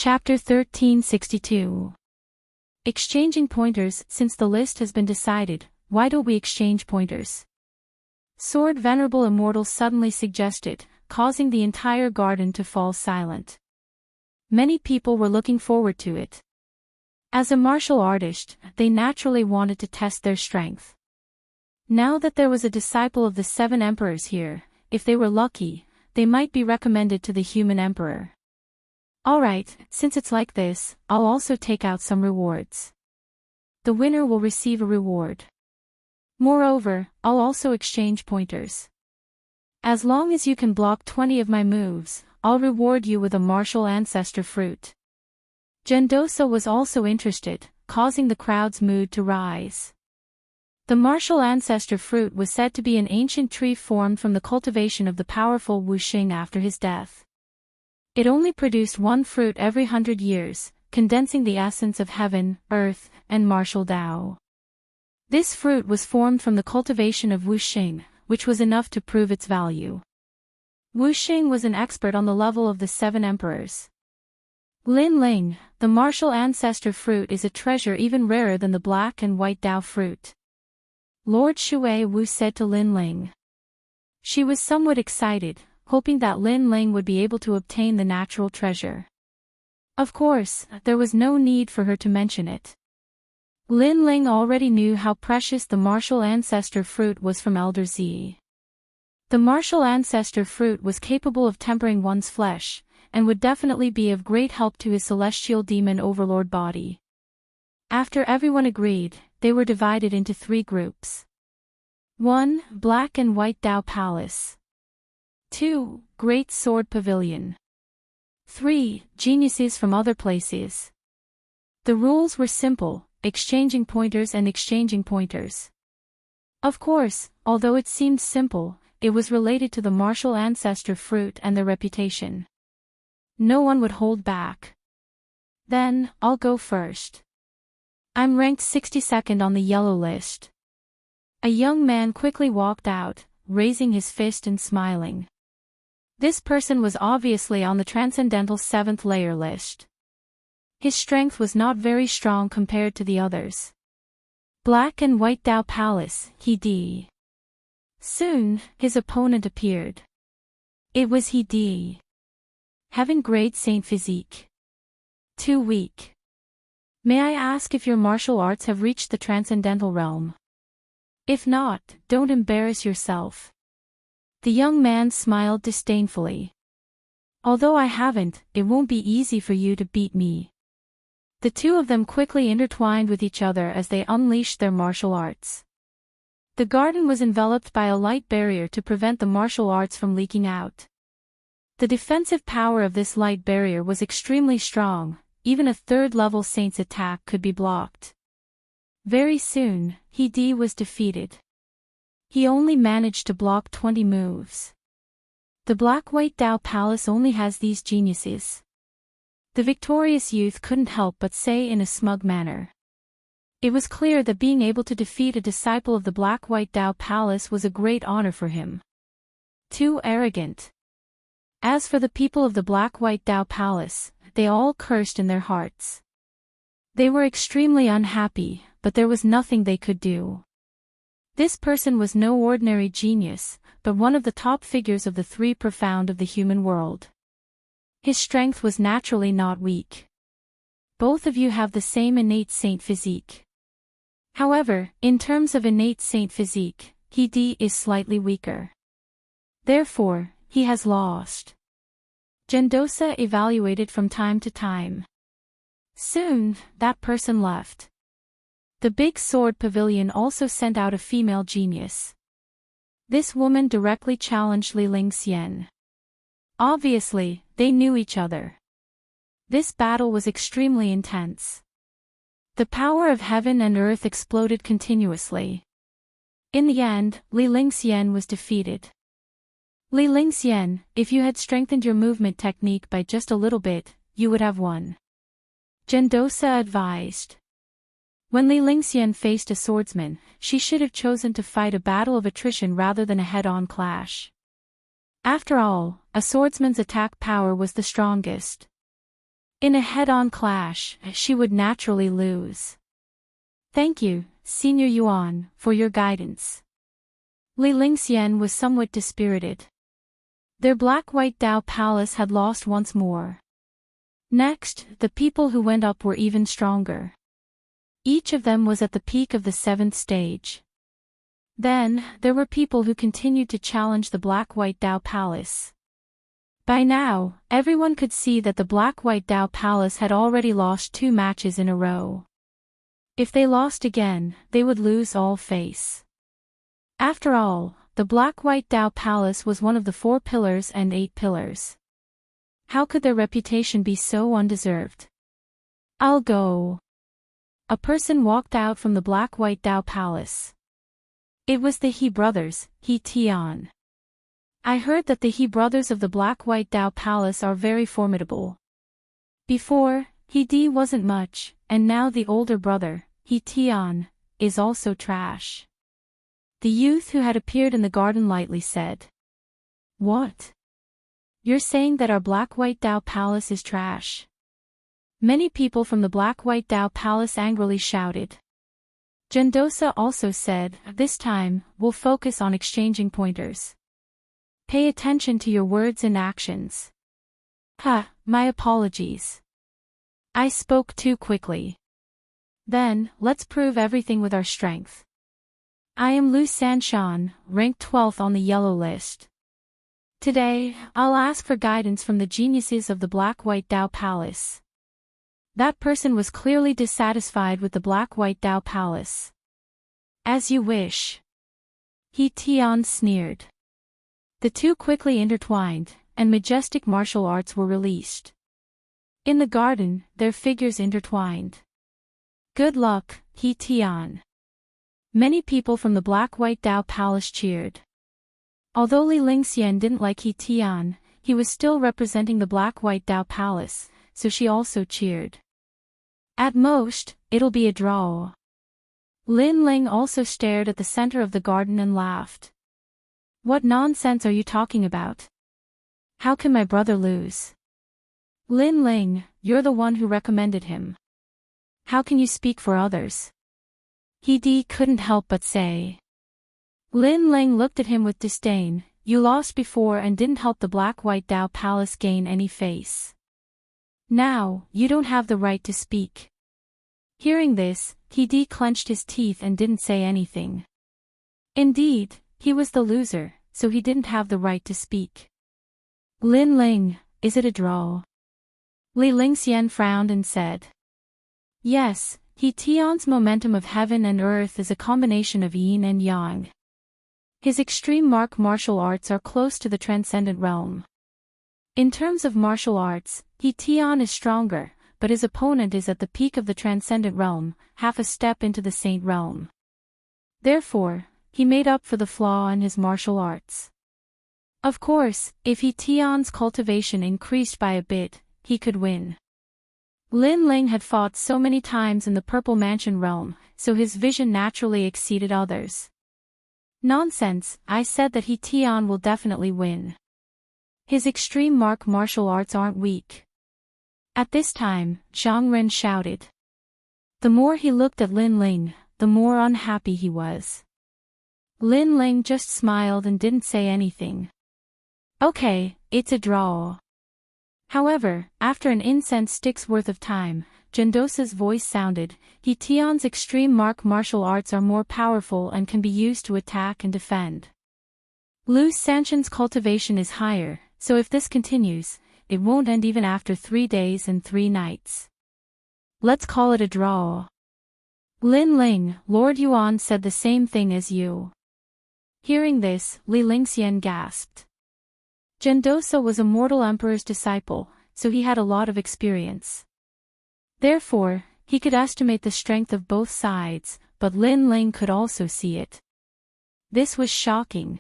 Chapter 1362. Exchanging pointers. Since the list has been decided, why don't we exchange pointers? Sword Venerable Immortal suddenly suggested, causing the entire garden to fall silent. Many people were looking forward to it. As a martial artist, they naturally wanted to test their strength. Now that there was a disciple of the 7 emperors here, if they were lucky, they might be recommended to the human emperor. Alright, since it's like this, I'll also take out some rewards. The winner will receive a reward. Moreover, I'll also exchange pointers. As long as you can block 20 of my moves, I'll reward you with a martial ancestor fruit. Gendosa was also interested, causing the crowd's mood to rise. The martial ancestor fruit was said to be an ancient tree formed from the cultivation of the powerful Wu Xing after his death. It only produced one fruit every 100 years, condensing the essence of heaven, earth, and martial Tao. This fruit was formed from the cultivation of Wu Xing, which was enough to prove its value. Wu Xing was an expert on the level of the 7 emperors. Lin Ling, the martial ancestor fruit, is a treasure even rarer than the black and white Tao fruit. Lord Shui Wu said to Lin Ling. She was somewhat excited, hoping that Lin Ling would be able to obtain the natural treasure. Of course, there was no need for her to mention it. Lin Ling already knew how precious the martial ancestor fruit was from Elder Z. The martial ancestor fruit was capable of tempering one's flesh, and would definitely be of great help to his celestial demon overlord body. After everyone agreed, they were divided into 3 groups. 1. Black and White Tao Palace. 2. Great Sword Pavilion. 3. Geniuses from other places. The rules were simple, exchanging pointers and exchanging pointers. Of course, although it seemed simple, it was related to the martial ancestor fruit and their reputation. No one would hold back. Then, I'll go first. I'm ranked 62nd on the yellow list. A young man quickly walked out, raising his fist and smiling. This person was obviously on the transcendental 7th layer list. His strength was not very strong compared to the others. Black and White Tao Palace, He. Soon, his opponent appeared. It was He. Having grade Saint physique. Too weak. May I ask if your martial arts have reached the transcendental realm? If not, don't embarrass yourself. The young man smiled disdainfully. Although I haven't, it won't be easy for you to beat me. The two of them quickly intertwined with each other as they unleashed their martial arts. The garden was enveloped by a light barrier to prevent the martial arts from leaking out. The defensive power of this light barrier was extremely strong, even a 3rd-level saint's attack could be blocked. Very soon, He was defeated. He only managed to block 20 moves. The Black-White Tao Palace only has these geniuses. The victorious youth couldn't help but say in a smug manner. It was clear that being able to defeat a disciple of the Black-White Tao Palace was a great honor for him. Too arrogant. As for the people of the Black-White Tao Palace, they all cursed in their hearts. They were extremely unhappy, but there was nothing they could do. This person was no ordinary genius, but one of the top figures of the 3 profound of the human world. His strength was naturally not weak. Both of you have the same innate saint physique. However, in terms of innate saint physique, He is slightly weaker. Therefore, he has lost. Gendosa evaluated from time to time. Soon, that person left. The big sword pavilion also sent out a female genius. This woman directly challenged Li Lingxian. Obviously, they knew each other. This battle was extremely intense. The power of heaven and earth exploded continuously. In the end, Li Lingxian was defeated. Li Lingxian, if you had strengthened your movement technique by just a little bit, you would have won. Gendosa advised. When Li Lingxian faced a swordsman, she should have chosen to fight a battle of attrition rather than a head-on clash. After all, a swordsman's attack power was the strongest. In a head-on clash, she would naturally lose. Thank you, Senior Yuan, for your guidance. Li Lingxian was somewhat dispirited. Their black-white Dao palace had lost once more. Next, the people who went up were even stronger. Each of them was at the peak of the 7th stage. Then, there were people who continued to challenge the black-white Dao palace. By now, everyone could see that the black-white Dao palace had already lost 2 matches in a row. If they lost again, they would lose all face. After all, the black-white Dao palace was one of the 4 pillars and 8 pillars. How could their reputation be so undeserved? I'll go. A person walked out from the black-white Dao palace. It was the He brothers, He Tian. I heard that the He brothers of the black-white Dao palace are very formidable. Before, He Di wasn't much, and now the older brother, He Tian, is also trash. The youth who had appeared in the garden lightly said. What? You're saying that our black-white Dao palace is trash? Many people from the black-white Dao palace angrily shouted. Gendosa also said, this time, we'll focus on exchanging pointers. Pay attention to your words and actions. My apologies. I spoke too quickly. Then, let's prove everything with our strength. I am Lu Sanshan, ranked 12th on the yellow list. Today, I'll ask for guidance from the geniuses of the black-white Dao palace. That person was clearly dissatisfied with the black-white Dao palace. As you wish. He Tian sneered. The two quickly intertwined, and majestic martial arts were released. In the garden, their figures intertwined. Good luck, He Tian. Many people from the black-white Dao palace cheered. Although Li Lingxian didn't like He Tian, he was still representing the black-white Dao palace, so she also cheered. At most, it'll be a draw. Lin Ling also stared at the center of the garden and laughed. What nonsense are you talking about? How can my brother lose? Lin Ling, you're the one who recommended him. How can you speak for others? He Di couldn't help but say. Lin Ling looked at him with disdain. You lost before and didn't help the black-white Dao palace gain any face. Now, you don't have the right to speak. Hearing this, He Di clenched his teeth and didn't say anything. Indeed, he was the loser, so he didn't have the right to speak. Lin Ling, is it a draw? Li Lingxian frowned and said. Yes, He Tian's momentum of heaven and earth is a combination of yin and yang. His extreme martial arts are close to the transcendent realm. In terms of martial arts, He Tian is stronger, but his opponent is at the peak of the transcendent realm, half a step into the saint realm. Therefore, he made up for the flaw in his martial arts. Of course, if He Tian's cultivation increased by a bit, he could win. Lin Ling had fought so many times in the Purple Mansion realm, so his vision naturally exceeded others. Nonsense, I said that He Tian will definitely win. His extreme martial arts aren't weak. At this time, Zhang Ren shouted. The more he looked at Lin Ling, the more unhappy he was. Lin Ling just smiled and didn't say anything. Okay, it's a draw. However, after an incense stick's worth of time, Gendosa's voice sounded. He Tian's extreme martial arts are more powerful and can be used to attack and defend. Lu Sanshan's cultivation is higher, so if this continues, it won't end even after 3 days and 3 nights. Let's call it a draw. Lin Ling, Lord Yuan said the same thing as you. Hearing this, Li Lingxian gasped. Gendosa was a mortal emperor's disciple, so he had a lot of experience. Therefore, he could estimate the strength of both sides, but Lin Ling could also see it. This was shocking.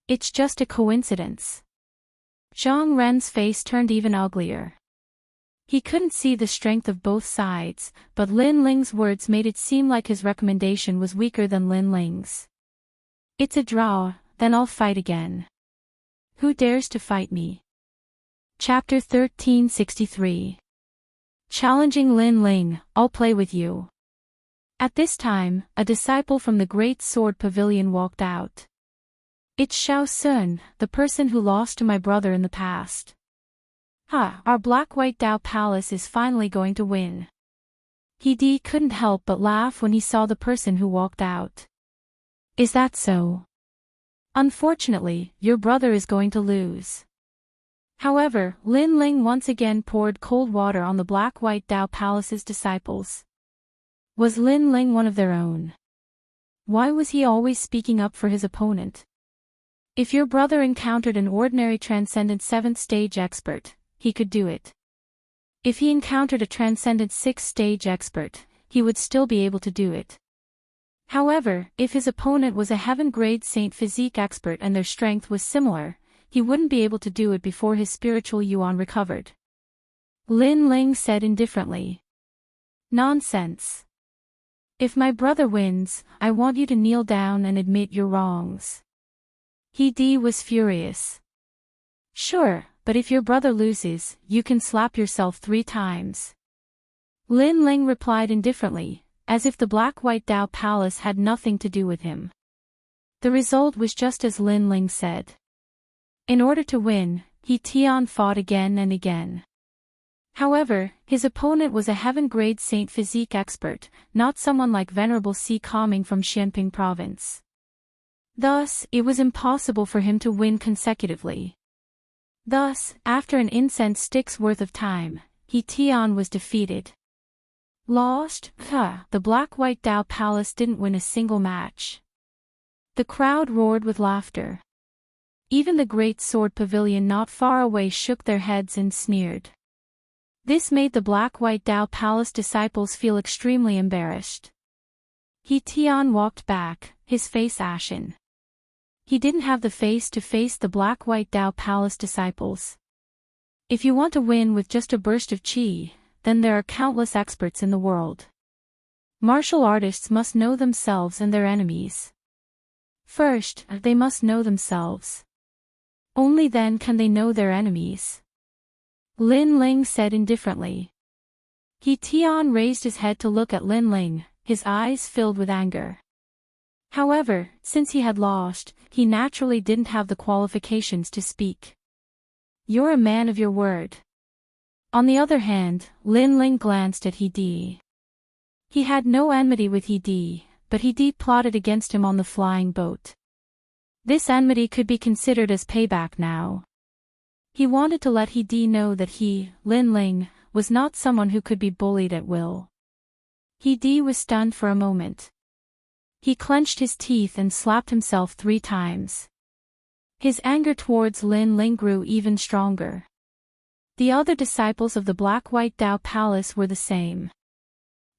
It's just a coincidence. Zhang Ren's face turned even uglier. He couldn't see the strength of both sides, but Lin Ling's words made it seem like his recommendation was weaker than Lin Ling's. It's a draw, then I'll fight again. Who dares to fight me? Chapter 1363. challenging Lin Ling, I'll play with you. At this time, a disciple from the Great Sword Pavilion walked out. It's Xiao Sun, the person who lost to my brother in the past. Our Black-White Dao Palace is finally going to win. He couldn't help but laugh when he saw the person who walked out. Is that so? Unfortunately, your brother is going to lose. However, Lin Ling once again poured cold water on the Black-White Dao Palace's disciples. Was Lin Ling one of their own? Why was he always speaking up for his opponent? If your brother encountered an ordinary transcendent 7th stage expert, he could do it. If he encountered a transcendent 6th stage expert, he would still be able to do it. However, if his opponent was a heaven-grade Saint Physique expert and their strength was similar, he wouldn't be able to do it before his spiritual yuan recovered. Lin Ling said indifferently. Nonsense. If my brother wins, I want you to kneel down and admit your wrongs. He was furious. Sure, but if your brother loses, you can slap yourself 3 times. Lin Ling replied indifferently, as if the Black-White Dao Palace had nothing to do with him. The result was just as Lin Ling said. In order to win, He Tian fought again and again. However, his opponent was a heaven-grade Saint Physique expert, not someone like Venerable Si coming from Xianping province. Thus, it was impossible for him to win consecutively. Thus, after an incense stick's worth of time, He Tian was defeated. Lost? The Black-White Dao Palace didn't win a single match. The crowd roared with laughter. Even the Great Sword Pavilion not far away shook their heads and sneered. This made the Black-White Dao Palace disciples feel extremely embarrassed. He Tian walked back, his face ashen. He didn't have the face to face the Black-White Dao Palace disciples. If you want to win with just a burst of qi, then there are countless experts in the world. Martial artists must know themselves and their enemies. First, they must know themselves. Only then can they know their enemies. Lin Ling said indifferently. He Tian raised his head to look at Lin Ling, his eyes filled with anger. However, since he had lost, he naturally didn't have the qualifications to speak. You're a man of your word. On the other hand, Lin Ling glanced at He Di. He had no enmity with He Di, but He Di plotted against him on the flying boat. This enmity could be considered as payback now. He wanted to let He Di know that he, Lin Ling, was not someone who could be bullied at will. He Di was stunned for a moment. He clenched his teeth and slapped himself 3 times. His anger towards Lin Ling grew even stronger. The other disciples of the Black-White Dao Palace were the same.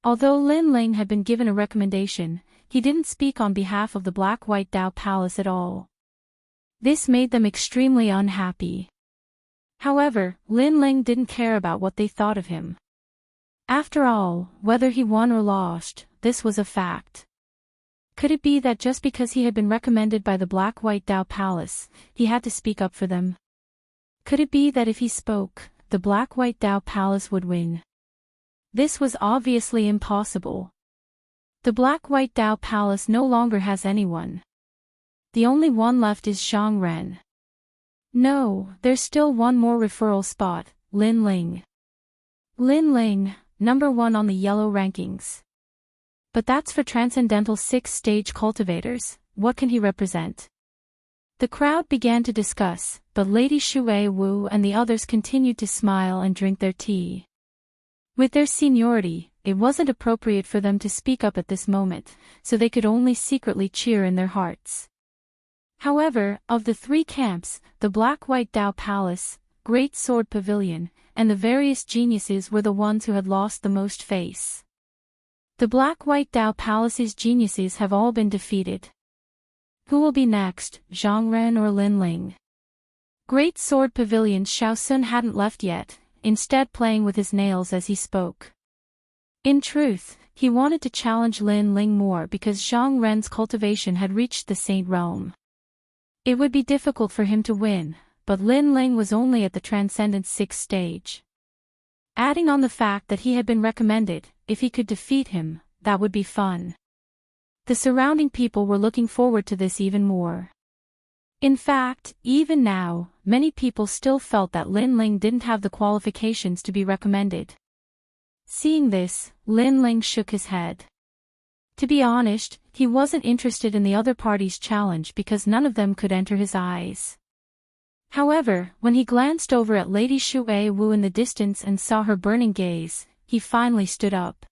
Although Lin Ling had been given a recommendation, he didn't speak on behalf of the Black-White Dao Palace at all. This made them extremely unhappy. However, Lin Ling didn't care about what they thought of him. After all, whether he won or lost, this was a fact. Could it be that just because he had been recommended by the Black-White Dao Palace, he had to speak up for them? Could it be that if he spoke, the Black-White Dao Palace would win? This was obviously impossible. The Black-White Dao Palace no longer has anyone. The only one left is Zhang Ren. No, there's still one more referral spot, Lin Ling. Lin Ling, number 1 on the yellow rankings. But that's for transcendental 6th stage cultivators. What can he represent? The crowd began to discuss, but Lady Shui Wu and the others continued to smile and drink their tea. With their seniority, it wasn't appropriate for them to speak up at this moment, so they could only secretly cheer in their hearts. However, of the 3 camps, the Black-White Dao Palace, Great Sword Pavilion, and the various geniuses were the ones who had lost the most face. The Black-White Dao Palace's geniuses have all been defeated. Who will be next, Zhang Ren or Lin Ling? Great Sword Pavilion's Xiao Sun hadn't left yet, instead playing with his nails as he spoke. In truth, he wanted to challenge Lin Ling more because Zhang Ren's cultivation had reached the Saint Realm. It would be difficult for him to win, but Lin Ling was only at the Transcendent 6th stage. adding on the fact that he had been recommended. If he could defeat him, that would be fun. The surrounding people were looking forward to this even more. In fact, even now, many people still felt that Lin Ling didn't have the qualifications to be recommended. Seeing this, Lin Ling shook his head. To be honest, he wasn't interested in the other party's challenge because none of them could enter his eyes. However, when he glanced over at Lady Shui Wu in the distance and saw her burning gaze, he finally stood up.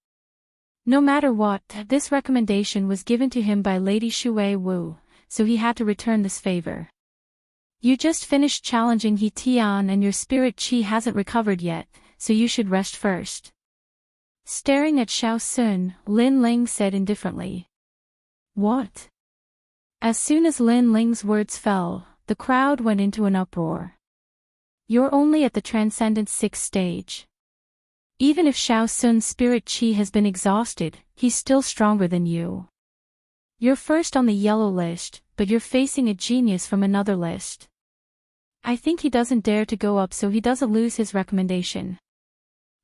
No matter what, this recommendation was given to him by Lady Shui Wu, so he had to return this favor. You just finished challenging He Tian and your spirit chi hasn't recovered yet, so you should rest first. Staring at Xiao Sun, Lin Ling said indifferently. What? As soon as Lin Ling's words fell, the crowd went into an uproar. You're only at the Transcendent 6th stage. Even if Xiao Sun's spirit chi has been exhausted, he's still stronger than you. You're first on the yellow list, but you're facing a genius from another list. I think he doesn't dare to go up so he doesn't lose his recommendation.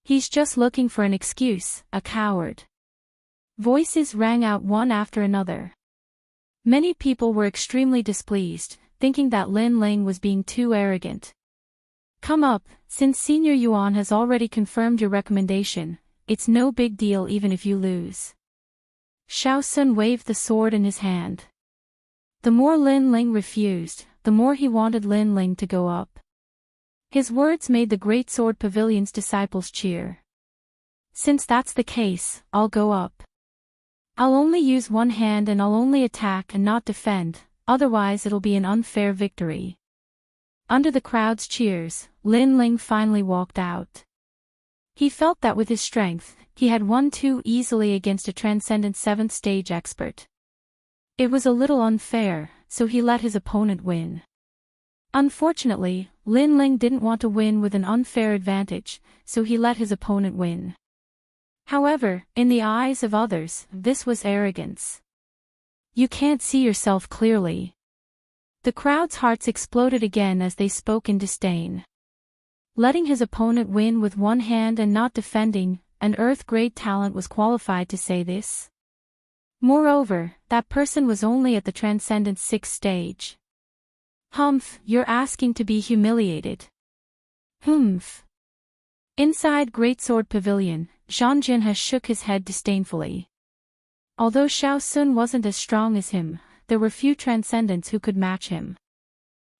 He's just looking for an excuse, a coward. Voices rang out one after another. Many people were extremely displeased, thinking that Lin Ling was being too arrogant. Come up, since Senior Yuan has already confirmed your recommendation, it's no big deal even if you lose. Xiao Sun waved the sword in his hand. The more Lin Ling refused, the more he wanted Lin Ling to go up. His words made the Great Sword Pavilion's disciples cheer. Since that's the case, I'll go up. I'll only use one hand and I'll only attack and not defend, otherwise it'll be an unfair victory. Under the crowd's cheers, Lin Ling finally walked out. He felt that with his strength, he had won too easily against a Transcendent 7th stage expert. It was a little unfair, so he let his opponent win. Unfortunately, Lin Ling didn't want to win with an unfair advantage, so he let his opponent win. However, in the eyes of others, this was arrogance. You can't see yourself clearly. The crowd's hearts exploded again as they spoke in disdain. Letting his opponent win with one hand and not defending, an Earth-grade talent was qualified to say this. Moreover, that person was only at the Transcendent 6th stage. Humph, you're asking to be humiliated. Humph. Inside Great Sword Pavilion, Zhang Jinhe shook his head disdainfully. Although Xiao Sun wasn't as strong as him, there were few Transcendents who could match him.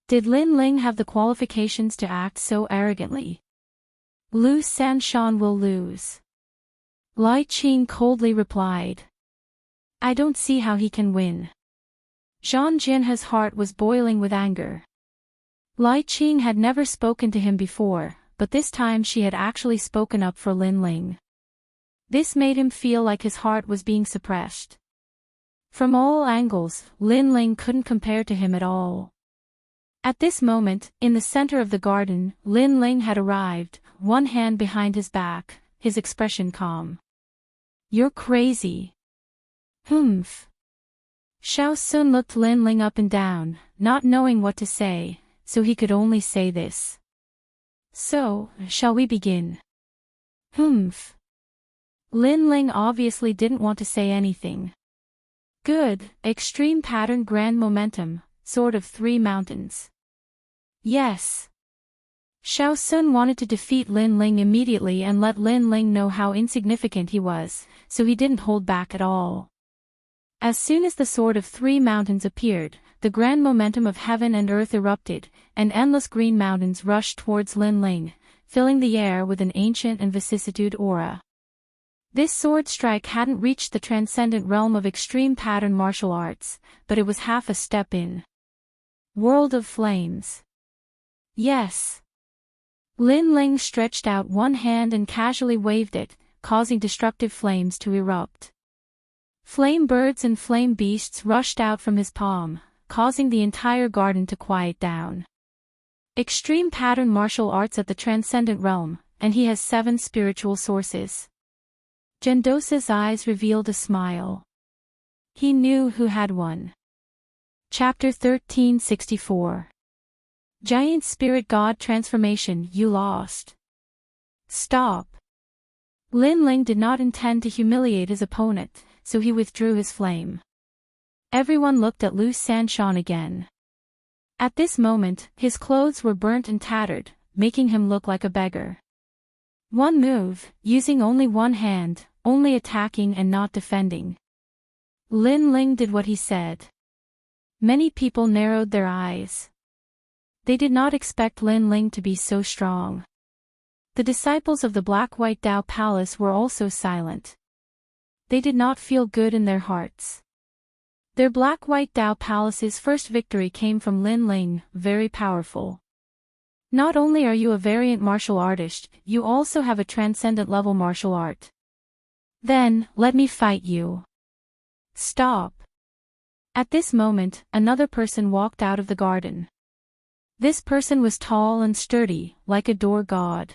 Did Lin Ling have the qualifications to act so arrogantly? Lu Sanshan will lose. Lai Qing coldly replied. I don't see how he can win. Zhang Jinhe's heart was boiling with anger. Lai Qing had never spoken to him before, but this time she had actually spoken up for Lin Ling. This made him feel like his heart was being suppressed. From all angles, Lin Ling couldn't compare to him at all. At this moment, in the center of the garden, Lin Ling had arrived, one hand behind his back, his expression calm. You're crazy. Humph. Xiao Sun looked Lin Ling up and down, not knowing what to say, so he could only say this. So, shall we begin? Humph. Lin Ling obviously didn't want to say anything. Good, extreme pattern grand momentum, sword of 3 mountains. Yes. Xiao Sun wanted to defeat Lin Ling immediately and let Lin Ling know how insignificant he was, so he didn't hold back at all. As soon as the sword of 3 mountains appeared, the grand momentum of heaven and earth erupted, and endless green mountains rushed towards Lin Ling, filling the air with an ancient and vicissitude aura. This sword strike hadn't reached the transcendent realm of extreme pattern martial arts, but it was half a step in. World of Flames. Yes. Lin Ling stretched out one hand and casually waved it, causing destructive flames to erupt. Flame birds and flame beasts rushed out from his palm, causing the entire garden to quiet down. Extreme pattern martial arts at the transcendent realm, and he has 7 spiritual sources. Gendosa's eyes revealed a smile. He knew who had won. Chapter 1364. Giant Spirit God Transformation. You lost. Stop. Lin Ling did not intend to humiliate his opponent, so he withdrew his flame. Everyone looked at Lu Sanshan again. At this moment, his clothes were burnt and tattered, making him look like a beggar. One move, using only one hand, only attacking and not defending. Lin Ling did what he said. Many people narrowed their eyes. They did not expect Lin Ling to be so strong. The disciples of the Black-White Dao Palace were also silent. They did not feel good in their hearts. Their Black-White Dao Palace's first victory came from Lin Ling, very powerful. Not only are you a variant martial artist, you also have a transcendent level martial art. Then, let me fight you. Stop. At this moment, another person walked out of the garden. This person was tall and sturdy, like a door god.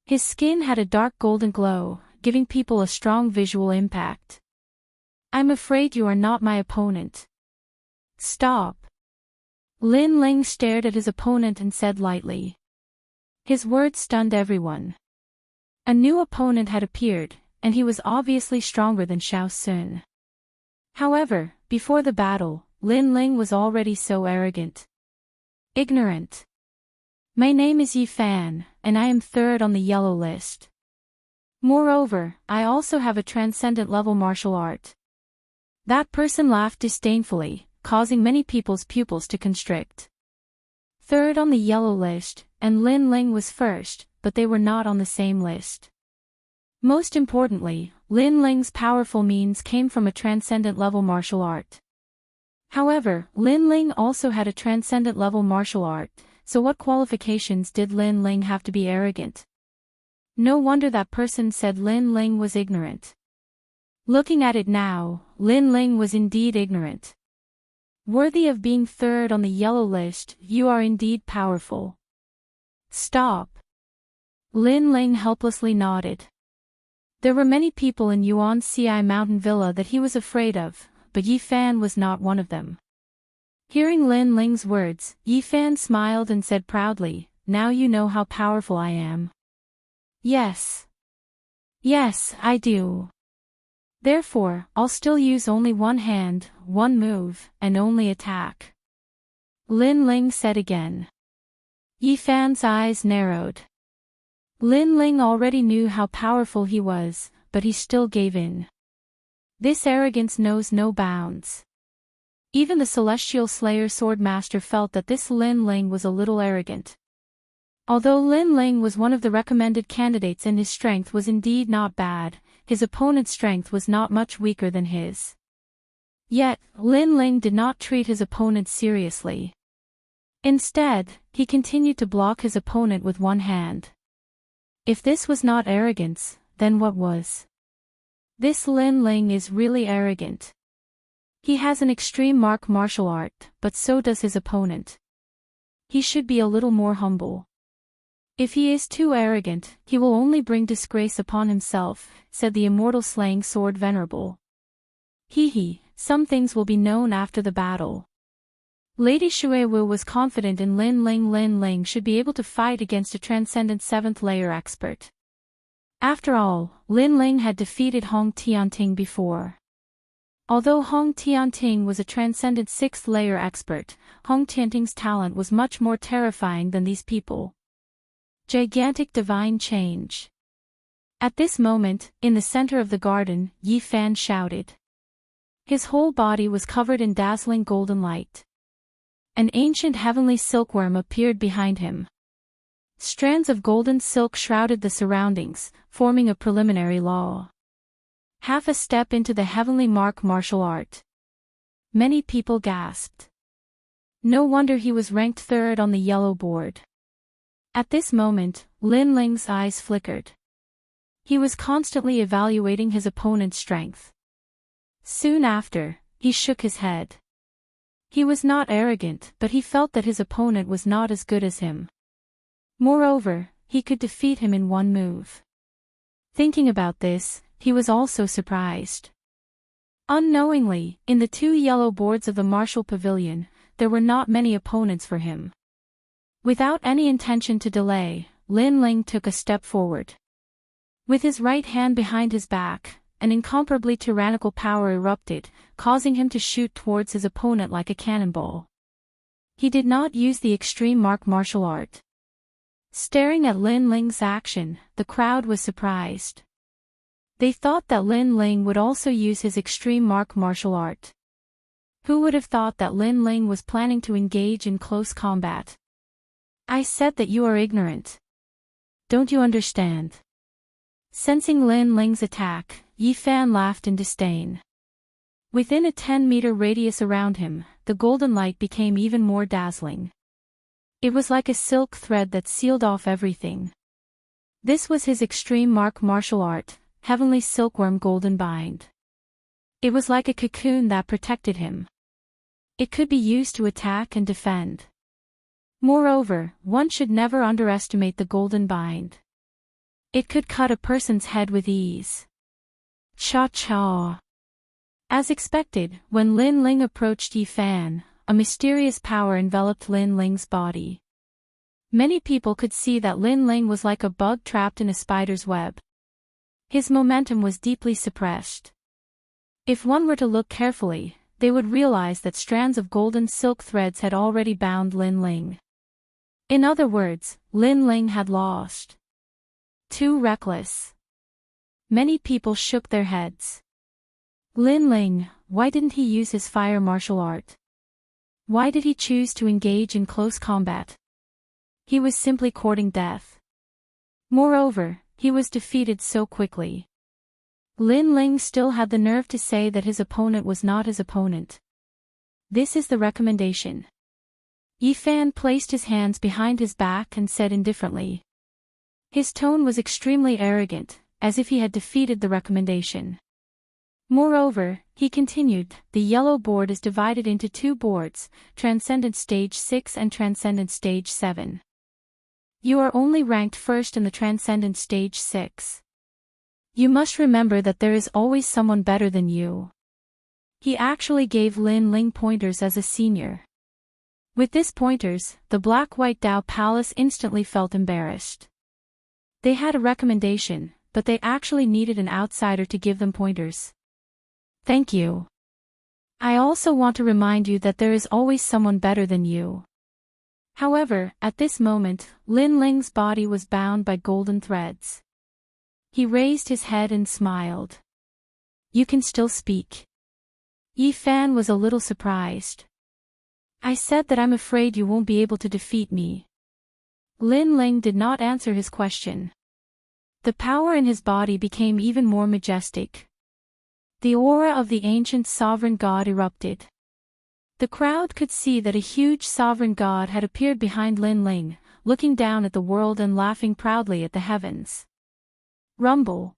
His skin had a dark golden glow, giving people a strong visual impact. I'm afraid you are not my opponent. Stop. Lin Ling stared at his opponent and said lightly. His words stunned everyone. A new opponent had appeared, and he was obviously stronger than Xiao Sun. However, before the battle, Lin Ling was already so arrogant. Ignorant. My name is Yi Fan, and I am third on the yellow list. Moreover, I also have a transcendent level martial art. That person laughed disdainfully, causing many people's pupils to constrict. Third on the yellow list, and Lin Ling was first, but they were not on the same list. Most importantly, Lin Ling's powerful means came from a transcendent level martial art. However, Lin Ling also had a transcendent level martial art, so what qualifications did Lin Ling have to be arrogant? No wonder that person said Lin Ling was ignorant. Looking at it now, Lin Ling was indeed ignorant. Worthy of being third on the yellow list, you are indeed powerful. Stop. Lin Ling helplessly nodded. There were many people in Yuan Ci Mountain Villa that he was afraid of, but Yi Fan was not one of them. Hearing Lin Ling's words, Yi Fan smiled and said proudly, now you know how powerful I am. Yes. Yes, I do. Therefore, I'll still use only one hand, one move, and only attack. Lin Ling said again. Yi Fan's eyes narrowed. Lin Ling already knew how powerful he was, but he still gave in. This arrogance knows no bounds. Even the Celestial Slayer Sword Master felt that this Lin Ling was a little arrogant. Although Lin Ling was one of the recommended candidates and his strength was indeed not bad, his opponent's strength was not much weaker than his. Yet, Lin Ling did not treat his opponent seriously. Instead, he continued to block his opponent with one hand. If this was not arrogance, then what was? This Lin Ling is really arrogant. He has an extreme martial art, but so does his opponent. He should be a little more humble. If he is too arrogant, he will only bring disgrace upon himself, said the Immortal Slaying Sword Venerable. Some things will be known after the battle. Lady Xuewu was confident in Lin Ling. Lin Ling should be able to fight against a transcendent 7th layer expert. After all, Lin Ling had defeated Hong Tianting before. Although Hong Tianting was a transcendent 6th layer expert, Hong Tianting's talent was much more terrifying than these people. Gigantic divine change. At this moment, in the center of the garden, Yi Fan shouted. His whole body was covered in dazzling golden light. An ancient heavenly silkworm appeared behind him. Strands of golden silk shrouded the surroundings, forming a preliminary law. Half a step into the heavenly martial art. Many people gasped. No wonder he was ranked third on the yellow board. At this moment, Lin Ling's eyes flickered. He was constantly evaluating his opponent's strength. Soon after, he shook his head. He was not arrogant, but he felt that his opponent was not as good as him. Moreover, he could defeat him in one move. Thinking about this, he was also surprised. Unknowingly, in the 2 yellow boards of the martial pavilion, there were not many opponents for him. Without any intention to delay, Lin Ling took a step forward. With his right hand behind his back, an incomparably tyrannical power erupted, causing him to shoot towards his opponent like a cannonball. He did not use the extreme martial art. Staring at Lin Ling's action, the crowd was surprised. They thought that Lin Ling would also use his extreme martial art. Who would have thought that Lin Ling was planning to engage in close combat? I said that you are ignorant. Don't you understand? Sensing Lin Ling's attack, Yi Fan laughed in disdain. Within a 10-meter radius around him, the golden light became even more dazzling. It was like a silk thread that sealed off everything. This was his extreme martial art, Heavenly Silkworm Golden Bind. It was like a cocoon that protected him. It could be used to attack and defend. Moreover, one should never underestimate the Golden Bind. It could cut a person's head with ease. Cha-cha. As expected, when Lin Ling approached Yi Fan, a mysterious power enveloped Lin Ling's body. Many people could see that Lin Ling was like a bug trapped in a spider's web. His momentum was deeply suppressed. If one were to look carefully, they would realize that strands of golden silk threads had already bound Lin Ling. In other words, Lin Ling had lost. Too reckless. Many people shook their heads. Lin Ling, why didn't he use his fire martial art? Why did he choose to engage in close combat? He was simply courting death. Moreover, he was defeated so quickly. Lin Ling still had the nerve to say that his opponent was not his opponent. This is the recommendation. Yi Fan placed his hands behind his back and said indifferently. His tone was extremely arrogant, as if he had defeated the recommendation. Moreover, he continued, the yellow board is divided into two boards, Transcendent Stage 6 and Transcendent Stage 7. You are only ranked first in the Transcendent Stage 6. You must remember that there is always someone better than you. He actually gave Lin Ling pointers as a senior. With these pointers, the Black-White Dao Palace instantly felt embarrassed. They had a recommendation, but they actually needed an outsider to give them pointers. Thank you. I also want to remind you that there is always someone better than you. However, at this moment, Lin Ling's body was bound by golden threads. He raised his head and smiled. You can still speak. Yi Fan was a little surprised. I said that I'm afraid you won't be able to defeat me. Lin Ling did not answer his question. The power in his body became even more majestic. The aura of the ancient sovereign god erupted. The crowd could see that a huge sovereign god had appeared behind Lin Ling, looking down at the world and laughing proudly at the heavens. Rumble.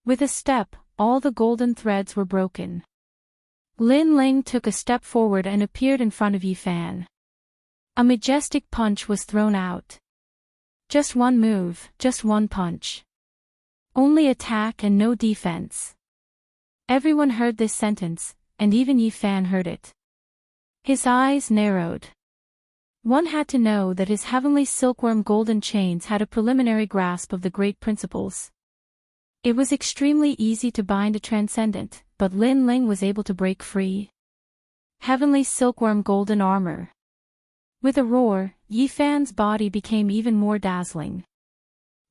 With a step, all the golden threads were broken. Lin Ling took a step forward and appeared in front of Yi Fan. A majestic punch was thrown out. Just one move, just one punch. Only attack and no defense. Everyone heard this sentence, and even Yi Fan heard it. His eyes narrowed. One had to know that his heavenly silkworm golden chains had a preliminary grasp of the great principles. It was extremely easy to bind a transcendent, but Lin Ling was able to break free. Heavenly silkworm golden armor. With a roar, Yi Fan's body became even more dazzling.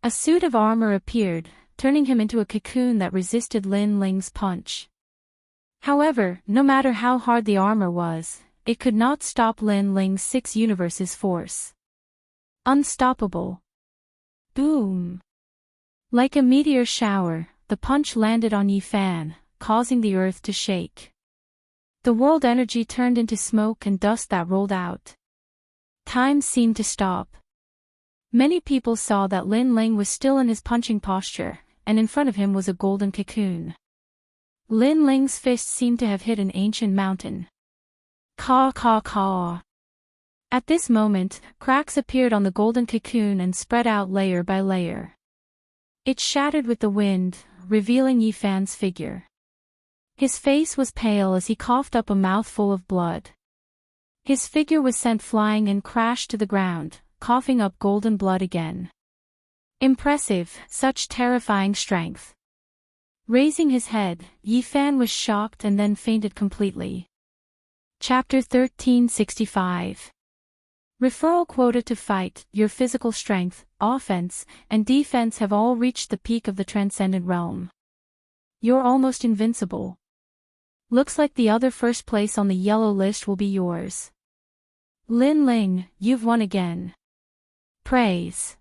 A suit of armor appeared, turning him into a cocoon that resisted Lin Ling's punch. However, no matter how hard the armor was, it could not stop Lin Ling's 6 universes force. Unstoppable. Boom. Like a meteor shower, the punch landed on Yi Fan, causing the earth to shake. The world energy turned into smoke and dust that rolled out. Time seemed to stop. Many people saw that Lin Ling was still in his punching posture, and in front of him was a golden cocoon. Lin Ling's fist seemed to have hit an ancient mountain. Caw caw caw. At this moment, cracks appeared on the golden cocoon and spread out layer by layer. It shattered with the wind, revealing Yi Fan's figure. His face was pale as he coughed up a mouthful of blood. His figure was sent flying and crashed to the ground, coughing up golden blood again. Impressive, such terrifying strength. Raising his head, Yi Fan was shocked and then fainted completely. Chapter 1365. Referral quota to fight. Your physical strength, offense, and defense have all reached the peak of the transcendent realm. You're almost invincible. Looks like the other first place on the yellow list will be yours. Lin Ling, you've won again. Praise.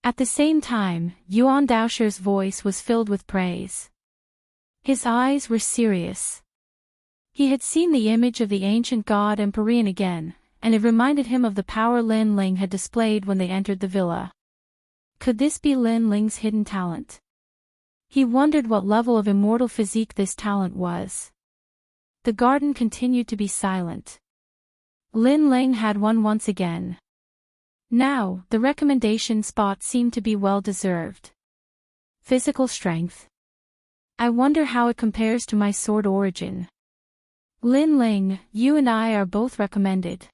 At the same time, Yuan Daosher's voice was filled with praise. His eyes were serious. He had seen the image of the ancient god Empyrean again, and it reminded him of the power Lin Ling had displayed when they entered the villa. Could this be Lin Ling's hidden talent? He wondered what level of immortal physique this talent was. The garden continued to be silent. Lin Ling had won once again. Now, the recommendation spot seemed to be well-deserved. Physical strength. I wonder how it compares to my sword origin. Lin Ling, you and I are both recommended.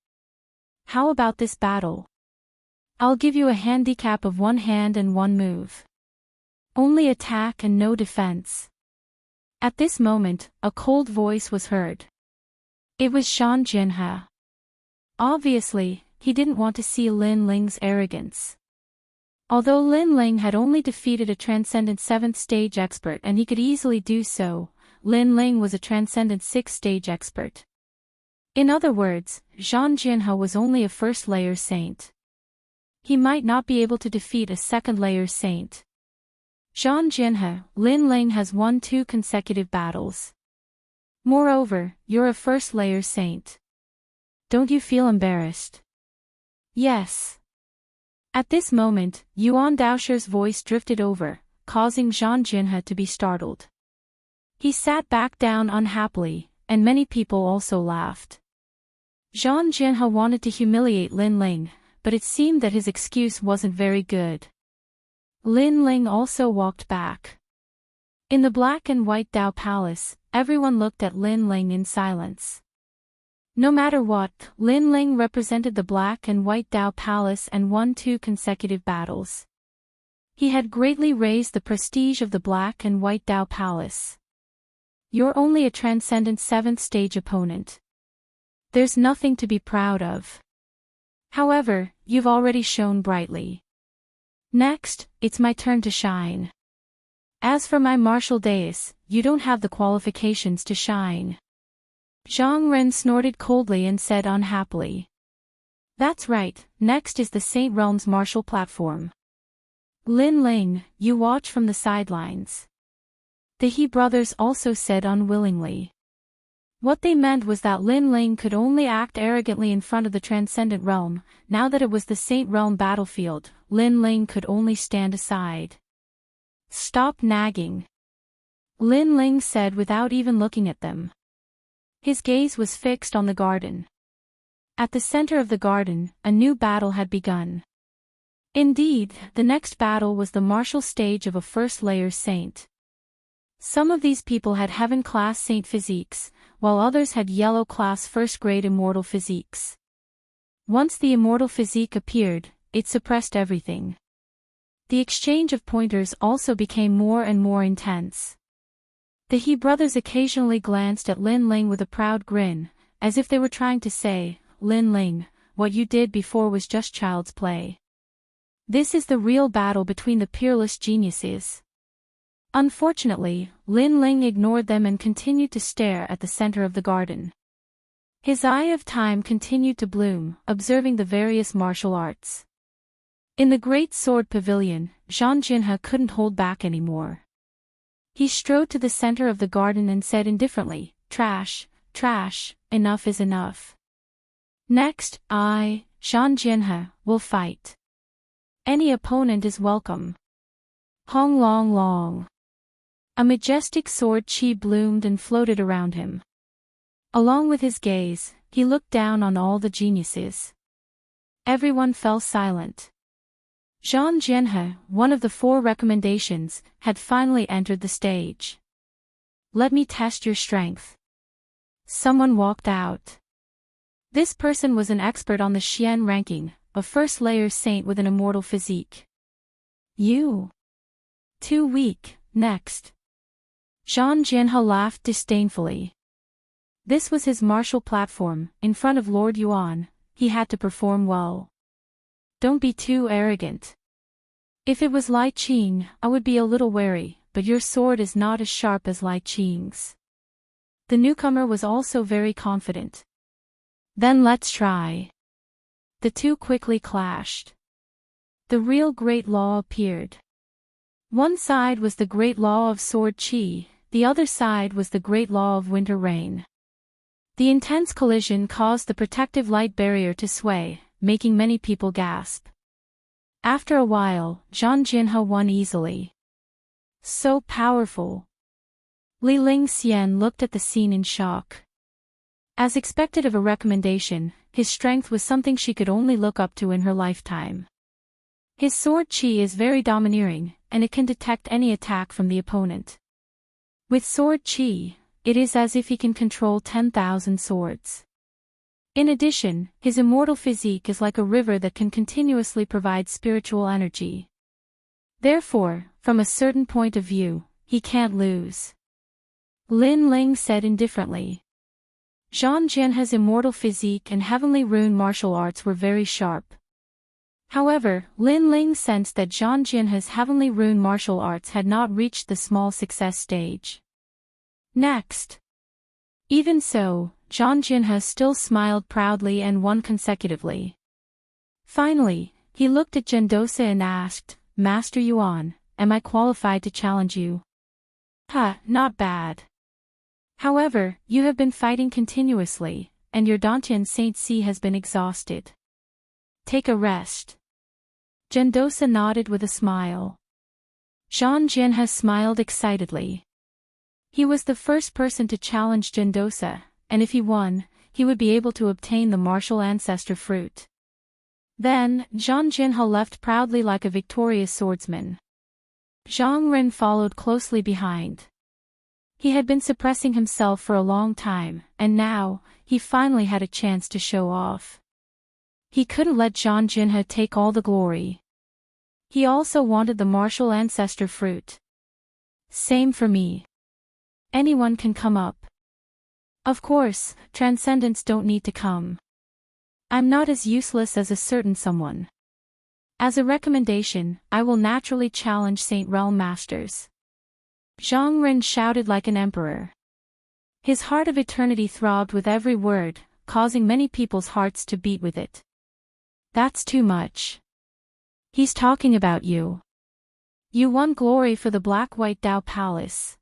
How about this battle? I'll give you a handicap of 1 hand and 1 move. Only attack and no defense. At this moment, a cold voice was heard. It was Shan Jinhe. Obviously, he didn't want to see Lin Ling's arrogance. Although Lin Ling had only defeated a Transcendent 7th stage expert and he could easily do so, Lin Ling was a Transcendent 6th stage expert. In other words, Zhang Jinhe was only a first-layer saint. He might not be able to defeat a second-layer saint. Zhang Jinhe, Lin Ling has won 2 consecutive battles. Moreover, you're a first-layer saint. Don't you feel embarrassed? Yes. At this moment, Yuan Daosher's voice drifted over, causing Zhang Jinhe to be startled. He sat back down unhappily, and many people also laughed. Zhang Jinhe wanted to humiliate Lin Ling, but it seemed that his excuse wasn't very good. Lin Ling also walked back. In the black and white Dao Palace, everyone looked at Lin Ling in silence. No matter what, Lin Ling represented the black and white Dao Palace and won 2 consecutive battles. He had greatly raised the prestige of the black and white Dao Palace. You're only a Transcendent 7th stage opponent. There's nothing to be proud of. However, you've already shone brightly. Next, it's my turn to shine. As for my martial dais, you don't have the qualifications to shine. Zhang Ren snorted coldly and said unhappily. That's right, next is the Saint Realm's martial platform. Lin Ling, you watch from the sidelines. The He brothers also said unwillingly. What they meant was that Lin Ling could only act arrogantly in front of the Transcendent Realm. Now that it was the Saint Realm battlefield, Lin Ling could only stand aside. Stop nagging. Lin Ling said without even looking at them. His gaze was fixed on the garden. At the center of the garden, a new battle had begun. Indeed, the next battle was the martial stage of a first-layer saint. Some of these people had heaven-class saint physiques, while others had yellow-class first-grade immortal physiques. Once the immortal physique appeared, it suppressed everything. The exchange of pointers also became more and more intense. The He brothers occasionally glanced at Lin Ling with a proud grin, as if they were trying to say, Lin Ling, what you did before was just child's play. This is the real battle between the peerless geniuses. Unfortunately, Lin Ling ignored them and continued to stare at the center of the garden. His eye of time continued to bloom, observing the various martial arts. In the great sword pavilion, Zhang Jinhe couldn't hold back anymore. He strode to the center of the garden and said indifferently, Trash, trash, enough is enough. Next, I, Zhang Jinhe, will fight. Any opponent is welcome. Hong Long Long. A majestic sword chi bloomed and floated around him. Along with his gaze, he looked down on all the geniuses. Everyone fell silent. Zhang Jinhe, one of the 4 recommendations, had finally entered the stage. Let me test your strength. Someone walked out. This person was an expert on the Xian ranking, a first-layer saint with an immortal physique. You. Too weak, next. Zhang Jianhe laughed disdainfully. This was his martial platform, in front of Lord Yuan, he had to perform well. Don't be too arrogant. If it was Lai Qing, I would be a little wary, but your sword is not as sharp as Lai Qing's. The newcomer was also very confident. Then let's try. The two quickly clashed. The real Great Law appeared. One side was the Great Law of Sword Qi, the other side was the Great Law of Winter Rain. The intense collision caused the protective light barrier to sway, making many people gasp. After a while, Zhang Jianhe won easily. So powerful. Li Lingxian looked at the scene in shock. As expected of a recommendation, his strength was something she could only look up to in her lifetime. His sword qi is very domineering, and it can detect any attack from the opponent. With sword qi, it is as if he can control 10,000 swords. In addition, his immortal physique is like a river that can continuously provide spiritual energy. Therefore, from a certain point of view, he can't lose. Lin Ling said indifferently. Zhang Jianhe's immortal physique and heavenly rune martial arts were very sharp. However, Lin Ling sensed that Zhang Jianhe's heavenly rune martial arts had not reached the small success stage. Next. Even so, Zhang Jianhe still smiled proudly and won consecutively. Finally, he looked at Gendosa and asked, Master Yuan, am I qualified to challenge you? Not bad. However, you have been fighting continuously, and your Dantian Saint Si has been exhausted. Take a rest. Gendosa nodded with a smile. Zhang Jianhe smiled excitedly. He was the first person to challenge Gendosa, and if he won, he would be able to obtain the martial ancestor fruit. Then, Zhang Jianhe left proudly like a victorious swordsman. Zhang Ren followed closely behind. He had been suppressing himself for a long time, and now, he finally had a chance to show off. He couldn't let Zhang Jianhe take all the glory. He also wanted the martial ancestor fruit. Same for me. Anyone can come up. Of course, transcendents don't need to come. I'm not as useless as a certain someone. As a recommendation, I will naturally challenge Saint Realm Masters. Zhang Ren shouted like an emperor. His heart of eternity throbbed with every word, causing many people's hearts to beat with it. That's too much. He's talking about you. You won glory for the Black-White Dao Palace.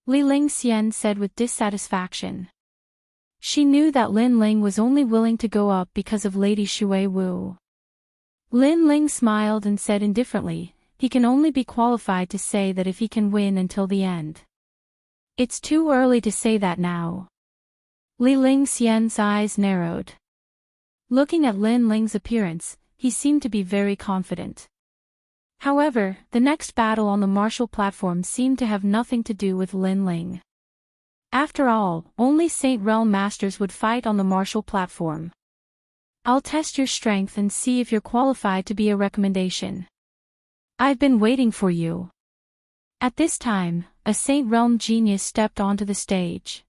Li Lingxian said with dissatisfaction. She knew that Lin Ling was only willing to go up because of Lady Shui Wu. Lin Ling smiled and said indifferently, he can only be qualified to say that if he can win until the end. It's too early to say that now. Li Lingxian's eyes narrowed. Looking at Lin Ling's appearance, he seemed to be very confident. However, the next battle on the martial platform seemed to have nothing to do with Lin Ling. After all, only Saint Realm Masters would fight on the martial platform. I'll test your strength and see if you're qualified to be a recommendation. I've been waiting for you. At this time, a Saint Realm genius stepped onto the stage.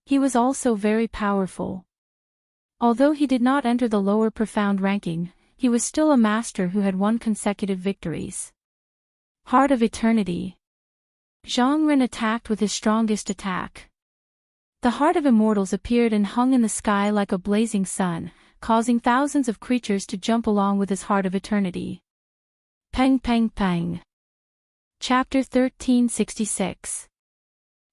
He was also very powerful. Although he did not enter the lower profound ranking, he was still a master who had won consecutive victories. Heart of Eternity. Zhang Ren attacked with his strongest attack. The Heart of Immortals appeared and hung in the sky like a blazing sun, causing thousands of creatures to jump along with his Heart of Eternity. Peng Peng Peng. Chapter 1366.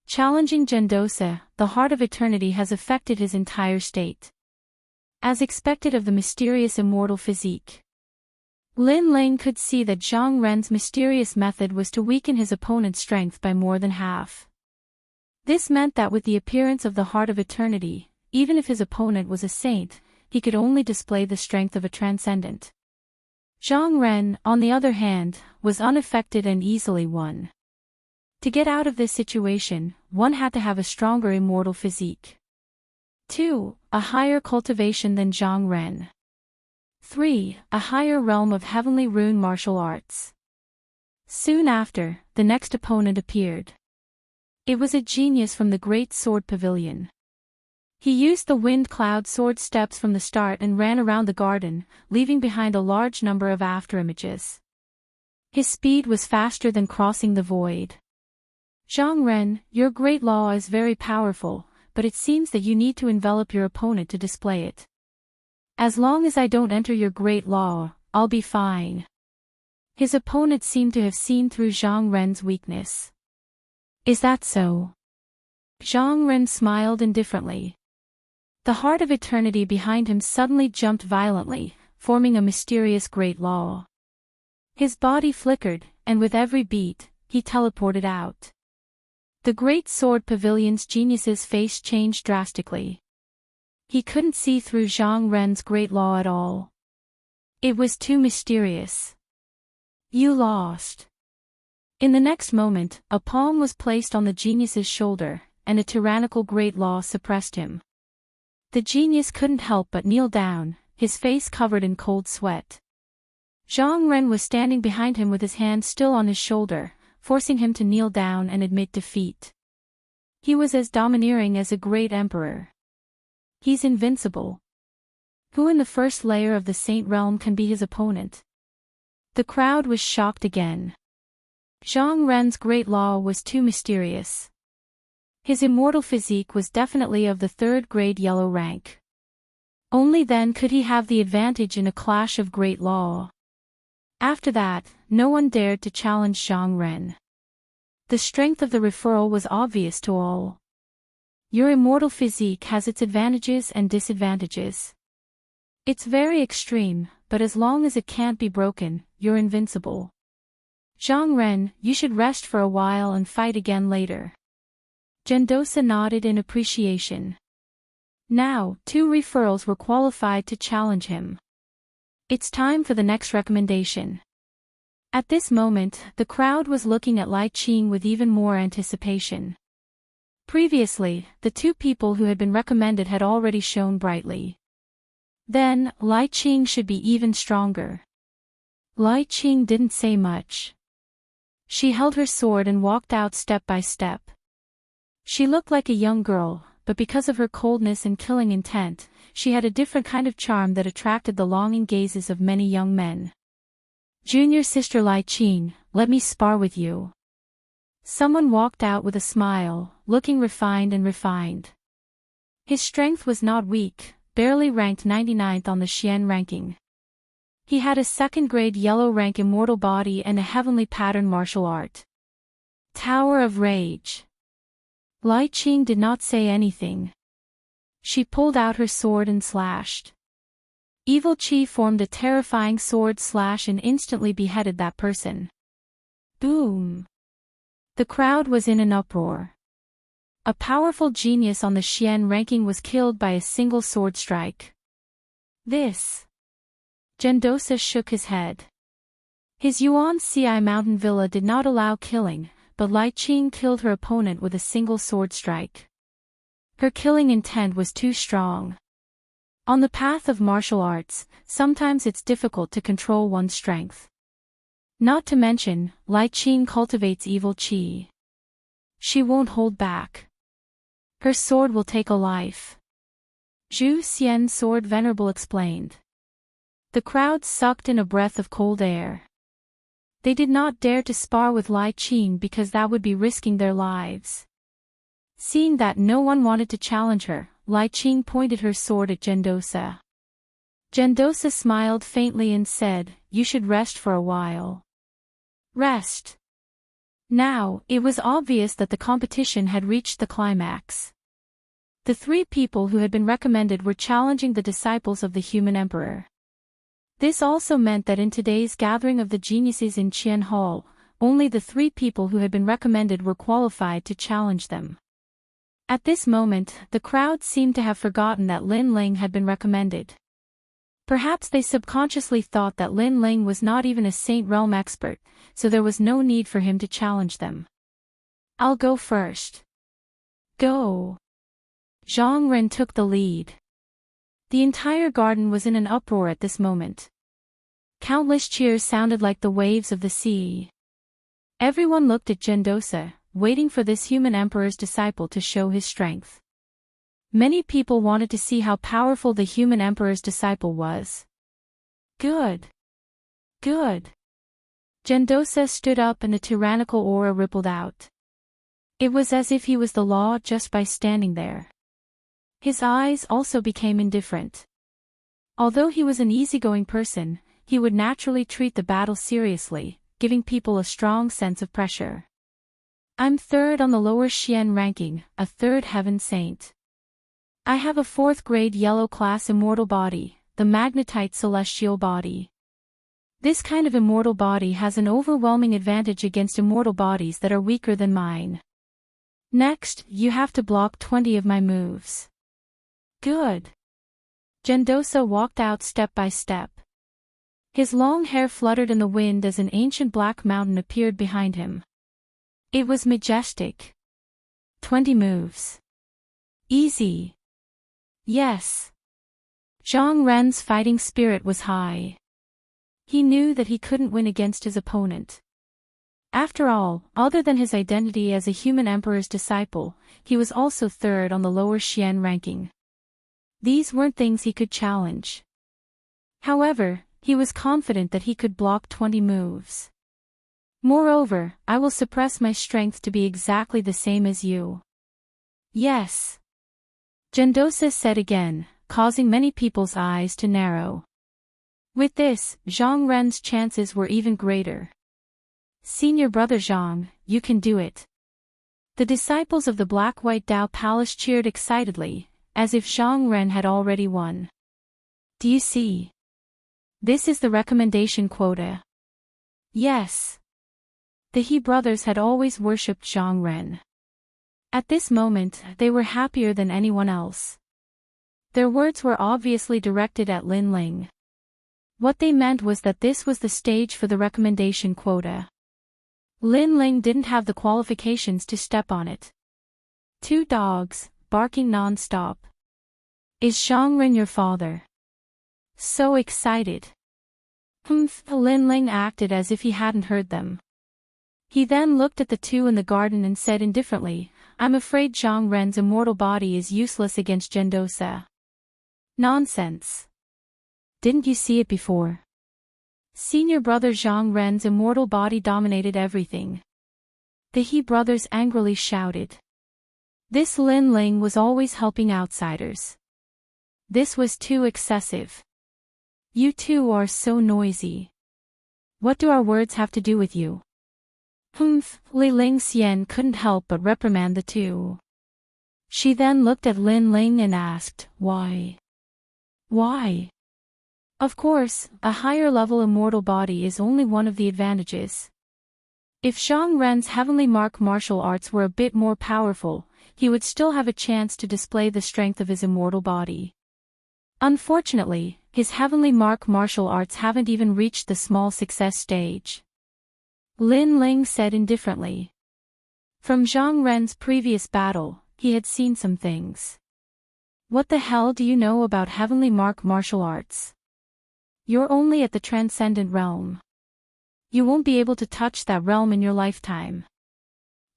Challenging Gendosa, the Heart of Eternity has affected his entire state. As expected of the mysterious immortal physique. Lin Ling could see that Zhang Ren's mysterious method was to weaken his opponent's strength by more than half. This meant that with the appearance of the Heart of Eternity, even if his opponent was a saint, he could only display the strength of a transcendent. Zhang Ren, on the other hand, was unaffected and easily won. To get out of this situation, one had to have a stronger immortal physique. 2. A higher cultivation than Zhang Ren. 3. A higher realm of heavenly rune martial arts. Soon after, the next opponent appeared. It was a genius from the Great Sword Pavilion. He used the wind cloud sword steps from the start and ran around the garden, leaving behind a large number of afterimages. His speed was faster than crossing the void. Zhang Ren, your great law is very powerful, but it seems that you need to envelop your opponent to display it. As long as I don't enter your great law, I'll be fine. His opponent seemed to have seen through Zhang Ren's weakness. Is that so? Zhang Ren smiled indifferently. The heart of eternity behind him suddenly jumped violently, forming a mysterious great law. His body flickered, and with every beat, he teleported out. The Great Sword Pavilion's genius's face changed drastically. He couldn't see through Zhang Ren's great law at all. It was too mysterious. You lost. In the next moment, a palm was placed on the genius's shoulder, and a tyrannical great law suppressed him. The genius couldn't help but kneel down, his face covered in cold sweat. Zhang Ren was standing behind him with his hand still on his shoulder, forcing him to kneel down and admit defeat. He was as domineering as a great emperor. He's invincible. Who in the first layer of the Saint Realm can be his opponent? The crowd was shocked again. Zhang Ren's great law was too mysterious. His immortal physique was definitely of the third-grade yellow rank. Only then could he have the advantage in a clash of great law. After that, no one dared to challenge Zhang Ren. The strength of the referral was obvious to all. Your immortal physique has its advantages and disadvantages. It's very extreme, but as long as it can't be broken, you're invincible. Zhang Ren, you should rest for a while and fight again later. Gendosa nodded in appreciation. Now, 2 referrals were qualified to challenge him. It's time for the next recommendation. At this moment, the crowd was looking at Lai Qing with even more anticipation. Previously, the 2 people who had been recommended had already shone brightly. Then, Lai Qing should be even stronger. Lai Qing didn't say much. She held her sword and walked out step by step. She looked like a young girl, but because of her coldness and killing intent, she had a different kind of charm that attracted the longing gazes of many young men. Junior sister Lai Qing, let me spar with you. Someone walked out with a smile, looking refined and refined. His strength was not weak, barely ranked 99th on the Xian ranking. He had a second-grade yellow rank immortal body and a heavenly pattern martial art. Tower of Rage. Lai Qing did not say anything. She pulled out her sword and slashed. Evil Qi formed a terrifying sword slash and instantly beheaded that person. Boom! The crowd was in an uproar. A powerful genius on the Xian ranking was killed by a single sword strike. This. Gendosa shook his head. His Yuan Ci mountain villa did not allow killing, but Lai Qing killed her opponent with a single sword strike. Her killing intent was too strong. On the path of martial arts, sometimes it's difficult to control one's strength. Not to mention, Lai Qing cultivates evil qi. She won't hold back. Her sword will take a life. Zhu Xian's sword venerable explained. The crowd sucked in a breath of cold air. They did not dare to spar with Lai Qing because that would be risking their lives. Seeing that no one wanted to challenge her, Lai Qing pointed her sword at Gendosa. Gendosa smiled faintly and said, "You should rest for a while." Rest. Now, it was obvious that the competition had reached the climax. The 3 people who had been recommended were challenging the disciples of the human emperor. This also meant that in today's gathering of the geniuses in Qian Hall, only the 3 people who had been recommended were qualified to challenge them. At this moment, the crowd seemed to have forgotten that Lin Ling had been recommended. Perhaps they subconsciously thought that Lin Ling was not even a Saint Realm expert, so there was no need for him to challenge them. I'll go first. Go. Zhang Ren took the lead. The entire garden was in an uproar at this moment. Countless cheers sounded like the waves of the sea. Everyone looked at Gendosa, waiting for this human emperor's disciple to show his strength. Many people wanted to see how powerful the human emperor's disciple was. Good. Good. Gendosa stood up and a tyrannical aura rippled out. It was as if he was the law just by standing there. His eyes also became indifferent. Although he was an easygoing person, he would naturally treat the battle seriously, giving people a strong sense of pressure. I'm third on the lower Xian ranking, a third heaven saint. I have a 4th grade yellow class immortal body, the magnetite celestial body. This kind of immortal body has an overwhelming advantage against immortal bodies that are weaker than mine. Next, you have to block 20 of my moves. Good. Gendosa walked out step by step. His long hair fluttered in the wind as an ancient black mountain appeared behind him. It was majestic. 20 moves. Easy. Yes. Zhang Ren's fighting spirit was high. He knew that he couldn't win against his opponent. After all, other than his identity as a human emperor's disciple, he was also third on the lower Xian ranking. These weren't things he could challenge. However, he was confident that he could block 20 moves. Moreover, I will suppress my strength to be exactly the same as you. Yes. Gendosa said again, causing many people's eyes to narrow. With this, Zhang Ren's chances were even greater. Senior brother Zhang, you can do it. The disciples of the Black-White Dao Palace cheered excitedly, as if Zhang Ren had already won. Do you see? This is the recommendation quota. Yes. The He brothers had always worshipped Zhang Ren. At this moment, they were happier than anyone else. Their words were obviously directed at Lin Ling. What they meant was that this was the stage for the recommendation quota. Lin Ling didn't have the qualifications to step on it. 2 dogs, barking non-stop. Is Zhang Ren your father? So excited. Lin Ling acted as if he hadn't heard them. He then looked at the 2 in the garden and said indifferently, I'm afraid Zhang Ren's immortal body is useless against Gendosa. Nonsense. Didn't you see it before? Senior brother Zhang Ren's immortal body dominated everything. The He brothers angrily shouted. This Lin Ling was always helping outsiders. This was too excessive. You 2 are so noisy. What do our words have to do with you? Li Ling Xian couldn't help but reprimand the 2. She then looked at Lin Ling and asked, why? Why? Of course, a higher level immortal body is only one of the advantages. If Zhang Ren's heavenly mark martial arts were a bit more powerful, he would still have a chance to display the strength of his immortal body. Unfortunately, his heavenly mark martial arts haven't even reached the small success stage. Lin Ling said indifferently. From Zhang Ren's previous battle, he had seen some things. What the hell do you know about heavenly mark martial arts? You're only at the transcendent realm. You won't be able to touch that realm in your lifetime.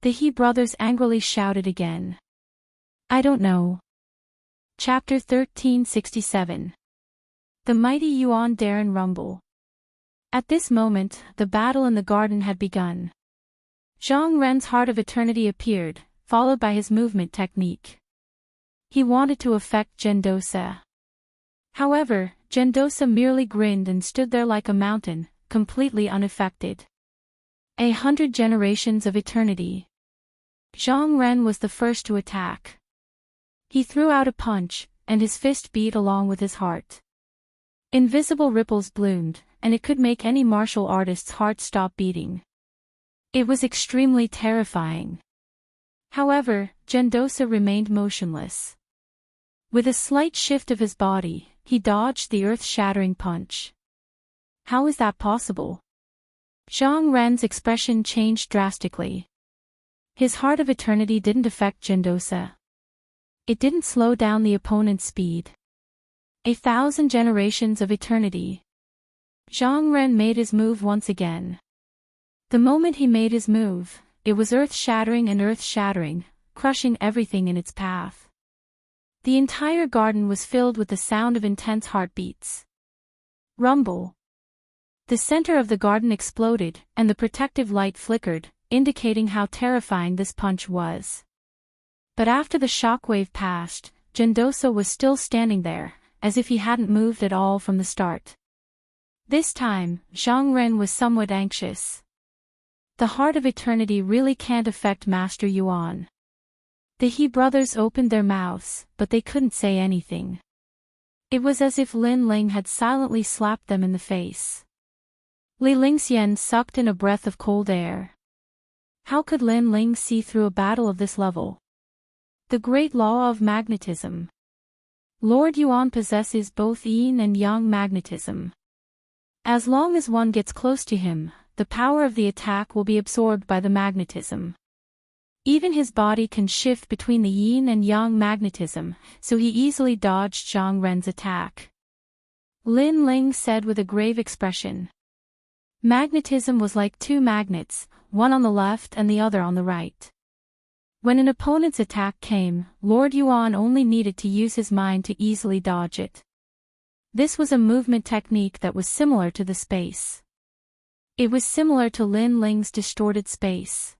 The He brothers angrily shouted again. I don't know. Chapter 1367. The mighty Yuan Darren rumble. At this moment, the battle in the garden had begun. Zhang Ren's Heart of Eternity appeared, followed by his movement technique. He wanted to affect Gendosa. However, Gendosa merely grinned and stood there like a mountain, completely unaffected. 100 generations of eternity. Zhang Ren was the first to attack. He threw out a punch, and his fist beat along with his heart. Invisible ripples bloomed, and it could make any martial artist's heart stop beating. It was extremely terrifying. However, Gendosa remained motionless. With a slight shift of his body, he dodged the earth-shattering punch. How is that possible? Zhang Ren's expression changed drastically. His Heart of Eternity didn't affect Gendosa. It didn't slow down the opponent's speed. 1,000 generations of eternity. Zhang Ren made his move once again. The moment he made his move, it was earth-shattering and earth-shattering, crushing everything in its path. The entire garden was filled with the sound of intense heartbeats. Rumble. The center of the garden exploded, and the protective light flickered, indicating how terrifying this punch was. But after the shockwave passed, Gendosa was still standing there, as if he hadn't moved at all from the start. This time, Zhang Ren was somewhat anxious. The heart of eternity really can't affect Master Yuan. The He brothers opened their mouths, but they couldn't say anything. It was as if Lin Ling had silently slapped them in the face. Li Lingxian sucked in a breath of cold air. How could Lin Ling see through a battle of this level? The great law of magnetism. Lord Yuan possesses both yin and yang magnetism. As long as one gets close to him, the power of the attack will be absorbed by the magnetism. Even his body can shift between the yin and yang magnetism, so he easily dodged Zhang Ren's attack. Lin Ling said with a grave expression. Magnetism was like two magnets, one on the left and the other on the right. When an opponent's attack came, Lord Yuan only needed to use his mind to easily dodge it. This was a movement technique that was similar to the space. It was similar to Lin Ling's distorted space.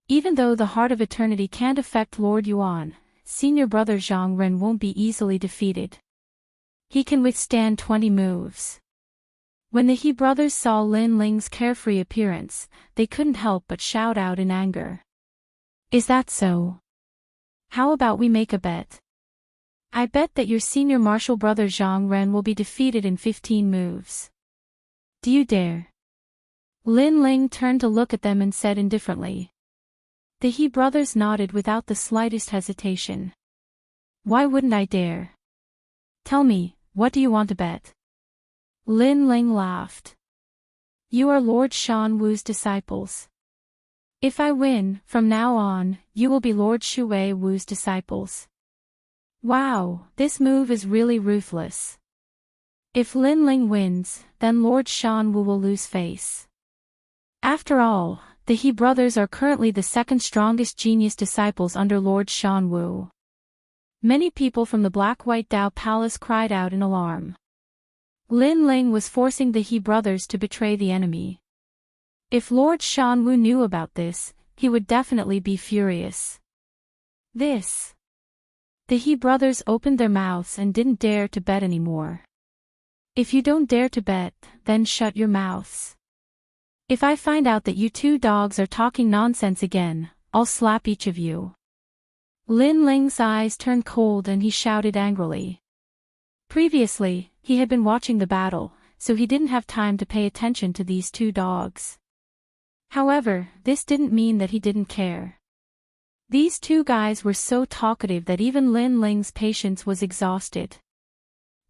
Even though the Heart of Eternity can't affect Lord Yuan, senior brother Zhang Ren won't be easily defeated. He can withstand 20 moves. When the He brothers saw Lin Ling's carefree appearance, they couldn't help but shout out in anger. Is that so? How about we make a bet? I bet that your senior martial brother Zhang Ren will be defeated in 15 moves. Do you dare? Lin Ling turned to look at them and said indifferently. The He brothers nodded without the slightest hesitation. Why wouldn't I dare? Tell me, what do you want to bet? Lin Ling laughed. You are Lord Shan Wu's disciples. If I win, from now on, you will be Lord Shui Wu's disciples. Wow, this move is really ruthless. If Lin Ling wins, then Lord Shan Wu will lose face. After all, the He brothers are currently the second strongest genius disciples under Lord Shan Wu. Many people from the Black-White Dao Palace cried out in alarm. Lin Ling was forcing the He brothers to betray the enemy. If Lord Shan Wu knew about this, he would definitely be furious. The He brothers opened their mouths and didn't dare to bet anymore. If you don't dare to bet, then shut your mouths. If I find out that you two dogs are talking nonsense again, I'll slap each of you. Lin Ling's eyes turned cold and he shouted angrily. Previously, he had been watching the battle, so he didn't have time to pay attention to these two dogs. However, this didn't mean that he didn't care. These two guys were so talkative that even Lin Ling's patience was exhausted.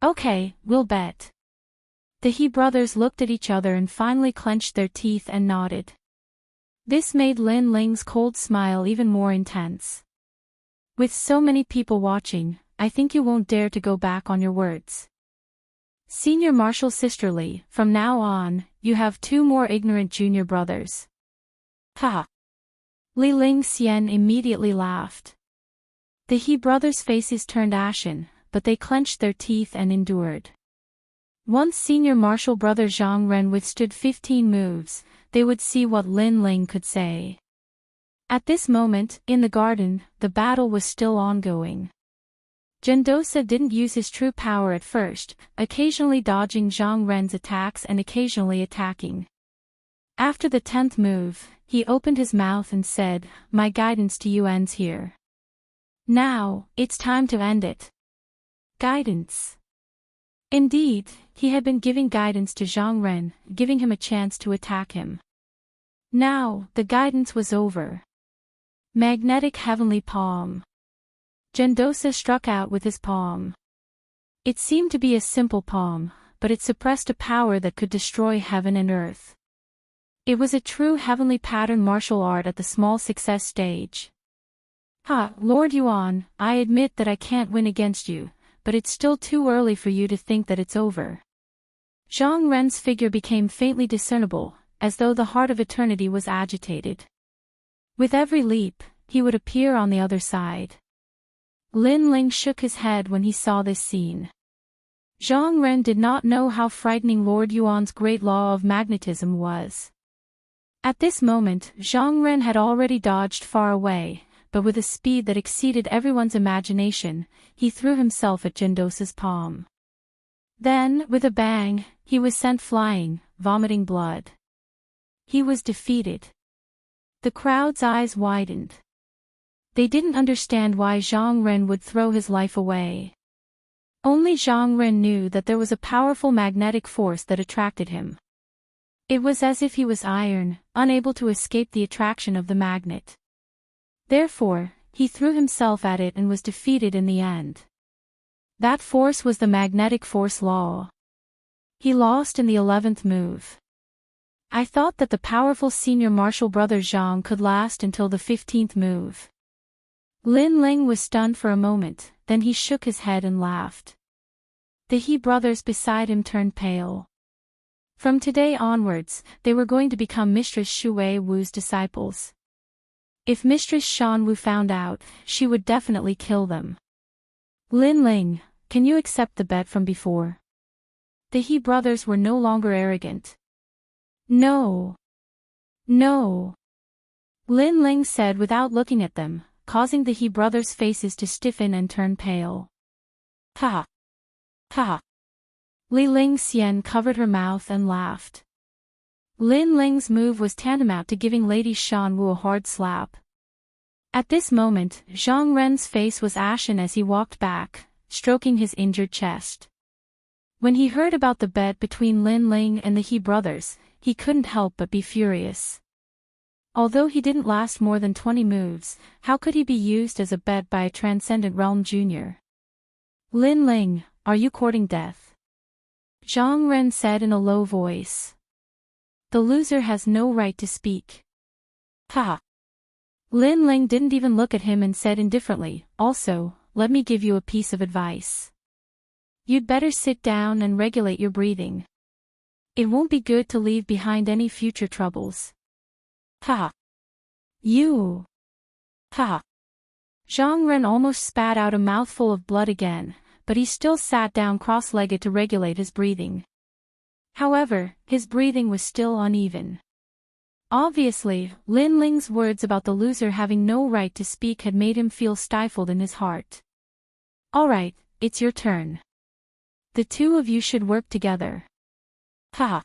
Okay, we'll bet. The He brothers looked at each other and finally clenched their teeth and nodded. This made Lin Ling's cold smile even more intense. With so many people watching, I think you won't dare to go back on your words. Senior Marshal Sisterly, from now on, you have two more ignorant junior brothers. Ha! Li Lingxian immediately laughed. The He brothers' faces turned ashen, but they clenched their teeth and endured. Once senior martial brother Zhang Ren withstood 15 moves, they would see what Lin Ling could say. At this moment, in the garden, the battle was still ongoing. Gendosa didn't use his true power at first, occasionally dodging Zhang Ren's attacks and occasionally attacking. After the 10th move, he opened his mouth and said, "My guidance to you ends here. Now, it's time to end it." Guidance. Indeed, he had been giving guidance to Zhang Ren, giving him a chance to attack him. Now, the guidance was over. Magnetic Heavenly Palm. Gendosa struck out with his palm. It seemed to be a simple palm, but it suppressed a power that could destroy heaven and earth. It was a true heavenly pattern martial art at the small success stage. Ha, Lord Yuan, I admit that I can't win against you, but it's still too early for you to think that it's over. Zhang Ren's figure became faintly discernible, as though the heart of eternity was agitated. With every leap, he would appear on the other side. Lin Ling shook his head when he saw this scene. Zhang Ren did not know how frightening Lord Yuan's great law of magnetism was. At this moment, Zhang Ren had already dodged far away, but with a speed that exceeded everyone's imagination, he threw himself at Gendosa's palm. Then, with a bang, he was sent flying, vomiting blood. He was defeated. The crowd's eyes widened. They didn't understand why Zhang Ren would throw his life away. Only Zhang Ren knew that there was a powerful magnetic force that attracted him. It was as if he was iron, unable to escape the attraction of the magnet. Therefore, he threw himself at it and was defeated in the end. That force was the magnetic force law. He lost in the 11th move. I thought that the powerful senior martial brother Zhang could last until the 15th move. Lin Ling was stunned for a moment, then he shook his head and laughed. The He brothers beside him turned pale. From today onwards, they were going to become Mistress Shui Wu's disciples. If Mistress Shan Wu found out, she would definitely kill them. Lin Ling, can you accept the bet from before? The He brothers were no longer arrogant. No. No. Lin Ling said without looking at them, causing the He brothers' faces to stiffen and turn pale. Ha! Ha! Li Ling Xian covered her mouth and laughed. Lin Ling's move was tantamount to giving Lady Shan Wu a hard slap. At this moment, Zhang Ren's face was ashen as he walked back, stroking his injured chest. When he heard about the bet between Lin Ling and the He brothers, he couldn't help but be furious. Although he didn't last more than 20 moves, how could he be used as a bet by a Transcendent Realm Junior? Lin Ling, are you courting death? Zhang Ren said in a low voice. The loser has no right to speak. Ha! Lin Ling didn't even look at him and said indifferently, also, let me give you a piece of advice. You'd better sit down and regulate your breathing. It won't be good to leave behind any future troubles. Ha! You! Ha! Zhang Ren almost spat out a mouthful of blood again, but he still sat down cross-legged to regulate his breathing. However, his breathing was still uneven. Obviously, Lin Ling's words about the loser having no right to speak had made him feel stifled in his heart. Alright, it's your turn. The two of you should work together. Ha!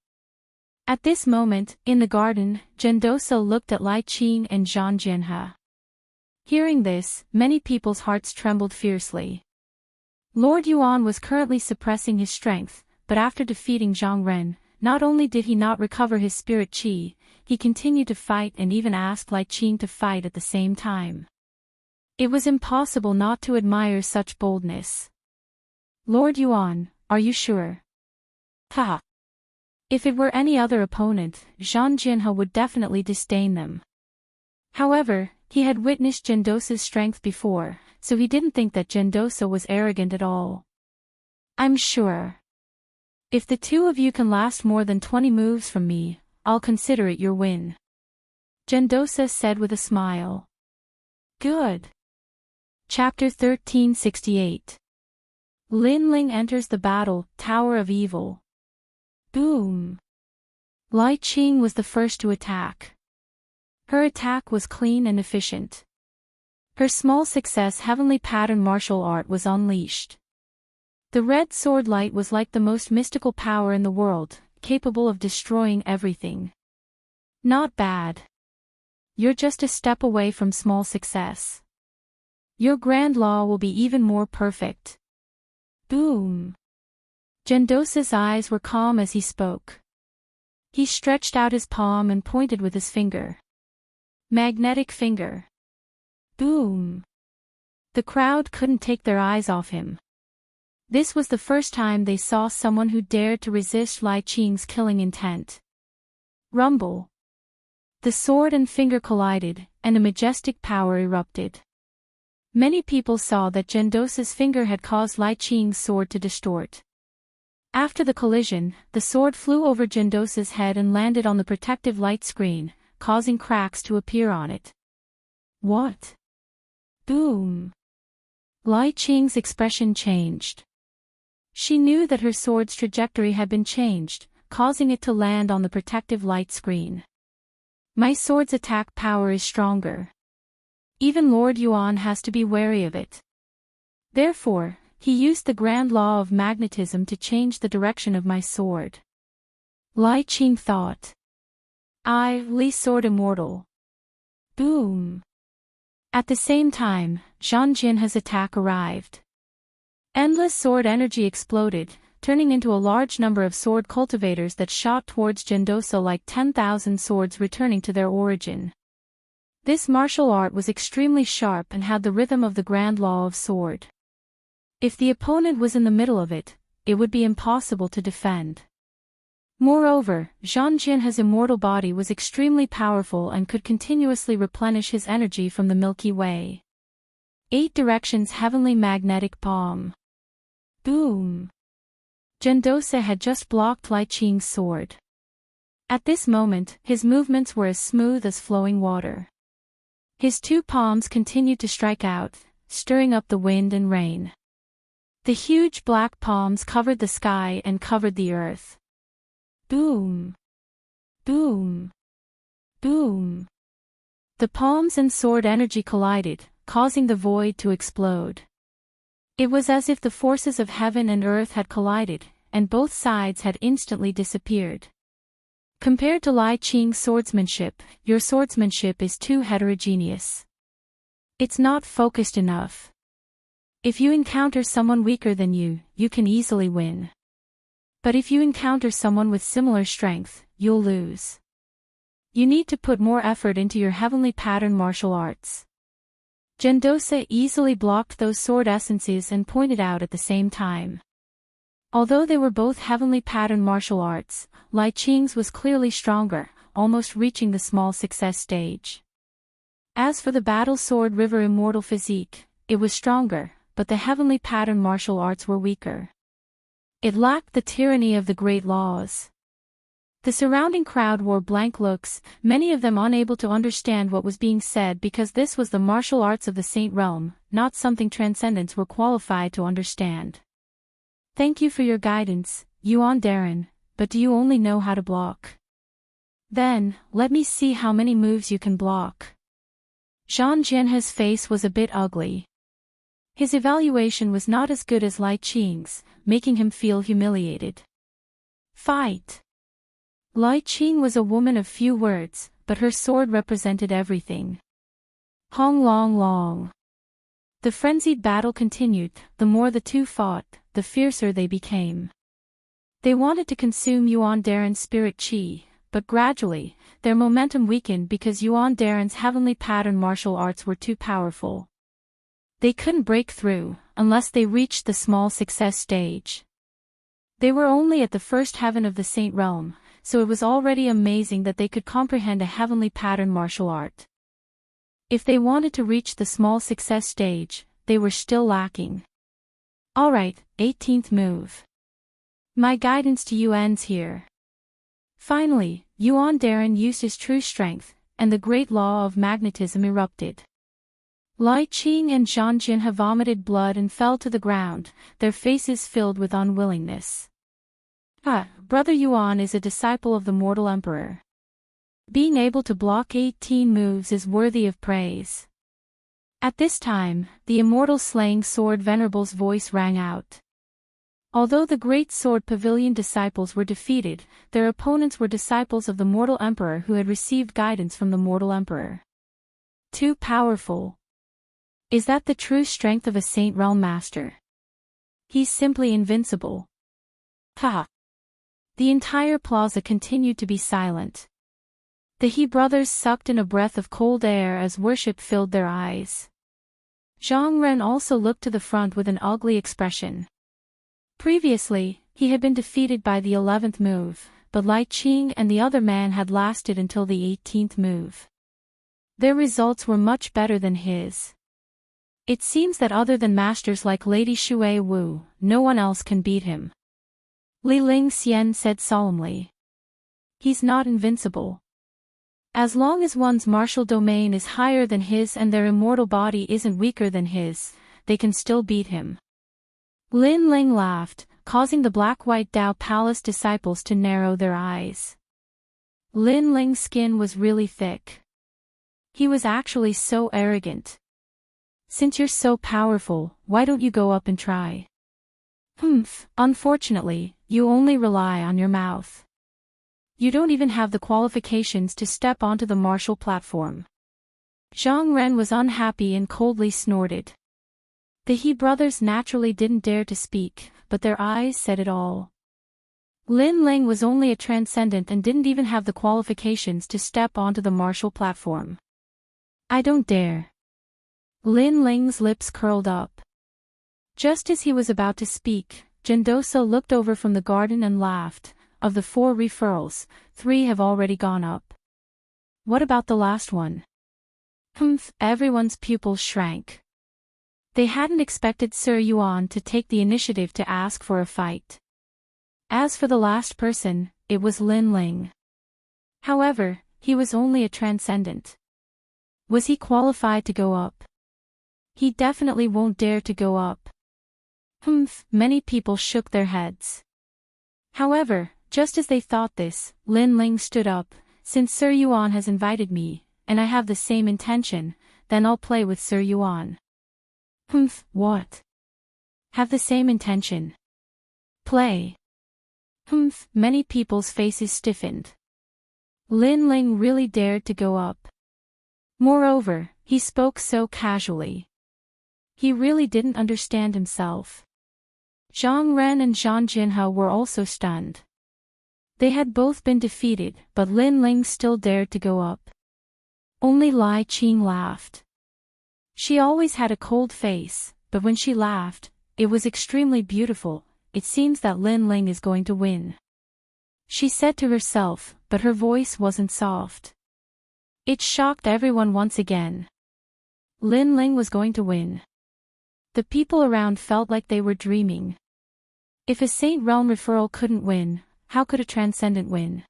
At this moment, in the garden, Gendosa looked at Lai Qing and Zhang Jianhe. Hearing this, many people's hearts trembled fiercely. Lord Yuan was currently suppressing his strength, but after defeating Zhang Ren, not only did he not recover his spirit qi, he continued to fight and even asked Lai Qing to fight at the same time. It was impossible not to admire such boldness. Lord Yuan, are you sure? Ha! If it were any other opponent, Zhang Jianhe would definitely disdain them. However, he had witnessed Gendosa's strength before, so he didn't think that Gendosa was arrogant at all. I'm sure. If the two of you can last more than 20 moves from me, I'll consider it your win. Gendosa said with a smile. Good. Chapter 1368. Lin Ling enters the battle, Tower of Evil. Boom. Lai Qing was the first to attack. Her attack was clean and efficient. Her small success heavenly pattern martial art was unleashed. The red sword light was like the most mystical power in the world, capable of destroying everything. Not bad. You're just a step away from small success. Your grand law will be even more perfect. Boom. Gendosa's eyes were calm as he spoke. He stretched out his palm and pointed with his finger. Magnetic finger. Boom. The crowd couldn't take their eyes off him. This was the first time they saw someone who dared to resist Lai Qing's killing intent. Rumble. The sword and finger collided, and a majestic power erupted. Many people saw that Gendosa's finger had caused Lai Qing's sword to distort. After the collision, the sword flew over Gendosa's head and landed on the protective light screen, causing cracks to appear on it. What? Boom! Lai Qing's expression changed. She knew that her sword's trajectory had been changed, causing it to land on the protective light screen. My sword's attack power is stronger. Even Lord Yuan has to be wary of it. Therefore, he used the grand law of magnetism to change the direction of my sword. Lai Qing thought. Li sword immortal. Boom! At the same time, Zhang Jinhe's attack arrived. Endless sword energy exploded, turning into a large number of sword cultivators that shot towards Gendosa like 10,000 swords returning to their origin. This martial art was extremely sharp and had the rhythm of the grand law of sword. If the opponent was in the middle of it, it would be impossible to defend. Moreover, Zhang Jinhe's immortal body was extremely powerful and could continuously replenish his energy from the Milky Way. 8 directions heavenly magnetic palm. Boom! Gendosa had just blocked Lai Qing's sword. At this moment, his movements were as smooth as flowing water. His 2 palms continued to strike out, stirring up the wind and rain. The huge black palms covered the sky and covered the earth. Boom! Boom! Boom! The palms and sword energy collided, causing the void to explode. It was as if the forces of heaven and earth had collided, and both sides had instantly disappeared. Compared to Lai Qing's swordsmanship, your swordsmanship is too heterogeneous. It's not focused enough. If you encounter someone weaker than you, you can easily win. But if you encounter someone with similar strength, you'll lose. You need to put more effort into your heavenly pattern martial arts. Gendosa easily blocked those sword essences and pointed out at the same time. Although they were both heavenly pattern martial arts, Lai Qing's was clearly stronger, almost reaching the small success stage. As for the battle sword river immortal physique, it was stronger, but the heavenly pattern martial arts were weaker. It lacked the tyranny of the great laws. The surrounding crowd wore blank looks, many of them unable to understand what was being said because this was the martial arts of the Saint Realm, not something transcendents were qualified to understand. Thank you for your guidance, Yuan Darren, but do you only know how to block? Then, let me see how many moves you can block. Zhang Jinhe's face was a bit ugly. His evaluation was not as good as Lai Qing's, making him feel humiliated. Fight! Lai Qing was a woman of few words, but her sword represented everything. Hong long long. The frenzied battle continued, the more the two fought, the fiercer they became. They wanted to consume Yuan Darren's spirit chi, but gradually, their momentum weakened because Yuan Darren's heavenly pattern martial arts were too powerful. They couldn't break through, unless they reached the small success stage. They were only at the first heaven of the Saint Realm, so it was already amazing that they could comprehend a heavenly pattern martial art. If they wanted to reach the small success stage, they were still lacking. Alright, 18th move. My guidance to you ends here. Finally, Yuan Darren used his true strength, and the great law of magnetism erupted. Lai Qing and Zhang Jinhe vomited blood and fell to the ground, their faces filled with unwillingness. Brother Yuan is a disciple of the mortal emperor. Being able to block 18 moves is worthy of praise. At this time, the immortal slaying sword venerable's voice rang out. Although the great sword pavilion disciples were defeated, their opponents were disciples of the mortal emperor who had received guidance from the mortal emperor. Too powerful. Is that the true strength of a Saint Realm master? He's simply invincible. Ha! The entire plaza continued to be silent. The He brothers sucked in a breath of cold air as worship filled their eyes. Zhang Ren also looked to the front with an ugly expression. Previously, he had been defeated by the 11th move, but Lai Qing and the other man had lasted until the 18th move. Their results were much better than his. It seems that other than masters like Lady Shui Wu, no one else can beat him. Li Ling Xian said solemnly. He's not invincible. As long as one's martial domain is higher than his and their immortal body isn't weaker than his, they can still beat him. Lin Ling laughed, causing the black-white Dao Palace disciples to narrow their eyes. Lin Ling's skin was really thick. He was actually so arrogant. Since you're so powerful, why don't you go up and try? Unfortunately, you only rely on your mouth. You don't even have the qualifications to step onto the martial platform. Zhang Ren was unhappy and coldly snorted. The He brothers naturally didn't dare to speak, but their eyes said it all. Lin Ling was only a transcendent and didn't even have the qualifications to step onto the martial platform. I don't dare. Lin Ling's lips curled up. Just as he was about to speak, Gendosa looked over from the garden and laughed. Of the 4 referrals, 3 have already gone up. What about the last one? Everyone's pupils shrank. They hadn't expected Sir Yuan to take the initiative to ask for a fight. As for the last person, it was Lin Ling. However, he was only a transcendent. Was he qualified to go up? He definitely won't dare to go up. Many people shook their heads. However, just as they thought this, Lin Ling stood up. Since Sir Yuan has invited me, and I have the same intention, then I'll play with Sir Yuan. What? Have the same intention? Play. Many people's faces stiffened. Lin Ling really dared to go up. Moreover, he spoke so casually. He really didn't understand himself. Zhang Ren and Zhang Jinhe were also stunned. They had both been defeated, but Lin Ling still dared to go up. Only Lai Qing laughed. She always had a cold face, but when she laughed, it was extremely beautiful. It seems that Lin Ling is going to win. She said to herself, but her voice wasn't soft. It shocked everyone once again. Lin Ling was going to win. The people around felt like they were dreaming. If a Saint Realm referral couldn't win, how could a Transcendent win?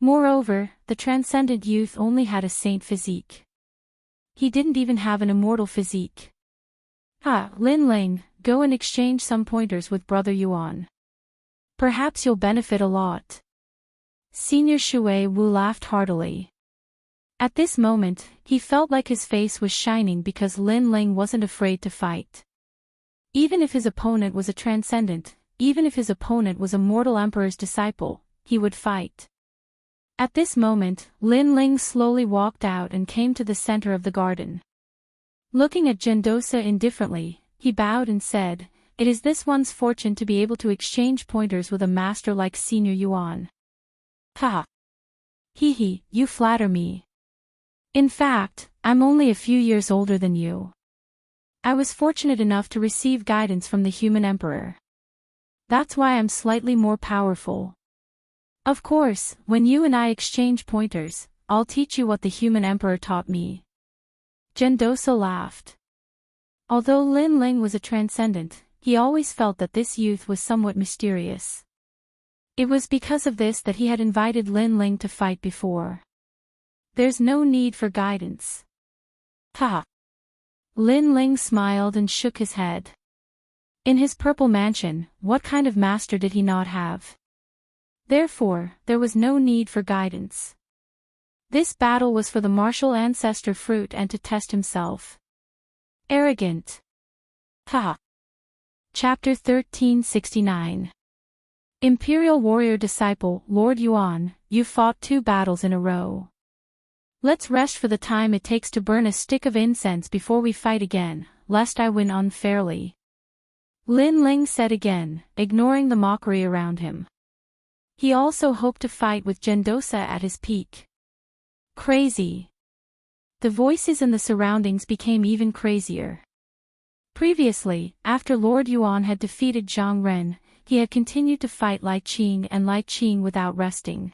Moreover, the Transcendent youth only had a saint physique. He didn't even have an immortal physique. Lin Ling, go and exchange some pointers with Brother Yuan. Perhaps you'll benefit a lot. Senior Shui Wu laughed heartily. At this moment, he felt like his face was shining because Lin Ling wasn't afraid to fight. Even if his opponent was a Transcendent, even if his opponent was a mortal Emperor's disciple, he would fight. At this moment, Lin Ling slowly walked out and came to the center of the garden. Looking at Gendosa indifferently, he bowed and said, "It is this one's fortune to be able to exchange pointers with a master like Senior Yuan." Ha! Hee, you flatter me. In fact, I'm only a few years older than you. I was fortunate enough to receive guidance from the human emperor. That's why I'm slightly more powerful. Of course, when you and I exchange pointers, I'll teach you what the human emperor taught me. Gendosa laughed. Although Lin Ling was a transcendent, he always felt that this youth was somewhat mysterious. It was because of this that he had invited Lin Ling to fight before. There's no need for guidance. Lin Ling smiled and shook his head. In his purple mansion, what kind of master did he not have? Therefore, there was no need for guidance. This battle was for the martial ancestor fruit and to test himself. Arrogant. Chapter 1369. Imperial warrior disciple, Lord Yuan, you fought 2 battles in a row. Let's rest for the time it takes to burn a stick of incense before we fight again, lest I win unfairly. Lin Ling said again, ignoring the mockery around him. He also hoped to fight with Gendosa at his peak. Crazy. The voices in the surroundings became even crazier. Previously, after Lord Yuan had defeated Zhang Ren, he had continued to fight Lai Qing without resting.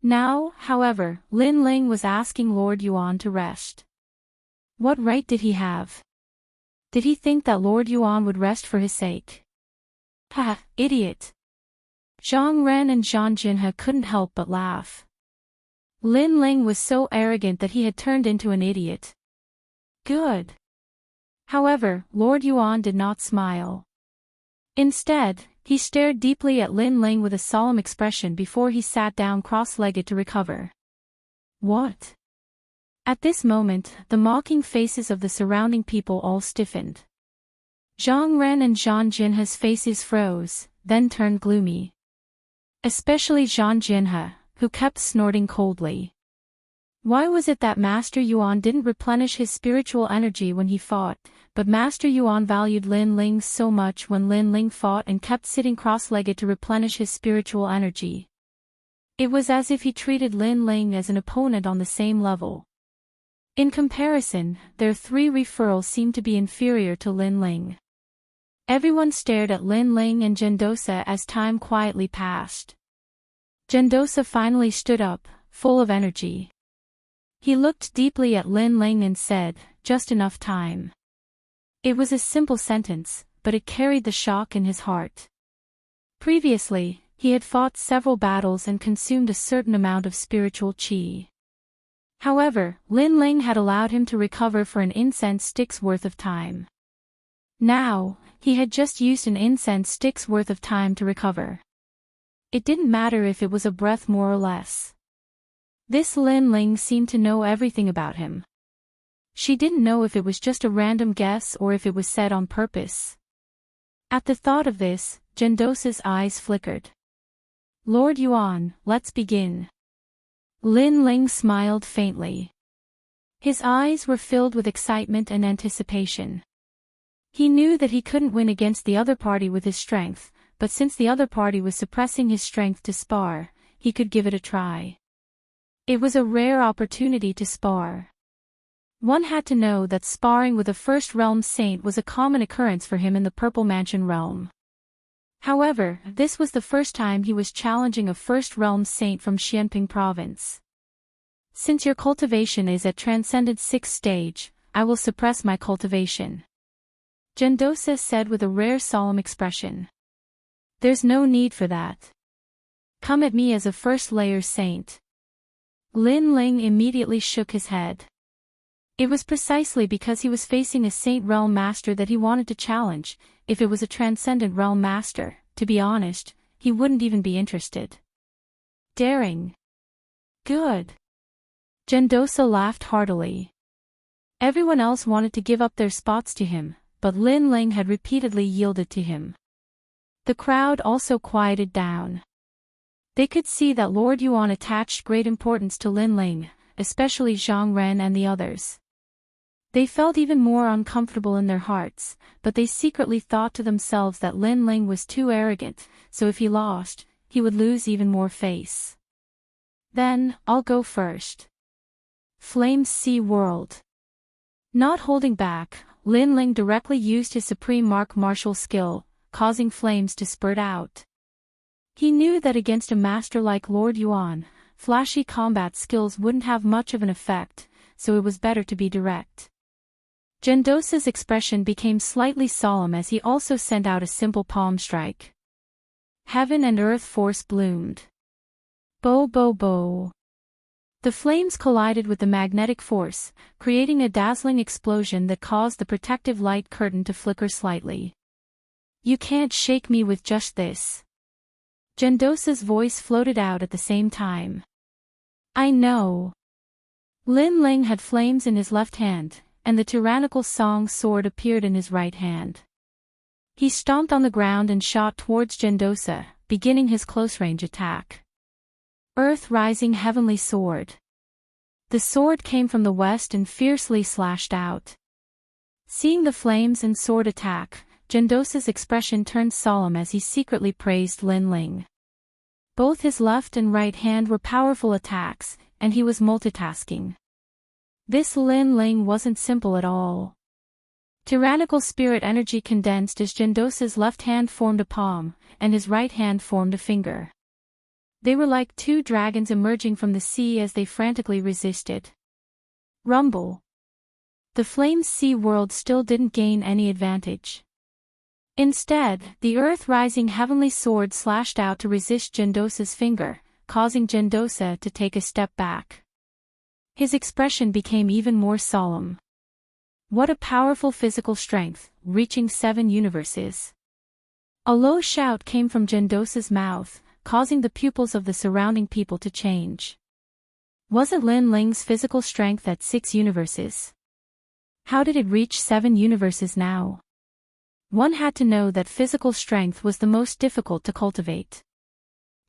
Now, however, Lin Ling was asking Lord Yuan to rest. What right did he have? Did he think that Lord Yuan would rest for his sake? Ha, idiot. Zhang Ren and Zhang Jinhe couldn't help but laugh. Lin Ling was so arrogant that he had turned into an idiot. Good. However, Lord Yuan did not smile. Instead, he stared deeply at Lin Ling with a solemn expression before he sat down cross-legged to recover. What? At this moment, the mocking faces of the surrounding people all stiffened. Zhang Ren and Zhang Jinhe's faces froze, then turned gloomy. Especially Zhang Jinhe, who kept snorting coldly. Why was it that Master Yuan didn't replenish his spiritual energy when he fought, but Master Yuan valued Lin Ling so much when Lin Ling fought and kept sitting cross-legged to replenish his spiritual energy? It was as if he treated Lin Ling as an opponent on the same level. In comparison, their three referrals seemed to be inferior to Lin Ling. Everyone stared at Lin Ling and Gendosa as time quietly passed. Gendosa finally stood up, full of energy. He looked deeply at Lin Ling and said, "Just enough time." It was a simple sentence, but it carried the shock in his heart. Previously, he had fought several battles and consumed a certain amount of spiritual qi. However, Lin Ling had allowed him to recover for an incense stick's worth of time. Now, he had just used an incense stick's worth of time to recover. It didn't matter if it was a breath more or less. This Lin Ling seemed to know everything about him. She didn't know if it was just a random guess or if it was said on purpose. At the thought of this, Gendosa's eyes flickered. "Lord Yuan, let's begin." Lin Ling smiled faintly. His eyes were filled with excitement and anticipation. He knew that he couldn't win against the other party with his strength, but since the other party was suppressing his strength to spar, he could give it a try. It was a rare opportunity to spar. One had to know that sparring with a First Realm Saint was a common occurrence for him in the Purple Mansion realm. However, this was the first time he was challenging a First Realm Saint from Xianping Province. "Since your cultivation is at Transcendent 6th stage, I will suppress my cultivation," Gendosa said with a rare solemn expression. "There's no need for that. Come at me as a first-layer saint." Lin Ling immediately shook his head. It was precisely because he was facing a Saint Realm Master that he wanted to challenge. If it was a Transcendent Realm Master, to be honest, he wouldn't even be interested. Daring. Good. Gendosa laughed heartily. Everyone else wanted to give up their spots to him, but Lin Ling had repeatedly yielded to him. The crowd also quieted down. They could see that Lord Yuan attached great importance to Lin Ling, especially Zhang Ren and the others. They felt even more uncomfortable in their hearts, but they secretly thought to themselves that Lin Ling was too arrogant, so if he lost, he would lose even more face. "Then, I'll go first." Flames Sea World. Not holding back, Lin Ling directly used his supreme martial skill, causing flames to spurt out. He knew that against a master like Lord Yuan, flashy combat skills wouldn't have much of an effect, so it was better to be direct. Gendosa's expression became slightly solemn as he also sent out a simple palm strike. Heaven and earth force bloomed. Bo bo bo. The flames collided with the magnetic force, creating a dazzling explosion that caused the protective light curtain to flicker slightly. "You can't shake me with just this." Gendosa's voice floated out at the same time. "I know." Lin Ling had flames in his left hand, and the tyrannical song sword appeared in his right hand. He stomped on the ground and shot towards Gendosa, beginning his close-range attack. Earth-rising heavenly sword. The sword came from the west and fiercely slashed out. Seeing the flames and sword attack, Gendosa's expression turned solemn as he secretly praised Lin Ling. Both his left and right hand were powerful attacks, and he was multitasking. This Lin Ling wasn't simple at all. Tyrannical spirit energy condensed as Gendosa's left hand formed a palm, and his right hand formed a finger. They were like two dragons emerging from the sea as they frantically resisted. Rumble. The Flames Sea world still didn't gain any advantage. Instead, the earth-rising heavenly sword slashed out to resist Gendosa's finger, causing Gendosa to take a step back. His expression became even more solemn. What a powerful physical strength, reaching 7 universes. A low shout came from Gendosa's mouth, causing the pupils of the surrounding people to change. Wasn't Lin Ling's physical strength at 6 universes? How did it reach 7 universes now? One had to know that physical strength was the most difficult to cultivate.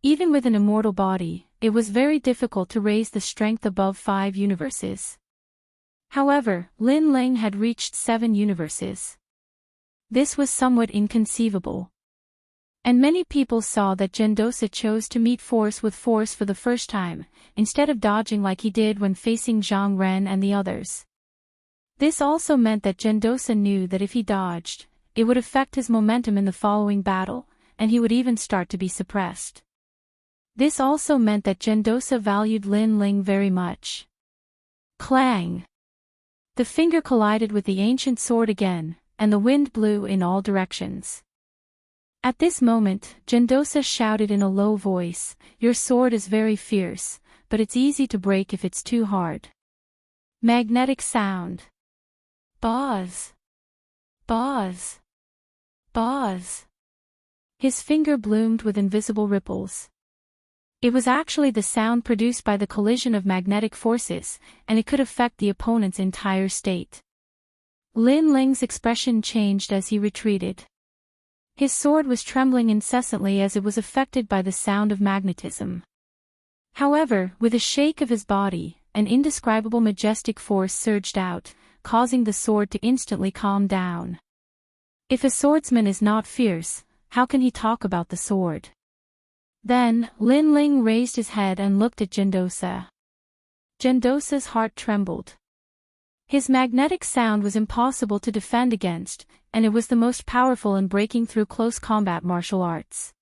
Even with an immortal body, it was very difficult to raise the strength above 5 universes. However, Lin Ling had reached 7 universes. This was somewhat inconceivable. And many people saw that Gendosa chose to meet force with force for the first time, instead of dodging like he did when facing Zhang Ren and the others. This also meant that Gendosa knew that if he dodged, it would affect his momentum in the following battle, and he would even start to be suppressed. This also meant that Gendosa valued Lin Ling very much. Clang! The finger collided with the ancient sword again, and the wind blew in all directions. At this moment, Gendosa shouted in a low voice, "Your sword is very fierce, but it's easy to break if it's too hard." Magnetic sound. Buzz. Buzz. Buzz. His finger bloomed with invisible ripples. It was actually the sound produced by the collision of magnetic forces, and it could affect the opponent's entire state. Lin Ling's expression changed as he retreated. His sword was trembling incessantly as it was affected by the sound of magnetism. However, with a shake of his body, an indescribable majestic force surged out, causing the sword to instantly calm down. If a swordsman is not fierce, how can he talk about the sword? Then, Lin Ling raised his head and looked at Gendosa. Gendosa's heart trembled. His magnetic sound was impossible to defend against, and it was the most powerful in breaking through close combat martial arts.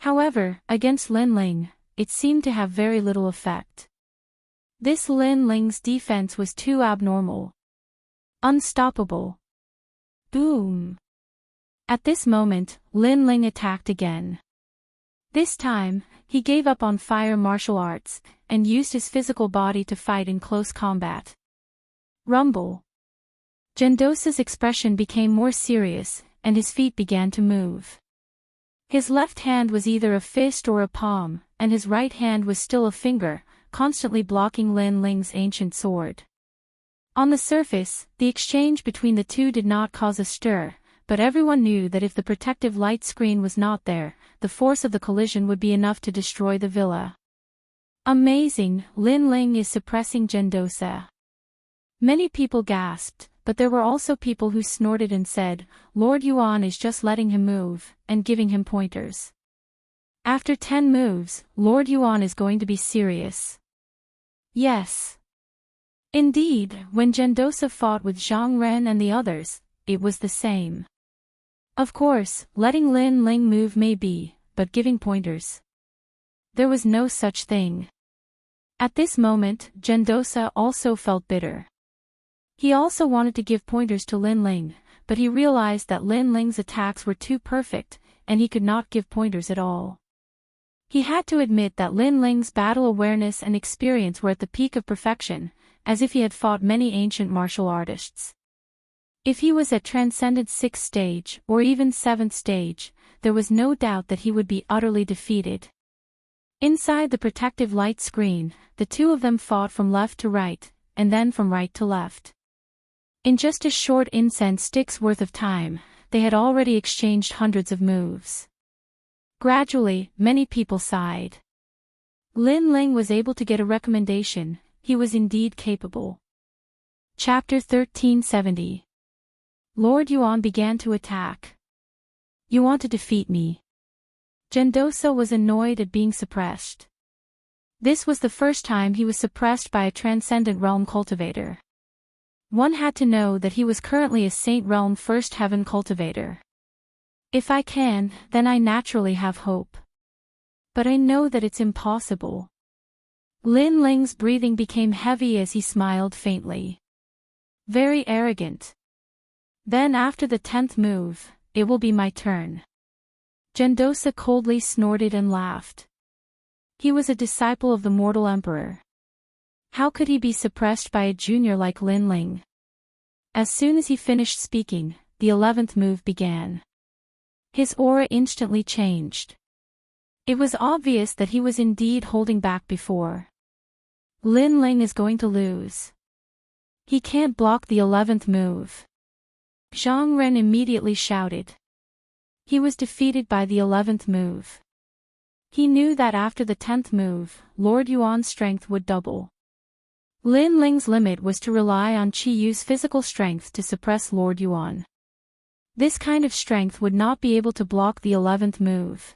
However, against Lin Ling, it seemed to have very little effect. This Lin Ling's defense was too abnormal. Unstoppable. Boom! At this moment, Lin Ling attacked again. This time, he gave up on fire martial arts, and used his physical body to fight in close combat. Rumble. Gendosa's expression became more serious, and his feet began to move. His left hand was either a fist or a palm, and his right hand was still a finger, constantly blocking Lin Ling's ancient sword. On the surface, the exchange between the two did not cause a stir, but everyone knew that if the protective light screen was not there, the force of the collision would be enough to destroy the villa. Amazing, Lin Ling is suppressing Gendosa. Many people gasped, but there were also people who snorted and said, Lord Yuan is just letting him move, and giving him pointers. After 10 moves, Lord Yuan is going to be serious. Yes. Indeed, when Gendosa fought with Zhang Ren and the others, it was the same. Of course, letting Lin Ling move may be, but giving pointers. There was no such thing. At this moment, Gendosa also felt bitter. He also wanted to give pointers to Lin Ling, but he realized that Lin Ling's attacks were too perfect, and he could not give pointers at all. He had to admit that Lin Ling's battle awareness and experience were at the peak of perfection, as if he had fought many ancient martial artists. If he was at Transcendent 6th stage, or even 7th stage, there was no doubt that he would be utterly defeated. Inside the protective light screen, the two of them fought from left to right, and then from right to left. In just a short incense stick's worth of time, they had already exchanged hundreds of moves. Gradually, many people sighed. Lin Ling was able to get a recommendation, he was indeed capable. Chapter 1370. Lord Yuan began to attack. You want to defeat me? Gendosa was annoyed at being suppressed. This was the first time he was suppressed by a Transcendent Realm cultivator. One had to know that he was currently a Saint Realm First Heaven cultivator. If I can, then I naturally have hope. But I know that it's impossible. Lin Ling's breathing became heavy as he smiled faintly. Very arrogant. Then after the 10th move, it will be my turn. Gendosa coldly snorted and laughed. He was a disciple of the mortal emperor. How could he be suppressed by a junior like Lin Ling? As soon as he finished speaking, the 11th move began. His aura instantly changed. It was obvious that he was indeed holding back before. Lin Ling is going to lose. He can't block the 11th move. Zhang Ren immediately shouted. He was defeated by the 11th move. He knew that after the 10th move, Lord Yuan's strength would double. Lin Ling's limit was to rely on Qi Yu's physical strength to suppress Lord Yuan. This kind of strength would not be able to block the 11th move.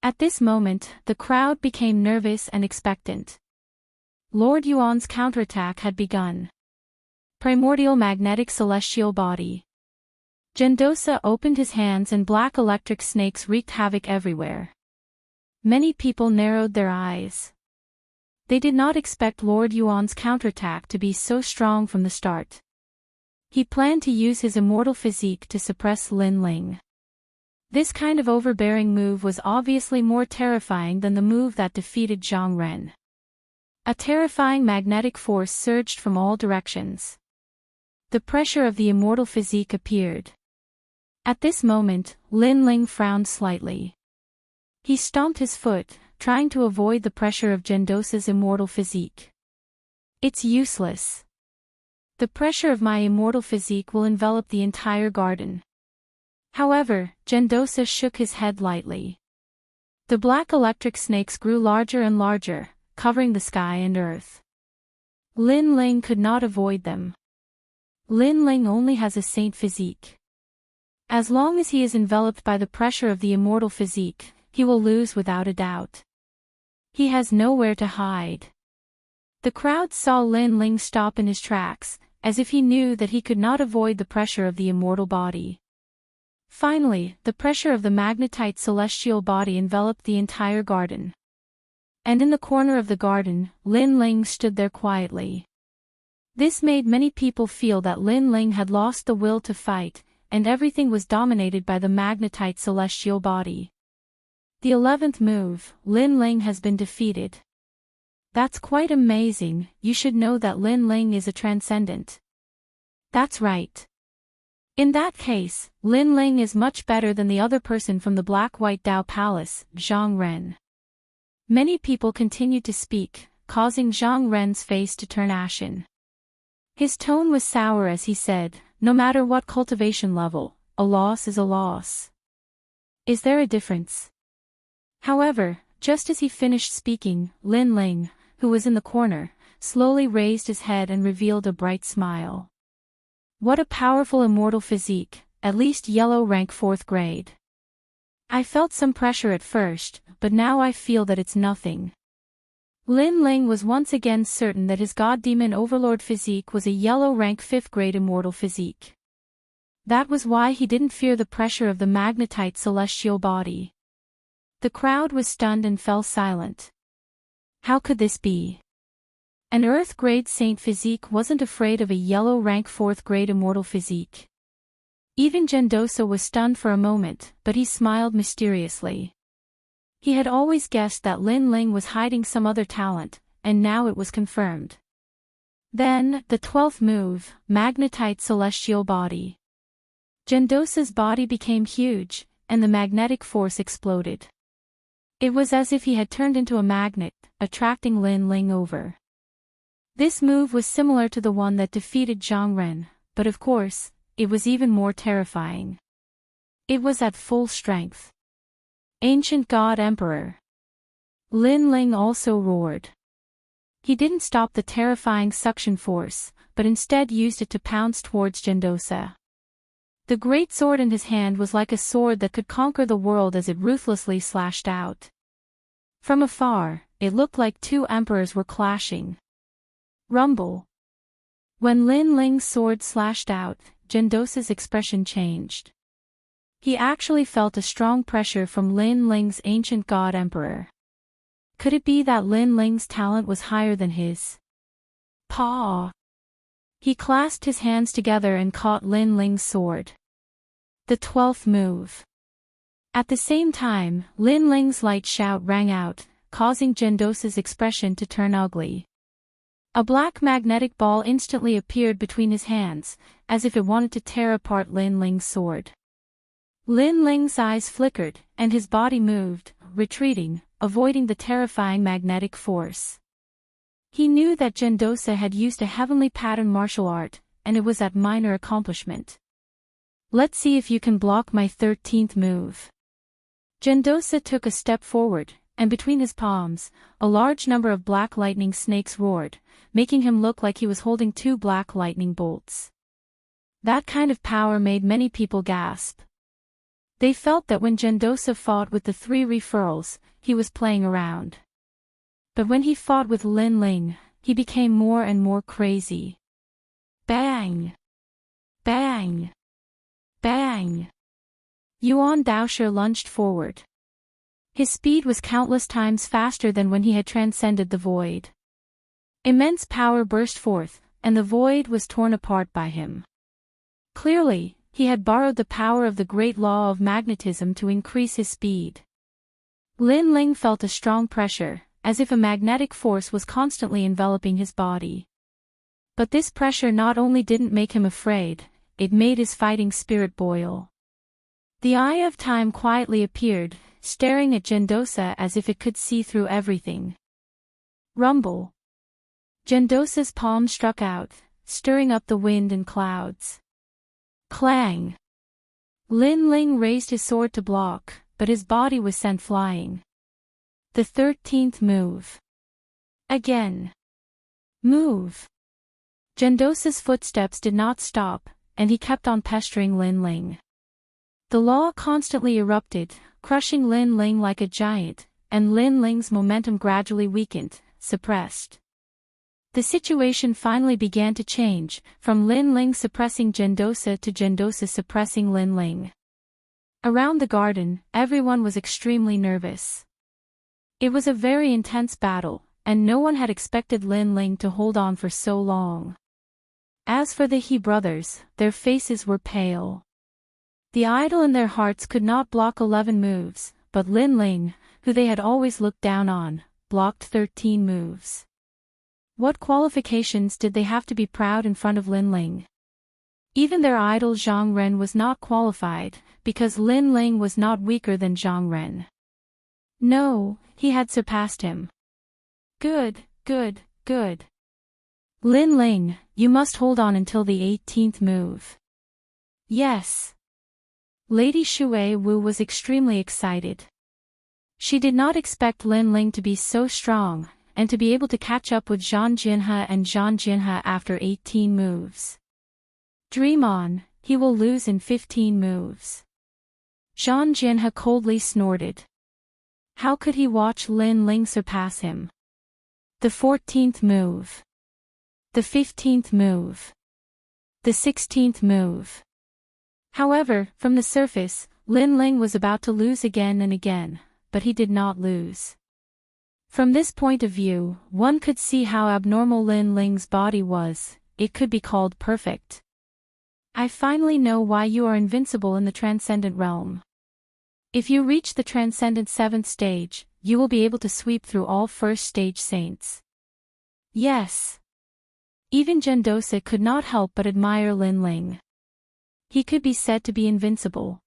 At this moment, the crowd became nervous and expectant. Lord Yuan's counterattack had begun. Primordial magnetic celestial body. Gendosa opened his hands and black electric snakes wreaked havoc everywhere. Many people narrowed their eyes. They did not expect Lord Yuan's counterattack to be so strong from the start. He planned to use his immortal physique to suppress Lin Ling. This kind of overbearing move was obviously more terrifying than the move that defeated Zhang Ren. A terrifying magnetic force surged from all directions. The pressure of the immortal physique appeared. At this moment, Lin Ling frowned slightly. He stomped his foot, trying to avoid the pressure of Gendosa's immortal physique. It's useless. The pressure of my immortal physique will envelop the entire garden. However, Gendosa shook his head lightly. The black electric snakes grew larger and larger, covering the sky and earth. Lin Ling could not avoid them. Lin Ling only has a saint physique. As long as he is enveloped by the pressure of the immortal physique, he will lose without a doubt. He has nowhere to hide. The crowd saw Lin Ling stop in his tracks, as if he knew that he could not avoid the pressure of the immortal body. Finally, the pressure of the magnetite celestial body enveloped the entire garden. And in the corner of the garden, Lin Ling stood there quietly. This made many people feel that Lin Ling had lost the will to fight, and everything was dominated by the magnetite celestial body. The 11th move, Lin Ling has been defeated. That's quite amazing. You should know that Lin Ling is a transcendent. That's right. In that case, Lin Ling is much better than the other person from the Black-White Dao Palace, Zhang Ren. Many people continued to speak, causing Zhang Ren's face to turn ashen. His tone was sour as he said, no matter what cultivation level, a loss is a loss. Is there a difference? However, just as he finished speaking, Lin Ling, who was in the corner, slowly raised his head and revealed a bright smile. What a powerful immortal physique, at least yellow rank 4th grade. I felt some pressure at first, but now I feel that it's nothing. Lin Ling was once again certain that his God Demon Overlord physique was a yellow rank 5th grade immortal physique. That was why he didn't fear the pressure of the magnetite celestial body. The crowd was stunned and fell silent. How could this be? An Earth grade saint physique wasn't afraid of a yellow rank 4th grade immortal physique. Even Gendosa was stunned for a moment, but he smiled mysteriously. He had always guessed that Lin Ling was hiding some other talent, and now it was confirmed. Then, the 12th move, Magnetite Celestial Body. Gendosa's body became huge, and the magnetic force exploded. It was as if he had turned into a magnet, attracting Lin Ling over. This move was similar to the one that defeated Zhang Ren, but of course, it was even more terrifying. It was at full strength. Ancient God Emperor. Lin Ling also roared. He didn't stop the terrifying suction force, but instead used it to pounce towards Gendosa. The great sword in his hand was like a sword that could conquer the world as it ruthlessly slashed out. From afar, it looked like two emperors were clashing. Rumble. When Lin Ling's sword slashed out, Gendosa's expression changed. He actually felt a strong pressure from Lin Ling's ancient god emperor. Could it be that Lin Ling's talent was higher than his? Paw. He clasped his hands together and caught Lin Ling's sword. The 12th move. At the same time, Lin Ling's light shout rang out, causing Gendosa's expression to turn ugly. A black magnetic ball instantly appeared between his hands, as if it wanted to tear apart Lin Ling's sword. Lin Ling's eyes flickered, and his body moved, retreating, avoiding the terrifying magnetic force. He knew that Gendosa had used a heavenly pattern martial art, and it was that minor accomplishment. Let's see if you can block my 13th move. Gendosa took a step forward, and between his palms, a large number of black lightning snakes roared, making him look like he was holding 2 black lightning bolts. That kind of power made many people gasp. They felt that when Gendosa fought with the 3 referrals, he was playing around. But when he fought with Lin Ling, he became more and more crazy. Bang! Bang! Bang! Yuan Daoshe lunged forward. His speed was countless times faster than when he had transcended the void. Immense power burst forth, and the void was torn apart by him. Clearly, he had borrowed the power of the great law of magnetism to increase his speed. Lin Ling felt a strong pressure, as if a magnetic force was constantly enveloping his body. But this pressure not only didn't make him afraid, it made his fighting spirit boil. The Eye of Time quietly appeared, staring at Gendosa as if it could see through everything. Rumble. Gendosa's palm struck out, stirring up the wind and clouds. Clang! Lin Ling raised his sword to block, but his body was sent flying. The 13th move. Again. Move. Gendosa's footsteps did not stop, and he kept on pestering Lin Ling. The law constantly erupted, crushing Lin Ling like a giant, and Lin Ling's momentum gradually weakened, suppressed. The situation finally began to change, from Lin Ling suppressing Gendosa to Gendosa suppressing Lin Ling. Around the garden, everyone was extremely nervous. It was a very intense battle, and no one had expected Lin Ling to hold on for so long. As for the He brothers, their faces were pale. The idol in their hearts could not block 11 moves, but Lin Ling, who they had always looked down on, blocked 13 moves. What qualifications did they have to be proud in front of Lin Ling? Even their idol Zhang Ren was not qualified, because Lin Ling was not weaker than Zhang Ren. No, he had surpassed him. Good, good, good. Lin Ling, you must hold on until the 18th move. Yes. Lady Shui Wu was extremely excited. She did not expect Lin Ling to be so strong, and to be able to catch up with Zhang Jinhe and Zhang Jinhe after 18 moves. Dream on, he will lose in 15 moves. Zhang Jinhe coldly snorted. How could he watch Lin Ling surpass him? The 14th move. The 15th move. The 16th move. However, from the surface, Lin Ling was about to lose again and again, but he did not lose. From this point of view, one could see how abnormal Lin Ling's body was. It could be called perfect. I finally know why you are invincible in the transcendent realm. If you reach the transcendent 7th stage, you will be able to sweep through all first stage saints. Yes. Even Gendosa could not help but admire Lin Ling. He could be said to be invincible.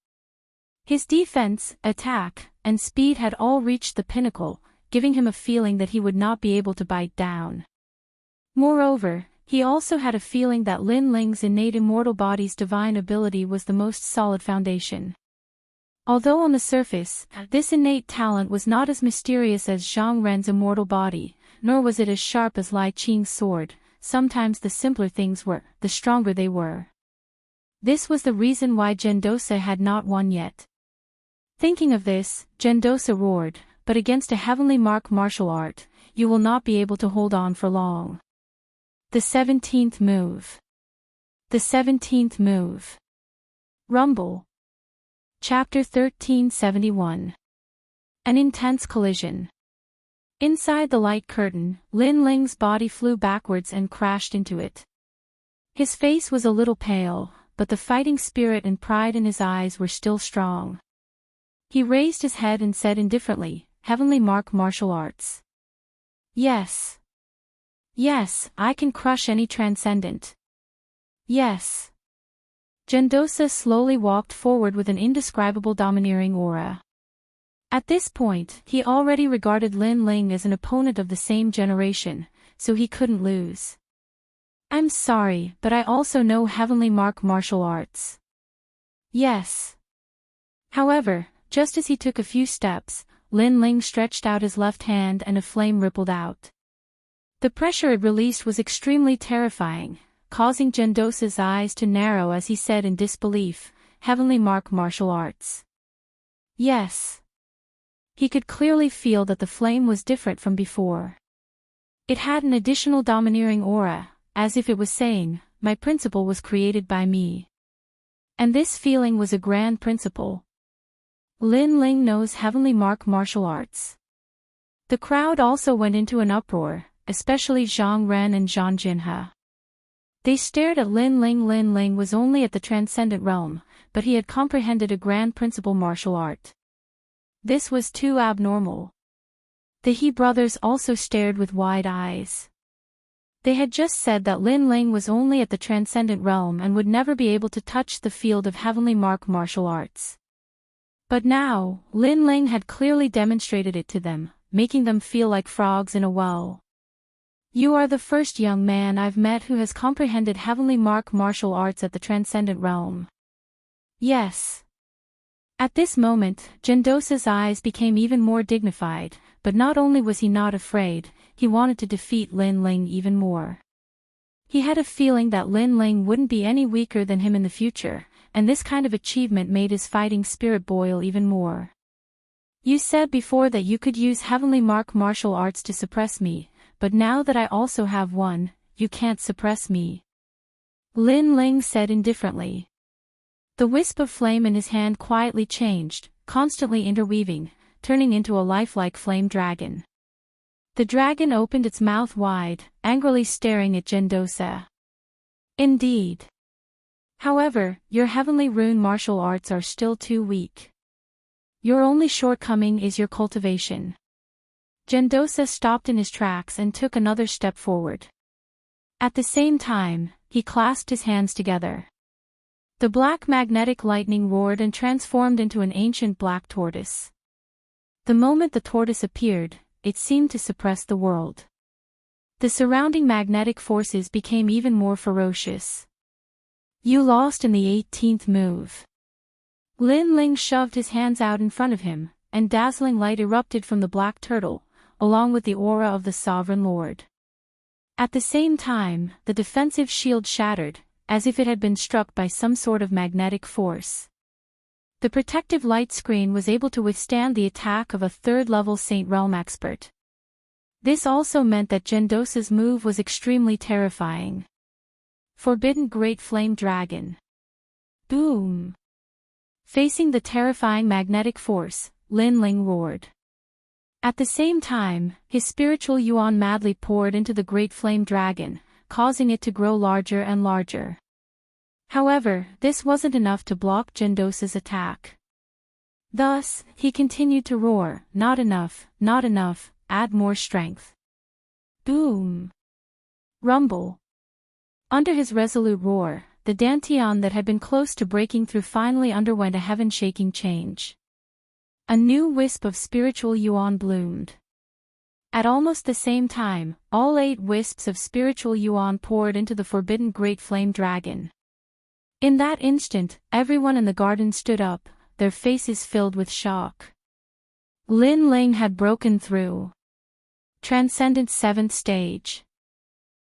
His defense, attack, and speed had all reached the pinnacle, giving him a feeling that he would not be able to bite down. Moreover, he also had a feeling that Lin Ling's innate immortal body's divine ability was the most solid foundation. Although on the surface, this innate talent was not as mysterious as Zhang Ren's immortal body, nor was it as sharp as Lai Qing's sword, sometimes the simpler things were, the stronger they were. This was the reason why Gendosa had not won yet. Thinking of this, Gendosa roared, but against a heavenly martial art, you will not be able to hold on for long. The 17th move. The 17th move. Rumble. Chapter 1371. An intense collision. Inside the light curtain, Lin Ling's body flew backwards and crashed into it. His face was a little pale, but the fighting spirit and pride in his eyes were still strong. He raised his head and said indifferently, "Heavenly martial arts. Yes. Yes, I can crush any transcendent. Yes." Gendosa slowly walked forward with an indescribable domineering aura. At this point, he already regarded Lin Ling as an opponent of the same generation, so he couldn't lose. "I'm sorry, but I also know heavenly martial arts." "Yes." However, just as he took a few steps, Lin Ling stretched out his left hand and a flame rippled out. The pressure it released was extremely terrifying, causing Gendosa's eyes to narrow as he said in disbelief, "Heavenly martial arts." "Yes." He could clearly feel that the flame was different from before. It had an additional domineering aura, as if it was saying, "My principle was created by me." And this feeling was a grand principle. Lin Ling knows heavenly martial arts. The crowd also went into an uproar, especially Zhang Ren and Zhang Jinhe. They stared at Lin Ling. Lin Ling was only at the transcendent realm, but he had comprehended a grand principle martial art. This was too abnormal. The He brothers also stared with wide eyes. They had just said that Lin Ling was only at the transcendent realm and would never be able to touch the field of heavenly martial arts. But now, Lin Ling had clearly demonstrated it to them, making them feel like frogs in a well. "You are the first young man I've met who has comprehended heavenly martial arts at the transcendent realm." "Yes." At this moment, Gendosa's eyes became even more dignified, but not only was he not afraid, he wanted to defeat Lin Ling even more. He had a feeling that Lin Ling wouldn't be any weaker than him in the future, and this kind of achievement made his fighting spirit boil even more. "You said before that you could use heavenly martial arts to suppress me, but now that I also have one, you can't suppress me." Lin Ling said indifferently. The wisp of flame in his hand quietly changed, constantly interweaving, turning into a lifelike flame dragon. The dragon opened its mouth wide, angrily staring at Gendosa. "Indeed. However, your heavenly rune martial arts are still too weak. Your only shortcoming is your cultivation." Gendosa stopped in his tracks and took another step forward. At the same time, he clasped his hands together. The black magnetic lightning roared and transformed into an ancient black tortoise. The moment the tortoise appeared, it seemed to suppress the world. The surrounding magnetic forces became even more ferocious. "You lost in the 18th move." Lin Ling shoved his hands out in front of him, and dazzling light erupted from the black turtle, along with the aura of the Sovereign Lord. At the same time, the defensive shield shattered, as if it had been struck by some sort of magnetic force. The protective light screen was able to withstand the attack of a third-level Saint Realm expert. This also meant that Gendosa's move was extremely terrifying. Forbidden Great Flame Dragon. Boom! Facing the terrifying magnetic force, Lin Ling roared. At the same time, his spiritual yuan madly poured into the Great Flame Dragon, causing it to grow larger and larger. However, this wasn't enough to block Gendosa's attack. Thus, he continued to roar, "Not enough, not enough, add more strength." Boom! Rumble! Under his resolute roar, the dantian that had been close to breaking through finally underwent a heaven-shaking change. A new wisp of spiritual yuan bloomed. At almost the same time, all 8 wisps of spiritual yuan poured into the forbidden Great Flame Dragon. In that instant, everyone in the garden stood up, their faces filled with shock. Lin Ling had broken through. Transcendent 7th stage.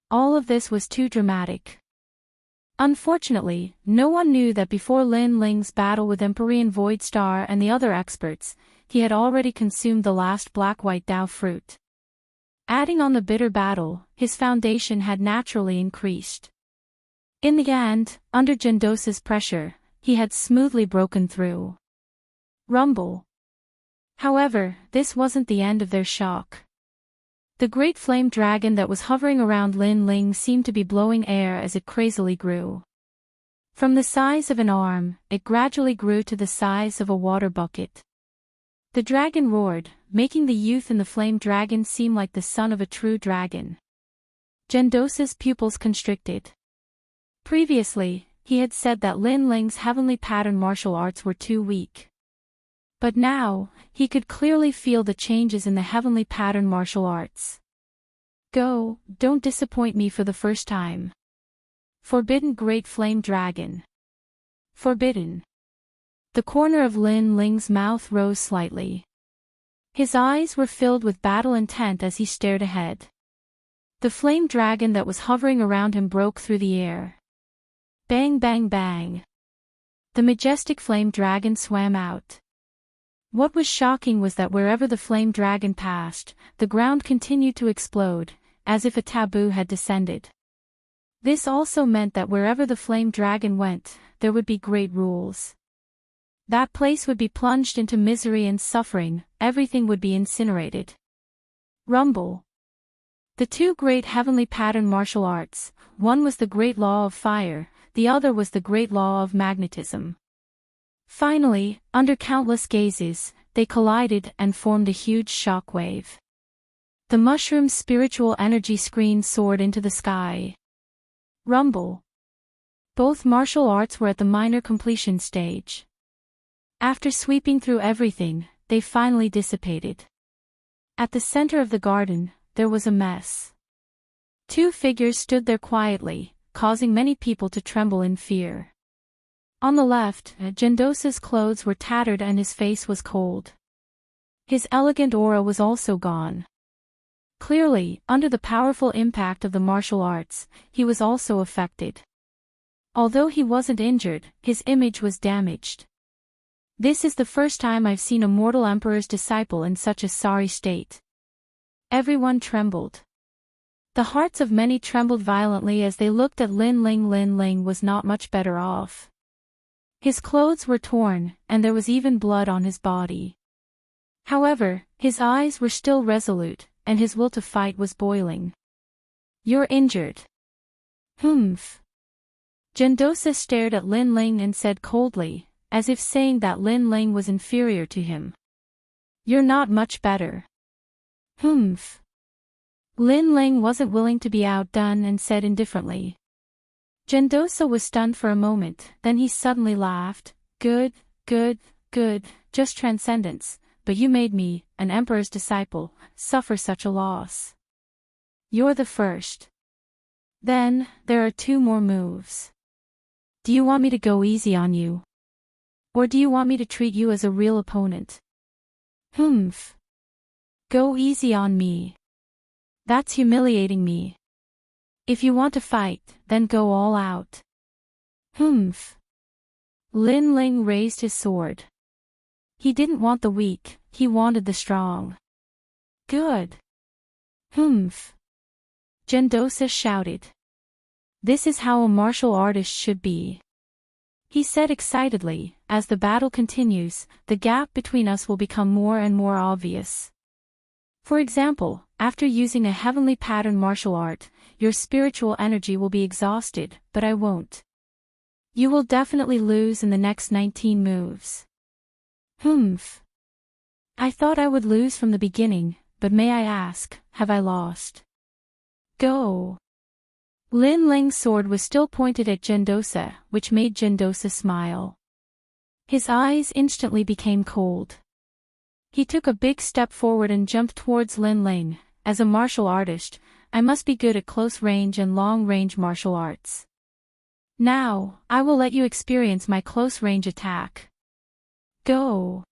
All of this was too dramatic. Unfortunately, no one knew that before Lin Ling's battle with Empyrean Void Star and the other experts, he had already consumed the last black-white Dao fruit. Adding on the bitter battle, his foundation had naturally increased. In the end, under Gendosa's pressure, he had smoothly broken through. Rumble. However, this wasn't the end of their shock. The great flame dragon that was hovering around Lin Ling seemed to be blowing air as it crazily grew. From the size of an arm, it gradually grew to the size of a water bucket. The dragon roared, making the youth in the flame dragon seem like the son of a true dragon. Gendosa's pupils constricted. Previously, he had said that Lin Ling's heavenly pattern martial arts were too weak. But now, he could clearly feel the changes in the heavenly pattern martial arts. Go, don't disappoint me for the first time. Forbidden great flame dragon. Forbidden. The corner of Lin Ling's mouth rose slightly. His eyes were filled with battle intent as he stared ahead. The flame dragon that was hovering around him broke through the air. Bang bang bang. The majestic flame dragon swam out. What was shocking was that wherever the flame dragon passed, the ground continued to explode, as if a taboo had descended. This also meant that wherever the flame dragon went, there would be great rules. That place would be plunged into misery and suffering, everything would be incinerated. Rumble. The two great heavenly pattern martial arts, one was the great law of fire, the other was the great law of magnetism. Finally, under countless gazes, they collided and formed a huge shock wave. The mushroom's spiritual energy screen soared into the sky. Rumble. Both martial arts were at the minor completion stage. After sweeping through everything, they finally dissipated. At the center of the garden, there was a mess. Two figures stood there quietly, causing many people to tremble in fear. On the left, Gendosa's clothes were tattered and his face was cold. His elegant aura was also gone. Clearly, under the powerful impact of the martial arts, he was also affected. Although he wasn't injured, his image was damaged. This is the first time I've seen a mortal emperor's disciple in such a sorry state. Everyone trembled. The hearts of many trembled violently as they looked at Lin Ling. Lin Ling was not much better off. His clothes were torn, and there was even blood on his body. However, his eyes were still resolute, and his will to fight was boiling. You're injured. Humph. Gendosa stared at Lin Ling and said coldly, as if saying that Lin Ling was inferior to him. You're not much better. Humph. Lin Ling wasn't willing to be outdone and said indifferently. Gendosa was stunned for a moment, then he suddenly laughed. Good, just transcendence, but you made me, an emperor's disciple, suffer such a loss. You're the first. Then, there are two more moves. Do you want me to go easy on you? Or do you want me to treat you as a real opponent? Humph. Go easy on me. That's humiliating me. If you want to fight, then go all out. Humph. Lin Ling raised his sword. He didn't want the weak, he wanted the strong. Good. Humph. Gendosa shouted. This is how a martial artist should be. He said excitedly, as the battle continues, the gap between us will become more and more obvious. For example, after using a heavenly pattern martial art, your spiritual energy will be exhausted, but I won't. You will definitely lose in the next 19 moves. Humph. I thought I would lose from the beginning, but may I ask, have I lost? Go. Lin Ling's sword was still pointed at Gendosa, which made Gendosa smile. His eyes instantly became cold. He took a big step forward and jumped towards Lin Ling. As a martial artist, I must be good at close range and long range martial arts. Now, I will let you experience my close range attack. Go.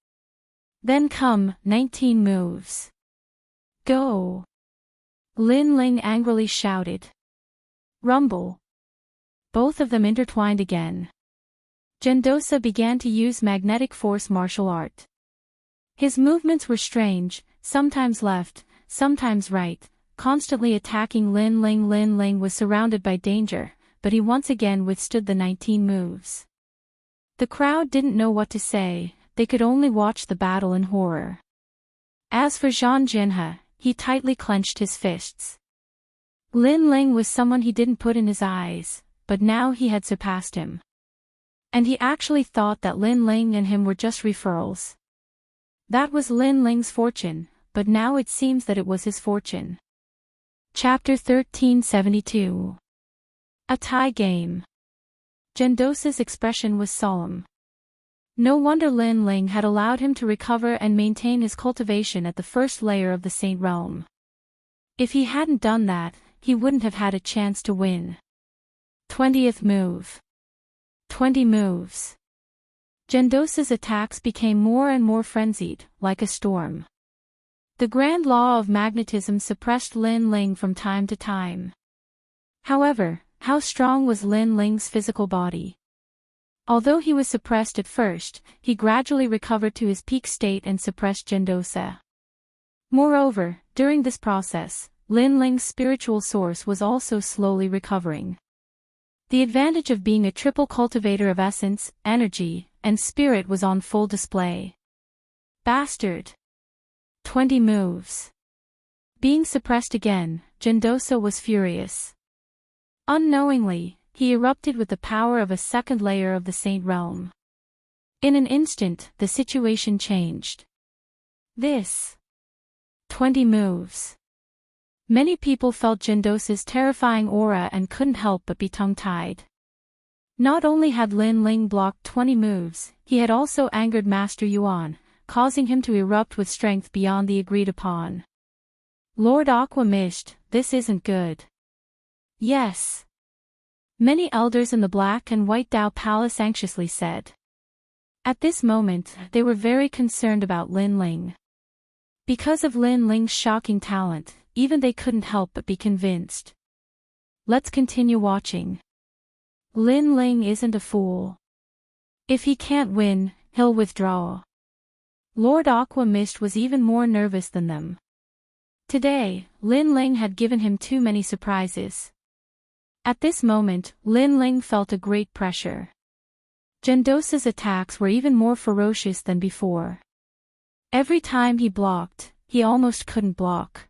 Then come, 19 moves. Go. Lin Ling angrily shouted. Rumble. Both of them intertwined again. Gendosa began to use magnetic force martial art. His movements were strange, sometimes left, sometimes right, constantly attacking Lin Ling. Lin Ling was surrounded by danger, but he once again withstood the 19 moves. The crowd didn't know what to say, they could only watch the battle in horror. As for Zhang Jinhe, he tightly clenched his fists. Lin Ling was someone he didn't put in his eyes, but now he had surpassed him. And he actually thought that Lin Ling and him were just referrals. That was Lin Ling's fortune, but now it seems that it was his fortune. Chapter 1372. A tie game. Gendosa's expression was solemn. No wonder Lin Ling had allowed him to recover and maintain his cultivation at the first layer of the Saint Realm. If he hadn't done that, he wouldn't have had a chance to win. 20th move. 20 moves. Gendosa's attacks became more and more frenzied, like a storm. The grand law of magnetism suppressed Lin Ling from time to time. However, how strong was Lin Ling's physical body? Although he was suppressed at first, he gradually recovered to his peak state and suppressed Gendosa. Moreover, during this process, Lin Ling's spiritual source was also slowly recovering. The advantage of being a triple cultivator of essence, energy, and spirit was on full display. Bastard! 20 moves. Being suppressed again, Gendosa was furious. Unknowingly, he erupted with the power of a second layer of the Saint Realm. In an instant, the situation changed. This. 20 moves. Many people felt Gendosa's terrifying aura and couldn't help but be tongue-tied. Not only had Lin Ling blocked 20 moves, he had also angered Master Yuan, causing him to erupt with strength beyond the agreed upon. Lord Aqua Mist, this isn't good. Yes. Many elders in the Black and White Dao Palace anxiously said. At this moment, they were very concerned about Lin Ling. Because of Lin Ling's shocking talent, even they couldn't help but be convinced. Let's continue watching. Lin Ling isn't a fool. If he can't win, he'll withdraw. Lord Aqua Mist was even more nervous than them. Today, Lin Ling had given him too many surprises. At this moment, Lin Ling felt a great pressure. Gendosa's attacks were even more ferocious than before. Every time he blocked, he almost couldn't block.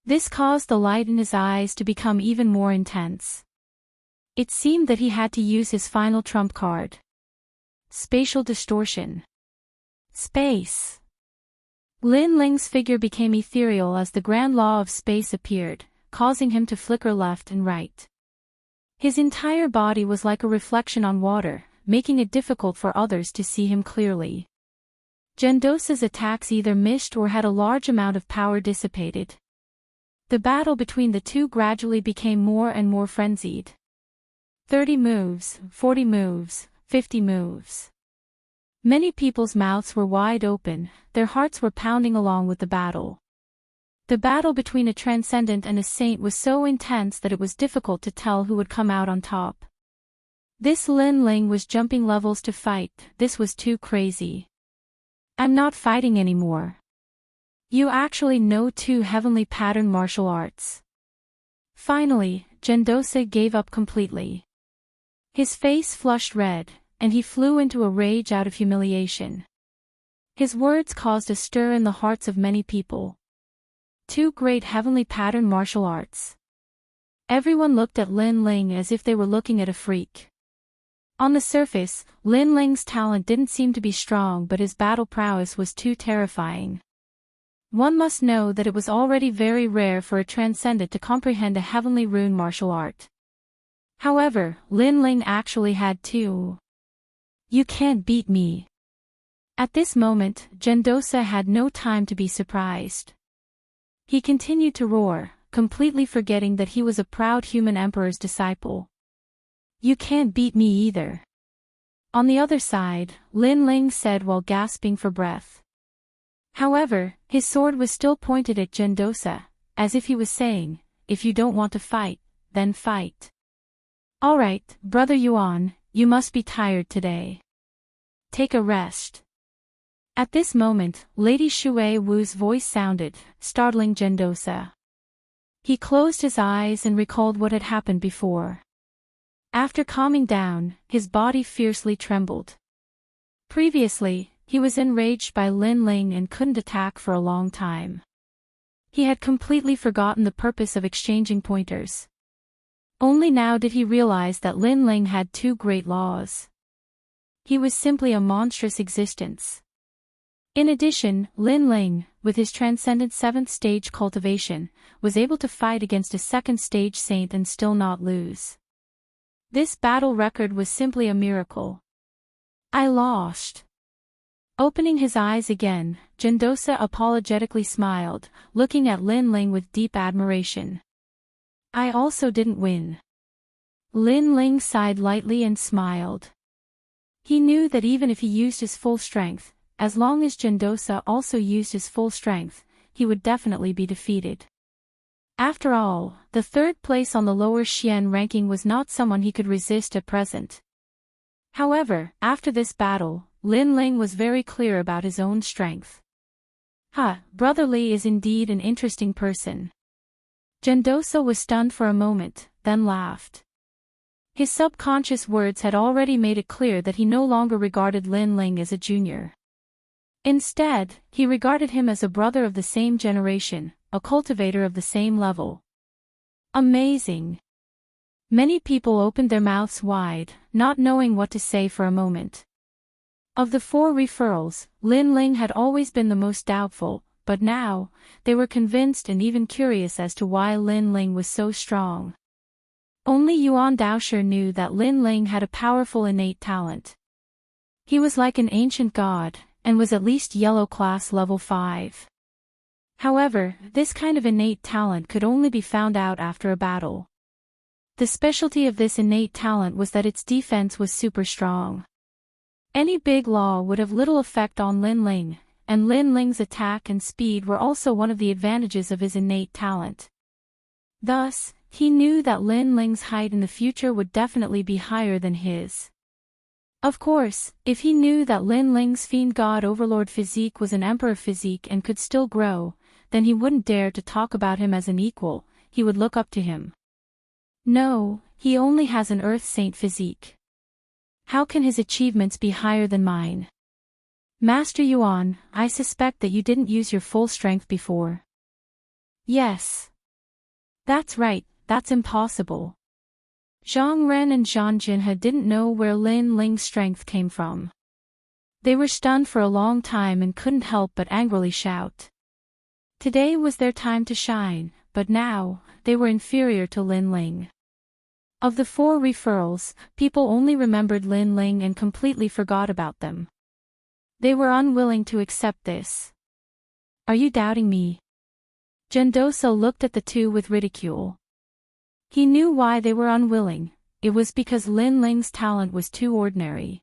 This caused the light in his eyes to become even more intense. It seemed that he had to use his final trump card. Spatial distortion. Space. Lin Ling's figure became ethereal as the grand law of space appeared, causing him to flicker left and right. His entire body was like a reflection on water, making it difficult for others to see him clearly. Gendosa's attacks either missed or had a large amount of power dissipated. The battle between the two gradually became more and more frenzied. 30 moves, 40 moves, 50 moves. Many people's mouths were wide open, their hearts were pounding along with the battle. The battle between a transcendent and a saint was so intense that it was difficult to tell who would come out on top. This Lin Ling was jumping levels to fight, this was too crazy. I'm not fighting anymore. You actually know 2 heavenly pattern martial arts. Finally, Gendosa gave up completely. His face flushed red, and he flew into a rage out of humiliation. His words caused a stir in the hearts of many people. 2 great heavenly pattern martial arts. Everyone looked at Lin Ling as if they were looking at a freak. On the surface, Lin Ling's talent didn't seem to be strong, but his battle prowess was too terrifying. One must know that it was already very rare for a transcendent to comprehend a heavenly rune martial art. However, Lin Ling actually had 2. You can't beat me. At this moment, Gendosa had no time to be surprised. He continued to roar, completely forgetting that he was a proud human emperor's disciple. You can't beat me either. On the other side, Lin Ling said while gasping for breath. However, his sword was still pointed at Gendosa, as if he was saying, if you don't want to fight, then fight. Alright, Brother Yuan, you must be tired today. Take a rest. At this moment, Lady Shui Wu's voice sounded, startling Gendosa. He closed his eyes and recalled what had happened before. After calming down, his body fiercely trembled. Previously, he was enraged by Lin Ling and couldn't attack for a long time. He had completely forgotten the purpose of exchanging pointers. Only now did he realize that Lin Ling had two great laws. He was simply a monstrous existence. In addition, Lin Ling, with his transcendent 7th stage cultivation, was able to fight against a 2nd stage saint and still not lose. This battle record was simply a miracle. I lost. Opening his eyes again, Gendosa apologetically smiled, looking at Lin Ling with deep admiration. I also didn't win. Lin Ling sighed lightly and smiled. He knew that even if he used his full strength, as long as Gendosa also used his full strength, he would definitely be defeated. After all, the 3rd place on the lower Xian ranking was not someone he could resist at present. However, after this battle, Lin Ling was very clear about his own strength. Brother Li is indeed an interesting person. Gendosa was stunned for a moment, then laughed. His subconscious words had already made it clear that he no longer regarded Lin Ling as a junior. Instead, he regarded him as a brother of the same generation, a cultivator of the same level. Amazing! Many people opened their mouths wide, not knowing what to say for a moment. Of the 4 referrals, Lin Ling had always been the most doubtful, but now, they were convinced and even curious as to why Lin Ling was so strong. Only Yuan Daosher knew that Lin Ling had a powerful innate talent. He was like an ancient god, and was at least yellow class level 5. However, this kind of innate talent could only be found out after a battle. The specialty of this innate talent was that its defense was super strong. Any big law would have little effect on Lin Ling, and Lin Ling's attack and speed were also one of the advantages of his innate talent. Thus, he knew that Lin Ling's height in the future would definitely be higher than his. Of course, if he knew that Lin Ling's fiend god overlord physique was an emperor physique and could still grow, then he wouldn't dare to talk about him as an equal, he would look up to him. No, he only has an earth saint physique. How can his achievements be higher than mine? Master Yuan, I suspect that you didn't use your full strength before. Yes. That's right, that's impossible. Zhang Ren and Zhang Jinhe didn't know where Lin Ling's strength came from. They were stunned for a long time and couldn't help but angrily shout. Today was their time to shine, but now, they were inferior to Lin Ling. Of the 4 referrals, people only remembered Lin Ling and completely forgot about them. They were unwilling to accept this. Are you doubting me? Gendosa looked at the two with ridicule. He knew why they were unwilling, it was because Lin Ling's talent was too ordinary.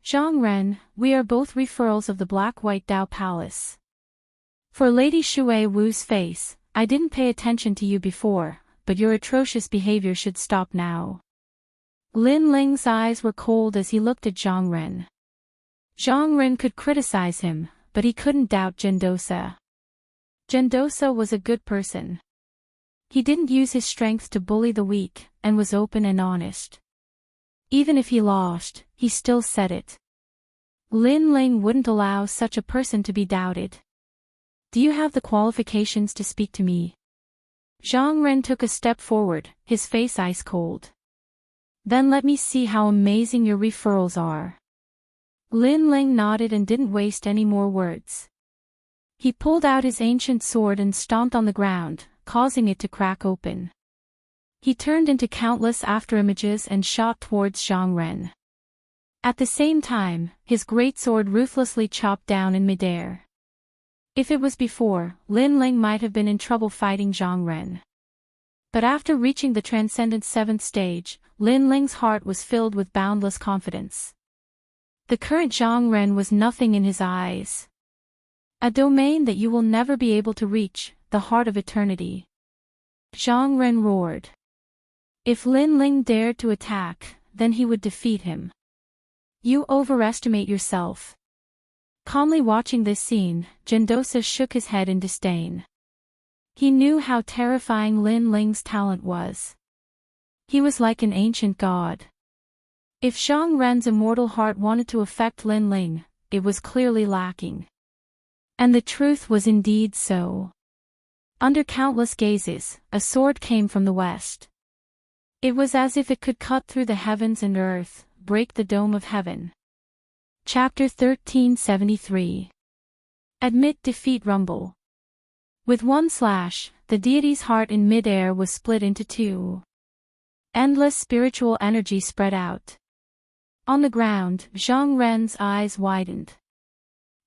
Zhang Ren, we are both referrals of the Black-White Dao Palace. For Lady Shui Wu's face, I didn't pay attention to you before, but your atrocious behavior should stop now. Lin Ling's eyes were cold as he looked at Zhang Ren. Zhang Ren could criticize him, but he couldn't doubt Gendosa. Gendosa was a good person. He didn't use his strength to bully the weak, and was open and honest. Even if he lost, he still said it. Lin Ling wouldn't allow such a person to be doubted. Do you have the qualifications to speak to me? Zhang Ren took a step forward, his face ice cold. Then let me see how amazing your referrals are. Lin Ling nodded and didn't waste any more words. He pulled out his ancient sword and stomped on the ground, causing it to crack open. He turned into countless afterimages and shot towards Zhang Ren. At the same time, his great sword ruthlessly chopped down in midair. If it was before, Lin Ling might have been in trouble fighting Zhang Ren. But after reaching the transcendent 7th stage, Lin Ling's heart was filled with boundless confidence. The current Zhang Ren was nothing in his eyes. A domain that you will never be able to reach, the heart of eternity. Zhang Ren roared. If Lin Ling dared to attack, then he would defeat him. You overestimate yourself. Calmly watching this scene, Gendosa shook his head in disdain. He knew how terrifying Lin Ling's talent was. He was like an ancient god. If Zhang Ren's immortal heart wanted to affect Lin Ling, it was clearly lacking. And the truth was indeed so. Under countless gazes, a sword came from the west. It was as if it could cut through the heavens and earth, break the dome of heaven. Chapter 1373. Admit defeat. Rumble. With one slash, the deity's heart in mid-air was split into two. Endless spiritual energy spread out. On the ground, Zhang Ren's eyes widened.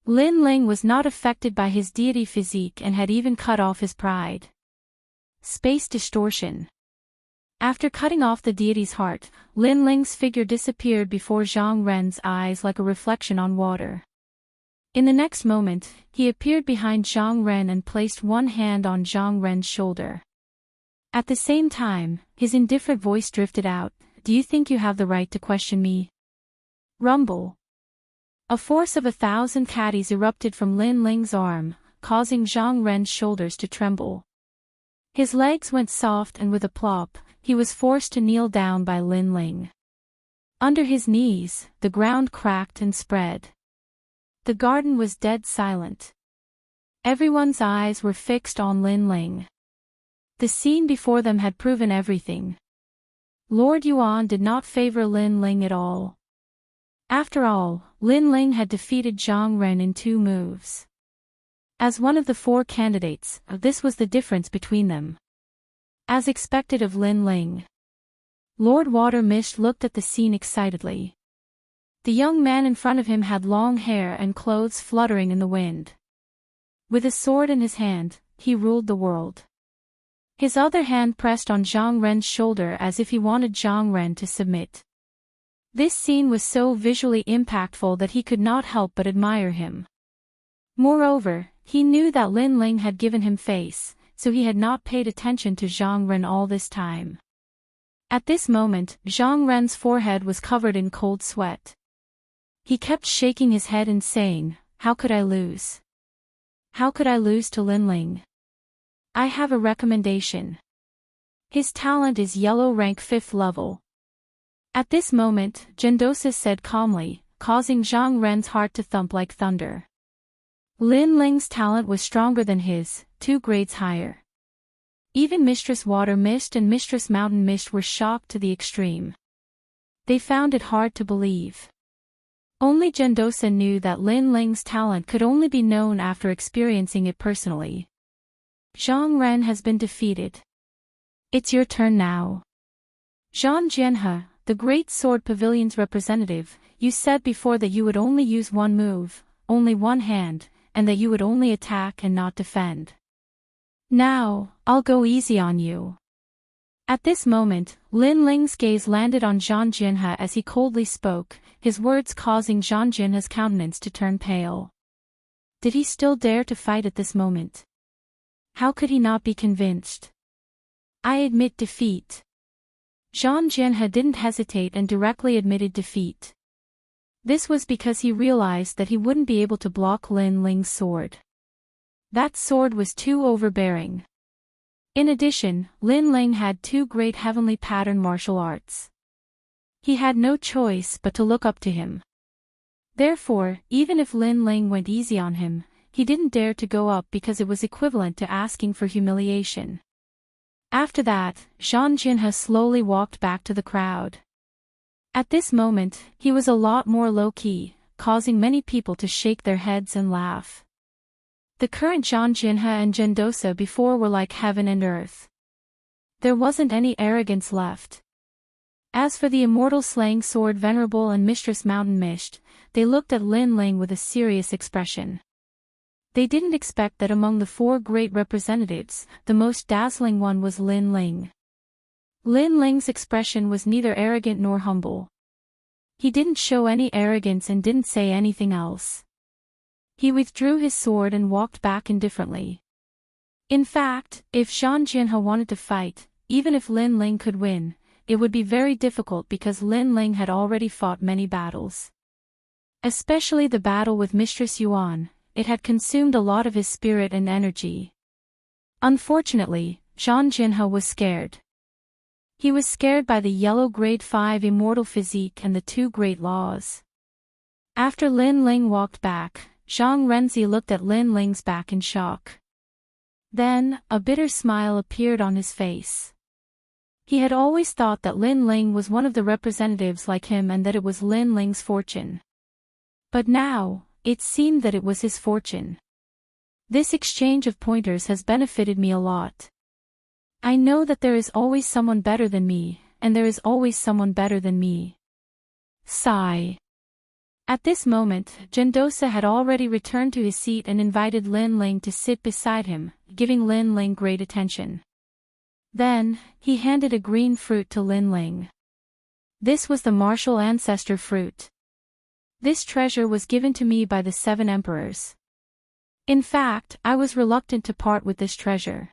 Lin Ling was not affected by his deity physique and had even cut off his pride. Space distortion. After cutting off the deity's heart, Lin Ling's figure disappeared before Zhang Ren's eyes like a reflection on water. In the next moment, he appeared behind Zhang Ren and placed one hand on Zhang Ren's shoulder. At the same time, his indifferent voice drifted out, "Do you think you have the right to question me?" Rumble. A force of 1,000 caddies erupted from Lin Ling's arm, causing Zhang Ren's shoulders to tremble. His legs went soft and with a plop, he was forced to kneel down by Lin Ling. Under his knees, the ground cracked and spread. The garden was dead silent. Everyone's eyes were fixed on Lin Ling. The scene before them had proven everything. Lord Yuan did not favor Lin Ling at all. After all, Lin Ling had defeated Zhang Ren in 2 moves. As one of the 4 candidates, this was the difference between them. As expected of Lin Ling, Lord Water Mist looked at the scene excitedly. The young man in front of him had long hair and clothes fluttering in the wind. With a sword in his hand, he ruled the world. His other hand pressed on Zhang Ren's shoulder as if he wanted Zhang Ren to submit. This scene was so visually impactful that he could not help but admire him. Moreover, he knew that Lin Ling had given him face, so he had not paid attention to Zhang Ren all this time. At this moment, Zhang Ren's forehead was covered in cold sweat. He kept shaking his head and saying, "How could I lose? How could I lose to Lin Ling? I have a recommendation. His talent is yellow rank 5th level." At this moment, Gendosa said calmly, causing Zhang Ren's heart to thump like thunder. Lin Ling's talent was stronger than his, 2 grades higher. Even Mistress Water Mist and Mistress Mountain Mist were shocked to the extreme. They found it hard to believe. Only Gendosa knew that Lin Ling's talent could only be known after experiencing it personally. Zhang Ren has been defeated. It's your turn now. Zhang Jianhe, the Great Sword Pavilion's representative, you said before that you would only use 1 move, only 1 hand, and that you would only attack and not defend. Now, I'll go easy on you. At this moment, Lin Ling's gaze landed on Zhang Jianhe as he coldly spoke, his words causing Zhang Jianhe's countenance to turn pale. Did he still dare to fight at this moment? How could he not be convinced? I admit defeat. Zhang Jianhe didn't hesitate and directly admitted defeat. This was because he realized that he wouldn't be able to block Lin Ling's sword. That sword was too overbearing. In addition, Lin Ling had 2 great heavenly pattern martial arts. He had no choice but to look up to him. Therefore, even if Lin Ling went easy on him, he didn't dare to go up because it was equivalent to asking for humiliation. After that, Zhang Jianhe slowly walked back to the crowd. At this moment, he was a lot more low-key, causing many people to shake their heads and laugh. The current Zhang Jianhe and Gendosa before were like heaven and earth. There wasn't any arrogance left. As for the Immortal Slaying Sword Venerable and Mistress Mountain Mist, they looked at Lin Ling with a serious expression. They didn't expect that among the 4 great representatives, the most dazzling one was Lin Ling. Lin Ling's expression was neither arrogant nor humble. He didn't show any arrogance and didn't say anything else. He withdrew his sword and walked back indifferently. In fact, if Zhang Jianhe wanted to fight, even if Lin Ling could win, it would be very difficult because Lin Ling had already fought many battles. Especially the battle with Mistress Yuan. It had consumed a lot of his spirit and energy. Unfortunately, Zhang Jianhe was scared. He was scared by the yellow grade 5 immortal physique and the 2 great laws. After Lin Ling walked back, Zhang Renzi looked at Lin Ling's back in shock. Then, a bitter smile appeared on his face. He had always thought that Lin Ling was one of the representatives like him and that it was Lin Ling's fortune. But now, it seemed that it was his fortune. This exchange of pointers has benefited me a lot. I know that there is always someone better than me, and there is always someone better than me. Sigh. At this moment, Gendosa had already returned to his seat and invited Lin Ling to sit beside him, giving Lin Ling great attention. Then, he handed a green fruit to Lin Ling. This was the martial ancestor fruit. This treasure was given to me by the 7 emperors. In fact, I was reluctant to part with this treasure.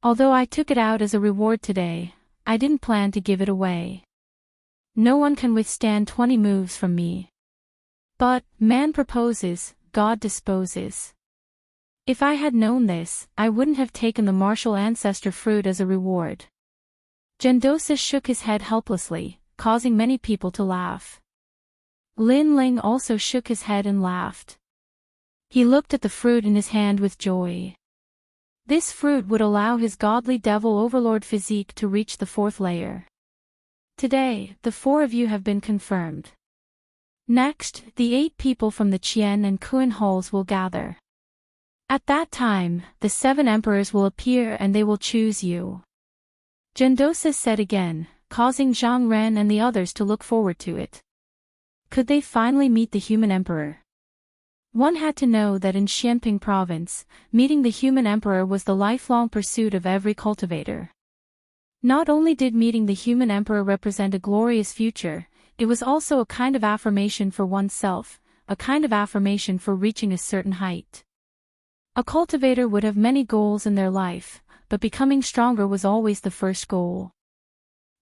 Although I took it out as a reward today, I didn't plan to give it away. No one can withstand 20 moves from me. But, man proposes, God disposes. If I had known this, I wouldn't have taken the martial ancestor fruit as a reward. Gendosa shook his head helplessly, causing many people to laugh. Lin Ling also shook his head and laughed. He looked at the fruit in his hand with joy. This fruit would allow his godly devil overlord physique to reach the 4th layer. Today, the 4 of you have been confirmed. Next, the 8 people from the Qian and Kun halls will gather. At that time, the 7 emperors will appear and they will choose you. Gendosa said again, causing Zhang Ren and the others to look forward to it. Could they finally meet the human emperor? One had to know that in Xianping province, meeting the human emperor was the lifelong pursuit of every cultivator. Not only did meeting the human emperor represent a glorious future, it was also a kind of affirmation for oneself, a kind of affirmation for reaching a certain height. A cultivator would have many goals in their life, but becoming stronger was always the first goal.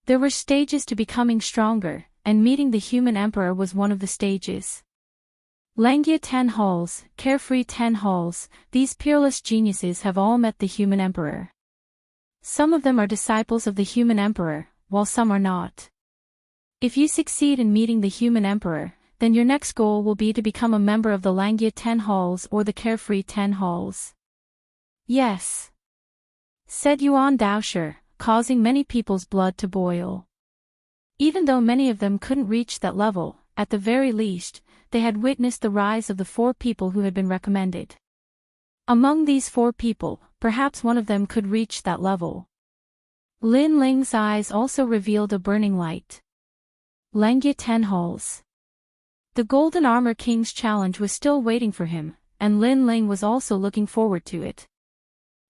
There were stages to becoming stronger, and meeting the human emperor was one of the stages. Langia 10 halls, Carefree 10 halls, these peerless geniuses have all met the human emperor. Some of them are disciples of the human emperor, while some are not. If you succeed in meeting the human emperor, then your next goal will be to become a member of the Langia 10 halls or the Carefree 10 halls. Yes, said Yuan Daosher, causing many people's blood to boil. Even though many of them couldn't reach that level, at the very least, they had witnessed the rise of the 4 people who had been recommended. Among these 4 people, perhaps one of them could reach that level. Lin Ling's eyes also revealed a burning light. Langia 10 halls. The Golden Armor King's challenge was still waiting for him, and Lin Ling was also looking forward to it.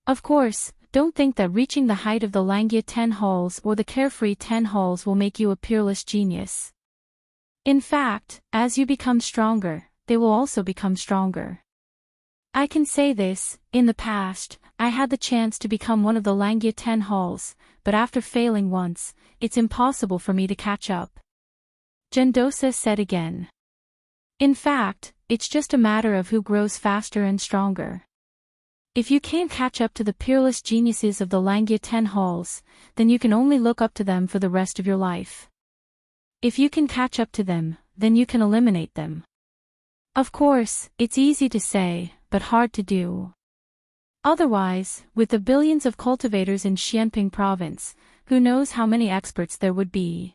Of course, don't think that reaching the height of the Langia 10 halls or the Carefree 10 halls will make you a peerless genius. In fact, as you become stronger, they will also become stronger. I can say this, in the past, I had the chance to become one of the Langia 10 halls, but after failing once, it's impossible for me to catch up. Gendosa said again. In fact, it's just a matter of who grows faster and stronger. If you can't catch up to the peerless geniuses of the Langia 10 halls, then you can only look up to them for the rest of your life. If you can catch up to them, then you can eliminate them. Of course, it's easy to say, but hard to do. Otherwise, with the billions of cultivators in Xianping province, who knows how many experts there would be.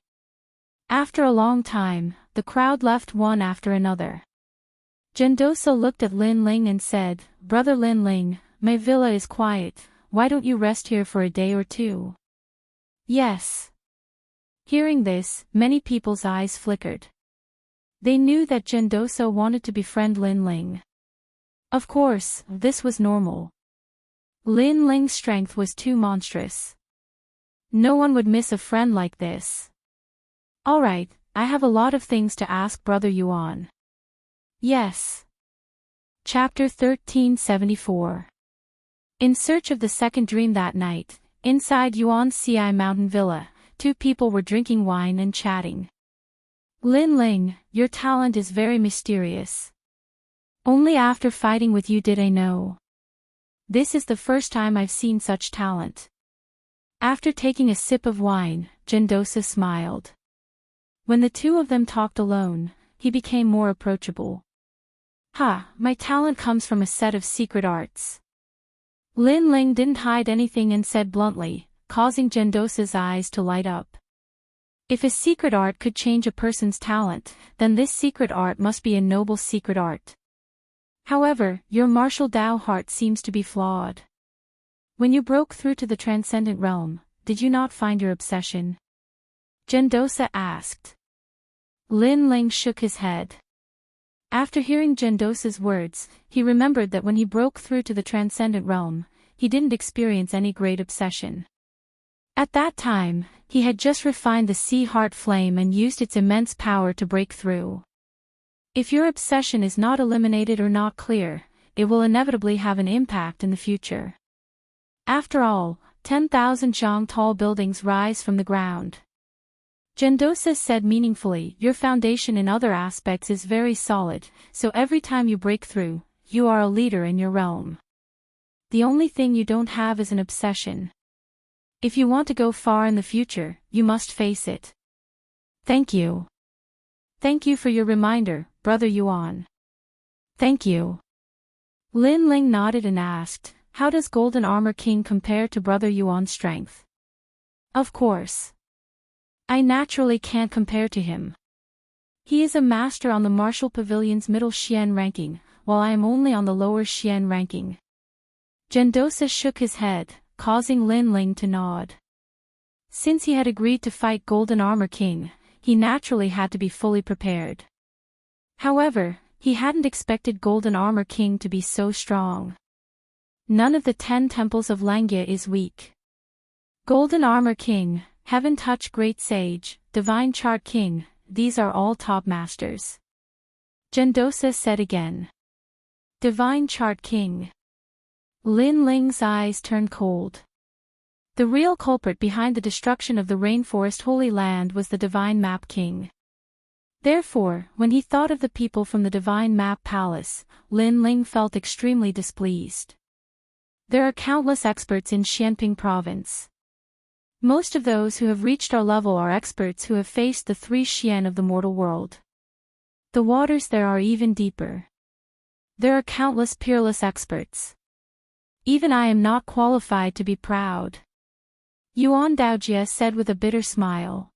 After a long time, the crowd left one after another. Gendosa looked at Lin Ling and said, "Brother Lin Ling, my villa is quiet, why don't you rest here for a day or 2? Yes. Hearing this, many people's eyes flickered. They knew that Gendosa wanted to befriend Lin Ling. Of course, this was normal. Lin Ling's strength was too monstrous. No one would miss a friend like this. Alright, I have a lot of things to ask Brother Yuan. Yes. Chapter 1374. In search of the second dream that night, inside Yuan's Ci mountain villa, 2 people were drinking wine and chatting. Lin Ling, your talent is very mysterious. Only after fighting with you did I know. This is the first time I've seen such talent. After taking a sip of wine, Gendosa smiled. When the 2 of them talked alone, he became more approachable. My talent comes from a set of secret arts. Lin Ling didn't hide anything and said bluntly, causing Gendosa's eyes to light up. If a secret art could change a person's talent, then this secret art must be a noble secret art. However, your martial Dao heart seems to be flawed. When you broke through to the transcendent realm, did you not find your obsession? Gendosa asked. Lin Ling shook his head. After hearing Gendosa's words, he remembered that when he broke through to the transcendent realm, he didn't experience any great obsession. At that time, he had just refined the sea heart flame and used its immense power to break through. If your obsession is not eliminated or not clear, it will inevitably have an impact in the future. After all, 10,000 zhang tall buildings rise from the ground. Gendosa said meaningfully, your foundation in other aspects is very solid, so every time you break through, you are a leader in your realm. The only thing you don't have is an obsession. If you want to go far in the future, you must face it. Thank you. Thank you for your reminder, Brother Yuan. Thank you. Lin Ling nodded and asked, how does Golden Armor King compare to Brother Yuan's strength? Of course. I naturally can't compare to him. He is a master on the Martial Pavilion's middle Xian ranking, while I am only on the lower Xian ranking. Gendosa shook his head, causing Lin Ling to nod. Since he had agreed to fight Golden Armor King, he naturally had to be fully prepared. However, he hadn't expected Golden Armor King to be so strong. None of the 10 temples of Langya is weak. Golden Armor King, Heaven Touch Great Sage, Divine Chart King, these are all top masters. Gendosa said again. Divine Chart King. Lin Ling's eyes turned cold. The real culprit behind the destruction of the Rainforest Holy Land was the Divine Map King. Therefore, when he thought of the people from the Divine Map Palace, Lin Ling felt extremely displeased. There are countless experts in Xianping Province. Most of those who have reached our level are experts who have faced the 3 Xian of the mortal world. The waters there are even deeper. There are countless peerless experts. Even I am not qualified to be proud. Yuan Daojia said with a bitter smile.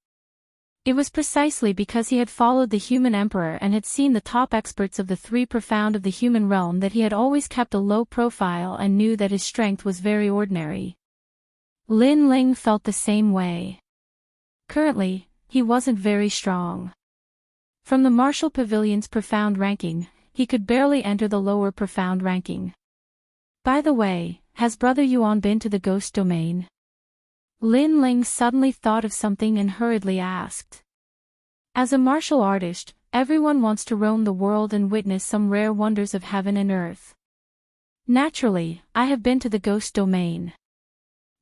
It was precisely because he had followed the human emperor and had seen the top experts of the 3 profound of the human realm that he had always kept a low profile and knew that his strength was very ordinary. Lin Ling felt the same way. Currently, he wasn't very strong. From the Martial Pavilion's profound ranking, he could barely enter the lower profound ranking. By the way, has Brother Yuan been to the ghost domain? Lin Ling suddenly thought of something and hurriedly asked. As a martial artist, everyone wants to roam the world and witness some rare wonders of heaven and earth. Naturally, I have been to the ghost domain.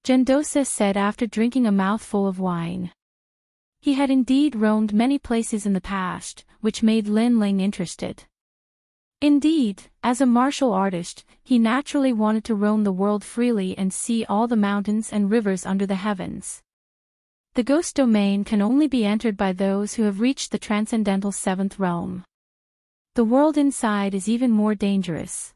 Gendosa said after drinking a mouthful of wine. He had indeed roamed many places in the past, which made Lin Ling interested. Indeed, as a martial artist, he naturally wanted to roam the world freely and see all the mountains and rivers under the heavens. The ghost domain can only be entered by those who have reached the transcendental 7th realm. The world inside is even more dangerous.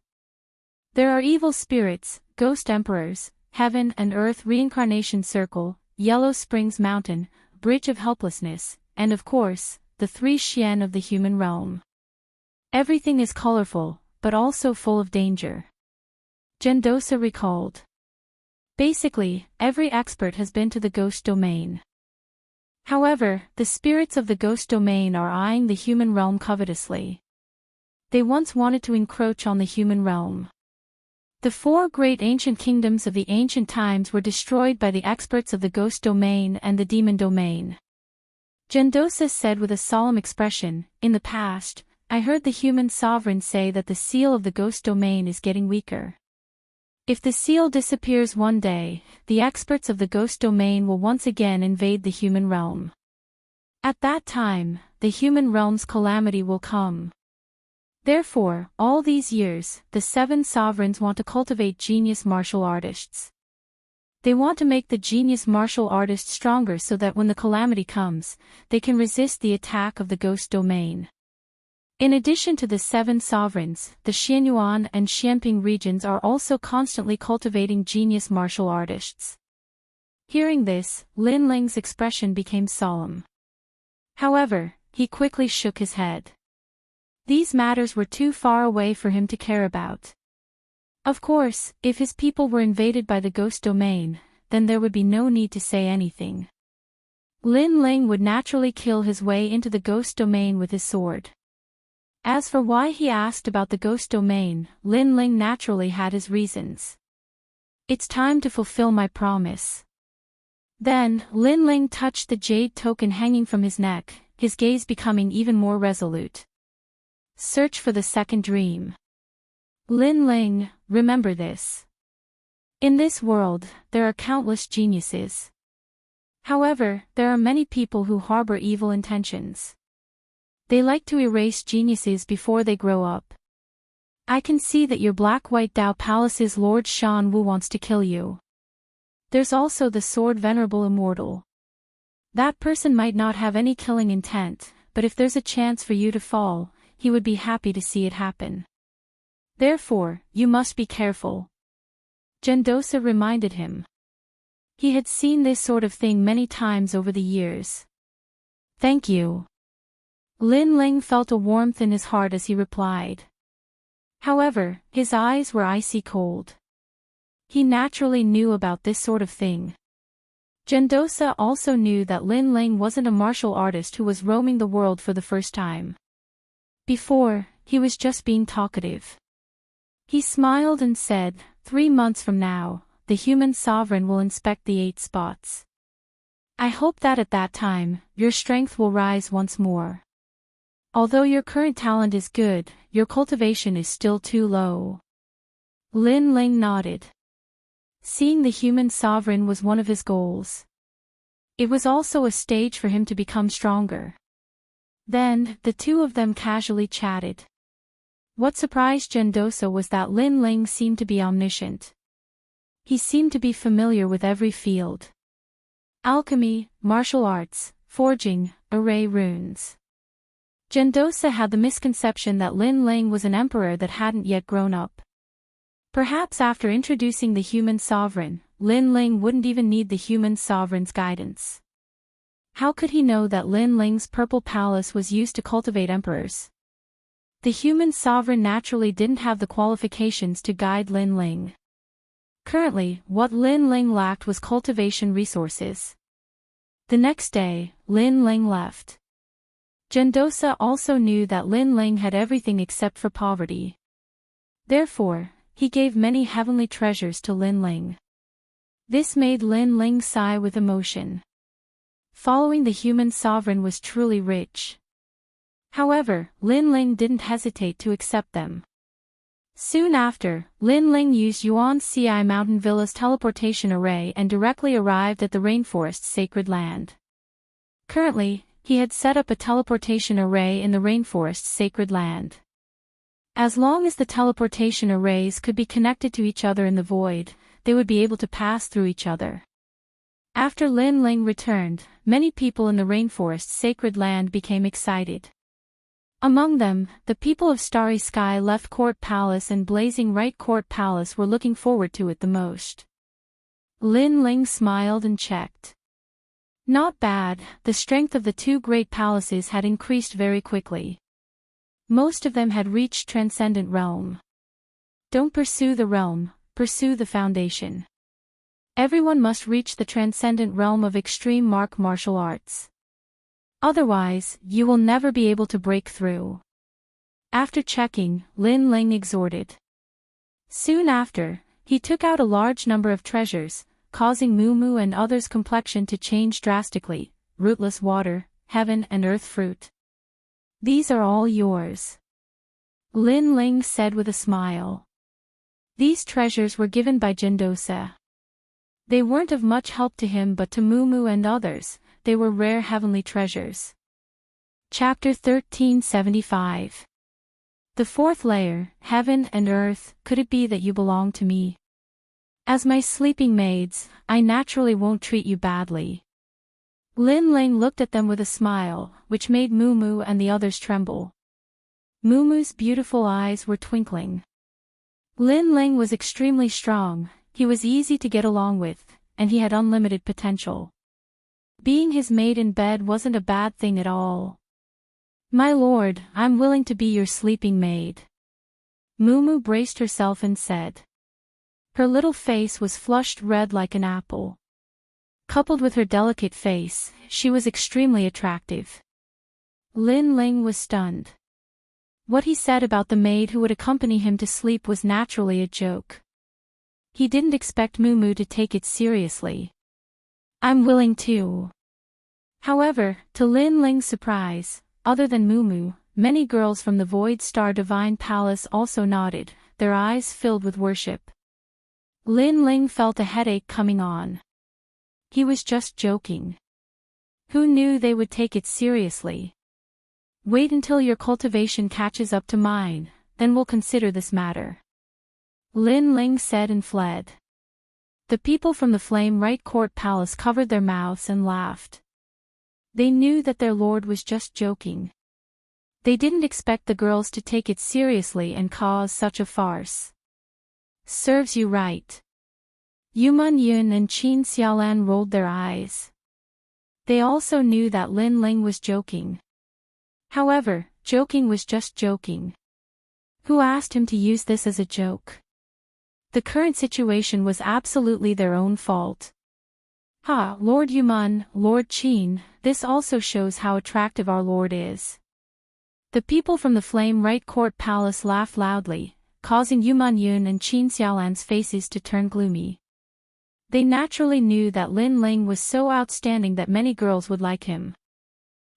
There are evil spirits, ghost emperors, heaven and earth reincarnation circle, Yellow Springs Mountain, Bridge of Helplessness, and of course, the 3 Xian of the human realm. Everything is colorful, but also full of danger. Gendosa recalled. Basically, every expert has been to the ghost domain. However, the spirits of the ghost domain are eyeing the human realm covetously. They once wanted to encroach on the human realm. The 4 great ancient kingdoms of the ancient times were destroyed by the experts of the ghost domain and the demon domain. Gendosa said with a solemn expression, in the past, I heard the human sovereign say that the seal of the ghost domain is getting weaker. If the seal disappears one day, the experts of the ghost domain will once again invade the human realm. At that time, the human realm's calamity will come. Therefore, all these years, the 7 sovereigns want to cultivate genius martial artists. They want to make the genius martial artists stronger so that when the calamity comes, they can resist the attack of the ghost domain. In addition to the 7 sovereigns, the Xianyuan and Xianping regions are also constantly cultivating genius martial artists. Hearing this, Lin Ling's expression became solemn. However, he quickly shook his head. These matters were too far away for him to care about. Of course, if his people were invaded by the ghost domain, then there would be no need to say anything. Lin Ling would naturally kill his way into the ghost domain with his sword. As for why he asked about the ghost domain, Lin Ling naturally had his reasons. It's time to fulfill my promise. Then, Lin Ling touched the jade token hanging from his neck, his gaze becoming even more resolute. Search for the second dream. Lin Ling, remember this. In this world, there are countless geniuses. However, there are many people who harbor evil intentions. They like to erase geniuses before they grow up. I can see that your Black-White Dao Palace's Lord Shan Wu wants to kill you. There's also the sword Venerable Immortal. That person might not have any killing intent, but if there's a chance for you to fall, he would be happy to see it happen. Therefore, you must be careful. Gendosa reminded him. He had seen this sort of thing many times over the years. Thank you. Lin Ling felt a warmth in his heart as he replied. However, his eyes were icy cold. He naturally knew about this sort of thing. Gendosa also knew that Lin Ling wasn't a martial artist who was roaming the world for the first time. Before, he was just being talkative. He smiled and said, 3 months from now, the human sovereign will inspect the 8 spots. I hope that at that time, your strength will rise once more. Although your current talent is good, your cultivation is still too low. Lin Ling nodded. Seeing the human sovereign was one of his goals. It was also a stage for him to become stronger. Then, the two of them casually chatted. What surprised Gendosa was that Lin Ling seemed to be omniscient. He seemed to be familiar with every field. Alchemy, martial arts, forging, array runes. Gendosa had the misconception that Lin Ling was an emperor that hadn't yet grown up. Perhaps after introducing the human sovereign, Lin Ling wouldn't even need the human sovereign's guidance. How could he know that Lin Ling's purple palace was used to cultivate emperors? The human sovereign naturally didn't have the qualifications to guide Lin Ling. Currently, what Lin Ling lacked was cultivation resources. The next day, Lin Ling left. Gendosa also knew that Lin Ling had everything except for poverty. Therefore, he gave many heavenly treasures to Lin Ling. This made Lin Ling sigh with emotion. Following the human sovereign was truly rich. However, Lin Ling didn't hesitate to accept them. Soon after, Lin Ling used Yuan Ci Mountain Villa's teleportation array and directly arrived at the rainforest's sacred land. Currently, he had set up a teleportation array in the rainforest's sacred land. As long as the teleportation arrays could be connected to each other in the void, they would be able to pass through each other. After Lin Ling returned, many people in the rainforest's sacred land became excited. Among them, the people of Starry Sky Left Court Palace and Blazing Right Court Palace were looking forward to it the most. Lin Ling smiled and checked. Not bad, the strength of the 2 great palaces had increased very quickly. Most of them had reached Transcendent Realm. Don't pursue the realm, pursue the foundation. Everyone must reach the Transcendent Realm of Extreme Martial Arts. Otherwise, you will never be able to break through. After checking, Lin Ling exhorted. Soon after, he took out a large number of treasures, causing Moo and others' complexion to change drastically, rootless water, heaven and earth fruit. These are all yours. Lin Ling said with a smile. These treasures were given by Gendosa. They weren't of much help to him but to Moo and others, they were rare heavenly treasures. Chapter 1375. The 4th layer, Heaven and Earth, could it be that you belong to me? As my sleeping maids, I naturally won't treat you badly. Lin Ling looked at them with a smile, which made Moo and the others tremble. Mumu's beautiful eyes were twinkling. Lin Ling was extremely strong, he was easy to get along with, and he had unlimited potential. Being his maid in bed wasn't a bad thing at all. "My lord, I'm willing to be your sleeping maid." Mumu braced herself and said. Her little face was flushed red like an apple. Coupled with her delicate face, she was extremely attractive. Lin Ling was stunned. What he said about the maid who would accompany him to sleep was naturally a joke. He didn't expect Mumu to take it seriously. "I'm willing too." However, to Lin Ling's surprise, other than Mumu, many girls from the Void Star Divine Palace also nodded, their eyes filled with worship. Lin Ling felt a headache coming on. He was just joking. Who knew they would take it seriously? "Wait until your cultivation catches up to mine, then we'll consider this matter." Lin Ling said and fled. The people from the Flame Right Court Palace covered their mouths and laughed. They knew that their lord was just joking. They didn't expect the girls to take it seriously and cause such a farce. "Serves you right." Yuman Yun and Qin Xiaolan rolled their eyes. They also knew that Lin Ling was joking. However, joking was just joking. Who asked him to use this as a joke? The current situation was absolutely their own fault. "Ha, Lord Yuman, Lord Qin, this also shows how attractive our lord is." The people from the Flame Right Court Palace laughed loudly, causing Yuman Yun and Qin Xiaolan's faces to turn gloomy. They naturally knew that Lin Ling was so outstanding that many girls would like him.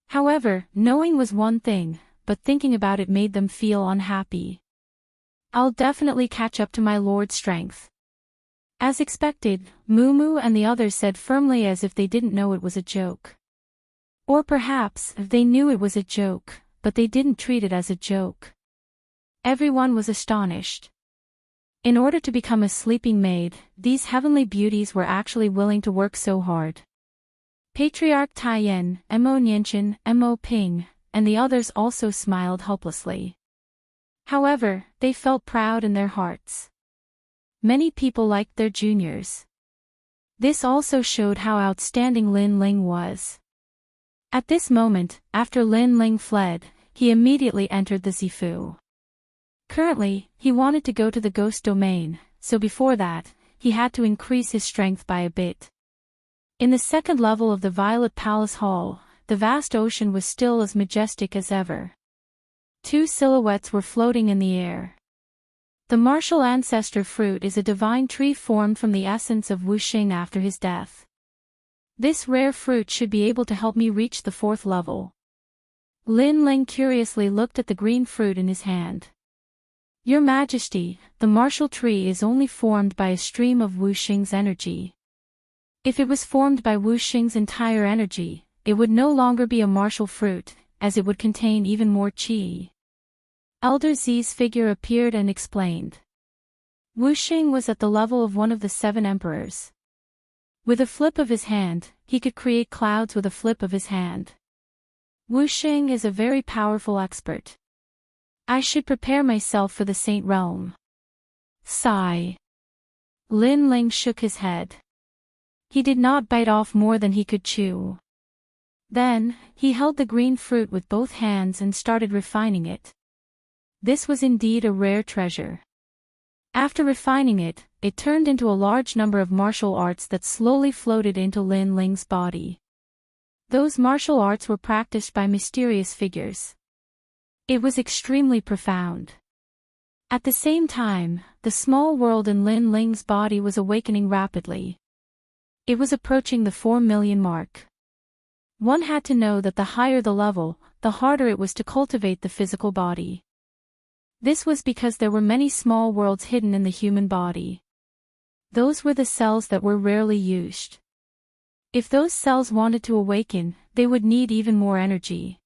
However, knowing was one thing, but thinking about it made them feel unhappy. "I'll definitely catch up to my lord's strength." As expected, Mumu and the others said firmly as if they didn't know it was a joke. Or perhaps, they knew it was a joke, but they didn't treat it as a joke. Everyone was astonished. In order to become a sleeping maid, these heavenly beauties were actually willing to work so hard. Patriarch Taiyan, Mo Nianchen, Mo Ping, and the others also smiled helplessly. However, they felt proud in their hearts. Many people liked their juniors. This also showed how outstanding Lin Ling was. At this moment, after Lin Ling fled, he immediately entered the Zifu. Currently, he wanted to go to the ghost domain, so before that, he had to increase his strength by a bit. In the second level of the Violet Palace Hall, the vast ocean was still as majestic as ever. Two silhouettes were floating in the air. The martial ancestor fruit is a divine tree formed from the essence of Wu Xing after his death. This rare fruit should be able to help me reach the fourth level. Lin Ling curiously looked at the green fruit in his hand. "Your Majesty, the martial tree is only formed by a stream of Wu Xing's energy. If it was formed by Wu Xing's entire energy, it would no longer be a martial fruit, as it would contain even more qi." Elder Zi's figure appeared and explained. Wu Xing was at the level of one of the 7 emperors. With a flip of his hand, he could create clouds with a flip of his hand. Wu Xing is a very powerful expert. I should prepare myself for the Saint Realm. Sigh. Lin Ling shook his head. He did not bite off more than he could chew. Then, he held the green fruit with both hands and started refining it. This was indeed a rare treasure. After refining it, it turned into a large number of martial arts that slowly floated into Lin Ling's body. Those martial arts were practiced by mysterious figures. It was extremely profound. At the same time, the small world in Lin Ling's body was awakening rapidly. It was approaching the 4 million mark. One had to know that the higher the level, the harder it was to cultivate the physical body. This was because there were many small worlds hidden in the human body. Those were the cells that were rarely used. If those cells wanted to awaken, they would need even more energy.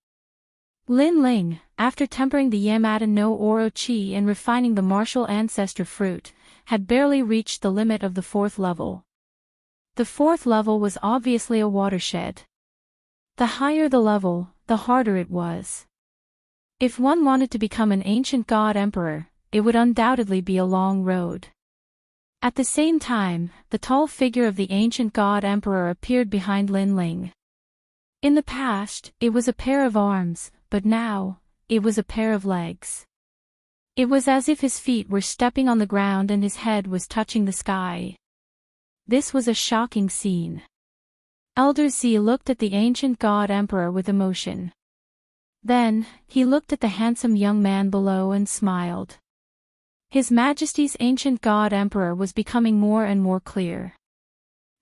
Lin Ling, after tempering the Yamada no Oro Chi and refining the martial ancestor fruit, had barely reached the limit of the 4th level. The 4th level was obviously a watershed. The higher the level, the harder it was. If one wanted to become an ancient god emperor, it would undoubtedly be a long road. At the same time, the tall figure of the ancient god emperor appeared behind Lin Ling. In the past, it was a pair of arms, but now, it was a pair of legs. It was as if his feet were stepping on the ground and his head was touching the sky. This was a shocking scene. Elder Z looked at the ancient god emperor with emotion. Then, he looked at the handsome young man below and smiled. His Majesty's ancient god emperor was becoming more and more clear.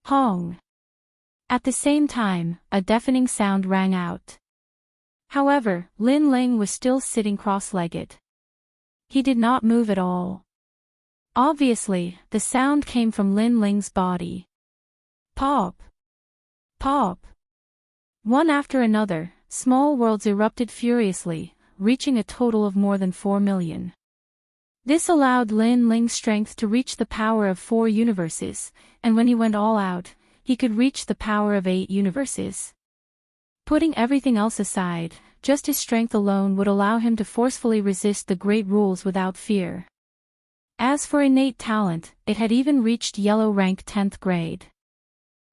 Hong. At the same time, a deafening sound rang out. However, Lin Ling was still sitting cross-legged. He did not move at all. Obviously, the sound came from Lin Ling's body. Pop! Pop! One after another, small worlds erupted furiously, reaching a total of more than 4 million. This allowed Lin Ling's strength to reach the power of 4 universes, and when he went all out, he could reach the power of 8 universes. Putting everything else aside, just his strength alone would allow him to forcefully resist the great rules without fear. As for innate talent, it had even reached yellow rank 10th grade.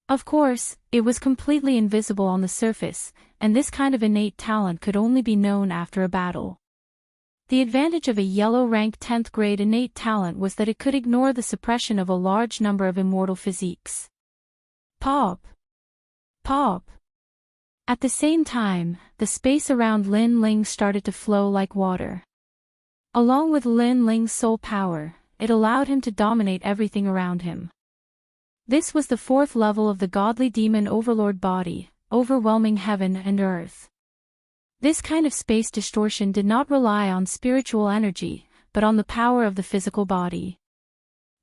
Of course, it was completely invisible on the surface, and this kind of innate talent could only be known after a battle. The advantage of a yellow rank 10th grade innate talent was that it could ignore the suppression of a large number of immortal physiques. Pop! Pop! At the same time, the space around Lin Ling started to flow like water. Along with Lin Ling's soul power, it allowed him to dominate everything around him. This was the 4th level of the godly demon overlord body, overwhelming heaven and earth. This kind of space distortion did not rely on spiritual energy, but on the power of the physical body.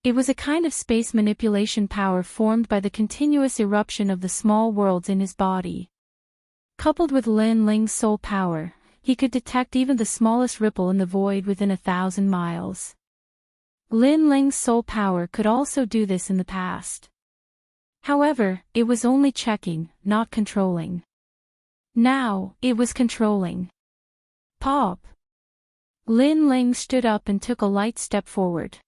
It was a kind of space manipulation power formed by the continuous eruption of the small worlds in his body. Coupled with Lin Ling's soul power, he could detect even the smallest ripple in the void within 1,000 miles. Lin Ling's soul power could also do this in the past. However, it was only checking, not controlling. Now, it was controlling. Pop! Lin Ling stood up and took a light step forward.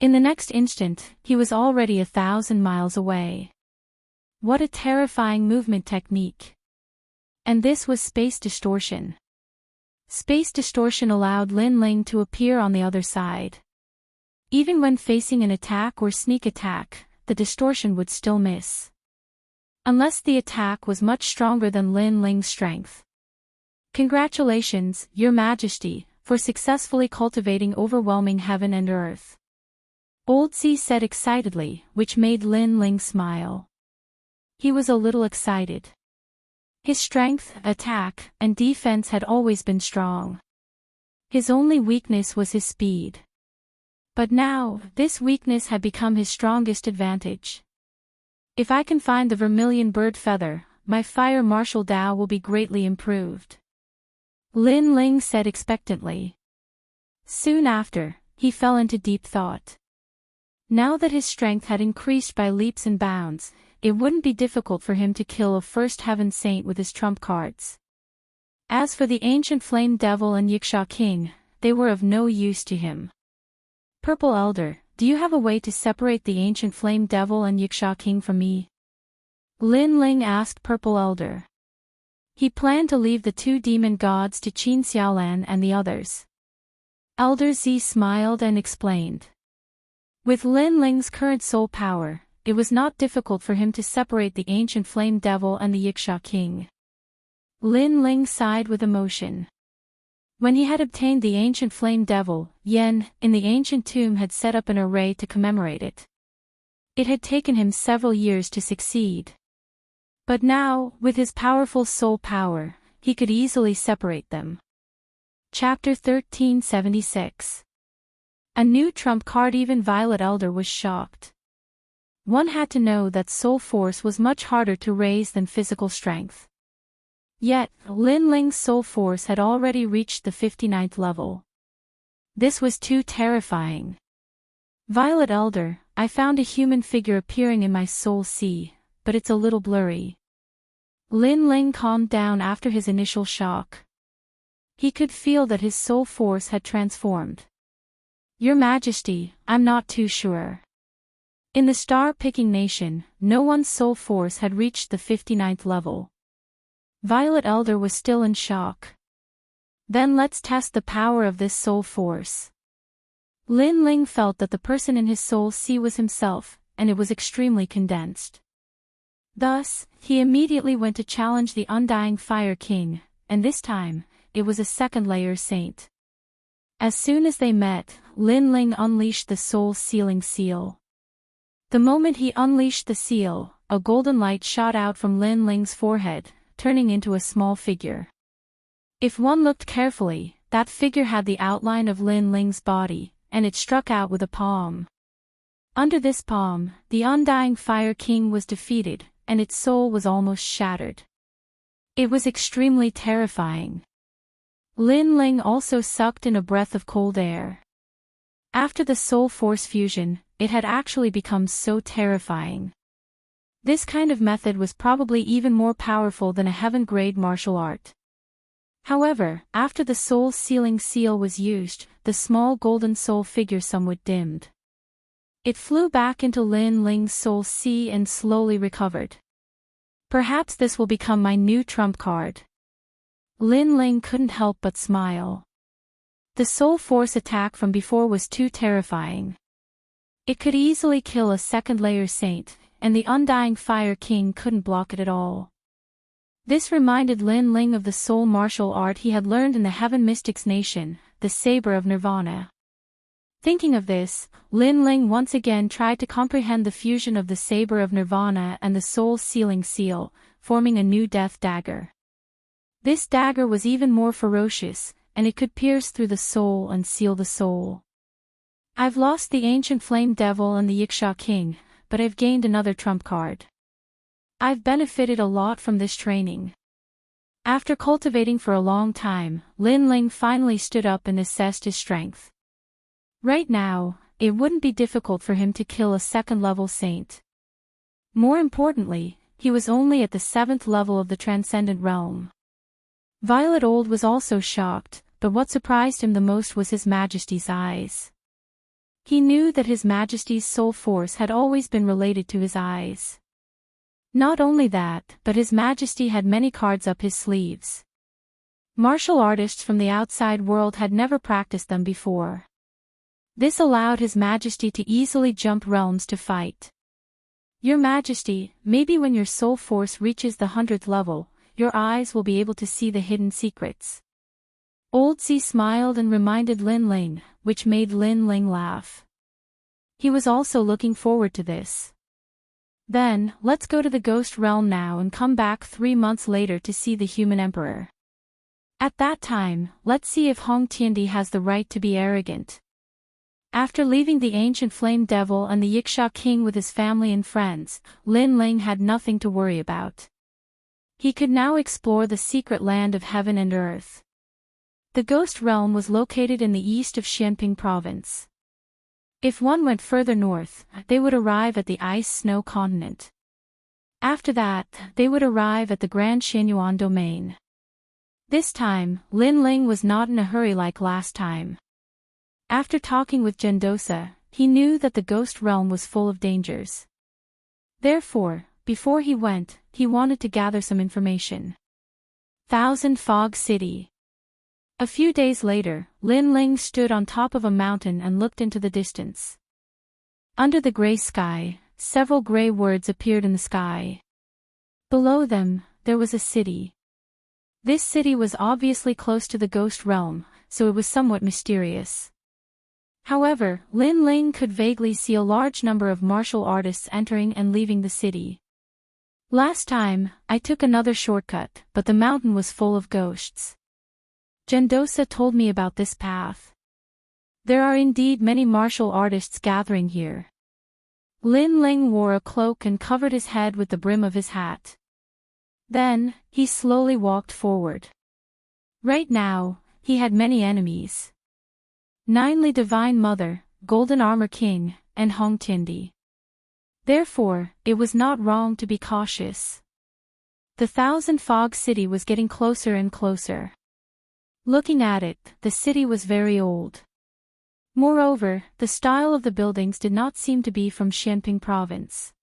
In the next instant, he was already 1,000 miles away. What a terrifying movement technique. And this was space distortion. Space distortion allowed Lin Ling to appear on the other side. Even when facing an attack or sneak attack, the distortion would still miss. Unless the attack was much stronger than Lin Ling's strength. Congratulations, Your Majesty, for successfully cultivating overwhelming heaven and earth. Old Z said excitedly, which made Lin Ling smile. He was a little excited. His strength, attack, and defense had always been strong. His only weakness was his speed. But now, this weakness had become his strongest advantage. If I can find the vermilion bird feather, my fire martial Dao will be greatly improved. Lin Ling said expectantly. Soon after, he fell into deep thought. Now that his strength had increased by leaps and bounds, it wouldn't be difficult for him to kill a first heaven saint with his trump cards. As for the ancient flame devil and Yiksha king, they were of no use to him. Purple Elder, do you have a way to separate the ancient flame devil and Yiksha king from me? Lin Ling asked Purple Elder. He planned to leave the 2 demon gods to Qin Xiaolan and the others. Elder Z smiled and explained. With Lin Ling's current soul power, it was not difficult for him to separate the ancient flame devil and the Yiksha king. Lin Ling sighed with emotion. When he had obtained the ancient flame devil, Yen, in the ancient tomb had set up an array to commemorate it. It had taken him several years to succeed. But now, with his powerful soul power, he could easily separate them. Chapter 1376. A new trump card. Even Violet Elder was shocked. One had to know that soul force was much harder to raise than physical strength. Yet, Lin Ling's soul force had already reached the 59th level. This was too terrifying. Violet Elder, I found a human figure appearing in my soul sea, but it's a little blurry. Lin Ling calmed down after his initial shock. He could feel that his soul force had transformed. Your Majesty, I'm not too sure. In the star-picking nation, no one's soul force had reached the 59th level. Violet Elder was still in shock. Then let's test the power of this soul force. Lin Ling felt that the person in his soul sea was himself, and it was extremely condensed. Thus, he immediately went to challenge the Undying Fire King, and this time, it was a second-layer saint. As soon as they met, Lin Ling unleashed the soul-sealing seal. The moment he unleashed the seal, a golden light shot out from Lin Ling's forehead, turning into a small figure. If one looked carefully, that figure had the outline of Lin Ling's body, and it struck out with a palm. Under this palm, the Undying Fire King was defeated, and its soul was almost shattered. It was extremely terrifying. Lin Ling also sucked in a breath of cold air. After the soul force fusion, it had actually become so terrifying. This kind of method was probably even more powerful than a heaven-grade martial art. However, after the soul-sealing seal was used, the small golden soul figure somewhat dimmed. It flew back into Lin Ling's soul sea and slowly recovered. Perhaps this will become my new trump card. Lin Ling couldn't help but smile. The soul force attack from before was too terrifying. It could easily kill a second-layer saint, and the Undying Fire King couldn't block it at all. This reminded Lin Ling of the soul martial art he had learned in the Heaven Mystics Nation, the Saber of Nirvana. Thinking of this, Lin Ling once again tried to comprehend the fusion of the Saber of Nirvana and the soul-sealing seal, forming a new death dagger. This dagger was even more ferocious, and it could pierce through the soul and seal the soul. I've lost the Ancient Flame Devil and the Yiksha King, but I've gained another trump card. I've benefited a lot from this training. After cultivating for a long time, Lin Ling finally stood up and assessed his strength. Right now, it wouldn't be difficult for him to kill a second-level saint. More importantly, he was only at the 7th level of the Transcendent Realm. Violet Old was also shocked, but what surprised him the most was His Majesty's eyes. He knew that His Majesty's soul force had always been related to his eyes. Not only that, but His Majesty had many cards up his sleeves. Martial artists from the outside world had never practiced them before. This allowed His Majesty to easily jump realms to fight. Your Majesty, maybe when your soul force reaches the 100th level, your eyes will be able to see the hidden secrets. Old Z smiled and reminded Lin Ling, which made Lin Ling laugh. He was also looking forward to this. Then, let's go to the Ghost Realm now and come back 3 months later to see the Human Emperor. At that time, let's see if Hong Tiandi has the right to be arrogant. After leaving the Ancient Flame Devil and the Yiksha King with his family and friends, Lin Ling had nothing to worry about. He could now explore the secret land of heaven and earth. The Ghost Realm was located in the east of Xianping Province. If one went further north, they would arrive at the ice-snow continent. After that, they would arrive at the Grand Xianyuan domain. This time, Lin Ling was not in a hurry like last time. After talking with Gendosa, he knew that the Ghost Realm was full of dangers. Therefore, before he went, he wanted to gather some information. Thousand Fog City. A few days later, Lin Ling stood on top of a mountain and looked into the distance. Under the gray sky, several gray words appeared in the sky. Below them, there was a city. This city was obviously close to the Ghost Realm, so it was somewhat mysterious. However, Lin Ling could vaguely see a large number of martial artists entering and leaving the city. Last time, I took another shortcut, but the mountain was full of ghosts. Gendosa told me about this path. There are indeed many martial artists gathering here. Lin Ling wore a cloak and covered his head with the brim of his hat. Then, he slowly walked forward. Right now, he had many enemies. Ninely Divine Mother, Golden Armor King, and Hong Tiandi. Therefore, it was not wrong to be cautious. The Thousand Fog City was getting closer and closer. Looking at it, the city was very old. Moreover, the style of the buildings did not seem to be from Xianping province.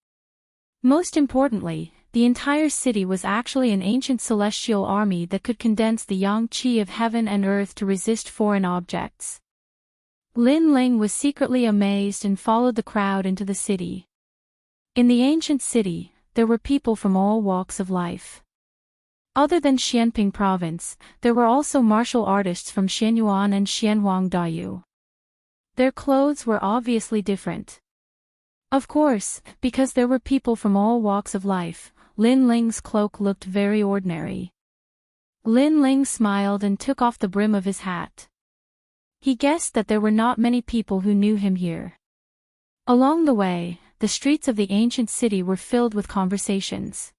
Most importantly, the entire city was actually an ancient celestial army that could condense the yang qi of heaven and earth to resist foreign objects. Lin Ling was secretly amazed and followed the crowd into the city. In the ancient city, there were people from all walks of life. Other than Xianping province, there were also martial artists from Xianyuan and Xianhuangdao. Their clothes were obviously different. Of course, because there were people from all walks of life, Lin Ling's cloak looked very ordinary. Lin Ling smiled and took off the brim of his hat. He guessed that there were not many people who knew him here. Along the way, the streets of the ancient city were filled with conversations.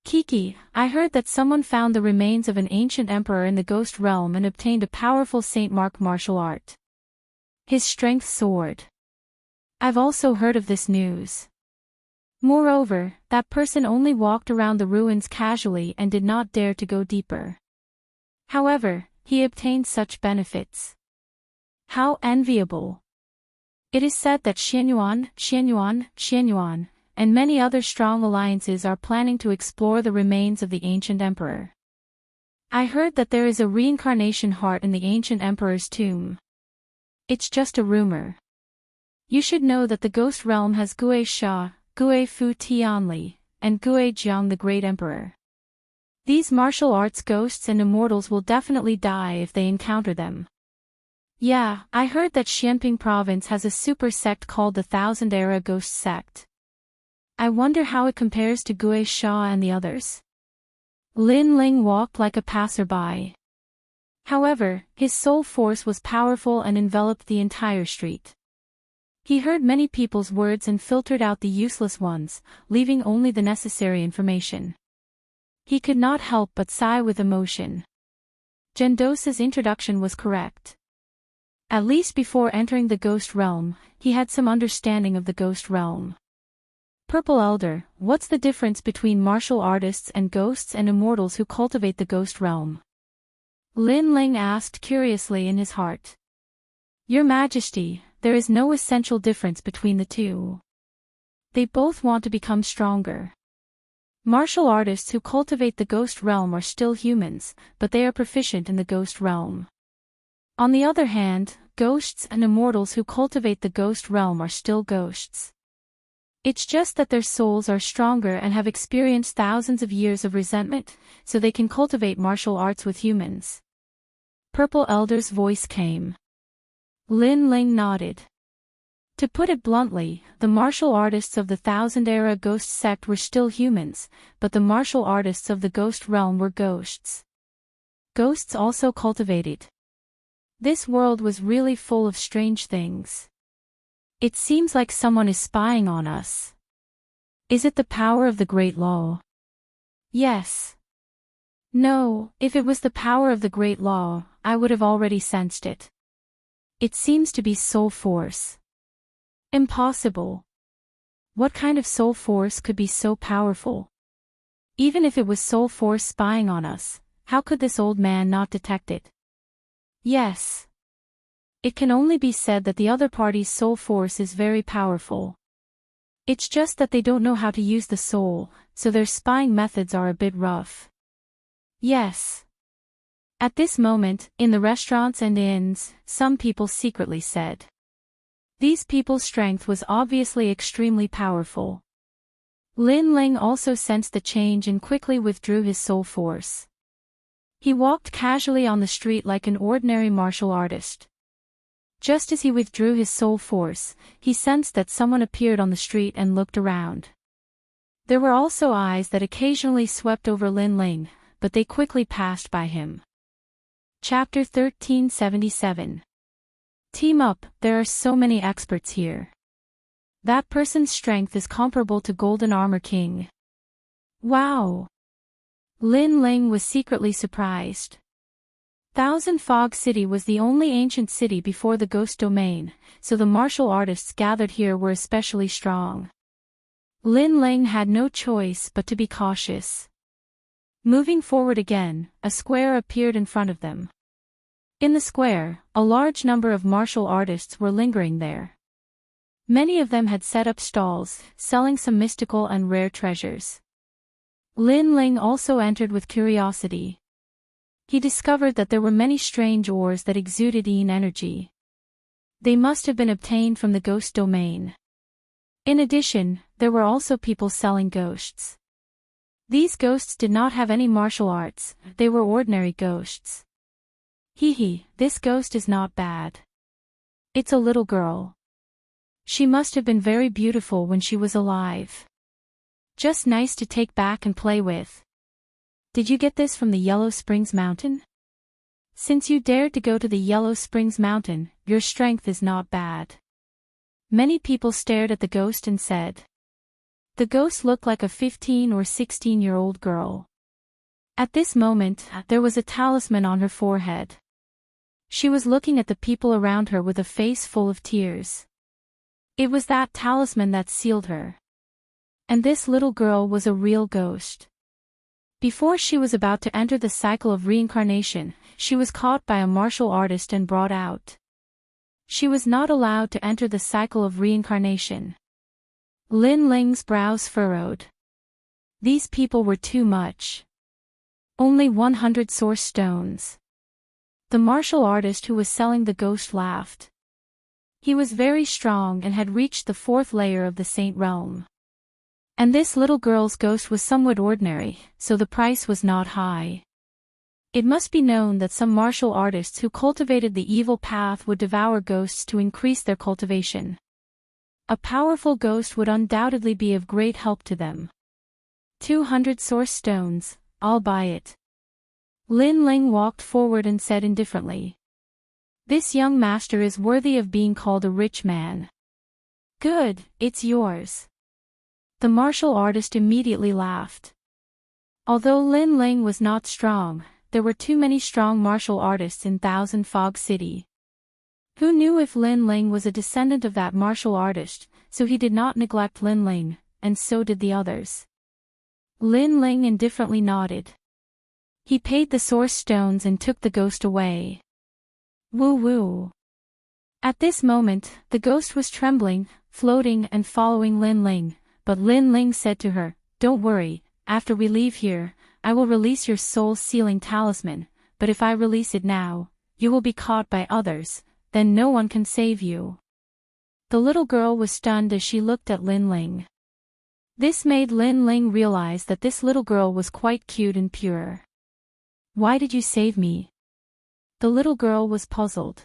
Kiki, I heard that someone found the remains of an ancient emperor in the ghost realm and obtained a powerful Saint Mark martial art. His strength soared. I've also heard of this news. Moreover, that person only walked around the ruins casually and did not dare to go deeper. However, he obtained such benefits. How enviable! It is said that Xianyuan, and many other strong alliances are planning to explore the remains of the ancient emperor. I heard that there is a reincarnation heart in the ancient emperor's tomb. It's just a rumor. You should know that the ghost realm has Gui Sha, Gui Fu Tianli, and Gui Jiang the great emperor. These martial arts ghosts and immortals will definitely die if they encounter them. Yeah, I heard that Xianping province has a super sect called the Thousand Era Ghost Sect. I wonder how it compares to Gui Sha and the others. Lin Ling walked like a passerby. However, his soul force was powerful and enveloped the entire street. He heard many people's words and filtered out the useless ones, leaving only the necessary information. He could not help but sigh with emotion. Gendosa's introduction was correct. At least before entering the ghost realm, he had some understanding of the ghost realm. Purple Elder, what's the difference between martial artists and ghosts and immortals who cultivate the ghost realm? Lin Ling asked curiously in his heart. Your Majesty, there is no essential difference between the two. They both want to become stronger. Martial artists who cultivate the ghost realm are still humans, but they are proficient in the ghost realm. On the other hand, ghosts and immortals who cultivate the ghost realm are still ghosts. It's just that their souls are stronger and have experienced thousands of years of resentment, so they can cultivate martial arts with humans. Purple Elder's voice came. Lin Ling nodded. To put it bluntly, the martial artists of the Thousand Era Ghost Sect were still humans, but the martial artists of the ghost realm were ghosts. Ghosts also cultivated. This world was really full of strange things. It seems like someone is spying on us. Is it the power of the Great Law? Yes. No, if it was the power of the Great Law, I would have already sensed it. It seems to be soul force. Impossible. What kind of soul force could be so powerful? Even if it was soul force spying on us, how could this old man not detect it? Yes. It can only be said that the other party's soul force is very powerful. It's just that they don't know how to use the soul, so their spying methods are a bit rough. Yes. At this moment, in the restaurants and inns, some people secretly said. These people's strength was obviously extremely powerful. Lin Ling also sensed the change and quickly withdrew his soul force. He walked casually on the street like an ordinary martial artist. Just as he withdrew his soul force, he sensed that someone appeared on the street and looked around. There were also eyes that occasionally swept over Lin Ling, but they quickly passed by him. Chapter 1377. Team up, there are so many experts here. That person's strength is comparable to Golden Armor King. Wow! Lin Ling was secretly surprised. Thousand Fog City was the only ancient city before the Ghost Domain, so the martial artists gathered here were especially strong. Lin Ling had no choice but to be cautious. Moving forward again, a square appeared in front of them. In the square, a large number of martial artists were lingering there. Many of them had set up stalls, selling some mystical and rare treasures. Lin Ling also entered with curiosity. He discovered that there were many strange ores that exuded yin energy. They must have been obtained from the ghost domain. In addition, there were also people selling ghosts. These ghosts did not have any martial arts, they were ordinary ghosts. This ghost is not bad. It's a little girl. She must have been very beautiful when she was alive. Just nice to take back and play with. Did you get this from the Yellow Springs Mountain? Since you dared to go to the Yellow Springs Mountain, your strength is not bad. Many people stared at the ghost and said. The ghost looked like a 15 or 16-year-old girl. At this moment, there was a talisman on her forehead. She was looking at the people around her with a face full of tears. It was that talisman that sealed her. And this little girl was a real ghost. Before she was about to enter the cycle of reincarnation, she was caught by a martial artist and brought out. She was not allowed to enter the cycle of reincarnation. Lin Ling's brows furrowed. These people were too much. Only 100 source stones. The martial artist who was selling the ghost laughed. He was very strong and had reached the 4th layer of the saint realm. And this little girl's ghost was somewhat ordinary, so the price was not high. It must be known that some martial artists who cultivated the evil path would devour ghosts to increase their cultivation. A powerful ghost would undoubtedly be of great help to them. 200 source stones, I'll buy it. Lin Ling walked forward and said indifferently. This young master is worthy of being called a rich man. Good, it's yours. The martial artist immediately laughed. Although Lin Ling was not strong, there were too many strong martial artists in Thousand Fog City. Who knew if Lin Ling was a descendant of that martial artist, so he did not neglect Lin Ling, and so did the others. Lin Ling indifferently nodded. He paid the source stones and took the ghost away. Woo woo. At this moment, the ghost was trembling, floating and following Lin Ling. But Lin Ling said to her, Don't worry, after we leave here, I will release your soul-sealing talisman, but if I release it now, you will be caught by others, then no one can save you. The little girl was stunned as she looked at Lin Ling. This made Lin Ling realize that this little girl was quite cute and pure. Why did you save me? The little girl was puzzled.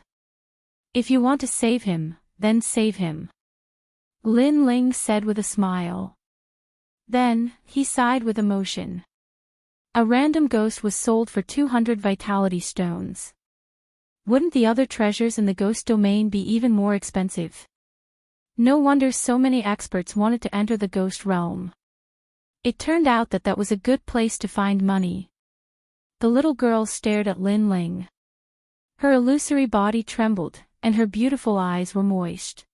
If you want to save him, then save him. Lin Ling said with a smile. Then, he sighed with emotion. A random ghost was sold for 200 vitality stones. Wouldn't the other treasures in the ghost domain be even more expensive? No wonder so many experts wanted to enter the ghost realm. It turned out that that was a good place to find money. The little girl stared at Lin Ling. Her illusory body trembled, and her beautiful eyes were moist.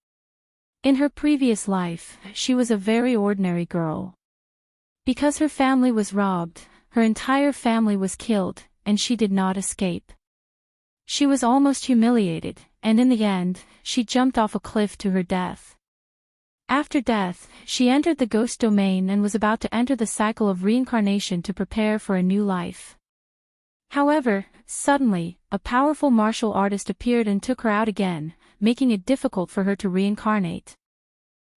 In her previous life, she was a very ordinary girl. Because her family was robbed, her entire family was killed, and she did not escape. She was almost humiliated, and in the end, she jumped off a cliff to her death. After death, she entered the ghost domain and was about to enter the cycle of reincarnation to prepare for a new life. However, suddenly, a powerful martial artist appeared and took her out again, making it difficult for her to reincarnate.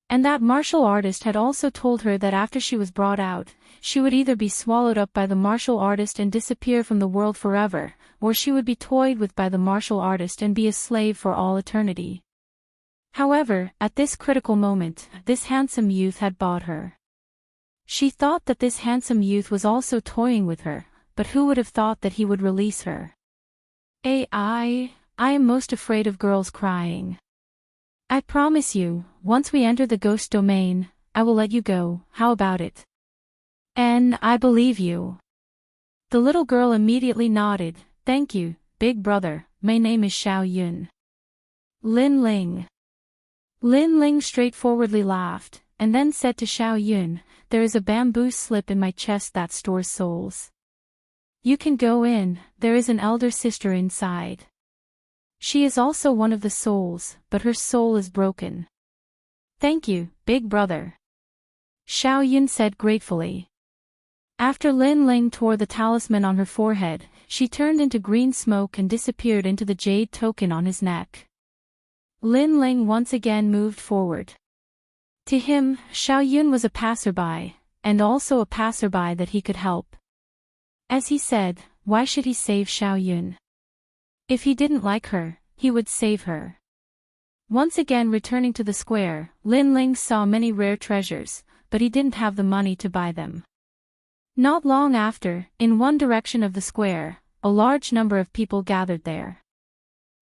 And that martial artist had also told her that after she was brought out, she would either be swallowed up by the martial artist and disappear from the world forever, or she would be toyed with by the martial artist and be a slave for all eternity. However, at this critical moment, this handsome youth had bought her. She thought that this handsome youth was also toying with her, but who would have thought that he would release her? I am most afraid of girls crying. I promise you, once we enter the ghost domain, I will let you go, how about it? And I believe you. The little girl immediately nodded, Thank you, big brother, my name is Xiao Yun. Lin Ling. Lin Ling straightforwardly laughed, and then said to Xiao Yun, There is a bamboo slip in my chest that stores souls. You can go in, there is an elder sister inside. She is also one of the souls, but her soul is broken. Thank you, big brother. Xiao Yun said gratefully. After Lin Ling tore the talisman on her forehead, she turned into green smoke and disappeared into the jade token on his neck. Lin Ling once again moved forward. To him, Xiao Yun was a passerby, and also a passerby that he could help. As he said, why should he save Xiao Yun? If he didn't like her, he would save her. Once again returning to the square, Lin Ling saw many rare treasures, but he didn't have the money to buy them. Not long after, in one direction of the square, a large number of people gathered there.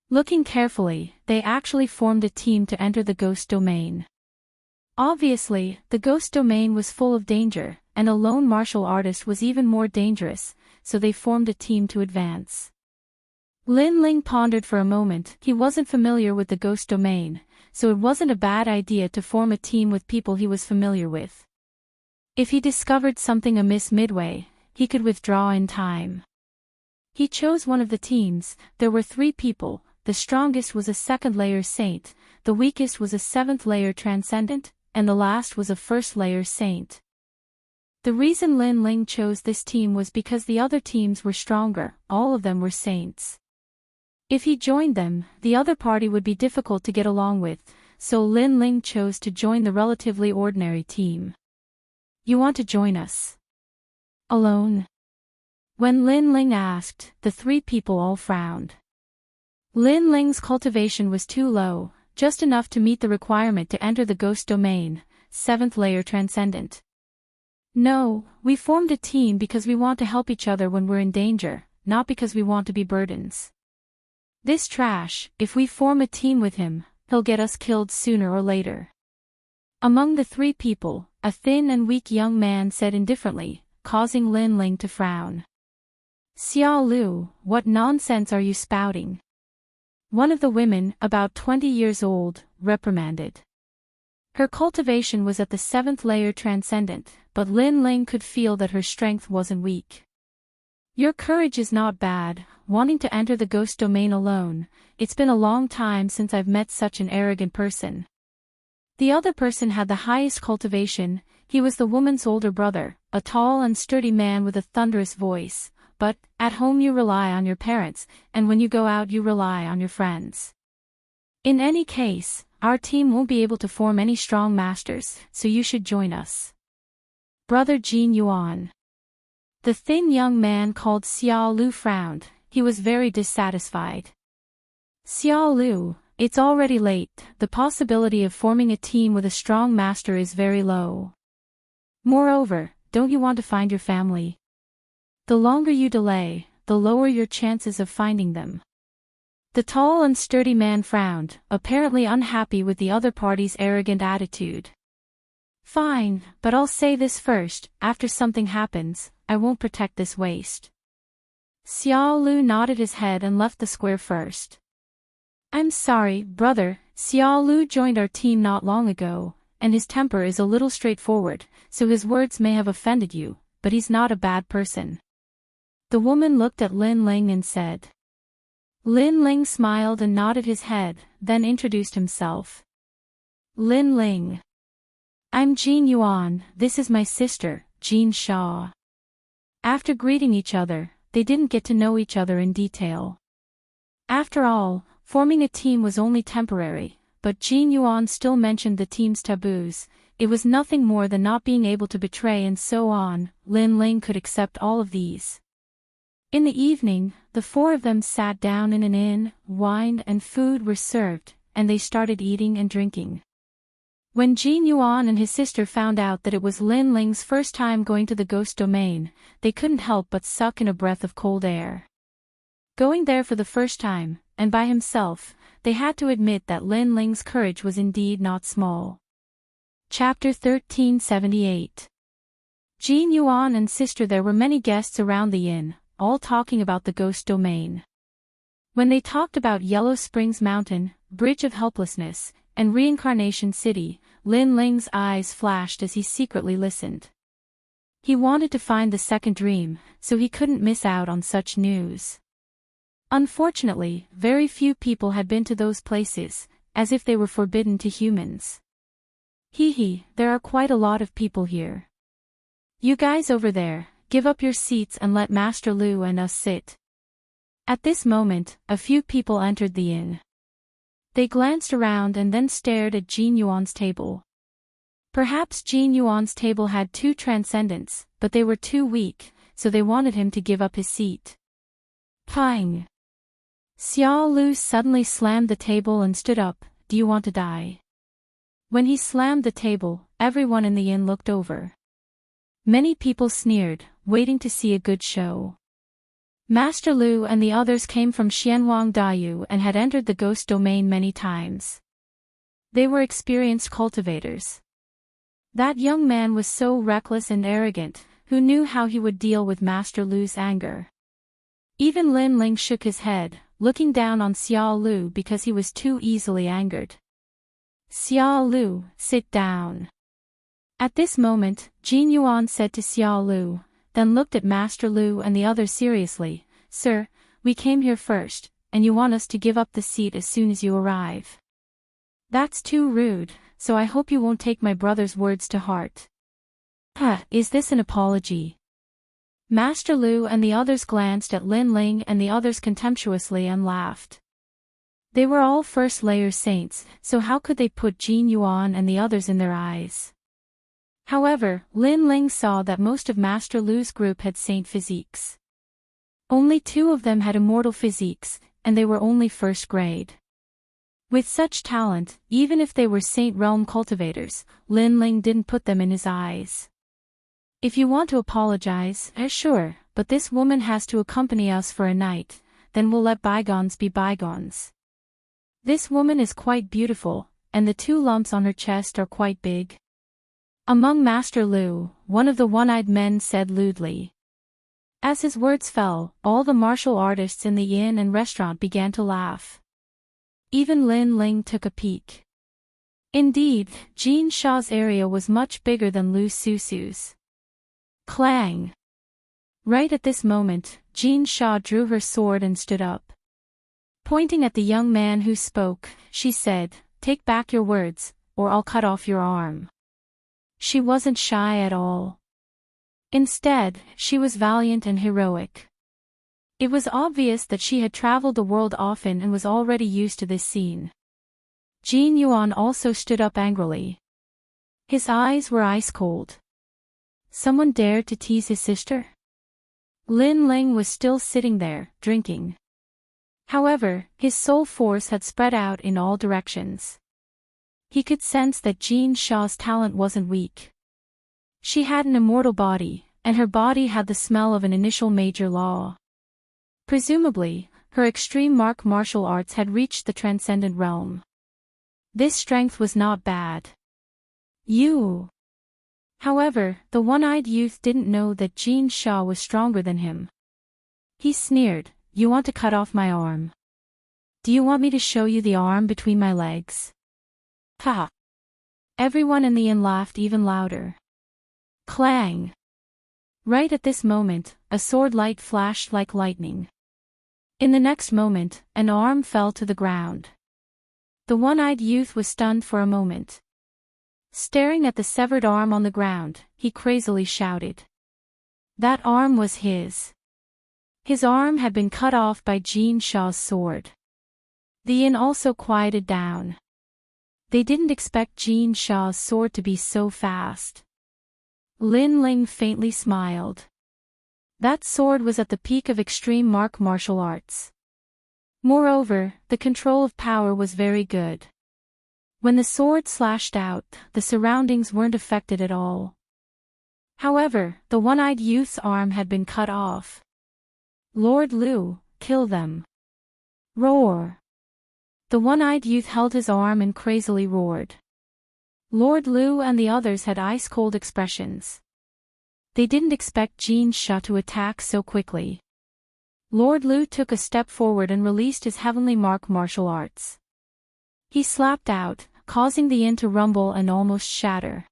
Looking carefully, they actually formed a team to enter the ghost domain. Obviously, the ghost domain was full of danger, and a lone martial artist was even more dangerous, so they formed a team to advance. Lin Ling pondered for a moment. He wasn't familiar with the ghost domain, so it wasn't a bad idea to form a team with people he was familiar with. If he discovered something amiss midway, he could withdraw in time. He chose one of the teams. There were 3 people. The strongest was a 2nd-layer saint, the weakest was a 7th-layer transcendent, and the last was a 1st-layer saint. The reason Lin Ling chose this team was because the other teams were stronger. All of them were saints. If he joined them, the other party would be difficult to get along with, so Lin Ling chose to join the relatively ordinary team. You want to join us? Alone? When Lin Ling asked, the 3 people all frowned. Lin Ling's cultivation was too low, just enough to meet the requirement to enter the ghost domain, 7th-layer transcendent. No, we formed a team because we want to help each other when we're in danger, not because we want to be burdens. This trash, if we form a team with him, he'll get us killed sooner or later. Among the 3 people, a thin and weak young man said indifferently, causing Lin Ling to frown. Xiao Lu, what nonsense are you spouting? One of the women, about 20 years old, reprimanded. Her cultivation was at the 7th-layer transcendent, but Lin Ling could feel that her strength wasn't weak. Your courage is not bad, wanting to enter the ghost domain alone. It's been a long time since I've met such an arrogant person. The other person had the highest cultivation. He was the woman's older brother, a tall and sturdy man with a thunderous voice. But, at home you rely on your parents, and when you go out you rely on your friends. In any case, our team won't be able to form any strong masters, so you should join us. Brother Jin Yuan. The thin young man called Xiao Lu frowned. He was very dissatisfied. Xiao Lu, it's already late. The possibility of forming a team with a strong master is very low. Moreover, don't you want to find your family? The longer you delay, the lower your chances of finding them. The tall and sturdy man frowned, apparently unhappy with the other party's arrogant attitude. Fine, but I'll say this first, after something happens, I won't protect this waste. Xiao Lu nodded his head and left the square first. I'm sorry, brother, Xiao Lu joined our team not long ago, and his temper is a little straightforward, so his words may have offended you, but he's not a bad person. The woman looked at Lin Ling and said. Lin Ling smiled and nodded his head, then introduced himself. Lin Ling. I'm Jin Yuan, this is my sister, Jin Shaw. After greeting each other, they didn't get to know each other in detail. After all, forming a team was only temporary, but Jin Yuan still mentioned the team's taboos. It was nothing more than not being able to betray and so on. Lin Ling could accept all of these. In the evening, the 4 of them sat down in an inn, wine and food were served, and they started eating and drinking. When Jin Yuan and his sister found out that it was Lin Ling's first time going to the ghost domain, they couldn't help but suck in a breath of cold air. Going there for the first time, and by himself, they had to admit that Lin Ling's courage was indeed not small. Chapter 1378. Jin Yuan and sister. There were many guests around the inn, all talking about the ghost domain. When they talked about Yellow Springs Mountain, Bridge of Helplessness, and Reincarnation City, Lin Ling's eyes flashed as he secretly listened. He wanted to find the second dream, so he couldn't miss out on such news. Unfortunately, very few people had been to those places, as if they were forbidden to humans. Hee, there are quite a lot of people here. You guys over there, give up your seats and let Master Lu and us sit. At this moment, a few people entered the inn. They glanced around and then stared at Jin Yuan's table. Perhaps Jin Yuan's table had 2 transcendents, but they were too weak, so they wanted him to give up his seat. Pang! Xiao Lu suddenly slammed the table and stood up. Do you want to die? When he slammed the table, everyone in the inn looked over. Many people sneered, waiting to see a good show. Master Lu and the others came from Xianwang Dayu and had entered the ghost domain many times. They were experienced cultivators. That young man was so reckless and arrogant, who knew how he would deal with Master Lu's anger. Even Lin Ling shook his head, looking down on Xiao Lu because he was too easily angered. Xiao Lu, sit down. At this moment, Jin Yuan said to Xiao Lu, then looked at Master Lu and the others seriously, Sir, we came here first, and you want us to give up the seat as soon as you arrive. That's too rude, so I hope you won't take my brother's words to heart. Is this an apology? Master Lu and the others glanced at Lin Ling and the others contemptuously and laughed. They were all first-layer saints, so how could they put Jin Yuan and the others in their eyes? However, Lin Ling saw that most of Master Lu's group had saint physiques. Only 2 of them had immortal physiques, and they were only first grade. With such talent, even if they were saint realm cultivators, Lin Ling didn't put them in his eyes. If you want to apologize, sure, but this woman has to accompany us for a night, then we'll let bygones be bygones. This woman is quite beautiful, and the 2 lumps on her chest are quite big. Among Master Lu, one of the one-eyed men said lewdly. As his words fell, all the martial artists in the inn and restaurant began to laugh. Even Lin Ling took a peek. Indeed, Jin Sha's area was much bigger than Lu Susu's. Clang! Right at this moment, Jin Sha drew her sword and stood up. Pointing at the young man who spoke, she said, Take back your words, or I'll cut off your arm. She wasn't shy at all. Instead, she was valiant and heroic. It was obvious that she had traveled the world often and was already used to this scene. Jin Yuan also stood up angrily. His eyes were ice-cold. Someone dared to tease his sister? Lin Ling was still sitting there, drinking. However, his soul force had spread out in all directions. He could sense that Jin Sha's talent wasn't weak. She had an immortal body, and her body had the smell of an initial major law. Presumably, her extreme martial arts had reached the transcendent realm. This strength was not bad. However, the one-eyed youth didn't know that Jin Sha was stronger than him. He sneered, You want to cut off my arm? Do you want me to show you the arm between my legs? Ha! Everyone in the inn laughed even louder. Clang! Right at this moment, a sword light flashed like lightning. In the next moment, an arm fell to the ground. The one-eyed youth was stunned for a moment. Staring at the severed arm on the ground, he crazily shouted. That arm was his. His arm had been cut off by Jin Sha's sword. The inn also quieted down. They didn't expect Jin Sha's sword to be so fast. Lin Ling faintly smiled. That sword was at the peak of extreme martial arts. Moreover, the control of power was very good. When the sword slashed out, the surroundings weren't affected at all. However, the one-eyed youth's arm had been cut off. Lord Lu, kill them. Roar! The one-eyed youth held his arm and crazily roared. Lord Lu and the others had ice-cold expressions. They didn't expect Jin Sha to attack so quickly. Lord Lu took a step forward and released his heavenly martial arts. He slapped out, causing the inn to rumble and almost shatter.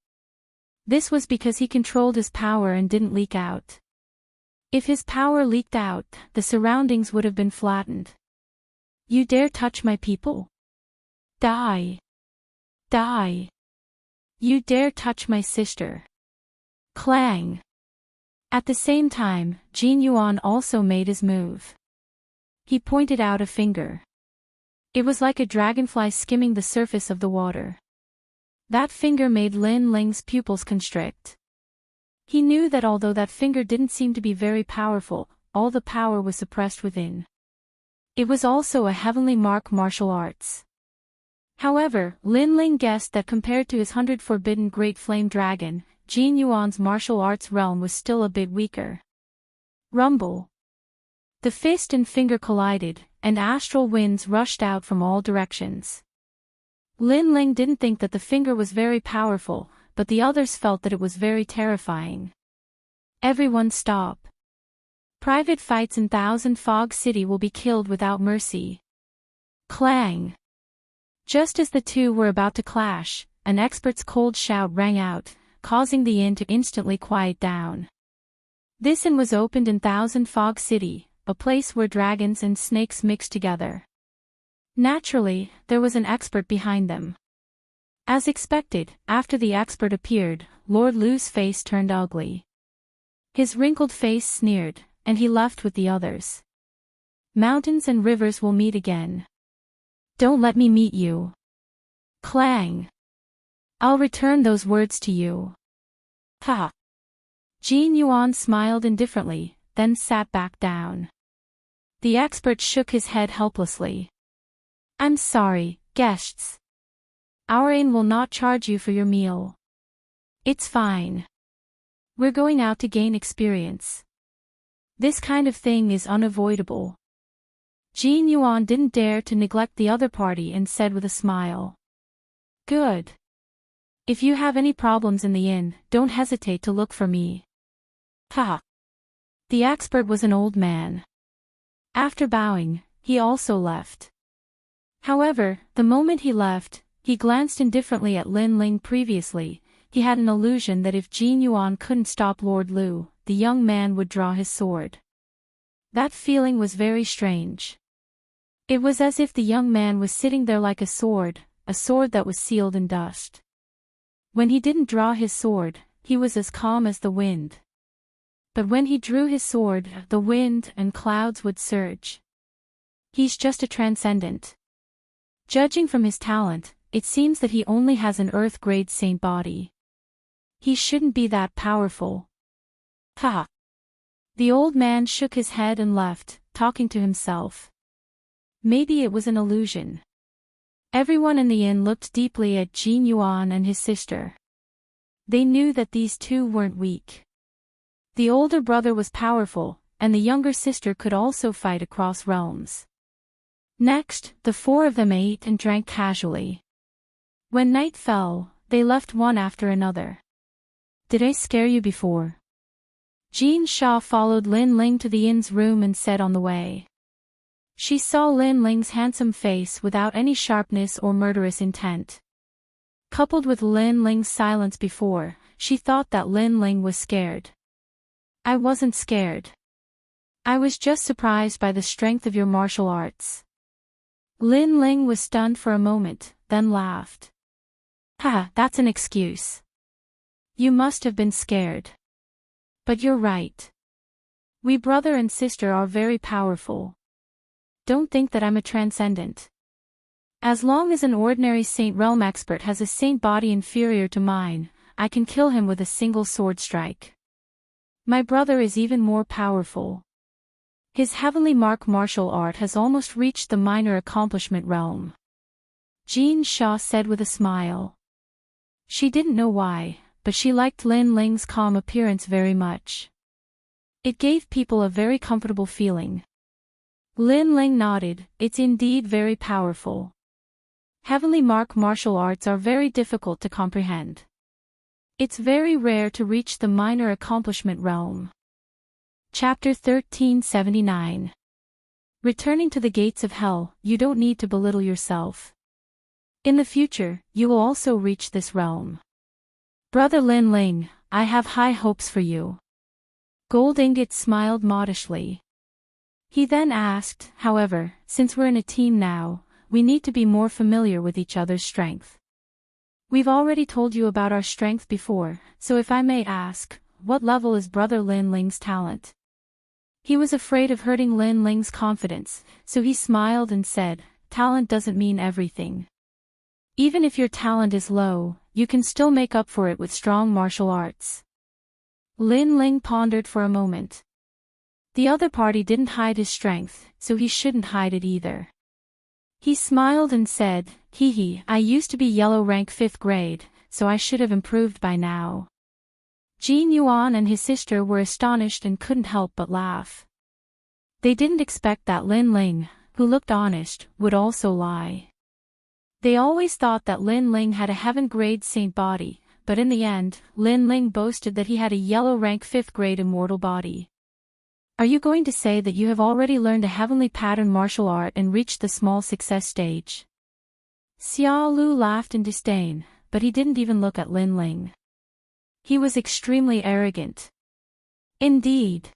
This was because he controlled his power and didn't leak out. If his power leaked out, the surroundings would have been flattened. You dare touch my people? Die! Die! You dare touch my sister! Clang! At the same time, Jin Yuan also made his move. He pointed out a finger. It was like a dragonfly skimming the surface of the water. That finger made Lin Ling's pupils constrict. He knew that although that finger didn't seem to be very powerful, all the power was suppressed within. It was also a heavenly mark martial arts. However, Lin Ling guessed that compared to his 100 forbidden great flame dragon, Jin Yuan's martial arts realm was still a bit weaker. Rumble. The fist and finger collided, and astral winds rushed out from all directions. Lin Ling didn't think that the finger was very powerful, but the others felt that it was very terrifying. Everyone stop. Private fights in Thousand Fog City will be killed without mercy. Clang. Just as the two were about to clash, an expert's cold shout rang out, causing the inn to instantly quiet down. This inn was opened in Thousand Fog City, a place where dragons and snakes mixed together. Naturally, there was an expert behind them. As expected, after the expert appeared, Lord Lu's face turned ugly. His wrinkled face sneered, and he left with the others. Mountains and rivers will meet again. Don't let me meet you. Clang. I'll return those words to you. Ha! Jin Yuan smiled indifferently, then sat back down. The expert shook his head helplessly. I'm sorry, guests. Our inn will not charge you for your meal. It's fine. We're going out to gain experience. This kind of thing is unavoidable. Jin Yuan didn't dare to neglect the other party and said with a smile. Good. If you have any problems in the inn, don't hesitate to look for me. Ha! The expert was an old man. After bowing, he also left. However, the moment he left, he glanced indifferently at Lin Ling previously. He had an illusion that if Jin Yuan couldn't stop Lord Lu, the young man would draw his sword. That feeling was very strange. It was as if the young man was sitting there like a sword that was sealed in dust. When he didn't draw his sword, he was as calm as the wind. But when he drew his sword, the wind and clouds would surge. He's just a transcendent. Judging from his talent, it seems that he only has an earth-grade saint body. He shouldn't be that powerful. Ha! The old man shook his head and left, talking to himself. Maybe it was an illusion. Everyone in the inn looked deeply at Jin Yuan and his sister. They knew that these two weren't weak. The older brother was powerful, and the younger sister could also fight across realms. Next, the four of them ate and drank casually. When night fell, they left one after another. Did I scare you before? Jean Shaw followed Lin Ling to the inn's room and said on the way. She saw Lin Ling's handsome face without any sharpness or murderous intent. Coupled with Lin Ling's silence before, she thought that Lin Ling was scared. I wasn't scared. I was just surprised by the strength of your martial arts. Lin Ling was stunned for a moment, then laughed. Ha, that's an excuse. You must have been scared. But you're right. We brother and sister are very powerful. Don't think that I'm a transcendent. As long as an ordinary saint realm expert has a saint body inferior to mine, I can kill him with a single sword strike. My brother is even more powerful. His heavenly mark martial art has almost reached the minor accomplishment realm. Jean Shaw said with a smile. She didn't know why, but she liked Lin Ling's calm appearance very much. It gave people a very comfortable feeling. Lin Ling nodded. It's indeed very powerful. Heavenly mark martial arts are very difficult to comprehend. It's very rare to reach the minor accomplishment realm. Chapter 1379. Returning to the gates of hell, you don't need to belittle yourself. In the future, you will also reach this realm. Brother Lin Ling, I have high hopes for you. Gold Ingot smiled modestly. He then asked, however, since we're in a team now, we need to be more familiar with each other's strength. We've already told you about our strength before, so if I may ask, what level is Brother Lin Ling's talent? He was afraid of hurting Lin Ling's confidence, so he smiled and said, talent doesn't mean everything. Even if your talent is low, you can still make up for it with strong martial arts. Lin Ling pondered for a moment. The other party didn't hide his strength, so he shouldn't hide it either. He smiled and said, I used to be yellow rank 5th grade, so I should have improved by now. Jin Yuan and his sister were astonished and couldn't help but laugh. They didn't expect that Lin Ling, who looked honest, would also lie. They always thought that Lin Ling had a heaven-grade saint body, but in the end, Lin Ling boasted that he had a yellow rank 5th grade immortal body. Are you going to say that you have already learned a heavenly pattern martial art and reached the small success stage? Xiao Lu laughed in disdain, but he didn't even look at Lin Ling. He was extremely arrogant. Indeed.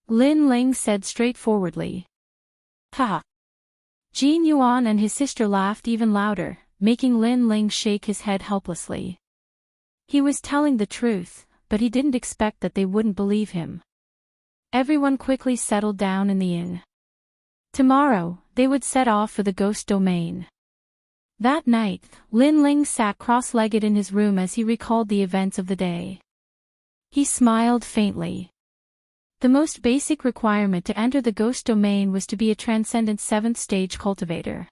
Lin Ling said straightforwardly. Ha! Jin Yuan and his sister laughed even louder, making Lin Ling shake his head helplessly. He was telling the truth, but he didn't expect that they wouldn't believe him. Everyone quickly settled down in the inn. Tomorrow, they would set off for the ghost domain. That night, Lin Ling sat cross-legged in his room as he recalled the events of the day. He smiled faintly. The most basic requirement to enter the ghost domain was to be a transcendent 7th stage cultivator.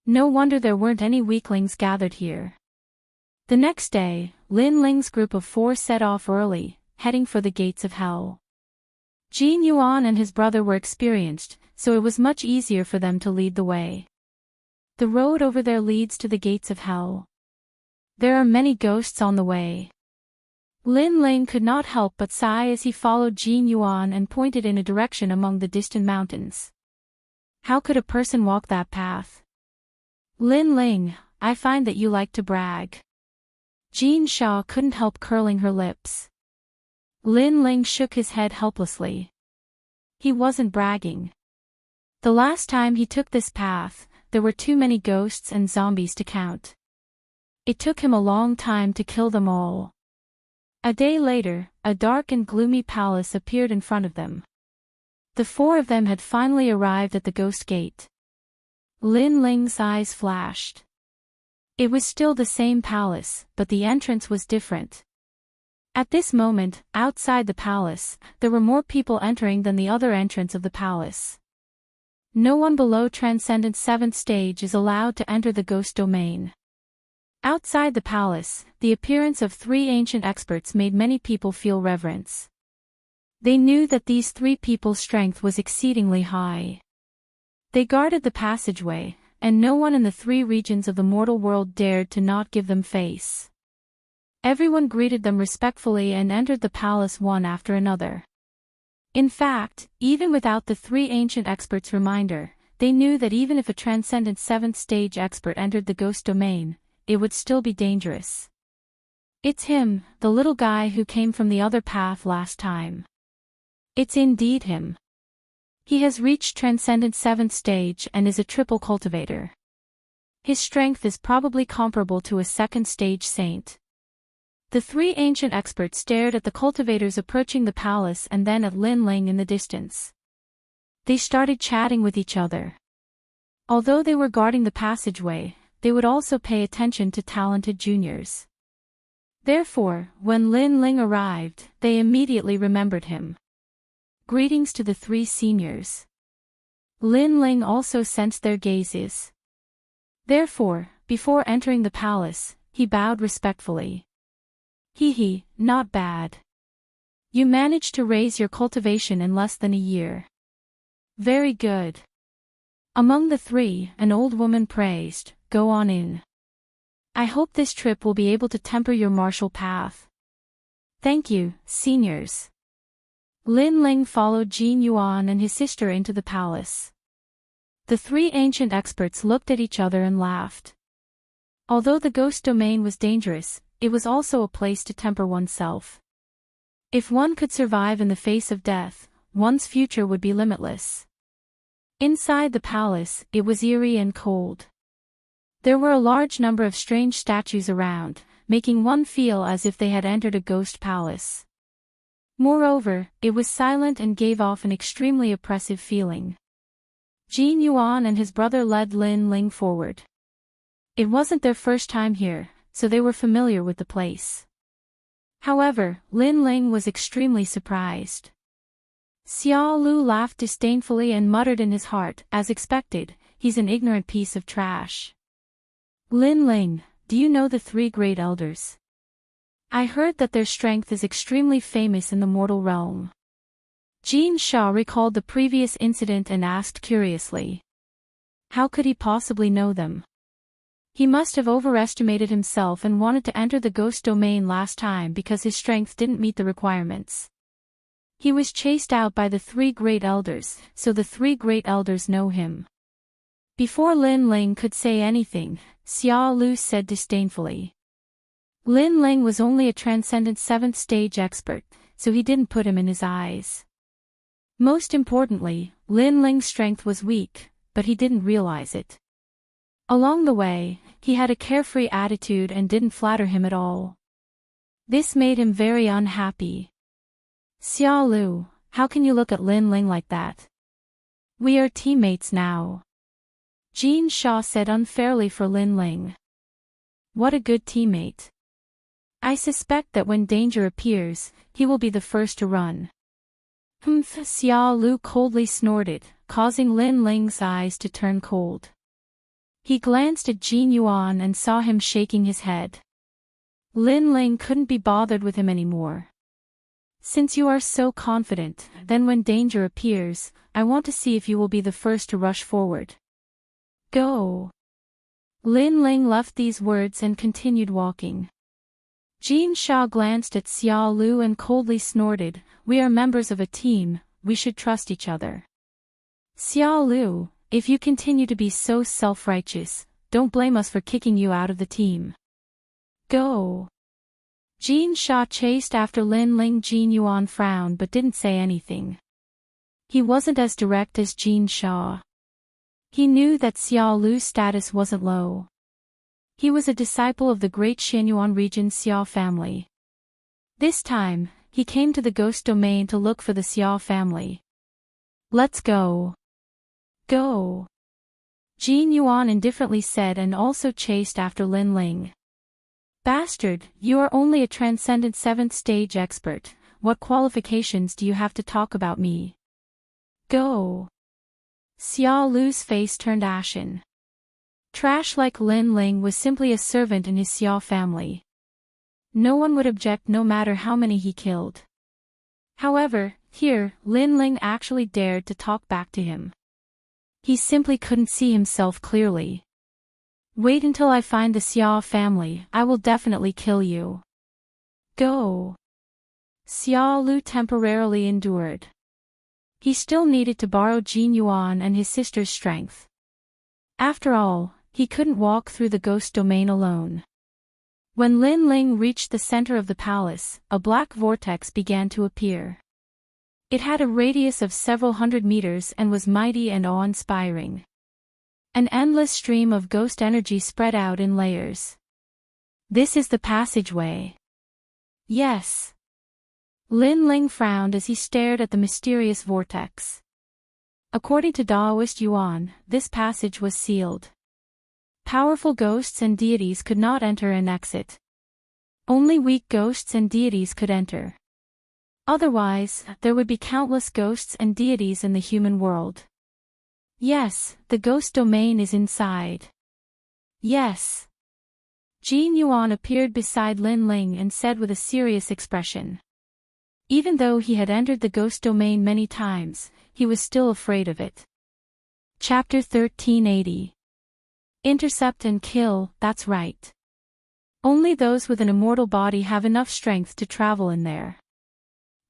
No wonder there weren't any weaklings gathered here. The next day, Lin Ling's group of 4 set off early, heading for the gates of hell. Jin Yuan and his brother were experienced, so it was much easier for them to lead the way. The road over there leads to the gates of hell. There are many ghosts on the way. Lin Ling could not help but sigh as he followed Jin Yuan and pointed in a direction among the distant mountains. How could a person walk that path? Lin Ling, I find that you like to brag. Jin Sha couldn't help curling her lips. Lin Ling shook his head helplessly. He wasn't bragging. The last time he took this path, there were too many ghosts and zombies to count. It took him a long time to kill them all. A day later, a dark and gloomy palace appeared in front of them. The 4 of them had finally arrived at the ghost gate. Lin Ling's eyes flashed. It was still the same palace, but the entrance was different. At this moment, outside the palace, there were more people entering than the other entrance of the palace. No one below Transcendent 7th stage is allowed to enter the ghost domain. Outside the palace, the appearance of 3 ancient experts made many people feel reverence. They knew that these 3 people's strength was exceedingly high. They guarded the passageway, and no one in the 3 regions of the mortal world dared to not give them face. Everyone greeted them respectfully and entered the palace one after another. In fact, even without the 3 ancient experts' reminder, they knew that even if a transcendent 7th stage expert entered the ghost domain, it would still be dangerous. It's him, the little guy who came from the other path last time. It's indeed him. He has reached transcendent 7th stage and is a triple cultivator. His strength is probably comparable to a 2nd stage saint. The 3 ancient experts stared at the cultivators approaching the palace and then at Lin Ling in the distance. They started chatting with each other. Although they were guarding the passageway, they would also pay attention to talented juniors. Therefore, when Lin Ling arrived, they immediately remembered him. Greetings to the 3 seniors. Lin Ling also sensed their gazes. Therefore, before entering the palace, he bowed respectfully. Not bad. You managed to raise your cultivation in less than a year. Very good. Among the 3, an old woman praised, go on in. I hope this trip will be able to temper your martial path. Thank you, seniors. Lin Ling followed Jin Yuan and his sister into the palace. The 3 ancient experts looked at each other and laughed. Although the ghost domain was dangerous, it was also a place to temper oneself. If one could survive in the face of death, one's future would be limitless. Inside the palace, it was eerie and cold. There were a large number of strange statues around, making one feel as if they had entered a ghost palace. Moreover, it was silent and gave off an extremely oppressive feeling. Jin Yuan and his brother led Lin Ling forward. It wasn't their first time here, so they were familiar with the place. However, Lin Ling was extremely surprised. Xiao Lu laughed disdainfully and muttered in his heart, as expected, he's an ignorant piece of trash. Lin Ling, do you know the three great elders? I heard that their strength is extremely famous in the mortal realm. Jin Sha recalled the previous incident and asked curiously. How could he possibly know them? He must have overestimated himself and wanted to enter the ghost domain last time because his strength didn't meet the requirements. He was chased out by the three great elders, so the three great elders know him. Before Lin Ling could say anything, Xiao Lu said disdainfully. Lin Ling was only a transcendent 7th stage expert, so he didn't put him in his eyes. Most importantly, Lin Ling's strength was weak, but he didn't realize it. Along the way, he had a carefree attitude and didn't flatter him at all. This made him very unhappy. Xiao Lu, how can you look at Lin Ling like that? We are teammates now. Jin Sha said unfairly for Lin Ling. What a good teammate. I suspect that when danger appears, he will be the first to run. Xiao Lu coldly snorted, causing Lin Ling's eyes to turn cold. He glanced at Jin Yuan and saw him shaking his head. Lin Ling couldn't be bothered with him anymore. Since you are so confident, then when danger appears, I want to see if you will be the first to rush forward. Go. Lin Ling left these words and continued walking. Jin Sha glanced at Xiao Lu and coldly snorted, we are members of a team, we should trust each other. Xiao Lu, if you continue to be so self-righteous, don't blame us for kicking you out of the team. Go. Jin Sha chased after Lin Ling. Jin Yuan frowned but didn't say anything. He wasn't as direct as Jin Sha. He knew that Xiao Lu's status wasn't low. He was a disciple of the great Xianyuan region Xia family. This time, he came to the ghost domain to look for the Xia family. Let's go. Go. Jin Yuan indifferently said and also chased after Lin Ling. Bastard, you are only a transcendent 7th stage expert, what qualifications do you have to talk about me? Go. Xiao Lu's face turned ashen. Trash like Lin Ling was simply a servant in his Xia family. No one would object no matter how many he killed. However, here, Lin Ling actually dared to talk back to him. He simply couldn't see himself clearly. Wait until I find the Xia family, I will definitely kill you. Go. Xiao Lu temporarily endured. He still needed to borrow Jin Yuan and his sister's strength. After all, he couldn't walk through the ghost domain alone. When Lin Ling reached the center of the palace, a black vortex began to appear. It had a radius of several hundred meters and was mighty and awe-inspiring. An endless stream of ghost energy spread out in layers. This is the passageway. Yes. Lin Ling frowned as he stared at the mysterious vortex. According to Taoist Yuan, this passage was sealed. Powerful ghosts and deities could not enter and exit. Only weak ghosts and deities could enter. Otherwise, there would be countless ghosts and deities in the human world. Yes, the ghost domain is inside. Yes. Jin Yuan appeared beside Lin Ling and said with a serious expression. Even though he had entered the ghost domain many times, he was still afraid of it. Chapter 1380. Intercept and kill, that's right. Only those with an immortal body have enough strength to travel in there.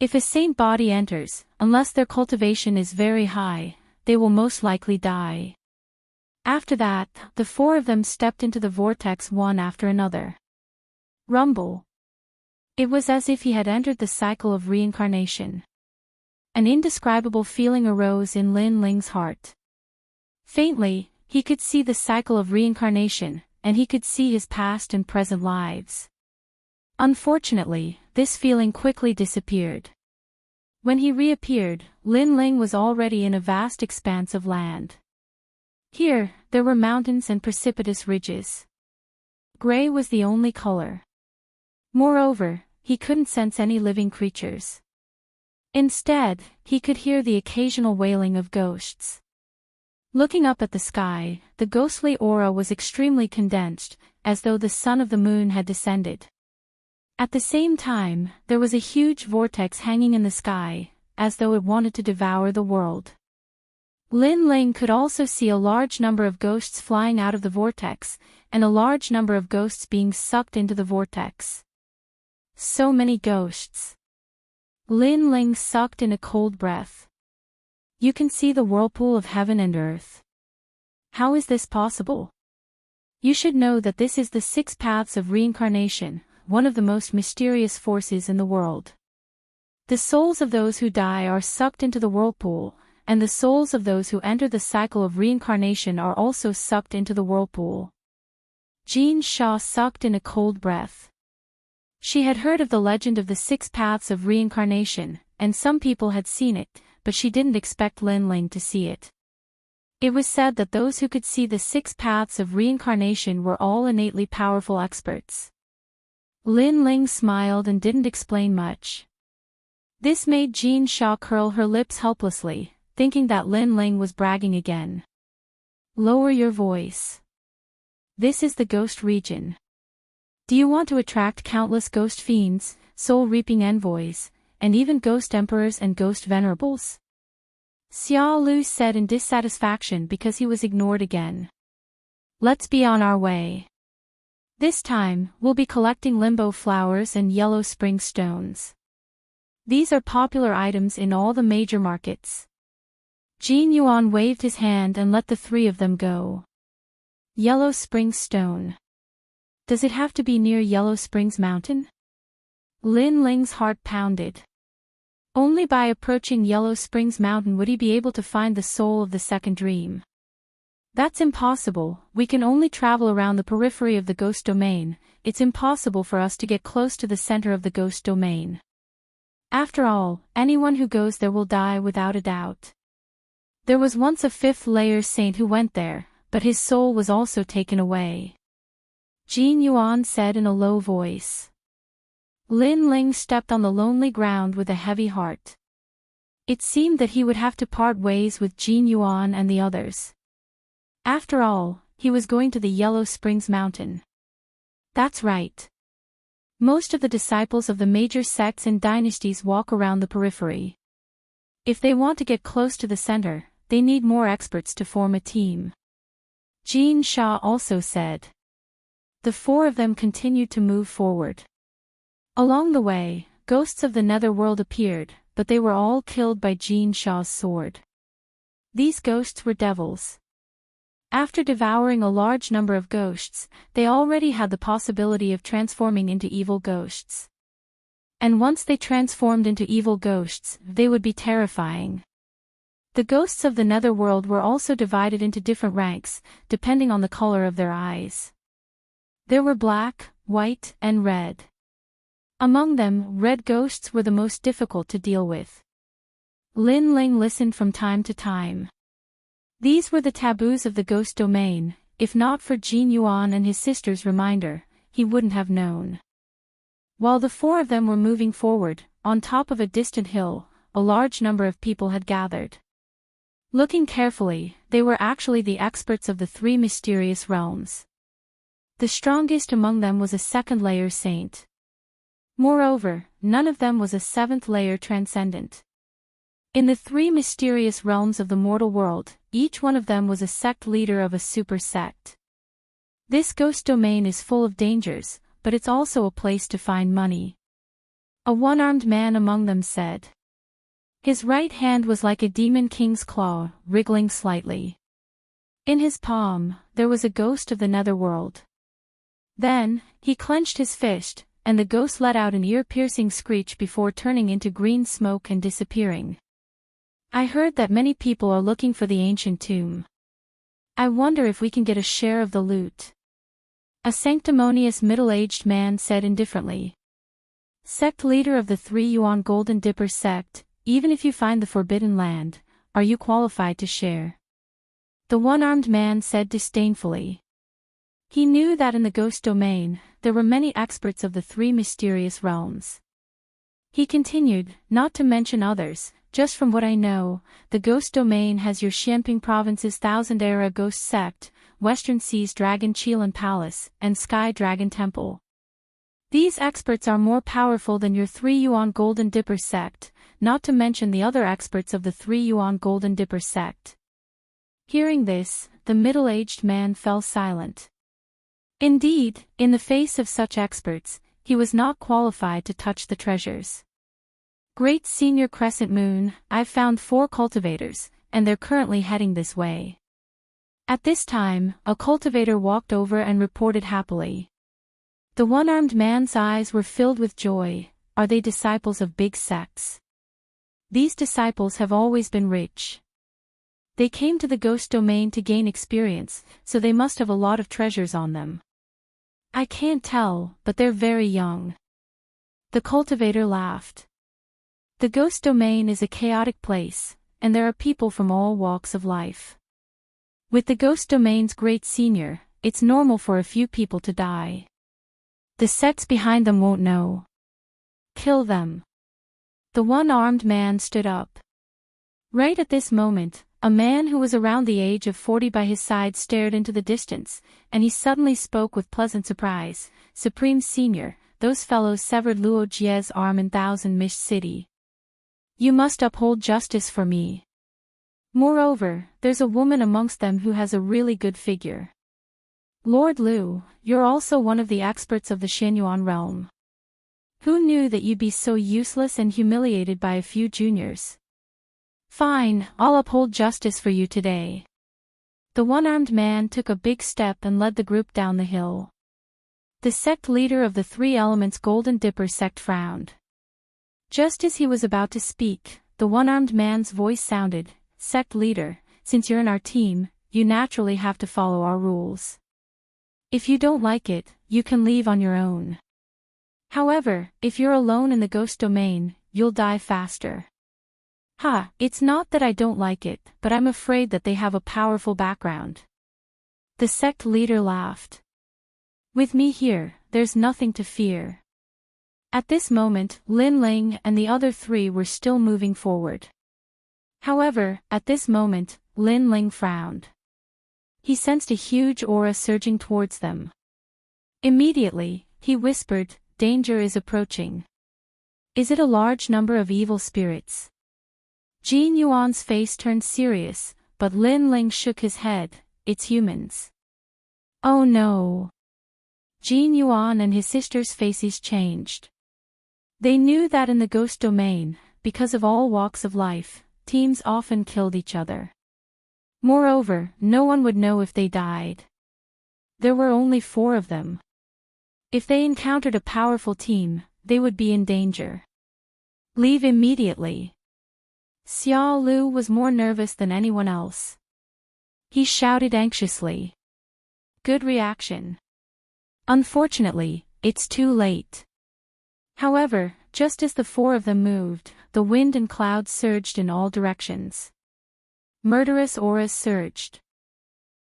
If a saint body enters, unless their cultivation is very high, they will most likely die. After that, the four of them stepped into the vortex one after another. Rumble. It was as if he had entered the cycle of reincarnation. An indescribable feeling arose in Lin Ling's heart. Faintly, he could see the cycle of reincarnation, and he could see his past and present lives. Unfortunately, this feeling quickly disappeared. When he reappeared, Lin Ling was already in a vast expanse of land. Here, there were mountains and precipitous ridges. Gray was the only color. Moreover, he couldn't sense any living creatures. Instead, he could hear the occasional wailing of ghosts. Looking up at the sky, the ghostly aura was extremely condensed, as though the sun of the moon had descended. At the same time, there was a huge vortex hanging in the sky, as though it wanted to devour the world. Lin Ling could also see a large number of ghosts flying out of the vortex, and a large number of ghosts being sucked into the vortex. So many ghosts. Lin Ling sucked in a cold breath. You can see the whirlpool of heaven and earth. How is this possible? You should know that this is the 6 paths of reincarnation, one of the most mysterious forces in the world. The souls of those who die are sucked into the whirlpool, and the souls of those who enter the cycle of reincarnation are also sucked into the whirlpool. Jean Shaw sucked in a cold breath. She had heard of the legend of the 6 paths of reincarnation, and some people had seen it, but she didn't expect Lin Ling to see it. It was said that those who could see the 6 paths of reincarnation were all innately powerful experts. Lin Ling smiled and didn't explain much. This made Jean Shaw curl her lips helplessly, thinking that Lin Ling was bragging again. Lower your voice. This is the ghost region. Do you want to attract countless ghost fiends, soul-reaping envoys, and even ghost emperors and ghost venerables? Xiao Lu said in dissatisfaction because he was ignored again. Let's be on our way. This time, we'll be collecting limbo flowers and yellow spring stones. These are popular items in all the major markets. Jin Yuan waved his hand and let the 3 of them go. Yellow Spring Stone. Does it have to be near Yellow Springs Mountain? Lin Ling's heart pounded. Only by approaching Yellow Springs Mountain would he be able to find the soul of the second dream. That's impossible. We can only travel around the periphery of the ghost domain. It's impossible for us to get close to the center of the ghost domain. After all, anyone who goes there will die without a doubt. There was once a 5th-layer saint who went there, but his soul was also taken away. Jin Yuan said in a low voice. Lin Ling stepped on the lonely ground with a heavy heart. It seemed that he would have to part ways with Jin Yuan and the others. After all, he was going to the Yellow Springs Mountain. That's right. Most of the disciples of the major sects and dynasties walk around the periphery. If they want to get close to the center, they need more experts to form a team. Jean Shaw also said. The 4 of them continued to move forward. Along the way, ghosts of the netherworld appeared, but they were all killed by Jean Shaw's sword. These ghosts were devils. After devouring a large number of ghosts, they already had the possibility of transforming into evil ghosts. And once they transformed into evil ghosts, they would be terrifying. The ghosts of the netherworld were also divided into different ranks, depending on the color of their eyes. There were black, white, and red. Among them, red ghosts were the most difficult to deal with. Lin Ling listened from time to time. These were the taboos of the ghost domain. If not for Jin Yuan and his sister's reminder, he wouldn't have known. While the 4 of them were moving forward, on top of a distant hill, a large number of people had gathered. Looking carefully, they were actually the experts of the 3 mysterious realms. The strongest among them was a 2nd-layer saint. Moreover, none of them was a 7th-layer transcendent. In the 3 mysterious realms of the mortal world, each one of them was a sect leader of a super sect. This ghost domain is full of dangers, but it's also a place to find money. A one-armed man among them said. His right hand was like a demon king's claw, wriggling slightly. In his palm, there was a ghost of the netherworld. Then, he clenched his fist, and the ghost let out an ear-piercing screech before turning into green smoke and disappearing. I heard that many people are looking for the ancient tomb. I wonder if we can get a share of the loot. A sanctimonious middle-aged man said indifferently. Sect leader of the 3 Yuan Golden Dipper sect, even if you find the forbidden land, are you qualified to share? The one-armed man said disdainfully. He knew that in the ghost domain, there were many experts of the 3 mysterious realms. He continued, not to mention others, just from what I know, the ghost domain has your Xianping province's Thousand-Era Ghost Sect, Western Sea's Dragon Qilan Palace, and Sky Dragon Temple. These experts are more powerful than your 3 Yuan Golden Dipper sect, not to mention the other experts of the 3 Yuan Golden Dipper sect. Hearing this, the middle-aged man fell silent. Indeed, in the face of such experts, he was not qualified to touch the treasures. Great Senior Crescent Moon, I've found 4 cultivators, and they're currently heading this way. At this time, a cultivator walked over and reported happily. The one-armed man's eyes were filled with joy. Are they disciples of big sects? These disciples have always been rich. They came to the ghost domain to gain experience, so they must have a lot of treasures on them. I can't tell, but they're very young. The cultivator laughed. The ghost domain is a chaotic place, and there are people from all walks of life. With the ghost domain's great senior, it's normal for a few people to die. The sects behind them won't know. Kill them. The one-armed man stood up. Right at this moment, a man who was around the age of 40 by his side stared into the distance, and he suddenly spoke with pleasant surprise. Supreme Senior, those fellows severed Luo Jie's arm in Thousand Mish City. You must uphold justice for me. Moreover, there's a woman amongst them who has a really good figure. Lord Liu, you're also one of the experts of the Xianyuan realm. Who knew that you'd be so useless and humiliated by a few juniors? Fine, I'll uphold justice for you today. The one-armed man took a big step and led the group down the hill. The sect leader of the 3 Elements Golden Dipper sect frowned. Just as he was about to speak, the one-armed man's voice sounded, Sect leader, since you're in our team, you naturally have to follow our rules. If you don't like it, you can leave on your own. However, if you're alone in the ghost domain, you'll die faster. Ha, it's not that I don't like it, but I'm afraid that they have a powerful background. The sect leader laughed. With me here, there's nothing to fear. At this moment, Lin Ling and the other 3 were still moving forward. However, at this moment, Lin Ling frowned. He sensed a huge aura surging towards them. Immediately, he whispered, danger is approaching. Is it a large number of evil spirits? Jin Yuan's face turned serious, but Lin Ling shook his head, it's humans. Oh no. Jin Yuan and his sister's faces changed. They knew that in the ghost domain, because of all walks of life, teams often killed each other. Moreover, no one would know if they died. There were only 4 of them. If they encountered a powerful team, they would be in danger. Leave immediately. Xiao Lu was more nervous than anyone else. He shouted anxiously. Good reaction. Unfortunately, it's too late. However, just as the 4 of them moved, the wind and clouds surged in all directions. Murderous auras surged.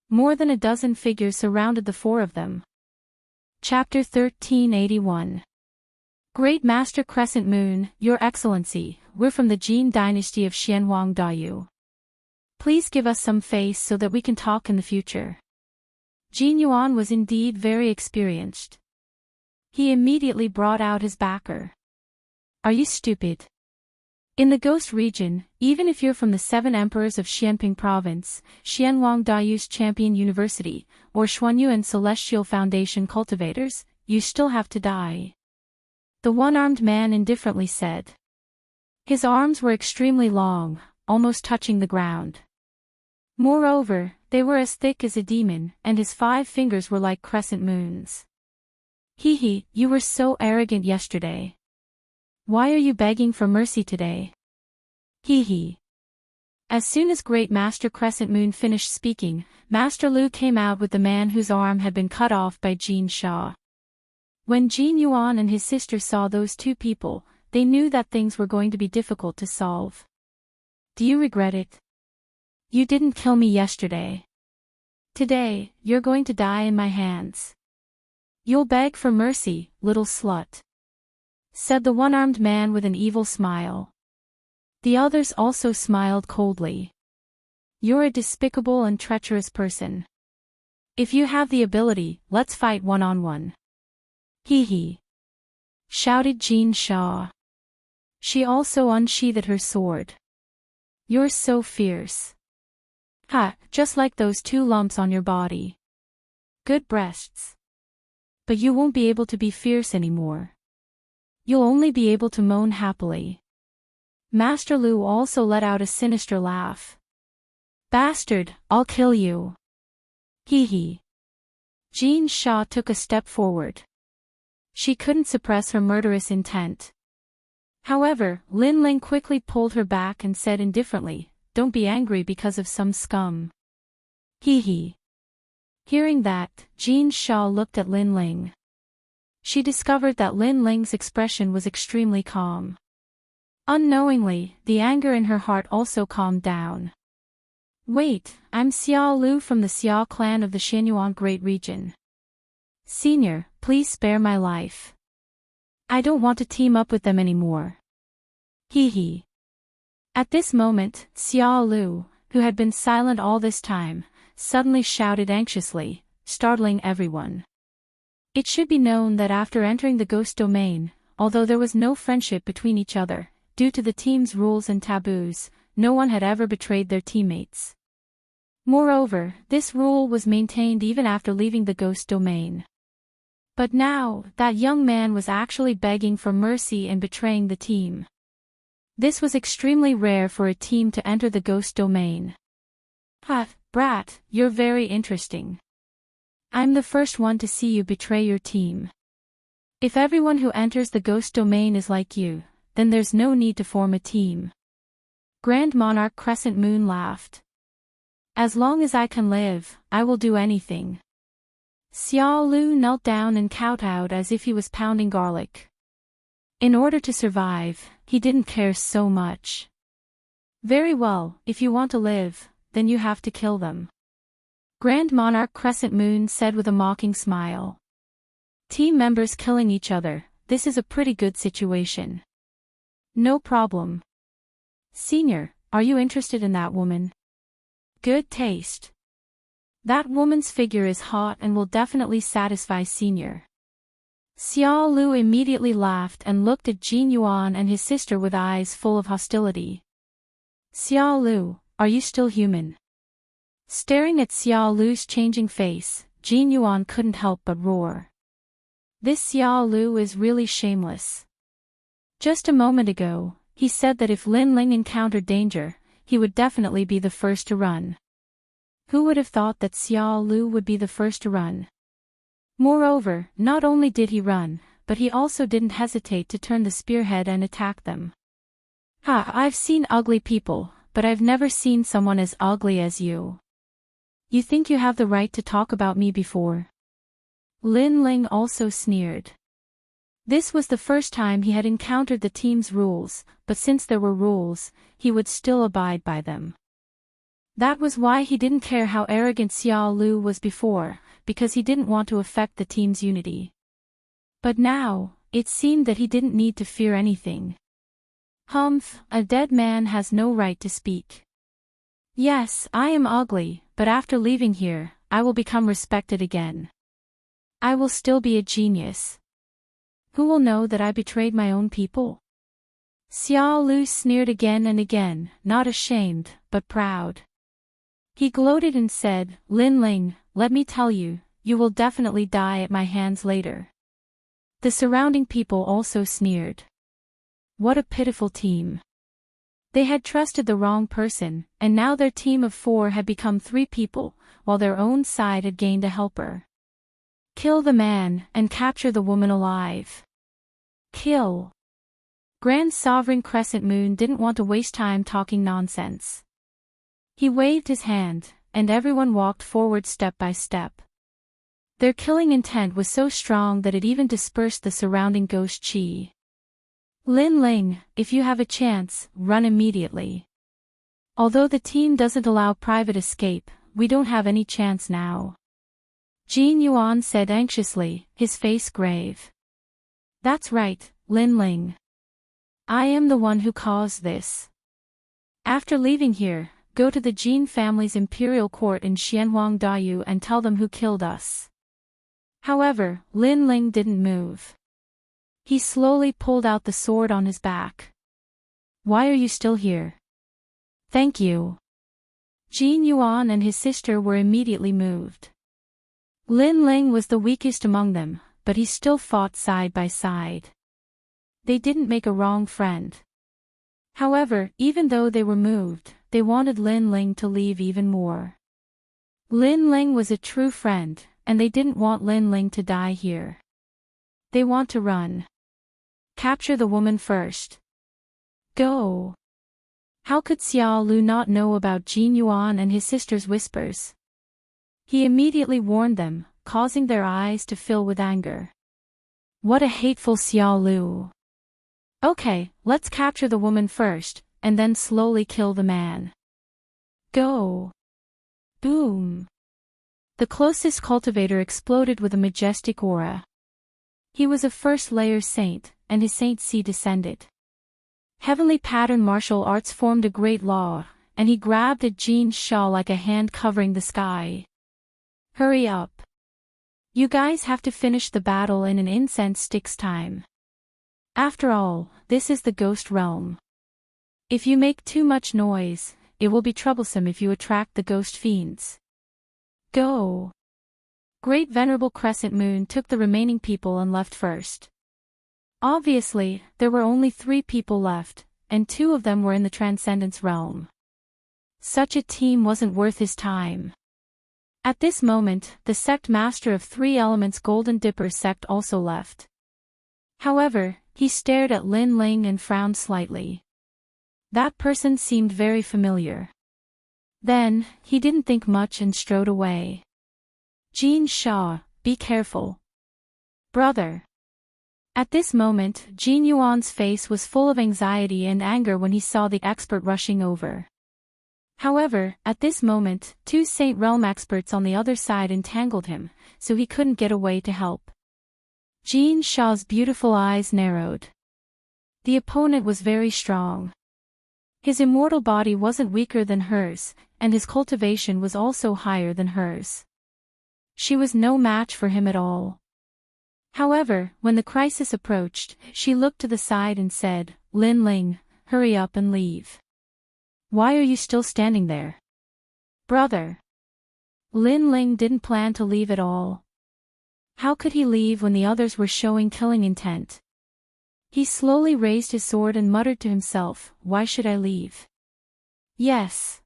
More than a dozen figures surrounded the 4 of them. Chapter 1381. Great Master Crescent Moon, Your Excellency, we're from the Jin dynasty of Xianwang Dayu. Please give us some face so that we can talk in the future. Jin Yuan was indeed very experienced. He immediately brought out his backer. Are you stupid? In the Ghost region, even if you're from the 7 emperors of Xianping province, Xianwang Dayu's Champion University, or Xuanyuan Celestial Foundation cultivators, you still have to die. The one-armed man indifferently said. His arms were extremely long, almost touching the ground. Moreover, they were as thick as a demon, and his 5 fingers were like crescent moons. Hee, you were so arrogant yesterday. Why are you begging for mercy today? Hee. As soon as Great Master Crescent Moon finished speaking, Master Lu came out with the man whose arm had been cut off by Jin Sha. When Jin Yuan and his sister saw those two people, they knew that things were going to be difficult to solve. Do you regret it? You didn't kill me yesterday. Today, you're going to die in my hands. You'll beg for mercy, little slut, said the one-armed man with an evil smile. The others also smiled coldly. You're a despicable and treacherous person. If you have the ability, let's fight one-on-one. Hee, shouted Jin Sha. She also unsheathed her sword. You're so fierce. Ha, just like those two lumps on your body. Good breasts. But you won't be able to be fierce anymore. You'll only be able to moan happily. Master Lu also let out a sinister laugh. Bastard, I'll kill you. Hee. Jin Sha took a step forward. She couldn't suppress her murderous intent. However, Lin Ling quickly pulled her back and said indifferently, don't be angry because of some scum. Hee. Hearing that, Jin Sha looked at Lin Ling. She discovered that Lin Ling's expression was extremely calm. Unknowingly, the anger in her heart also calmed down. Wait, I'm Xiao Lu from the Xia clan of the Xianyuan Great Region. Senior, please spare my life. I don't want to team up with them anymore. Hee. At this moment, Xiao Lu, who had been silent all this time, suddenly shouted anxiously, startling everyone. It should be known that after entering the ghost domain, although there was no friendship between each other, due to the team's rules and taboos, no one had ever betrayed their teammates. Moreover, this rule was maintained even after leaving the ghost domain. But now, that young man was actually begging for mercy and betraying the team. This was extremely rare for a team to enter the ghost domain. Brat, you're very interesting. I'm the first one to see you betray your team. If everyone who enters the ghost domain is like you, then there's no need to form a team. Grand Monarch Crescent Moon laughed. As long as I can live, I will do anything. Xiao Lu knelt down and kowtowed as if he was pounding garlic. In order to survive, he didn't care so much. Very well, if you want to live, then you have to kill them. Grand Monarch Crescent Moon said with a mocking smile. Team members killing each other, this is a pretty good situation. No problem. Senior, are you interested in that woman? Good taste. That woman's figure is hot and will definitely satisfy Senior. Xiao Lu immediately laughed and looked at Jin Yuan and his sister with eyes full of hostility. Xiao Lu, are you still human? Staring at Xiao Lu's changing face, Jin Yuan couldn't help but roar. This Xiao Lu is really shameless. Just a moment ago, he said that if Lin Ling encountered danger, he would definitely be the first to run. Who would have thought that Xiao Lu would be the first to run? Moreover, not only did he run, but he also didn't hesitate to turn the spearhead and attack them. I've seen ugly people, but I've never seen someone as ugly as you. You think you have the right to talk about me before? Lin Ling also sneered. This was the first time he had encountered the team's rules, but since there were rules, he would still abide by them. That was why he didn't care how arrogant Xiao Lu was before, because he didn't want to affect the team's unity. But now, it seemed that he didn't need to fear anything. Humph, a dead man has no right to speak. Yes, I am ugly, but after leaving here, I will become respected again. I will still be a genius. Who will know that I betrayed my own people? Xiao Lu sneered again and again, not ashamed, but proud. He gloated and said, Lin Ling, let me tell you, you will definitely die at my hands later. The surrounding people also sneered. What a pitiful team. They had trusted the wrong person, and now their team of 4 had become 3 people, while their own side had gained a helper. Kill the man, and capture the woman alive. Kill. Grand Sovereign Crescent Moon didn't want to waste time talking nonsense. He waved his hand, and everyone walked forward step by step. Their killing intent was so strong that it even dispersed the surrounding ghost chi. Lin Ling, if you have a chance, run immediately. Although the team doesn't allow private escape, we don't have any chance now. Jin Yuan said anxiously, his face grave. That's right, Lin Ling. I am the one who caused this. After leaving here, go to the Jin family's imperial court in Xianhuang Dayu and tell them who killed us. However, Lin Ling didn't move. He slowly pulled out the sword on his back. Why are you still here? Thank you. Jin Yuan and his sister were immediately moved. Lin Ling was the weakest among them, but he still fought side by side. They didn't make a wrong friend. However, even though they were moved, they wanted Lin Ling to leave even more. Lin Ling was a true friend, and they didn't want Lin Ling to die here. They want to run. Capture the woman first. Go. How could Xiao Lu not know about Jin Yuan and his sister's whispers? He immediately warned them, causing their eyes to fill with anger. What a hateful Xiao Lu. Okay, let's capture the woman first, and then slowly kill the man. Go. Boom. The closest cultivator exploded with a majestic aura. He was a first-layer saint, and his saint C descended. Heavenly pattern martial arts formed a great law, and he grabbed at Jin's shawl like a hand covering the sky. Hurry up. You guys have to finish the battle in an incense stick's time. After all, this is the ghost realm. If you make too much noise, it will be troublesome if you attract the ghost fiends. Go. Great Venerable Crescent Moon took the remaining people and left first. Obviously, there were only 3 people left, and 2 of them were in the Transcendence realm. Such a team wasn't worth his time. At this moment, the sect master of 3 elements Golden Dipper sect also left. However, he stared at Lin Ling and frowned slightly. That person seemed very familiar. Then, he didn't think much and strode away. Jin Sha, be careful. Brother. At this moment, Jin Yuan's face was full of anxiety and anger when he saw the expert rushing over. However, at this moment, 2 Saint Realm experts on the other side entangled him, so he couldn't get away to help. Jin Sha's beautiful eyes narrowed. The opponent was very strong. His immortal body wasn't weaker than hers, and his cultivation was also higher than hers. She was no match for him at all. However, when the crisis approached, she looked to the side and said, Lin Ling, hurry up and leave. Why are you still standing there? Brother. Lin Ling didn't plan to leave at all. How could he leave when the others were showing killing intent? He slowly raised his sword and muttered to himself, why should I leave? Yes.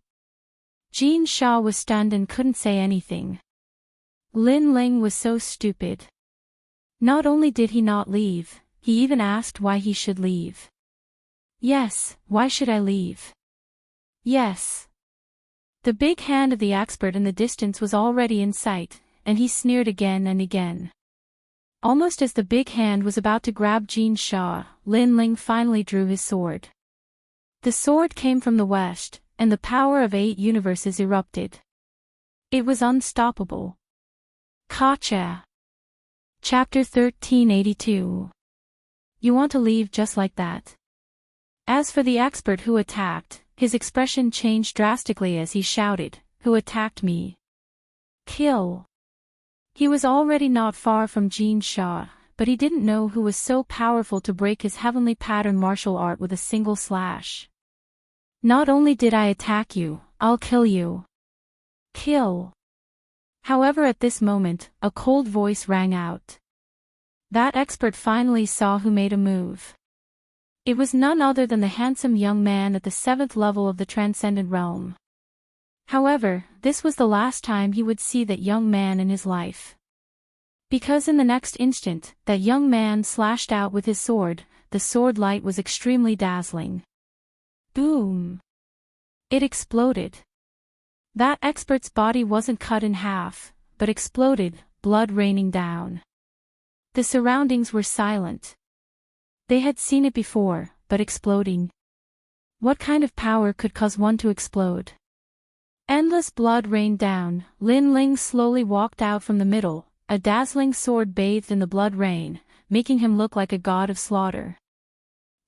Jin Sha was stunned and couldn't say anything. Lin Ling was so stupid. Not only did he not leave, he even asked why he should leave. Yes, why should I leave? Yes. The big hand of the expert in the distance was already in sight, and he sneered again and again. Almost as the big hand was about to grab Jin Sha, Lin Ling finally drew his sword. The sword came from the west, and the power of 8 universes erupted. It was unstoppable. Gotcha. Chapter 1382. You want to leave just like that? As for the expert who attacked, his expression changed drastically as he shouted, who attacked me? Kill. He was already not far from Jin Sha, but he didn't know who was so powerful to break his heavenly pattern martial art with a single slash. Not only did I attack you, I'll kill you. Kill. However, at this moment, a cold voice rang out. That expert finally saw who made a move. It was none other than the handsome young man at the 7th level of the Transcendent Realm. However, this was the last time he would see that young man in his life. Because in the next instant, that young man slashed out with his sword, the sword light was extremely dazzling. Boom! It exploded. That expert's body wasn't cut in half, but exploded, blood raining down. The surroundings were silent. They had seen it before, but exploding. What kind of power could cause one to explode? Endless blood rained down. Lin Ling slowly walked out from the middle, a dazzling sword bathed in the blood rain, making him look like a god of slaughter.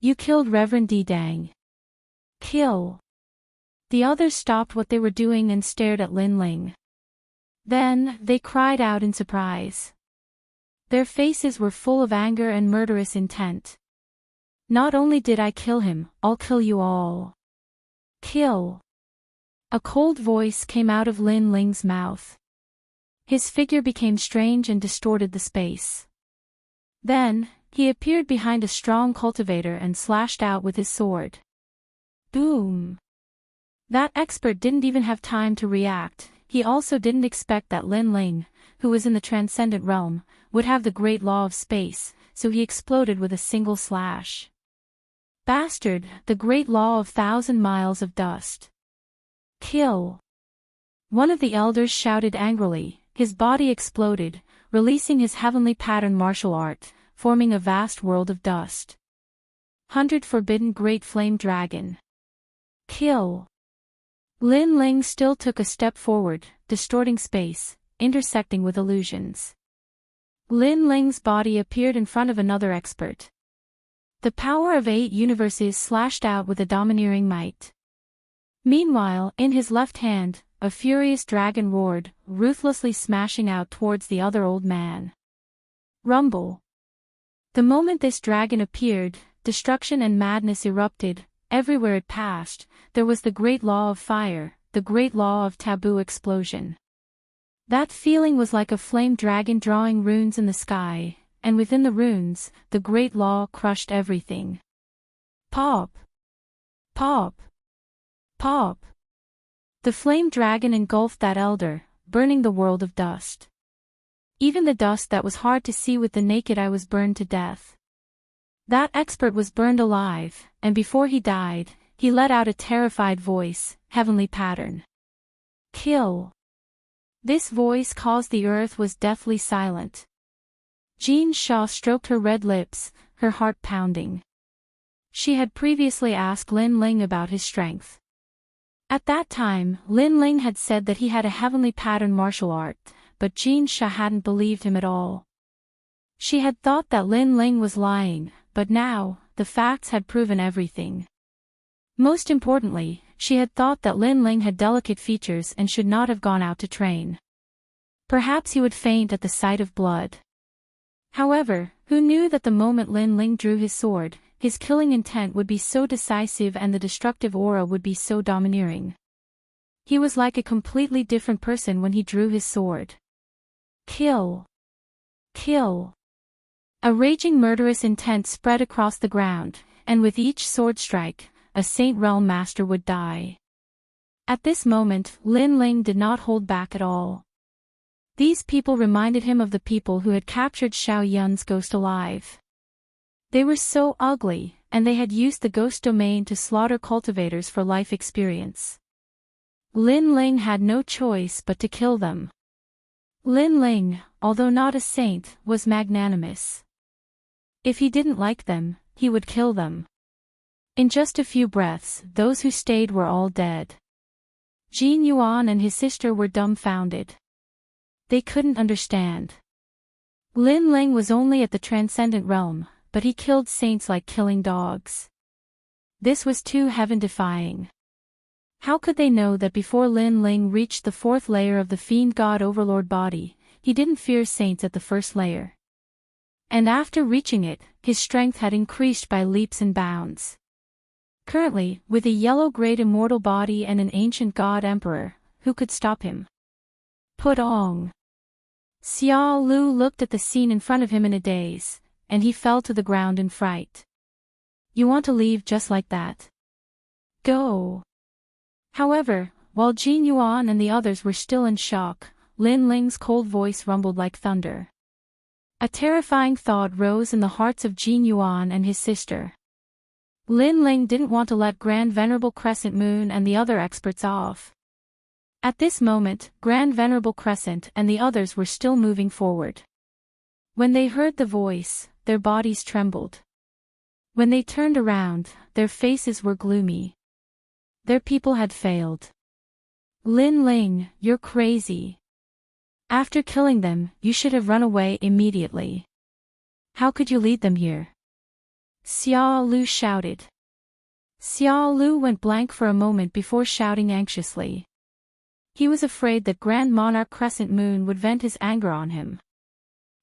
You killed Reverend Di Dang. Kill. The others stopped what they were doing and stared at Lin Ling. Then, they cried out in surprise. Their faces were full of anger and murderous intent. Not only did I kill him, I'll kill you all. Kill. A cold voice came out of Lin Ling's mouth. His figure became strange and distorted the space. Then, he appeared behind a strong cultivator and slashed out with his sword. Boom! That expert didn't even have time to react. He also didn't expect that Lin Ling, who was in the transcendent realm, would have the great law of space, so he exploded with a single slash. Bastard, the great law of 1,000 miles of dust. Kill. One of the elders shouted angrily. His body exploded, releasing his heavenly pattern martial art, forming a vast world of dust. 100 Forbidden Great Flame Dragon. Kill. Lin Ling still took a step forward, distorting space, intersecting with illusions. Lin Ling's body appeared in front of another expert. The power of 8 universes slashed out with a domineering might. Meanwhile, in his left hand, a furious dragon roared, ruthlessly smashing out towards the other old man. Rumble. The moment this dragon appeared, destruction and madness erupted. Everywhere it passed, there was the great law of fire, the great law of taboo explosion. That feeling was like a flame dragon drawing runes in the sky, and within the runes, the great law crushed everything. Pop! Pop! Pop! The flame dragon engulfed that elder, burning the world of dust. Even the dust that was hard to see with the naked eye was burned to death. That expert was burned alive, and before he died, he let out a terrified voice, heavenly pattern. Kill. This voice caused the earth was deathly silent. Jean Shaw stroked her red lips, her heart pounding. She had previously asked Lin Ling about his strength. At that time, Lin Ling had said that he had a heavenly pattern martial art, but Jean Shaw hadn't believed him at all. She had thought that Lin Ling was lying, but now, the facts had proven everything. Most importantly, she had thought that Lin Ling had delicate features and should not have gone out to train. Perhaps he would faint at the sight of blood. However, who knew that the moment Lin Ling drew his sword, his killing intent would be so decisive and the destructive aura would be so domineering. He was like a completely different person when he drew his sword. Kill. Kill. A raging murderous intent spread across the ground, and with each sword strike, a Saint Realm Master would die. At this moment, Lin Ling did not hold back at all. These people reminded him of the people who had captured Xiao Yun's ghost alive. They were so ugly, and they had used the ghost domain to slaughter cultivators for life experience. Lin Ling had no choice but to kill them. Lin Ling, although not a saint, was magnanimous. If he didn't like them, he would kill them. In just a few breaths, those who stayed were all dead. Jin Yuan and his sister were dumbfounded. They couldn't understand. Lin Ling was only at the transcendent realm, but he killed saints like killing dogs. This was too heaven-defying. How could they know that before Lin Ling reached the 4th layer of the Fiend God Overlord body, he didn't fear saints at the 1st layer? And after reaching it, his strength had increased by leaps and bounds. Currently, with a yellow great immortal body and an ancient god emperor, who could stop him? Putong. Xiao Lu looked at the scene in front of him in a daze, and he fell to the ground in fright. You want to leave just like that? Go. However, while Jin Yuan and the others were still in shock, Lin Ling's cold voice rumbled like thunder. A terrifying thought rose in the hearts of Jin Yuan and his sister. Lin Ling didn't want to let Grand Venerable Crescent Moon and the other experts off. At this moment, Grand Venerable Crescent and the others were still moving forward. When they heard the voice, their bodies trembled. When they turned around, their faces were gloomy. Their people had failed. Lin Ling, you're crazy. After killing them, you should have run away immediately. How could you lead them here? Xiao Lu shouted. Xiao Lu went blank for a moment before shouting anxiously. He was afraid that Grand Monarch Crescent Moon would vent his anger on him.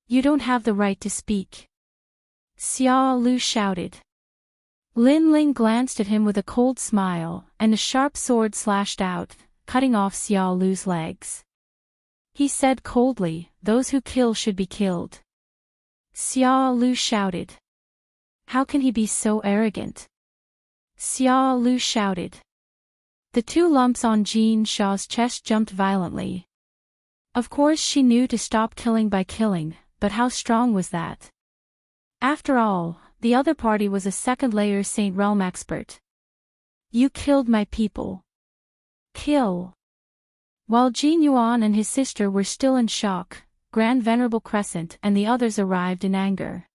You don't have the right to speak. Xiao Lu shouted. Lin Ling glanced at him with a cold smile, and a sharp sword slashed out, cutting off Xiao Lu's legs. He said coldly, "Those who kill should be killed." Xiao Lu shouted. How can he be so arrogant? Xiao Lu shouted. The two lumps on Jin Shao's chest jumped violently. Of course she knew to stop killing by killing, but how strong was that? After all, the other party was a second-layer Saint Realm expert. You killed my people. Kill. While Jin Yuan and his sister were still in shock, Grand Venerable Crescent and the others arrived in anger.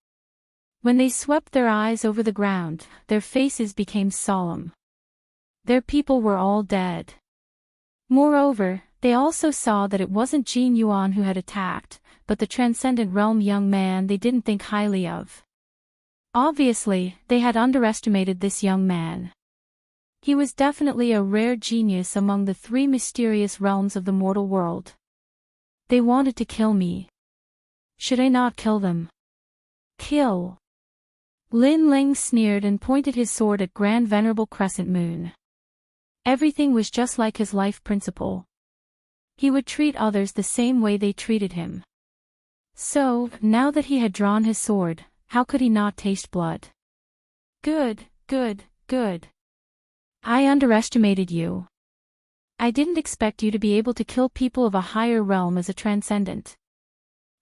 When they swept their eyes over the ground, their faces became solemn. Their people were all dead. Moreover, they also saw that it wasn't Jin Yuan who had attacked, but the transcendent realm young man they didn't think highly of. Obviously, they had underestimated this young man. He was definitely a rare genius among the three mysterious realms of the mortal world. They wanted to kill me. Should I not kill them? Kill. Lin Ling sneered and pointed his sword at Grand Venerable Crescent Moon. Everything was just like his life principle. He would treat others the same way they treated him. So, now that he had drawn his sword, how could he not taste blood? Good, good, good. I underestimated you. I didn't expect you to be able to kill people of a higher realm as a transcendent.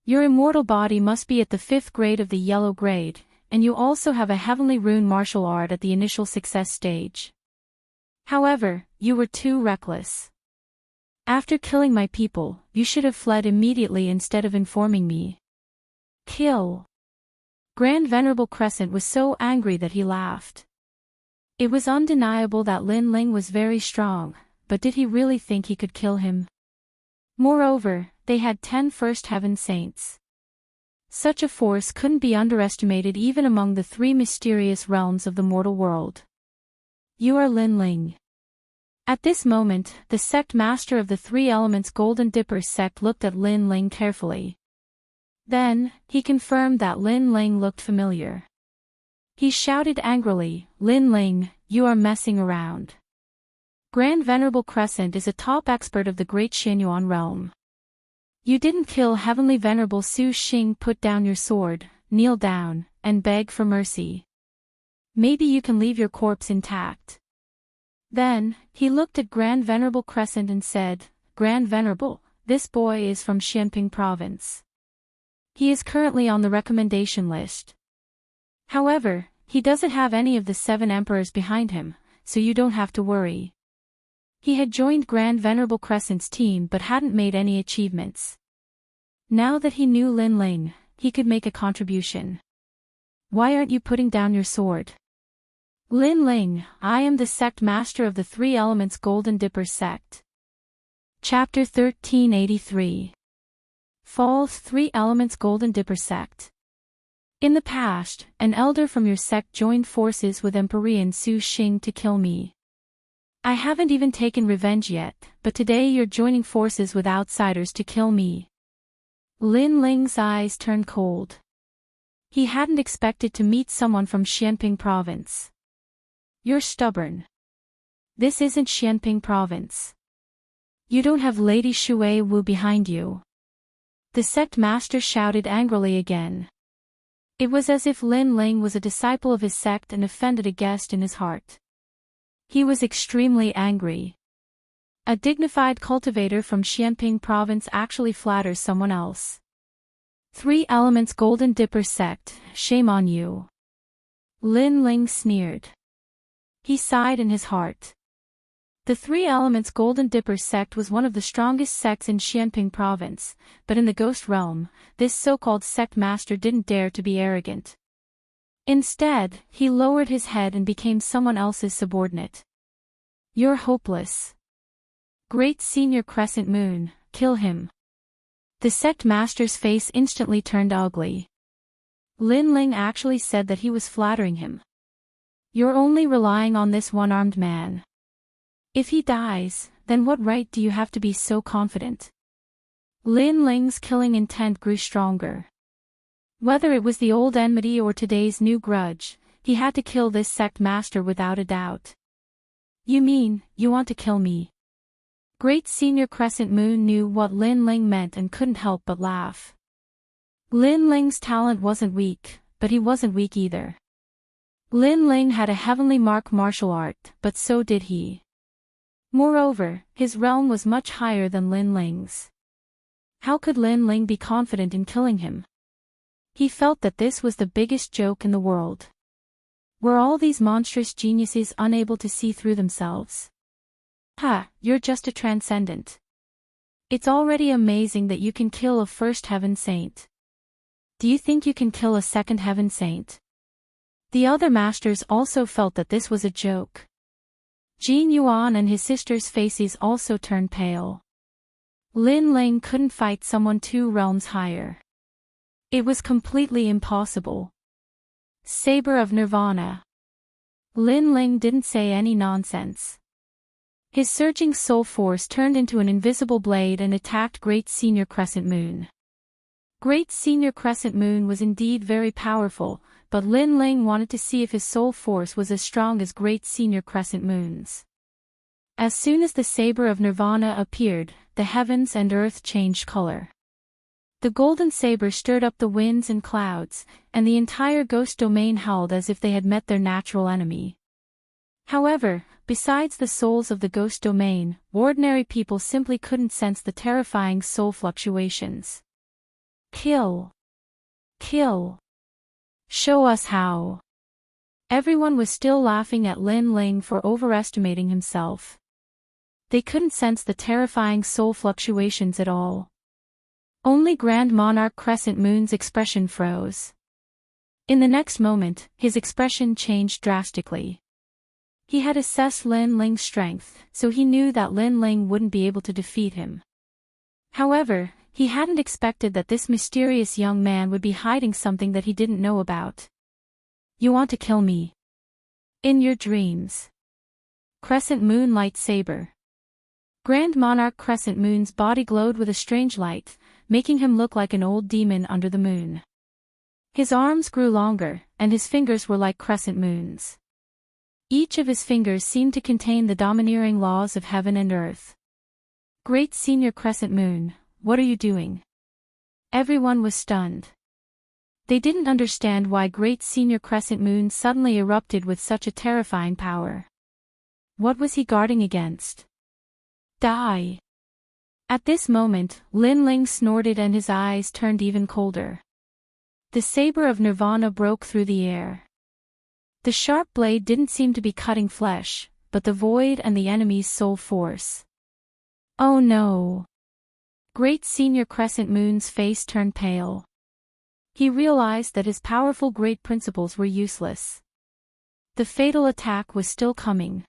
Your immortal body must be at the 5th grade of the yellow grade, and you also have a heavenly rune martial art at the initial success stage. However, you were too reckless. After killing my people, you should have fled immediately instead of informing me. Kill. Grand Venerable Crescent was so angry that he laughed. It was undeniable that Lin Ling was very strong, but did he really think he could kill him? Moreover, they had 10 First Heaven Saints. Such a force couldn't be underestimated even among the three mysterious realms of the mortal world. You are Lin Ling. At this moment, the sect master of the Three Elements Golden Dipper sect looked at Lin Ling carefully. Then, he confirmed that Lin Ling looked familiar. He shouted angrily, "Lin Ling, you are messing around. Grand Venerable Crescent is a top expert of the Great Xinyuan realm. You didn't kill Heavenly Venerable Su Xing. Put down your sword, kneel down, and beg for mercy. Maybe you can leave your corpse intact." Then, he looked at Grand Venerable Crescent and said, "Grand Venerable, this boy is from Xianping Province. He is currently on the recommendation list. However, he doesn't have any of the 7 emperors behind him, so you don't have to worry." He had joined Grand Venerable Crescent's team but hadn't made any achievements. Now that he knew Lin Ling, he could make a contribution. "Why aren't you putting down your sword?" "Lin Ling, I am the sect master of the Three Elements Golden Dipper sect." Chapter 1383. False Three Elements Golden Dipper sect. In the past, an elder from your sect joined forces with Emperor Su Xing to kill me. I haven't even taken revenge yet, but today you're joining forces with outsiders to kill me. Lin Ling's eyes turned cold. He hadn't expected to meet someone from Xianping Province. You're stubborn. This isn't Xianping Province. You don't have Lady Shui Wu behind you. The sect master shouted angrily again. It was as if Lin Ling was a disciple of his sect and offended a guest in his heart. He was extremely angry. A dignified cultivator from Xianping Province actually flatters someone else. 3 Elements Golden Dipper Sect, shame on you. Lin Ling sneered. He sighed in his heart. The 3 Elements Golden Dipper sect was one of the strongest sects in Xianping province, but in the ghost realm, this so-called sect master didn't dare to be arrogant. Instead, he lowered his head and became someone else's subordinate. You're hopeless. Great Senior Crescent Moon, kill him. The sect master's face instantly turned ugly. Lin Ling actually said that he was flattering him. You're only relying on this one-armed man. If he dies, then what right do you have to be so confident? Lin Ling's killing intent grew stronger. Whether it was the old enmity or today's new grudge, he had to kill this sect master without a doubt. You mean, you want to kill me? Great Senior Crescent Moon knew what Lin Ling meant and couldn't help but laugh. Lin Ling's talent wasn't weak, but he wasn't weak either. Lin Ling had a heavenly martial art, but so did he. Moreover, his realm was much higher than Lin Ling's. How could Lin Ling be confident in killing him? He felt that this was the biggest joke in the world. Were all these monstrous geniuses unable to see through themselves? Ha, you're just a transcendent. It's already amazing that you can kill a first heaven saint. Do you think you can kill a second heaven saint? The other masters also felt that this was a joke. Jin Yuan and his sister's faces also turned pale. Lin Ling couldn't fight someone 2 realms higher. It was completely impossible. Saber of Nirvana. Lin Ling didn't say any nonsense. His surging soul force turned into an invisible blade and attacked Great Senior Crescent Moon. Great Senior Crescent Moon was indeed very powerful, but Lin Ling wanted to see if his soul force was as strong as Great Senior Crescent Moon's. As soon as the Saber of Nirvana appeared, the heavens and earth changed color. The golden saber stirred up the winds and clouds, and the entire ghost domain howled as if they had met their natural enemy. However, besides the souls of the ghost domain, ordinary people simply couldn't sense the terrifying soul fluctuations. Kill. Kill. Show us how. Everyone was still laughing at Lin Ling for overestimating himself. They couldn't sense the terrifying soul fluctuations at all. Only Grand Monarch Crescent Moon's expression froze. In the next moment, his expression changed drastically. He had assessed Lin Ling's strength, so he knew that Lin Ling wouldn't be able to defeat him. However, he hadn't expected that this mysterious young man would be hiding something that he didn't know about. You want to kill me? In your dreams. Crescent Moon Lightsaber. Grand Monarch Crescent Moon's body glowed with a strange light, making him look like an old demon under the moon. His arms grew longer, and his fingers were like crescent moons. Each of his fingers seemed to contain the domineering laws of heaven and earth. Great Senior Crescent Moon, what are you doing? Everyone was stunned. They didn't understand why Great Senior Crescent Moon suddenly erupted with such a terrifying power. What was he guarding against? Die! At this moment, Lin Ling snorted and his eyes turned even colder. The saber of Nirvana broke through the air. The sharp blade didn't seem to be cutting flesh, but the void and the enemy's soul force. Oh no! Great Senior Crescent Moon's face turned pale. He realized that his powerful great principles were useless. The fatal attack was still coming.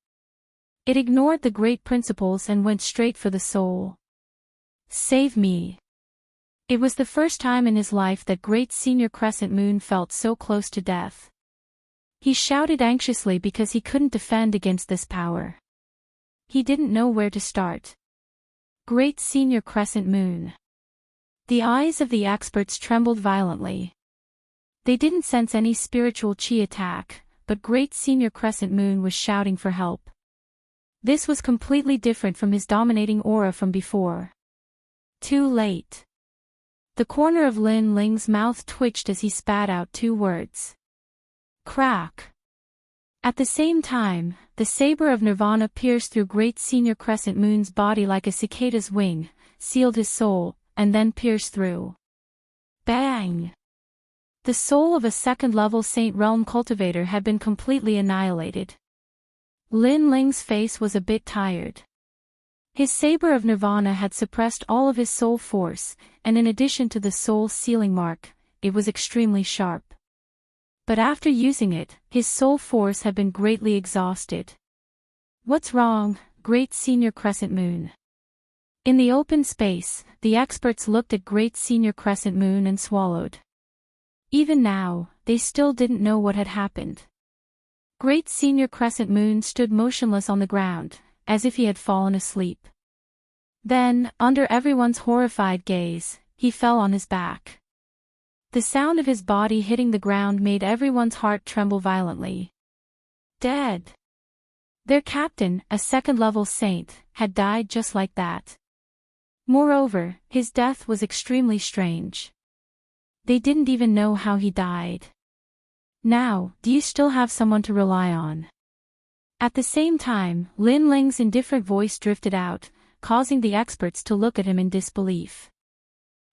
It ignored the great principles and went straight for the soul. Save me! It was the first time in his life that Great Senior Crescent Moon felt so close to death. He shouted anxiously because he couldn't defend against this power. He didn't know where to start. Great Senior Crescent Moon. The eyes of the experts trembled violently. They didn't sense any spiritual chi attack, but Great Senior Crescent Moon was shouting for help. This was completely different from his dominating aura from before. Too late. The corner of Lin Ling's mouth twitched as he spat out 2 words. Crack. At the same time, the saber of Nirvana pierced through Great Senior Crescent Moon's body like a cicada's wing, sealed his soul, and then pierced through. Bang! The soul of a second-level Saint Realm cultivator had been completely annihilated. Lin Ling's face was a bit tired. His saber of nirvana had suppressed all of his soul force, and in addition to the soul sealing mark, it was extremely sharp. But after using it, his soul force had been greatly exhausted. What's wrong, Great Senior Crescent Moon? In the open space, the experts looked at Great Senior Crescent Moon and swallowed. Even now, they still didn't know what had happened. Great Senior Crescent Moon stood motionless on the ground, as if he had fallen asleep. Then, under everyone's horrified gaze, he fell on his back. The sound of his body hitting the ground made everyone's heart tremble violently. Dead. Their captain, a second-level saint, had died just like that. Moreover, his death was extremely strange. They didn't even know how he died. Now, do you still have someone to rely on? At the same time, Lin Ling's indifferent voice drifted out, causing the experts to look at him in disbelief.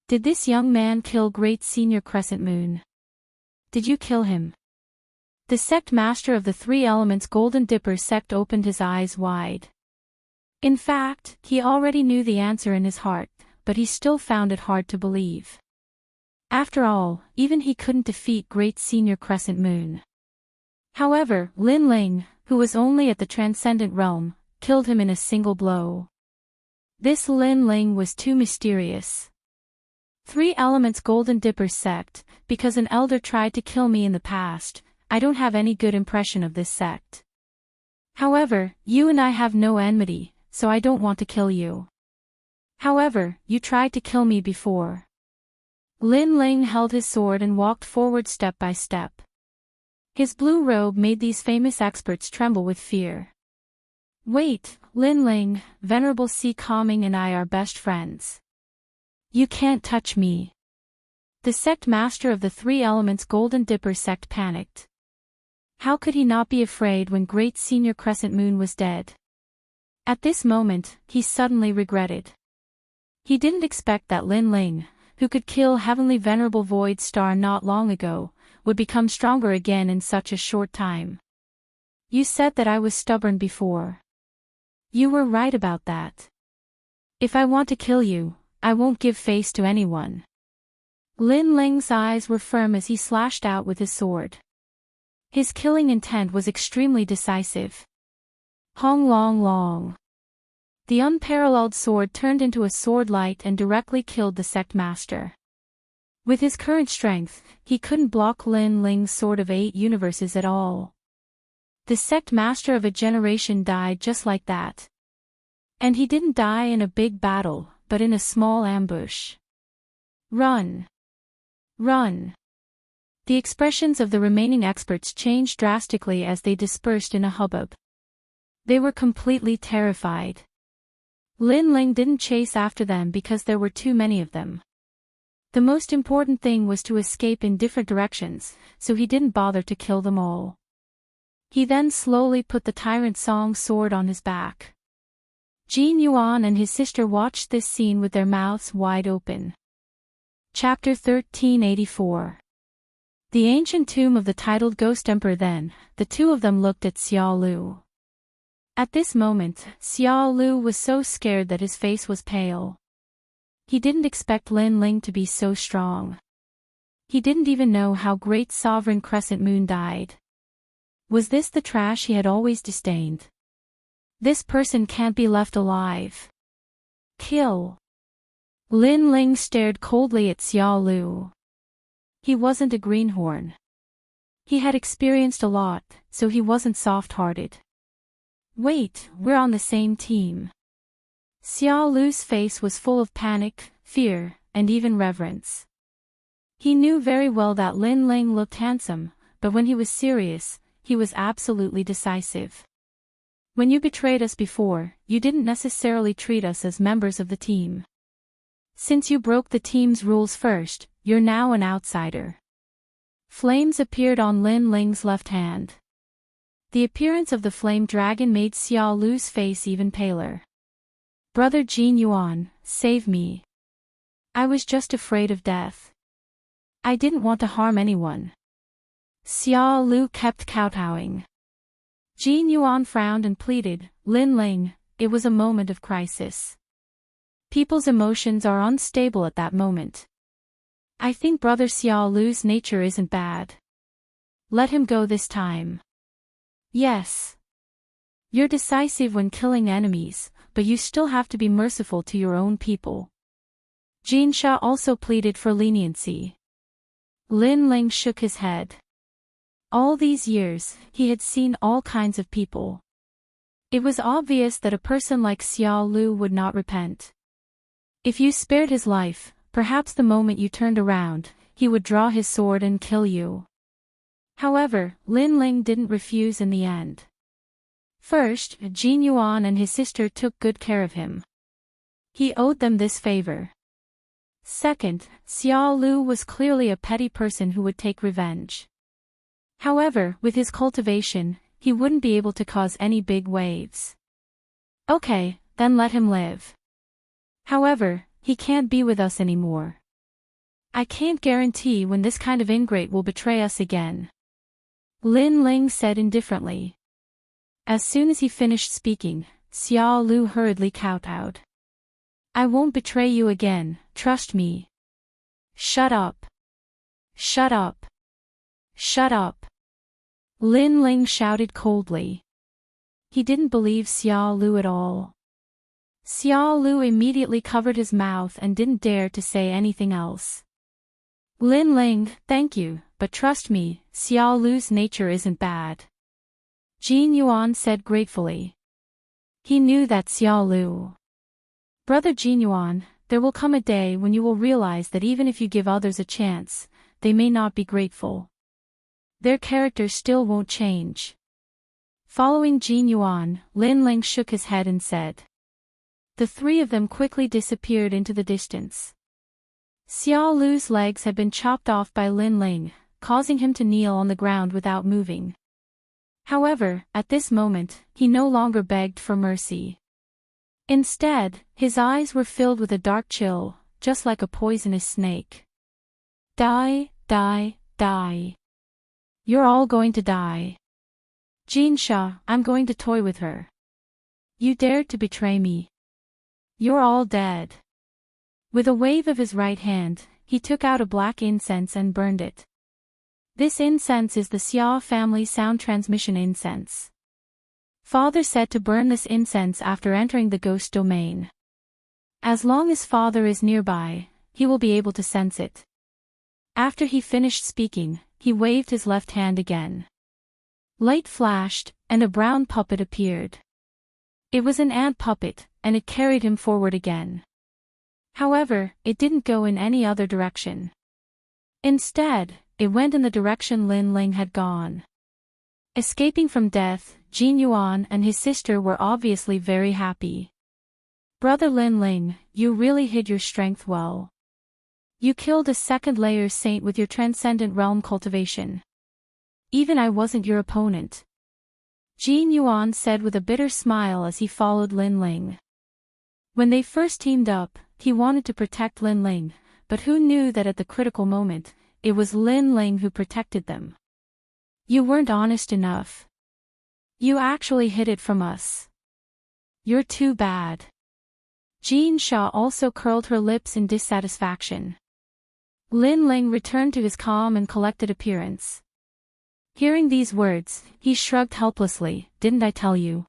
Did this young man kill Great Senior Crescent Moon? Did you kill him? The sect master of the Three Elements Golden Dipper sect opened his eyes wide. In fact, he already knew the answer in his heart, but he still found it hard to believe. After all, even he couldn't defeat Great Senior Crescent Moon. However, Lin Ling, who was only at the Transcendent Realm, killed him in a single blow. This Lin Ling was too mysterious. Three Elements Golden Dipper sect, because an elder tried to kill me in the past, I don't have any good impression of this sect. However, you and I have no enmity, so I don't want to kill you. However, you tried to kill me before. Lin Ling held his sword and walked forward step by step. His blue robe made these famous experts tremble with fear. Wait, Lin Ling, Venerable Sea Calming and I are best friends. You can't touch me. The sect master of the Three Elements Golden Dipper sect panicked. How could he not be afraid when Great Senior Crescent Moon was dead? At this moment, he suddenly regretted. He didn't expect that Lin Ling, who could kill Heavenly Venerable Void Star not long ago, would become stronger again in such a short time. You said that I was stubborn before. You were right about that. If I want to kill you, I won't give face to anyone. Lin Ling's eyes were firm as he slashed out with his sword. His killing intent was extremely decisive. Hong Long Long. The unparalleled sword turned into a sword light and directly killed the sect master. With his current strength, he couldn't block Lin Ling's sword of 8 universes at all. The sect master of a generation died just like that. And he didn't die in a big battle, but in a small ambush. Run! Run! The expressions of the remaining experts changed drastically as they dispersed in a hubbub. They were completely terrified. Lin Ling didn't chase after them because there were too many of them. The most important thing was to escape in different directions, so he didn't bother to kill them all. He then slowly put the Tyrant Song sword on his back. Jin Yuan and his sister watched this scene with their mouths wide open. Chapter 1384. The ancient tomb of the titled Ghost Emperor. Then, the two of them looked at Xiao Lu. At this moment, Xiao Lu was so scared that his face was pale. He didn't expect Lin Ling to be so strong. He didn't even know how Great Sovereign Crescent Moon died. Was this the trash he had always disdained? This person can't be left alive. Kill. Lin Ling stared coldly at Xiao Lu. He wasn't a greenhorn. He had experienced a lot, so he wasn't soft-hearted. Wait, we're on the same team. Xiao Lu's face was full of panic, fear, and even reverence. He knew very well that Lin Ling looked handsome, but when he was serious, he was absolutely decisive. When you betrayed us before, you didn't necessarily treat us as members of the team. Since you broke the team's rules first, you're now an outsider. Flames appeared on Lin Ling's left hand. The appearance of the flame dragon made Xiao Lu's face even paler. Brother Jin Yuan, save me. I was just afraid of death. I didn't want to harm anyone. Xiao Lu kept kowtowing. Jin Yuan frowned and pleaded, Lin Ling, it was a moment of crisis. People's emotions are unstable at that moment. I think Brother Xiao Lu's nature isn't bad. Let him go this time. Yes. You're decisive when killing enemies, but you still have to be merciful to your own people. Jin Sha also pleaded for leniency. Lin Ling shook his head. All these years, he had seen all kinds of people. It was obvious that a person like Xiao Lu would not repent. If you spared his life, perhaps the moment you turned around, he would draw his sword and kill you. However, Lin Ling didn't refuse in the end. First, Jin Yuan and his sister took good care of him. He owed them this favor. Second, Xiao Lu was clearly a petty person who would take revenge. However, with his cultivation, he wouldn't be able to cause any big waves. Okay, then let him live. However, he can't be with us anymore. I can't guarantee when this kind of ingrate will betray us again. Lin Ling said indifferently. As soon as he finished speaking, Xiao Lu hurriedly kowtowed. I won't betray you again, trust me. Shut up. Shut up. Shut up. Lin Ling shouted coldly. He didn't believe Xiao Lu at all. Xiao Lu immediately covered his mouth and didn't dare to say anything else. Lin Ling, thank you, but trust me, Xiao Lu's nature isn't bad. Jin Yuan said gratefully. He knew that Xiao Lu. Brother Jin Yuan, there will come a day when you will realize that even if you give others a chance, they may not be grateful. Their character still won't change. Following Jin Yuan, Lin Ling shook his head and said. The three of them quickly disappeared into the distance. Xiao Lu's legs had been chopped off by Lin Ling, causing him to kneel on the ground without moving. However, at this moment, he no longer begged for mercy. Instead, his eyes were filled with a dark chill, just like a poisonous snake. Die, die, die. You're all going to die. Jin Sha, I'm going to toy with her. You dared to betray me. You're all dead. With a wave of his right hand, he took out a black incense and burned it. This incense is the Xia family sound transmission incense. Father said to burn this incense after entering the ghost domain. As long as Father is nearby, he will be able to sense it. After he finished speaking, he waved his left hand again. Light flashed, and a brown puppet appeared. It was an ant puppet, and it carried him forward again. However, it didn't go in any other direction. Instead, it went in the direction Lin Ling had gone. Escaping from death, Jin Yuan and his sister were obviously very happy. Brother Lin Ling, you really hid your strength well. You killed a second-layer saint with your transcendent realm cultivation. Even I wasn't your opponent. Jin Yuan said with a bitter smile as he followed Lin Ling. When they first teamed up, he wanted to protect Lin Ling, but who knew that at the critical moment, it was Lin Ling who protected them. You weren't honest enough. You actually hid it from us. You're too bad. Jin Sha also curled her lips in dissatisfaction. Lin Ling returned to his calm and collected appearance. Hearing these words, he shrugged helplessly, didn't I tell you?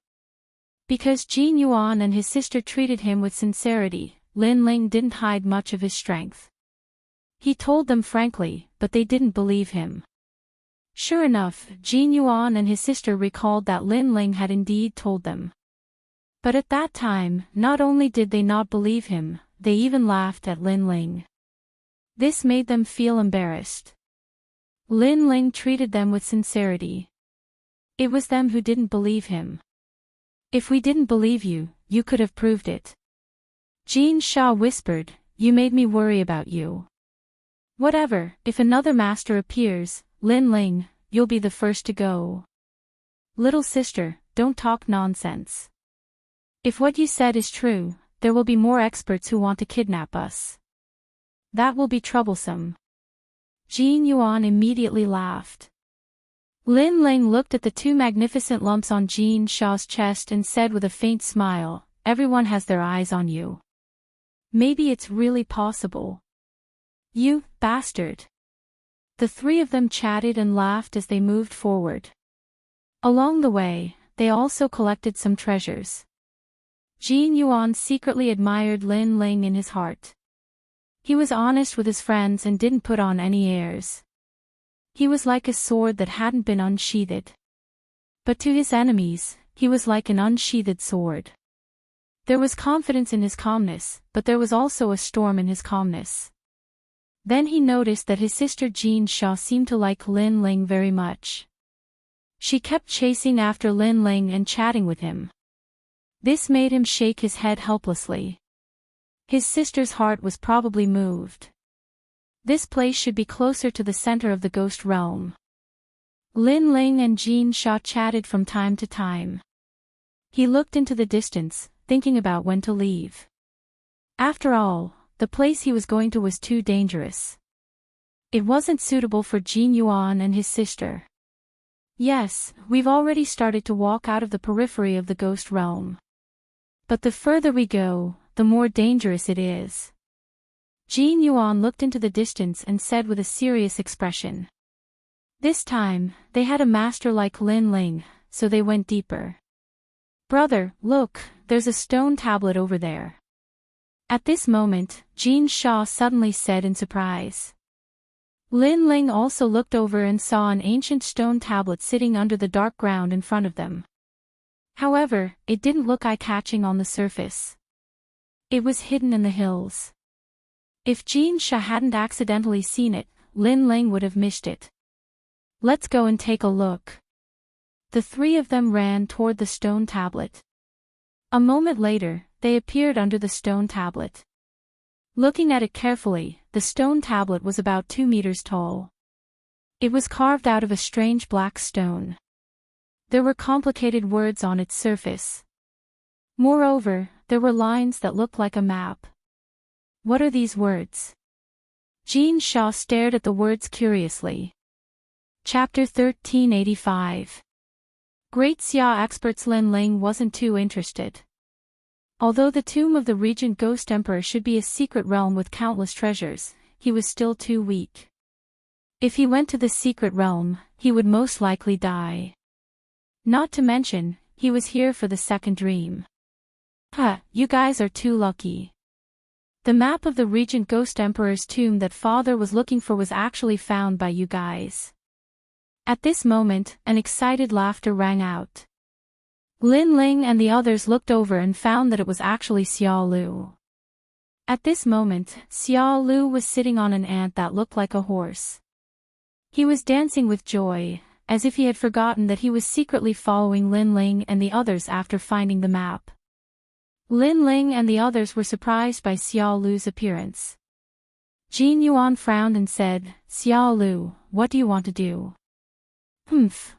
Because Jin Yuan and his sister treated him with sincerity, Lin Ling didn't hide much of his strength. He told them frankly, but they didn't believe him. Sure enough, Jin Yuan and his sister recalled that Lin Ling had indeed told them. But at that time, not only did they not believe him, they even laughed at Lin Ling. This made them feel embarrassed. Lin Ling treated them with sincerity. It was them who didn't believe him. If we didn't believe you, you could have proved it. Jin Sha whispered, you made me worry about you. Whatever, if another master appears, Lin Ling, you'll be the first to go. Little sister, don't talk nonsense. If what you said is true, there will be more experts who want to kidnap us. That will be troublesome. Jin Yuan immediately laughed. Lin Ling looked at the two magnificent lumps on Jin Sha's chest and said with a faint smile, "Everyone has their eyes on you. Maybe it's really possible." "You bastard." The three of them chatted and laughed as they moved forward. Along the way, they also collected some treasures. Jin Yuan secretly admired Lin Ling in his heart. He was honest with his friends and didn't put on any airs. He was like a sword that hadn't been unsheathed. But to his enemies, he was like an unsheathed sword. There was confidence in his calmness, but there was also a storm in his calmness. Then he noticed that his sister Jin Sha seemed to like Lin Ling very much. She kept chasing after Lin Ling and chatting with him. This made him shake his head helplessly. His sister's heart was probably moved. This place should be closer to the center of the ghost realm. Lin Ling and Jin Sha chatted from time to time. He looked into the distance, thinking about when to leave. After all, the place he was going to was too dangerous. It wasn't suitable for Jin Yuan and his sister. "Yes, we've already started to walk out of the periphery of the ghost realm. But the further we go, the more dangerous it is." Jin Yuan looked into the distance and said with a serious expression. This time, they had a master like Lin Ling, so they went deeper. "Brother, look, there's a stone tablet over there." At this moment, Jin Sha suddenly said in surprise. Lin Ling also looked over and saw an ancient stone tablet sitting under the dark ground in front of them. However, it didn't look eye-catching on the surface. It was hidden in the hills. If Jin Sha hadn't accidentally seen it, Lin Ling would have missed it. "Let's go and take a look." The three of them ran toward the stone tablet. A moment later, they appeared under the stone tablet. Looking at it carefully, the stone tablet was about 2 meters tall. It was carved out of a strange black stone. There were complicated words on its surface. Moreover, there were lines that looked like a map. What are these words? Jin Sha stared at the words curiously. Chapter 1385. Great Xia experts. Lin Ling wasn't too interested. Although the tomb of the Regent Ghost Emperor should be a secret realm with countless treasures, he was still too weak. If he went to the secret realm, he would most likely die. Not to mention, he was here for the second dream. You guys are too lucky. The map of the Regent Ghost Emperor's tomb that father was looking for was actually found by you guys. At this moment, an excited laughter rang out. Lin Ling and the others looked over and found that it was actually Xiao Lu. At this moment, Xiao Lu was sitting on an ant that looked like a horse. He was dancing with joy, as if he had forgotten that he was secretly following Lin Ling and the others after finding the map. Lin Ling and the others were surprised by Xiao Lu's appearance. Jin Yuan frowned and said, "Xiao Lu, what do you want to do?"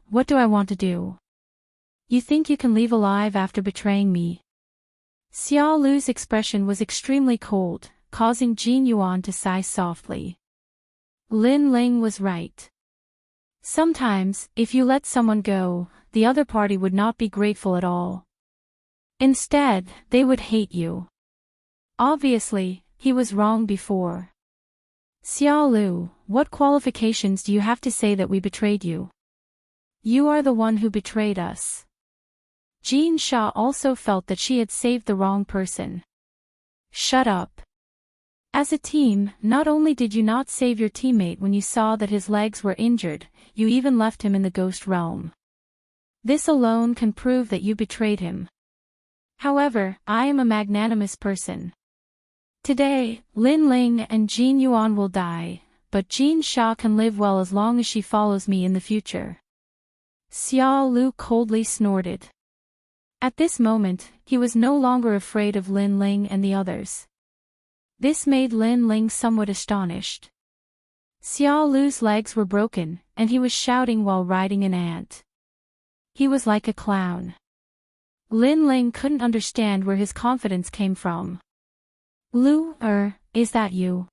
What do I want to do? You think you can leave alive after betraying me?" Xiao Lu's expression was extremely cold, causing Jin Yuan to sigh softly. Lin Ling was right. Sometimes, if you let someone go, the other party would not be grateful at all. Instead, they would hate you. Obviously, he was wrong before. "Xiao Lu, what qualifications do you have to say that we betrayed you? You are the one who betrayed us." Jin Sha also felt that she had saved the wrong person. "Shut up. As a team, not only did you not save your teammate when you saw that his legs were injured, you even left him in the ghost realm. This alone can prove that you betrayed him. However, I am a magnanimous person. Today, Lin Ling and Jin Yuan will die, but Jin Sha can live well as long as she follows me in the future." Xiao Lu coldly snorted. At this moment, he was no longer afraid of Lin Ling and the others. This made Lin Ling somewhat astonished. Xiao Lu's legs were broken, and he was shouting while riding an ant. He was like a clown. Lin Ling couldn't understand where his confidence came from. "Lu, is that you?"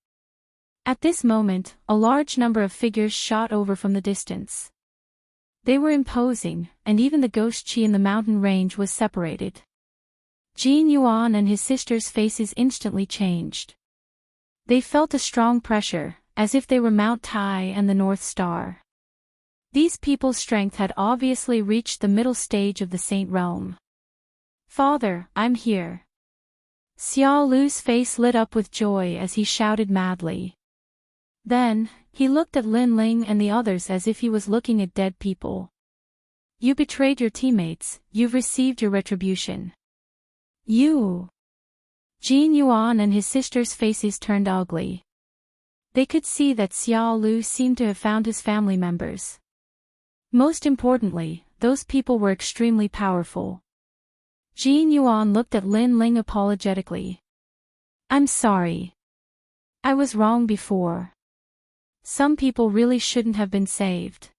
At this moment, a large number of figures shot over from the distance. They were imposing, and even the ghost chi in the mountain range was separated. Jin Yuan and his sister's faces instantly changed. They felt a strong pressure, as if they were Mount Tai and the North Star. These people's strength had obviously reached the middle stage of the Saint Realm. "Father, I'm here." Xiao Lu's face lit up with joy as he shouted madly. Then, he looked at Lin Ling and the others as if he was looking at dead people. "You betrayed your teammates, you've received your retribution." "You!" Jin Yuan and his sister's faces turned ugly. They could see that Xiao Lu seemed to have found his family members. Most importantly, those people were extremely powerful. Jin Yuan looked at Lin Ling apologetically. "I'm sorry. I was wrong before. Some people really shouldn't have been saved.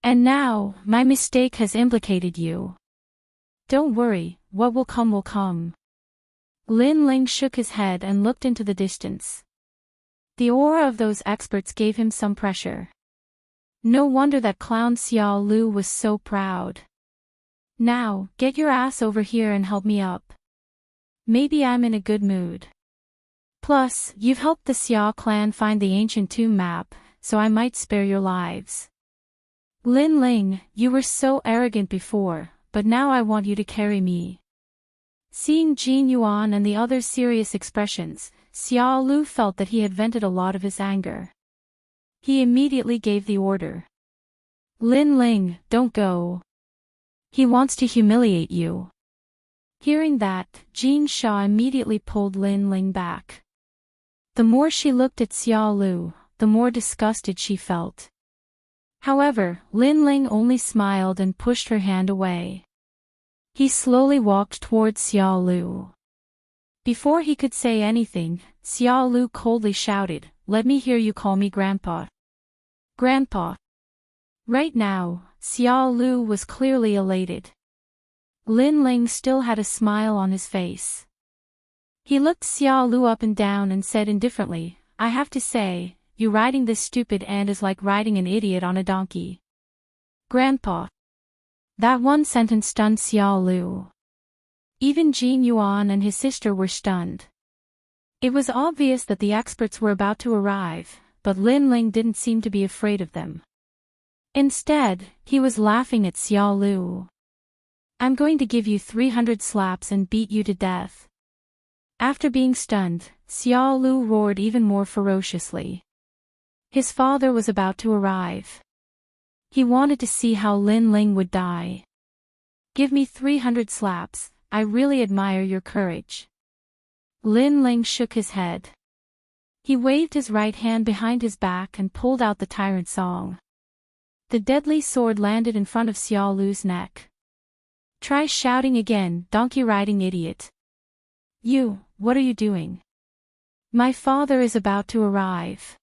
And now, my mistake has implicated you. Don't worry, what will come will come." Lin Ling shook his head and looked into the distance. The aura of those experts gave him some pressure. No wonder that clown Xiao Lu was so proud. "Now, get your ass over here and help me up. Maybe I'm in a good mood. Plus, you've helped the Xia clan find the ancient tomb map, so I might spare your lives. Lin Ling, you were so arrogant before, but now I want you to carry me." Seeing Jin Yuan and the others' serious expressions, Xiao Lu felt that he had vented a lot of his anger. He immediately gave the order. "Lin Ling, don't go. He wants to humiliate you." Hearing that, Jin Sha immediately pulled Lin Ling back. The more she looked at Xiao Lu, the more disgusted she felt. However, Lin Ling only smiled and pushed her hand away. He slowly walked towards Xiao Lu. Before he could say anything, Xiao Lu coldly shouted, "Let me hear you call me Grandpa." "Grandpa." Right now, Xiao Lu was clearly elated. Lin Ling still had a smile on his face. He looked Xiao Lu up and down and said indifferently, "I have to say, you riding this stupid ant is like riding an idiot on a donkey." "Grandpa." That one sentence stunned Xiao Lu. Even Jin Yuan and his sister were stunned. It was obvious that the experts were about to arrive, but Lin Ling didn't seem to be afraid of them. Instead, he was laughing at Xiao Lu. "I'm going to give you 300 slaps and beat you to death." After being stunned, Xiao Lu roared even more ferociously. His father was about to arrive. He wanted to see how Lin Ling would die. "Give me 300 slaps, I really admire your courage." Lin Ling shook his head. He waved his right hand behind his back and pulled out the tyrant song. The deadly sword landed in front of Xiao Lu's neck. "Try shouting again, donkey-riding idiot." "You, what are you doing?" "My father is about to arrive."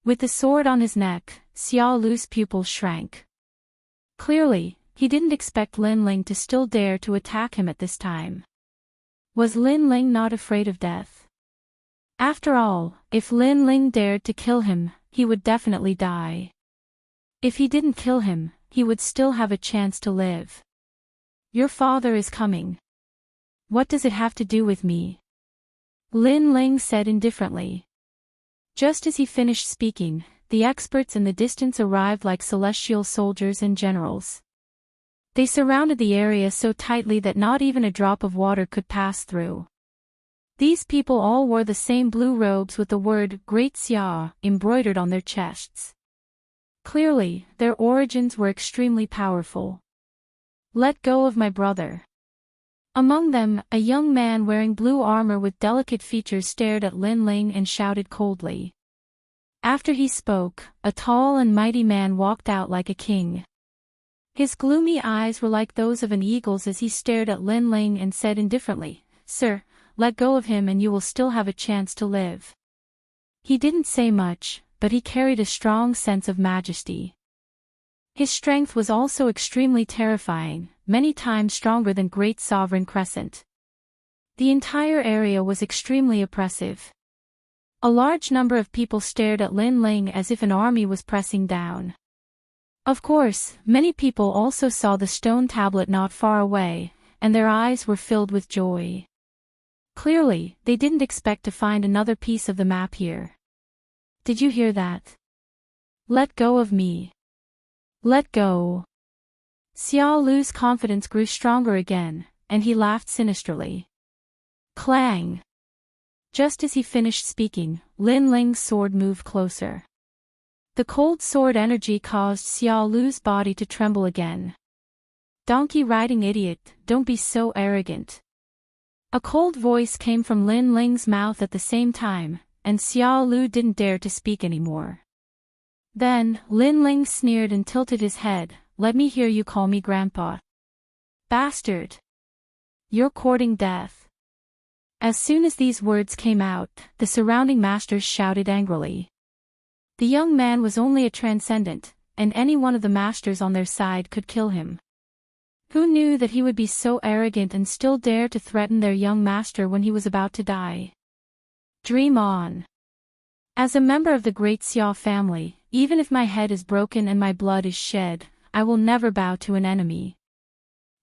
With the sword on his neck, Xiao Lu's pupils shrank. Clearly, he didn't expect Lin Ling to still dare to attack him at this time. Was Lin Ling not afraid of death? After all, if Lin Ling dared to kill him, he would definitely die. If he didn't kill him, he would still have a chance to live. "Your father is coming." "What does it have to do with me?" Lin Ling said indifferently. Just as he finished speaking, the experts in the distance arrived like celestial soldiers and generals. They surrounded the area so tightly that not even a drop of water could pass through. These people all wore the same blue robes with the word Great Xia embroidered on their chests. Clearly, their origins were extremely powerful. "Let go of my brother." Among them, a young man wearing blue armor with delicate features stared at Lin Ling and shouted coldly. After he spoke, a tall and mighty man walked out like a king. His gloomy eyes were like those of an eagle's as he stared at Lin Ling and said indifferently, "Sir, let go of him and you will still have a chance to live." He didn't say much, but he carried a strong sense of majesty. His strength was also extremely terrifying, many times stronger than Great Sovereign Crescent. The entire area was extremely oppressive. A large number of people stared at Lin Ling as if an army was pressing down. Of course, many people also saw the stone tablet not far away, and their eyes were filled with joy. Clearly, they didn't expect to find another piece of the map here. Did you hear that? Let go of me. Let go. Xiao Lu's confidence grew stronger again, and he laughed sinisterly. Clang! Just as he finished speaking, Lin Ling's sword moved closer. The cold sword energy caused Xiao Lu's body to tremble again. Donkey riding idiot, don't be so arrogant. A cold voice came from Lin Ling's mouth at the same time, and Xiao Lu didn't dare to speak anymore. Then, Lin Ling sneered and tilted his head. Let me hear you call me grandpa. Bastard! You're courting death. As soon as these words came out, the surrounding masters shouted angrily. The young man was only a transcendent, and any one of the masters on their side could kill him. Who knew that he would be so arrogant and still dare to threaten their young master when he was about to die? Dream on. As a member of the great Xia family, even if my head is broken and my blood is shed, I will never bow to an enemy.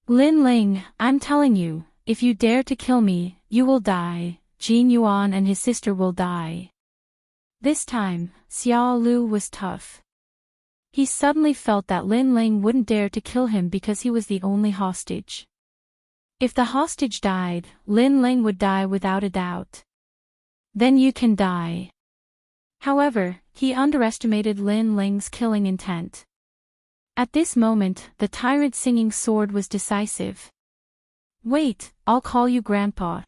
Lin Ling, I'm telling you, if you dare to kill me, you will die. Jin Yuan and his sister will die. This time, Xiao Lu was tough. He suddenly felt that Lin Ling wouldn't dare to kill him because he was the only hostage. If the hostage died, Lin Ling would die without a doubt. Then you can die. However, he underestimated Lin Ling's killing intent. At this moment, the tyrant singing sword was decisive. Wait, I'll call you Grandpa.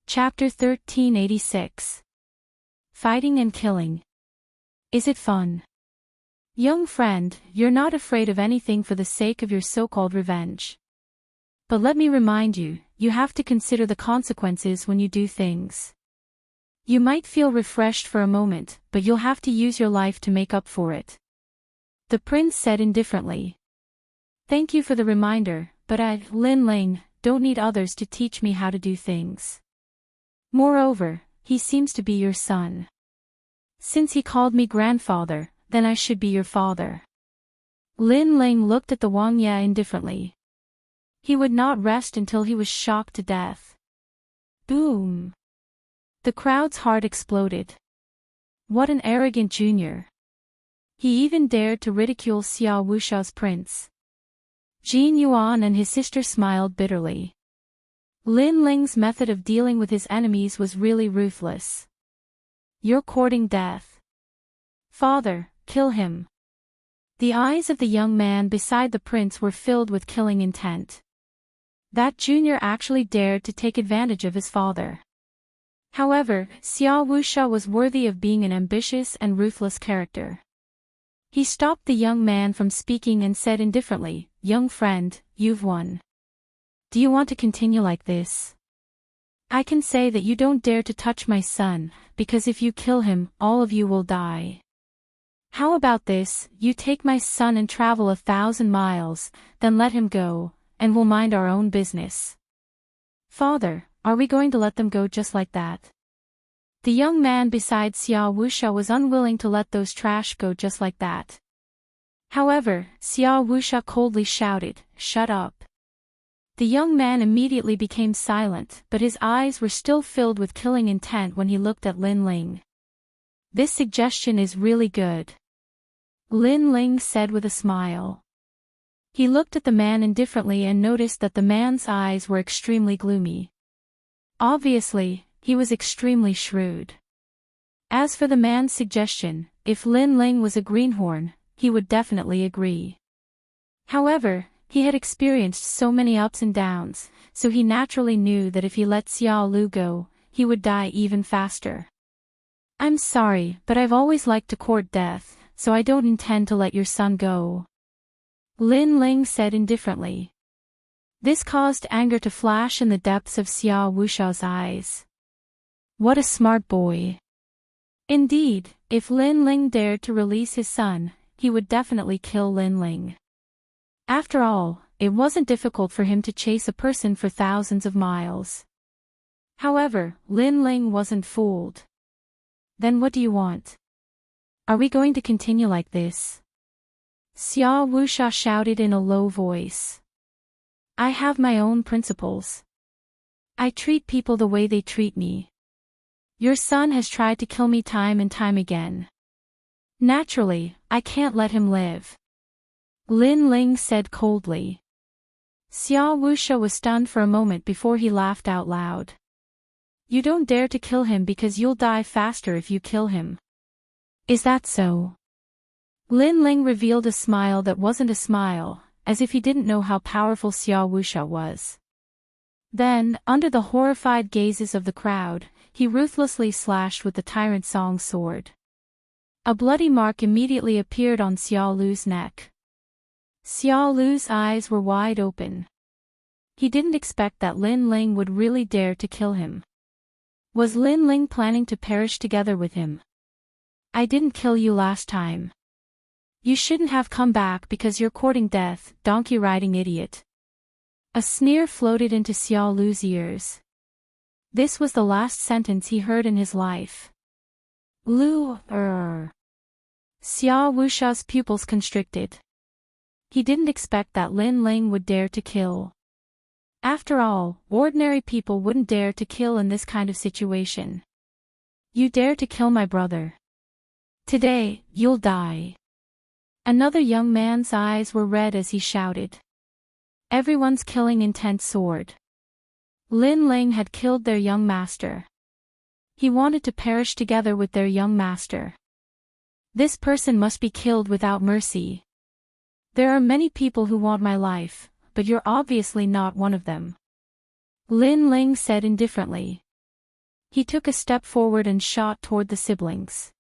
Chapter 1386. Fighting and killing. Is it fun? Young friend, you're not afraid of anything for the sake of your so-called revenge. But let me remind you, you have to consider the consequences when you do things. You might feel refreshed for a moment, but you'll have to use your life to make up for it. The prince said indifferently. Thank you for the reminder, but I, Lin Ling, don't need others to teach me how to do things. Moreover, he seems to be your son. Since he called me grandfather, then I should be your father. Lin Ling looked at the Wang Ye indifferently. He would not rest until he was shocked to death. Boom! The crowd's heart exploded. What an arrogant junior. He even dared to ridicule Xiao Wushao's prince. Jin Yuan and his sister smiled bitterly. Lin Ling's method of dealing with his enemies was really ruthless. You're courting death. Father, kill him. The eyes of the young man beside the prince were filled with killing intent. That junior actually dared to take advantage of his father. However, Xiao Wushao was worthy of being an ambitious and ruthless character. He stopped the young man from speaking and said indifferently, Young friend, you've won. Do you want to continue like this? I can say that you don't dare to touch my son, because if you kill him, all of you will die. How about this, you take my son and travel 1,000 miles, then let him go, and we'll mind our own business. Father, are we going to let them go just like that? The young man beside Xiao Wushao was unwilling to let those trash go just like that. However, Xiao Wushao coldly shouted, Shut up. The young man immediately became silent, but his eyes were still filled with killing intent when he looked at Lin Ling. This suggestion is really good. Lin Ling said with a smile. He looked at the man indifferently and noticed that the man's eyes were extremely gloomy. Obviously, he was extremely shrewd. As for the man's suggestion, if Lin Ling was a greenhorn, he would definitely agree. However, he had experienced so many ups and downs, so he naturally knew that if he let Xiao Lu go, he would die even faster. I'm sorry, but I've always liked to court death, so I don't intend to let your son go. Lin Ling said indifferently. This caused anger to flash in the depths of Xiao Wushao's eyes. What a smart boy. Indeed, if Lin Ling dared to release his son, he would definitely kill Lin Ling. After all, it wasn't difficult for him to chase a person for thousands of miles. However, Lin Ling wasn't fooled. Then what do you want? Are we going to continue like this? Xiao Wuxia shouted in a low voice. I have my own principles. I treat people the way they treat me. Your son has tried to kill me time and time again. Naturally, I can't let him live. Lin Ling said coldly. Xiao Wuxia was stunned for a moment before he laughed out loud. You don't dare to kill him because you'll die faster if you kill him. Is that so? Lin Ling revealed a smile that wasn't a smile, as if he didn't know how powerful Xiao Wuxia was. Then, under the horrified gazes of the crowd, he ruthlessly slashed with the Tyrant Song sword. A bloody mark immediately appeared on Xiao Lu's neck. Xiao Lu's eyes were wide open. He didn't expect that Lin Ling would really dare to kill him. Was Lin Ling planning to perish together with him? I didn't kill you last time. You shouldn't have come back because you're courting death, donkey-riding idiot. A sneer floated into Xiao Lu's ears. This was the last sentence he heard in his life. Xiao Wuxia's pupils constricted. He didn't expect that Lin Ling would dare to kill. After all, ordinary people wouldn't dare to kill in this kind of situation. You dare to kill my brother. Today, you'll die. Another young man's eyes were red as he shouted. Everyone's killing intent soared. Lin Ling had killed their young master. He wanted to perish together with their young master. This person must be killed without mercy. There are many people who want my life, but you're obviously not one of them. Lin Ling said indifferently. He took a step forward and shot toward the siblings.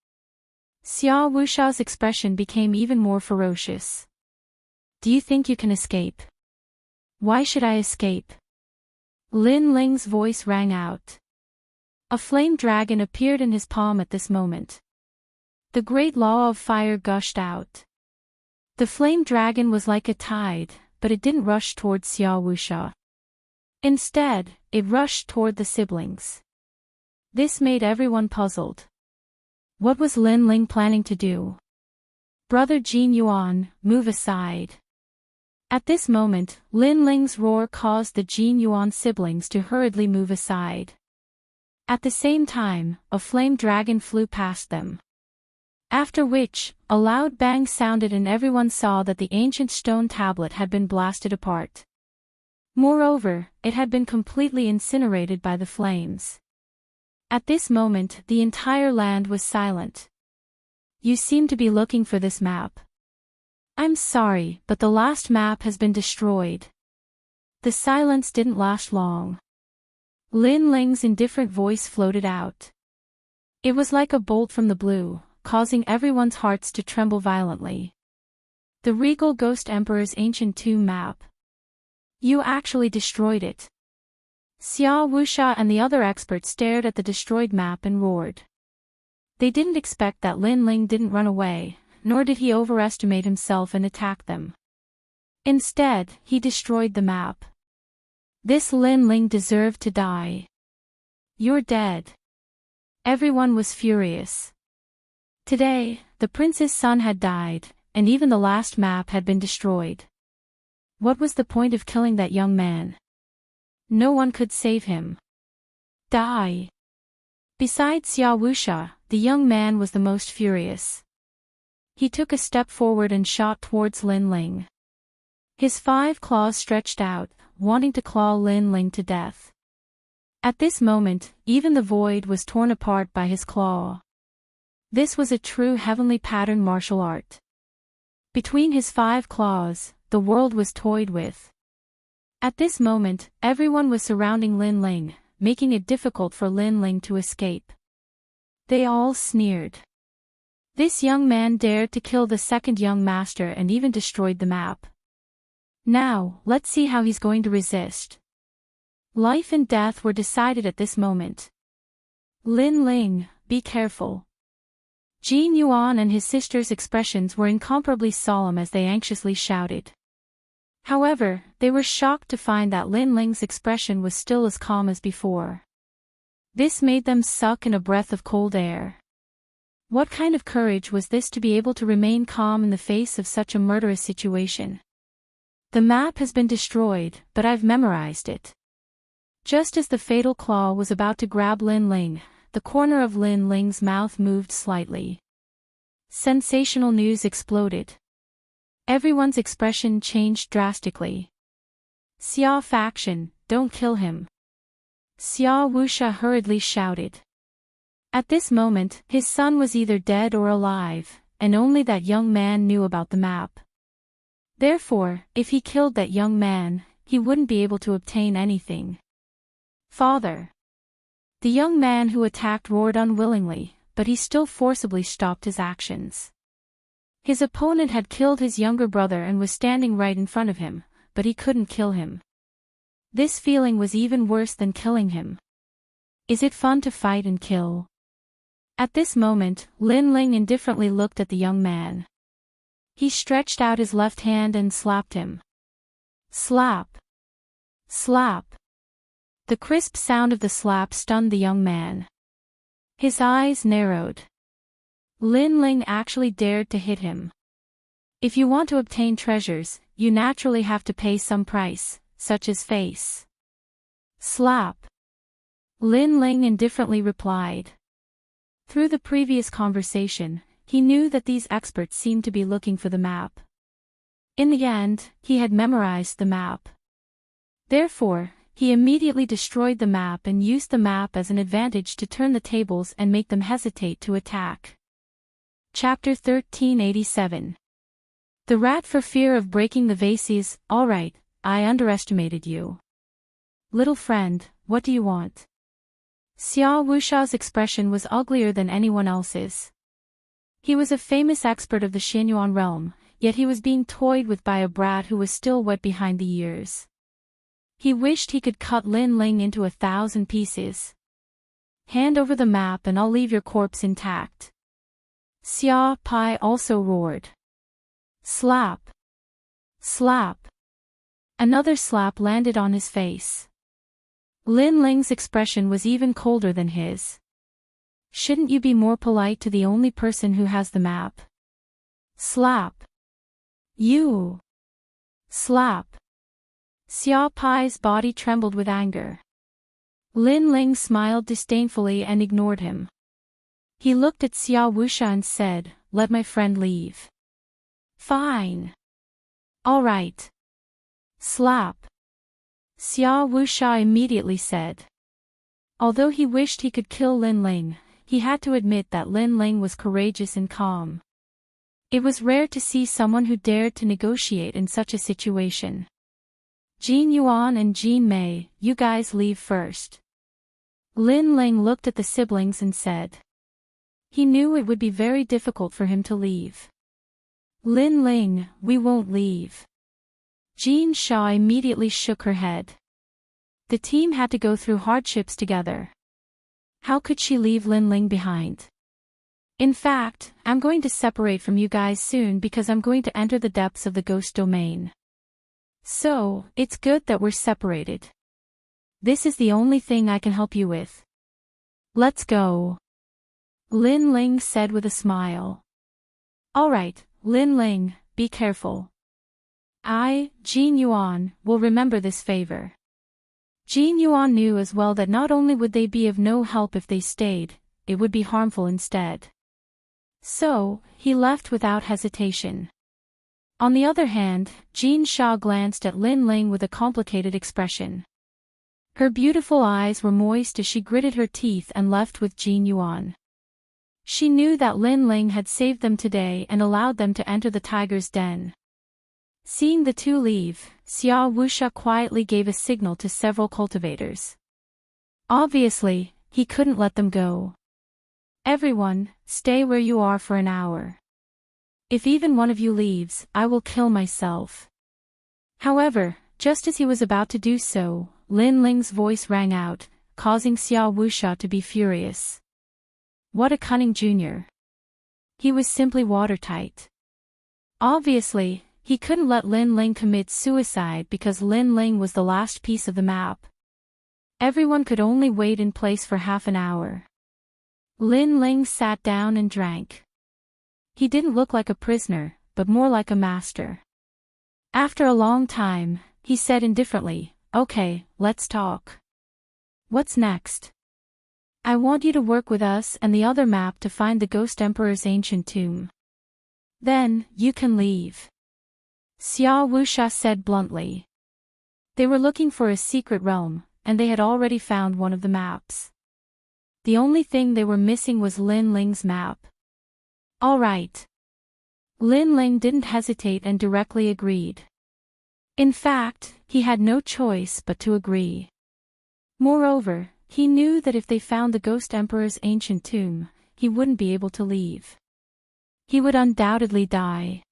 Xiao Wuxia's expression became even more ferocious. Do you think you can escape? Why should I escape? Lin Ling's voice rang out. A flame dragon appeared in his palm at this moment. The great law of fire gushed out. The flame dragon was like a tide, but it didn't rush toward Xiao Wuxia. Instead, it rushed toward the siblings. This made everyone puzzled. What was Lin Ling planning to do? Brother Jin Yuan, move aside. At this moment, Lin Ling's roar caused the Jin Yuan siblings to hurriedly move aside. At the same time, a flame dragon flew past them. After which, a loud bang sounded and everyone saw that the ancient stone tablet had been blasted apart. Moreover, it had been completely incinerated by the flames. At this moment, the entire land was silent. You seem to be looking for this map. I'm sorry, but the last map has been destroyed. The silence didn't last long. Lin Ling's indifferent voice floated out. It was like a bolt from the blue, causing everyone's hearts to tremble violently. The Regal Ghost Emperor's ancient tomb map. You actually destroyed it. Xiao Wuxia and the other experts stared at the destroyed map and roared. They didn't expect that Lin Ling didn't run away, nor did he overestimate himself and attack them. Instead, he destroyed the map. This Lin Ling deserved to die. You're dead. Everyone was furious. Today, the prince's son had died, and even the last map had been destroyed. What was the point of killing that young man? No one could save him. Die. Besides Xiao Wuxia, the young man was the most furious. He took a step forward and shot towards Lin Ling. His 5 claws stretched out, wanting to claw Lin Ling to death. At this moment, even the void was torn apart by his claw. This was a true heavenly pattern martial art. Between his 5 claws, the world was toyed with. At this moment, everyone was surrounding Lin Ling, making it difficult for Lin Ling to escape. They all sneered. This young man dared to kill the second young master and even destroyed the map. Now, let's see how he's going to resist. Life and death were decided at this moment. Lin Ling, be careful. Jin Yuan and his sister's expressions were incomparably solemn as they anxiously shouted. However, they were shocked to find that Lin Ling's expression was still as calm as before. This made them suck in a breath of cold air. What kind of courage was this to be able to remain calm in the face of such a murderous situation? The map has been destroyed, but I've memorized it. Just as the fatal claw was about to grab Lin Ling, the corner of Lin Ling's mouth moved slightly. Sensational news exploded. Everyone's expression changed drastically. Xia faction, don't kill him. Xia Wuxia hurriedly shouted. At this moment, his son was either dead or alive, and only that young man knew about the map. Therefore, if he killed that young man, he wouldn't be able to obtain anything. Father. The young man who attacked roared unwillingly, but he still forcibly stopped his actions. His opponent had killed his younger brother and was standing right in front of him, but he couldn't kill him. This feeling was even worse than killing him. Is it fun to fight and kill? At this moment, Lin Ling indifferently looked at the young man. He stretched out his left hand and slapped him. Slap. Slap. The crisp sound of the slap stunned the young man. His eyes narrowed. Lin Ling actually dared to hit him. If you want to obtain treasures, you naturally have to pay some price, such as face. Slap. Lin Ling indifferently replied. Through the previous conversation, he knew that these experts seemed to be looking for the map. In the end, he had memorized the map. Therefore, he immediately destroyed the map and used the map as an advantage to turn the tables and make them hesitate to attack. Chapter 1387. The rat for fear of breaking the vases. Alright, I underestimated you. Little friend, what do you want? Xia Wuxia's expression was uglier than anyone else's. He was a famous expert of the Xianyuan realm, yet he was being toyed with by a brat who was still wet behind the ears. He wished he could cut Lin Ling into 1,000 pieces. Hand over the map and I'll leave your corpse intact. Xia Pai also roared. Slap. Slap. Another slap landed on his face. Lin Ling's expression was even colder than his. Shouldn't you be more polite to the only person who has the map? Slap. You. Slap. Xia Pai's body trembled with anger. Lin Ling smiled disdainfully and ignored him. He looked at Xia Wuxia and said, "Let my friend leave." Fine. All right. Slap. Xia Wuxia immediately said. Although he wished he could kill Lin Ling, he had to admit that Lin Ling was courageous and calm. It was rare to see someone who dared to negotiate in such a situation. Jin Yuan and Jin Mei, you guys leave first. Lin Ling looked at the siblings and said. He knew it would be very difficult for him to leave. Lin Ling, we won't leave. Jin Sha immediately shook her head. The team had to go through hardships together. How could she leave Lin Ling behind? In fact, I'm going to separate from you guys soon because I'm going to enter the depths of the ghost domain. So, it's good that we're separated. This is the only thing I can help you with. Let's go. Lin Ling said with a smile. Alright, Lin Ling, be careful. I, Jin Yuan, will remember this favor. Jin Yuan knew as well that not only would they be of no help if they stayed, it would be harmful instead. So, he left without hesitation. On the other hand, Jin Sha glanced at Lin Ling with a complicated expression. Her beautiful eyes were moist as she gritted her teeth and left with Jin Yuan. She knew that Lin Ling had saved them today and allowed them to enter the tiger's den. Seeing the two leave, Xia Wuxia quietly gave a signal to several cultivators. Obviously, he couldn't let them go. Everyone, stay where you are for an hour. If even one of you leaves, I will kill myself. However, just as he was about to do so, Lin Ling's voice rang out, causing Xia Wuxia to be furious. What a cunning junior. He was simply watertight. Obviously, he couldn't let Lin Ling commit suicide because Lin Ling was the last piece of the map. Everyone could only wait in place for half an hour. Lin Ling sat down and drank. He didn't look like a prisoner, but more like a master. After a long time, he said indifferently, "Okay, let's talk. What's next?" "I want you to work with us and the other map to find the Ghost Emperor's ancient tomb. Then, you can leave," Xia Wuxia said bluntly. They were looking for a secret realm, and they had already found one of the maps. The only thing they were missing was Lin Ling's map. "All right." Lin Ling didn't hesitate and directly agreed. In fact, he had no choice but to agree. Moreover, he knew that if they found the Ghost Emperor's ancient tomb, he wouldn't be able to leave. He would undoubtedly die.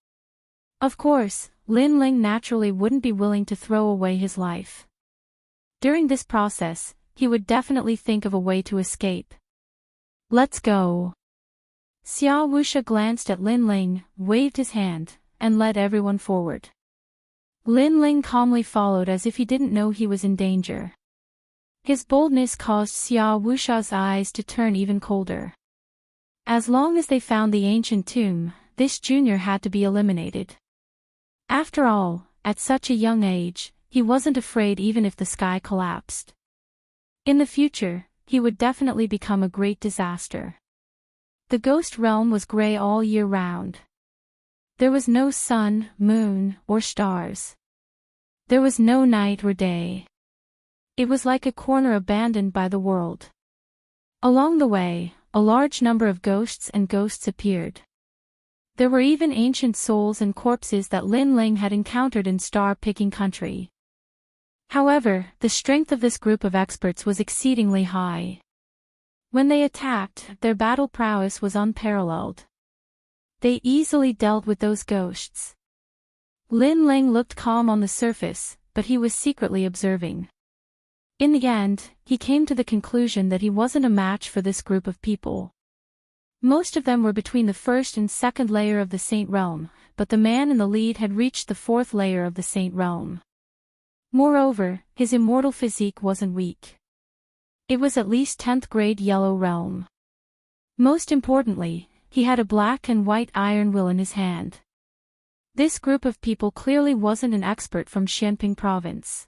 Of course, Lin Ling naturally wouldn't be willing to throw away his life. During this process, he would definitely think of a way to escape. "Let's go." Xia Wuxia glanced at Lin Ling, waved his hand, and led everyone forward. Lin Ling calmly followed as if he didn't know he was in danger. His boldness caused Xia Wuxia's eyes to turn even colder. As long as they found the ancient tomb, this junior had to be eliminated. After all, at such a young age, he wasn't afraid even if the sky collapsed. In the future, he would definitely become a great disaster. The ghost realm was gray all year round. There was no sun, moon, or stars. There was no night or day. It was like a corner abandoned by the world. Along the way, a large number of ghosts and ghosts appeared. There were even ancient souls and corpses that Lin Ling had encountered in star-picking country. However, the strength of this group of experts was exceedingly high. When they attacked, their battle prowess was unparalleled. They easily dealt with those ghosts. Lin Ling looked calm on the surface, but he was secretly observing. In the end, he came to the conclusion that he wasn't a match for this group of people. Most of them were between the first and second layer of the Saint Realm, but the man in the lead had reached the fourth layer of the Saint Realm. Moreover, his immortal physique wasn't weak. It was at least 10th grade Yellow Realm. Most importantly, he had a black and white iron will in his hand. This group of people clearly wasn't an expert from Xianping province.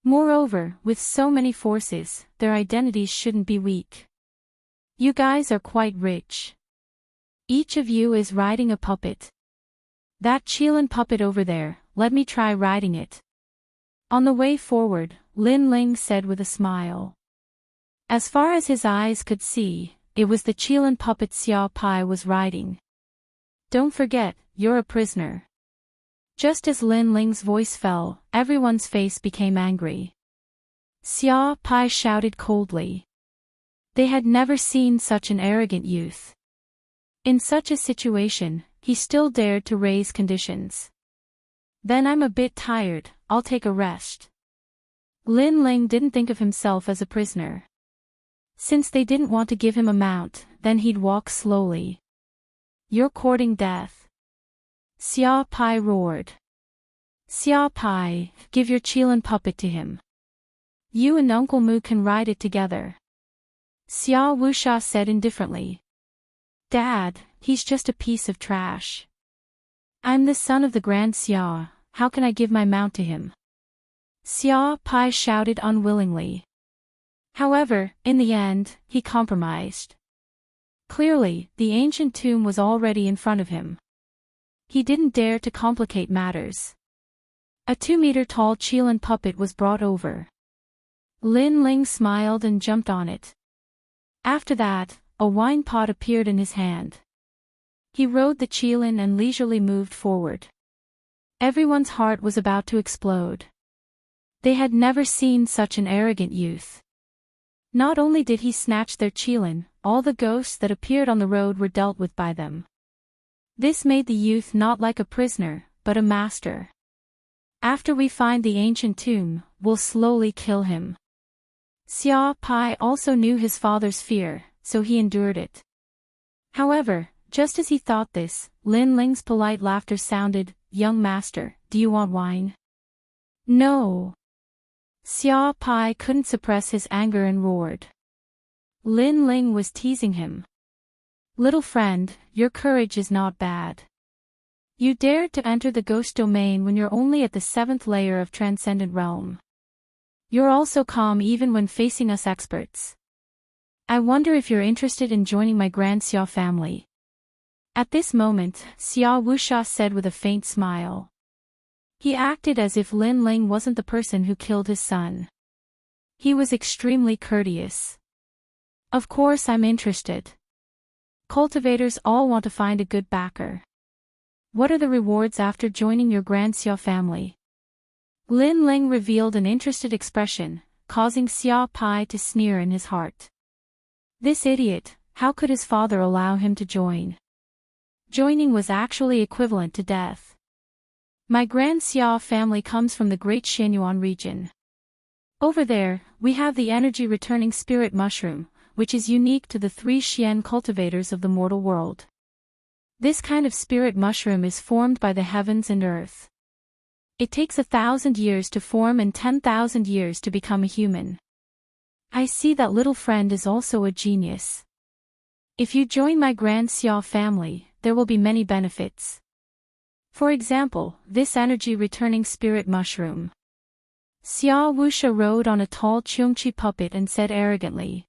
Moreover, with so many forces, their identities shouldn't be weak. "You guys are quite rich. Each of you is riding a puppet. That Qilin puppet over there, let me try riding it." On the way forward, Lin Ling said with a smile. As far as his eyes could see, it was the Qilin puppet Xia Pai was riding. "Don't forget, you're a prisoner." Just as Lin Ling's voice fell, everyone's face became angry. Xia Pai shouted coldly. They had never seen such an arrogant youth. In such a situation, he still dared to raise conditions. "Then I'm a bit tired, I'll take a rest." Lin Ling didn't think of himself as a prisoner. Since they didn't want to give him a mount, then he'd walk slowly. "You're courting death," Xia Pai roared. "Xia Pai, give your Qilin puppet to him. You and Uncle Mu can ride it together," Xia Wuxia said indifferently. "Dad, he's just a piece of trash. I'm the son of the Grand Xia, how can I give my mount to him?" Xia Pai shouted unwillingly. However, in the end, he compromised. Clearly, the ancient tomb was already in front of him. He didn't dare to complicate matters. A 2-meter-tall Qilin puppet was brought over. Lin Ling smiled and jumped on it. After that, a wine pot appeared in his hand. He rode the Qilin and leisurely moved forward. Everyone's heart was about to explode. They had never seen such an arrogant youth. Not only did he snatch their Qilin, all the ghosts that appeared on the road were dealt with by them. This made the youth not like a prisoner, but a master. "After we find the ancient tomb, we'll slowly kill him." Xia Pai also knew his father's fear, so he endured it. However, just as he thought this, Lin Ling's polite laughter sounded. "Young master, do you want wine?" "No." Xia Pai couldn't suppress his anger and roared. Lin Ling was teasing him. Little friend, your courage is not bad. You dared to enter the ghost domain when you're only at the 7th layer of transcendent realm. You're also calm even when facing us experts. I wonder if you're interested in joining my Grand Xia family. At this moment, Xia Wuxia said with a faint smile. He acted as if Lin Ling wasn't the person who killed his son. He was extremely courteous. Of course I'm interested. Cultivators all want to find a good backer. What are the rewards after joining your Grand Xia family? Lin Ling revealed an interested expression, causing Xia Pai to sneer in his heart. This idiot, how could his father allow him to join? Joining was actually equivalent to death. My Grand Xia family comes from the Great Xianyuan region. Over there, we have the energy returning spirit mushroom, which is unique to the 3 Xian cultivators of the mortal world. This kind of spirit mushroom is formed by the heavens and earth. It takes 1,000 years to form and 10,000 years to become a human. I see that little friend is also a genius. If you join my Grand Xia family, there will be many benefits. For example, this energy returning spirit mushroom. Xia Wuxia rode on a tall Cheongqi puppet and said arrogantly.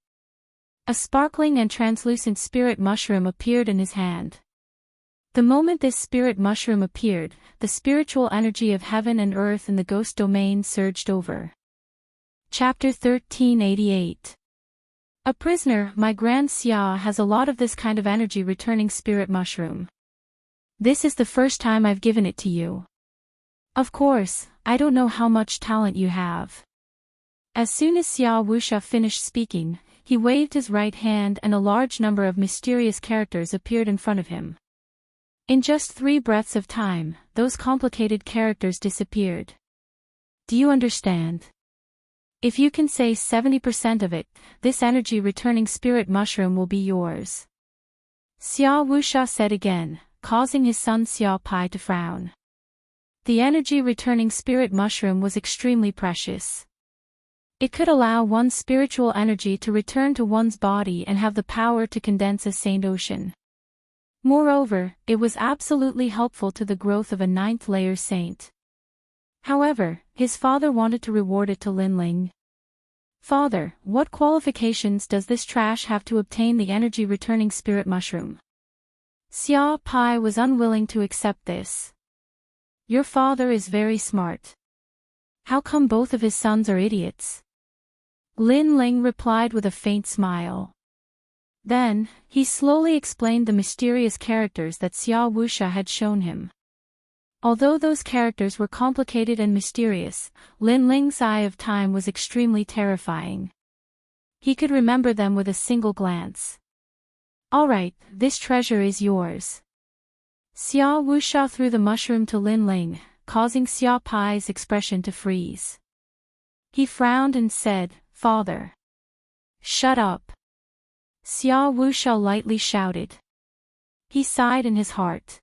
A sparkling and translucent spirit mushroom appeared in his hand. The moment this spirit mushroom appeared, the spiritual energy of heaven and earth in the ghost domain surged over. Chapter 1388. A prisoner, my Grand Xia has a lot of this kind of energy returning spirit mushroom. This is the first time I've given it to you. Of course, I don't know how much talent you have. As soon as Xia Wuxia finished speaking, he waved his right hand and a large number of mysterious characters appeared in front of him. In just 3 breaths of time, those complicated characters disappeared. Do you understand? If you can say 70% of it, this energy returning spirit mushroom will be yours. Xia Wuxia said again, causing his son Xia Pai to frown. The energy returning spirit mushroom was extremely precious. It could allow one's spiritual energy to return to one's body and have the power to condense a saint ocean. Moreover, it was absolutely helpful to the growth of a 9th layer saint. However, his father wanted to reward it to Lin Ling. Father, what qualifications does this trash have to obtain the energy returning spirit mushroom? Xia Pai was unwilling to accept this. Your father is very smart. How come both of his sons are idiots? Lin Ling replied with a faint smile. Then, he slowly explained the mysterious characters that Xia Wuxia had shown him. Although those characters were complicated and mysterious, Lin Ling's eye of time was extremely terrifying. He could remember them with a single glance. Alright, this treasure is yours. Xia Wuxia threw the mushroom to Lin Ling, causing Xia Pai's expression to freeze. He frowned and said, Father. Shut up. Xia Wuxia lightly shouted. He sighed in his heart.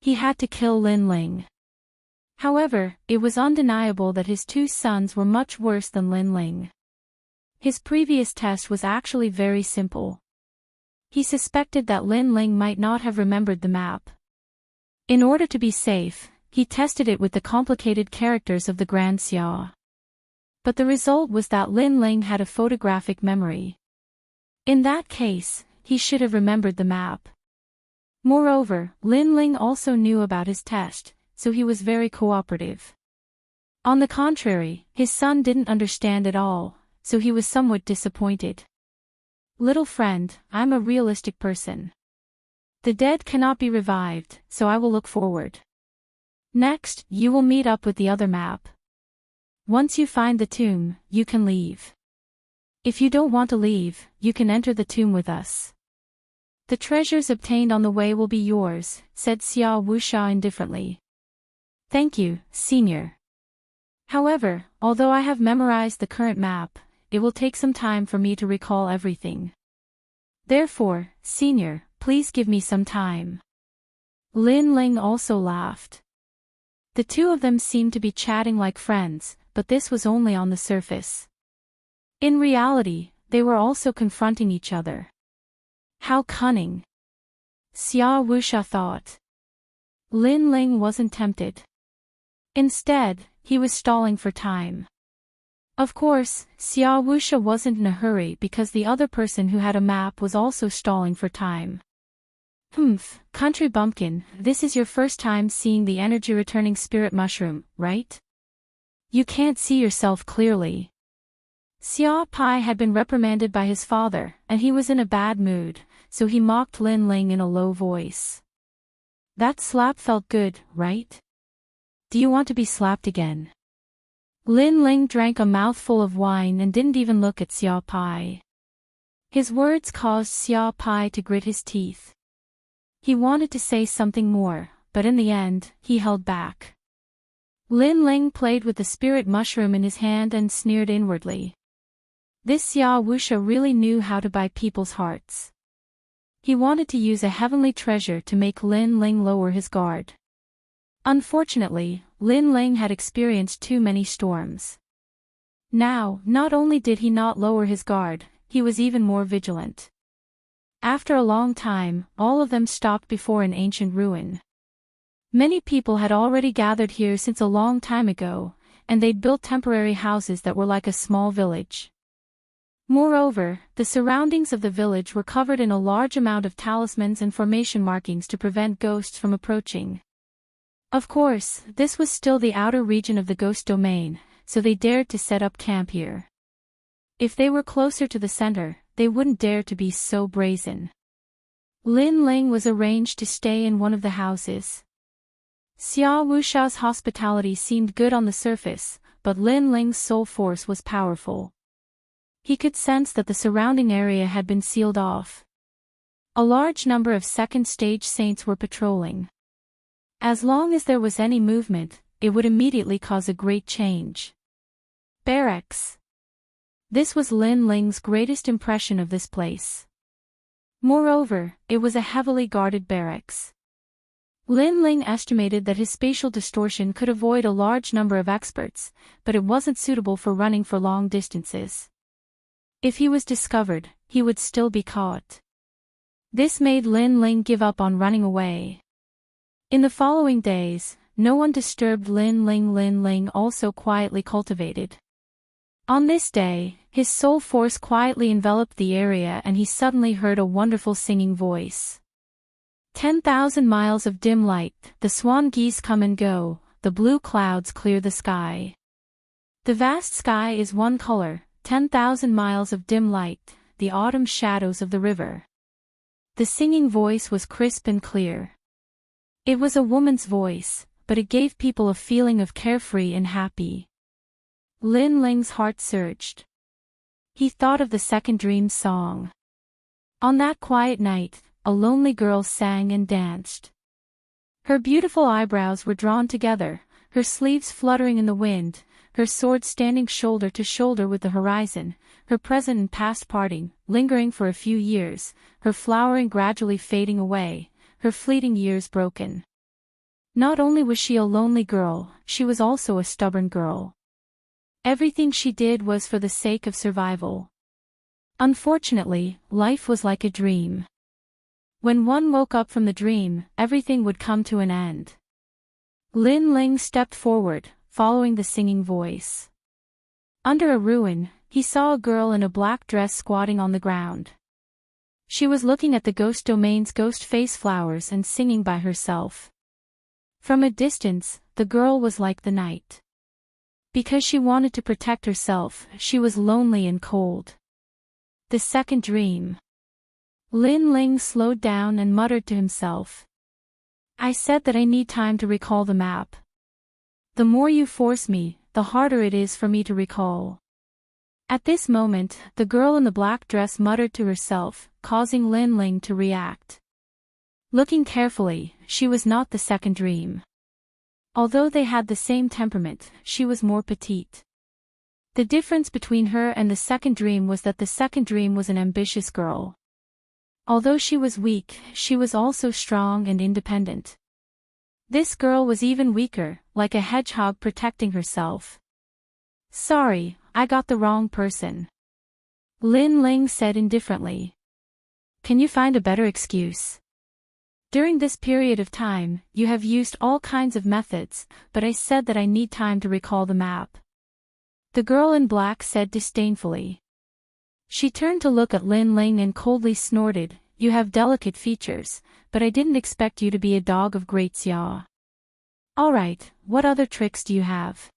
He had to kill Lin Ling. However, it was undeniable that his 2 sons were much worse than Lin Ling. His previous test was actually very simple. He suspected that Lin Ling might not have remembered the map. In order to be safe, he tested it with the complicated characters of the Grand Xia. But the result was that Lin Ling had a photographic memory. In that case, he should have remembered the map. Moreover, Lin Ling also knew about his test, so he was very cooperative. On the contrary, his son didn't understand at all, so he was somewhat disappointed. Little friend, I'm a realistic person. The dead cannot be revived, so I will look forward. Next, you will meet up with the other map. Once you find the tomb, you can leave. If you don't want to leave, you can enter the tomb with us. The treasures obtained on the way will be yours, said Xia Wuxia indifferently. Thank you, senior. However, although I have memorized the current map, it will take some time for me to recall everything. Therefore, senior, please give me some time. Lin Ling also laughed. The 2 of them seemed to be chatting like friends, but this was only on the surface. In reality, they were also confronting each other. How cunning. Xia Wuxia thought. Lin Ling wasn't tempted. Instead, he was stalling for time. Of course, Xia Wuxia wasn't in a hurry because the other person who had a map was also stalling for time. Country bumpkin, this is your first time seeing the energy returning spirit mushroom, right? You can't see yourself clearly. Xia Pai had been reprimanded by his father, and he was in a bad mood, so he mocked Lin Ling in a low voice. That slap felt good, right? Do you want to be slapped again? Lin Ling drank a mouthful of wine and didn't even look at Xia Pai. His words caused Xia Pai to grit his teeth. He wanted to say something more, but in the end, he held back. Lin Ling played with the spirit mushroom in his hand and sneered inwardly. This Xia Wuxia really knew how to buy people's hearts. He wanted to use a heavenly treasure to make Lin Ling lower his guard. Unfortunately, Lin Ling had experienced too many storms. Now, not only did he not lower his guard, he was even more vigilant. After a long time, all of them stopped before an ancient ruin. Many people had already gathered here since a long time ago, and they'd built temporary houses that were like a small village. Moreover, the surroundings of the village were covered in a large amount of talismans and formation markings to prevent ghosts from approaching. Of course, this was still the outer region of the ghost domain, so they dared to set up camp here. If they were closer to the center, they wouldn't dare to be so brazen. Lin Ling was arranged to stay in one of the houses. Xia Wuxia's hospitality seemed good on the surface, but Lin Ling's soul force was powerful. He could sense that the surrounding area had been sealed off. A large number of second-stage saints were patrolling. As long as there was any movement, it would immediately cause a great change. Barracks. This was Lin Ling's greatest impression of this place. Moreover, it was a heavily guarded barracks. Lin Ling estimated that his spatial distortion could avoid a large number of experts, but it wasn't suitable for running for long distances. If he was discovered, he would still be caught. This made Lin Ling give up on running away. In the following days, no one disturbed Lin Ling. Lin Ling also quietly cultivated. On this day, his soul force quietly enveloped the area and he suddenly heard a wonderful singing voice. 10,000 miles of dim light, the swan geese come and go, the blue clouds clear the sky. The vast sky is one color, 10,000 miles of dim light, the autumn shadows of the river. The singing voice was crisp and clear. It was a woman's voice, but it gave people a feeling of carefree and happy. Lin Ling's heart surged. He thought of the second dream song. On that quiet night, a lonely girl sang and danced. Her beautiful eyebrows were drawn together, her sleeves fluttering in the wind, her sword standing shoulder to shoulder with the horizon, her present and past parting, lingering for a few years, her flowering gradually fading away, her fleeting years broken. Not only was she a lonely girl, she was also a stubborn girl. Everything she did was for the sake of survival. Unfortunately, life was like a dream. When one woke up from the dream, everything would come to an end. Lin Ling stepped forward, following the singing voice. Under a ruin, he saw a girl in a black dress squatting on the ground. She was looking at the ghost domain's ghost face flowers and singing by herself. From a distance, the girl was like the night. Because she wanted to protect herself, she was lonely and cold. The second dream. Lin Ling slowed down and muttered to himself. I said that I need time to recall the map. The more you force me, the harder it is for me to recall. At this moment, the girl in the black dress muttered to herself, causing Lin Ling to react. Looking carefully, she was not the second dream. Although they had the same temperament, she was more petite. The difference between her and the second dream was that the second dream was an ambitious girl. Although she was weak, she was also strong and independent. This girl was even weaker, like a hedgehog protecting herself. Sorry, I got the wrong person. Lin Ling said indifferently. Can you find a better excuse? During this period of time, you have used all kinds of methods, but I said that I need time to recall the map. The girl in black said disdainfully. She turned to look at Lin Ling and coldly snorted, You have delicate features, but I didn't expect you to be a dog of great Xia. Alright, what other tricks do you have?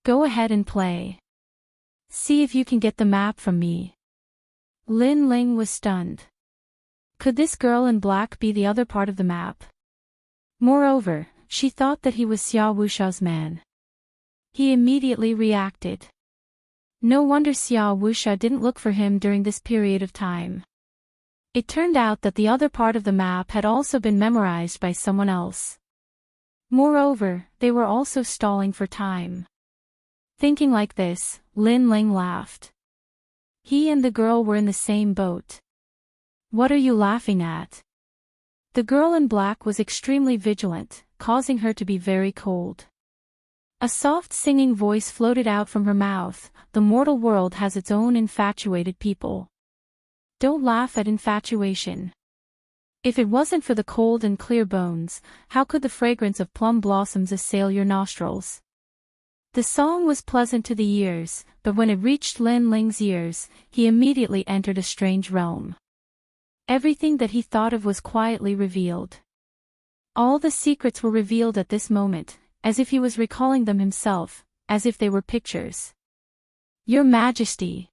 Go ahead and play. See if you can get the map from me. Lin Ling was stunned. Could this girl in black be the other part of the map? Moreover, she thought that he was Xia Wusha's man. He immediately reacted. No wonder Xia Wusha didn't look for him during this period of time. It turned out that the other part of the map had also been memorized by someone else. Moreover, they were also stalling for time. Thinking like this, Lin Ling laughed. He and the girl were in the same boat. What are you laughing at? The girl in black was extremely vigilant, causing her to be very cold. A soft singing voice floated out from her mouth, The mortal world has its own infatuated people. Don't laugh at infatuation. If it wasn't for the cold and clear bones, how could the fragrance of plum blossoms assail your nostrils? The song was pleasant to the ears, but when it reached Lin Ling's ears, he immediately entered a strange realm. Everything that he thought of was quietly revealed. All the secrets were revealed at this moment, as if he was recalling them himself, as if they were pictures. Your Majesty.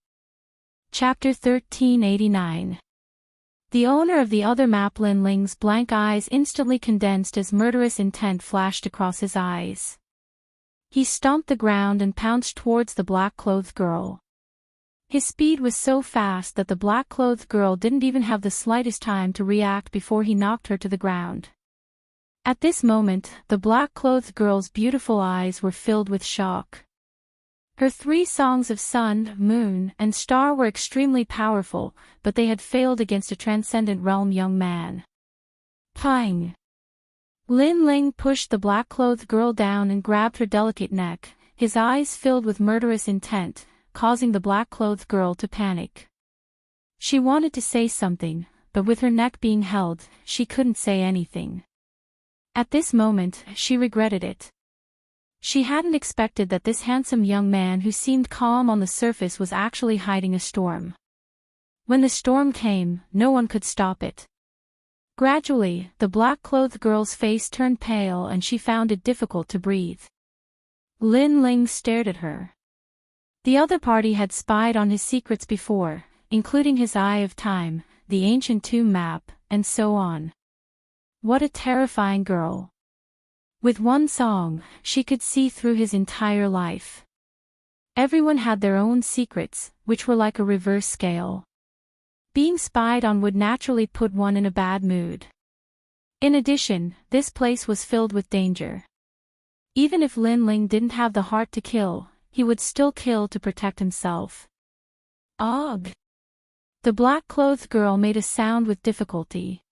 Chapter 1389. The owner of the other map, Lin Ling's blank eyes instantly condensed as murderous intent flashed across his eyes. He stomped the ground and pounced towards the black-clothed girl. His speed was so fast that the black-clothed girl didn't even have the slightest time to react before he knocked her to the ground. At this moment, the black-clothed girl's beautiful eyes were filled with shock. Her 3 songs of sun, moon, and star were extremely powerful, but they had failed against a transcendent realm young man. Pang! Lin Ling pushed the black-clothed girl down and grabbed her delicate neck, his eyes filled with murderous intent, causing the black-clothed girl to panic. She wanted to say something, but with her neck being held, she couldn't say anything. At this moment, she regretted it. She hadn't expected that this handsome young man who seemed calm on the surface was actually hiding a storm. When the storm came, no one could stop it. Gradually, the black-clothed girl's face turned pale and she found it difficult to breathe. Lin Ling stared at her. The other party had spied on his secrets before, including his Eye of Time, the ancient tomb map, and so on. What a terrifying girl. With one song, she could see through his entire life. Everyone had their own secrets, which were like a reverse scale. Being spied on would naturally put one in a bad mood. In addition, this place was filled with danger. Even if Lin Ling didn't have the heart to kill, he would still kill to protect himself. Ugh! The black-clothed girl made a sound with difficulty.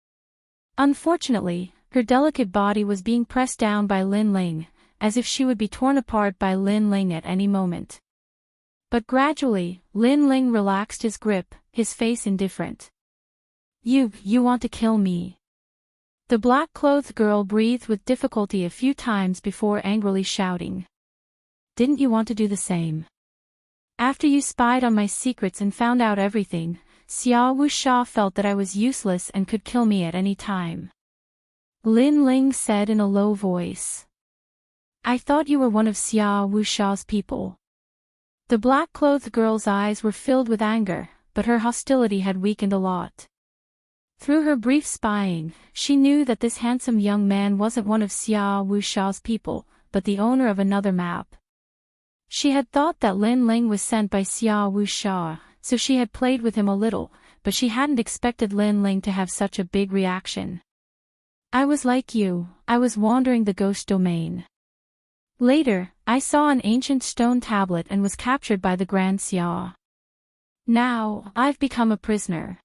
Unfortunately, her delicate body was being pressed down by Lin Ling, as if she would be torn apart by Lin Ling at any moment. But gradually, Lin Ling relaxed his grip, his face indifferent. You want to kill me? The black-clothed girl breathed with difficulty a few times before angrily shouting. Didn't you want to do the same? After you spied on my secrets and found out everything, Xia Wusha felt that I was useless and could kill me at any time. Lin Ling said in a low voice. I thought you were one of Xia Wusha's people. The black-clothed girl's eyes were filled with anger, but her hostility had weakened a lot. Through her brief spying, she knew that this handsome young man wasn't one of Xia Wusha's people, but the owner of another map. She had thought that Lin Ling was sent by Xia Wusha, so she had played with him a little, but she hadn't expected Lin Ling to have such a big reaction. I was like you, I was wandering the ghost domain. Later, I saw an ancient stone tablet and was captured by the Grand Xia. Now, I've become a prisoner.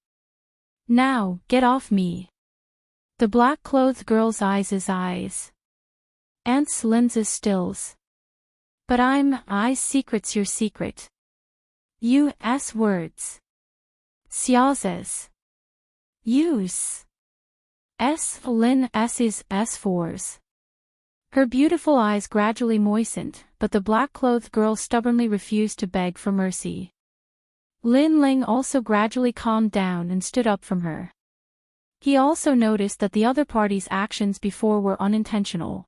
Now, get off me. The black-clothed girl's eyes. Aunt's lenses stills. But I's secret's your secret. U.S. words. Xia says. Use. Lin S's S4s. Her beautiful eyes gradually moistened, but the black-clothed girl stubbornly refused to beg for mercy. Lin Ling also gradually calmed down and stood up from her. He also noticed that the other party's actions before were unintentional.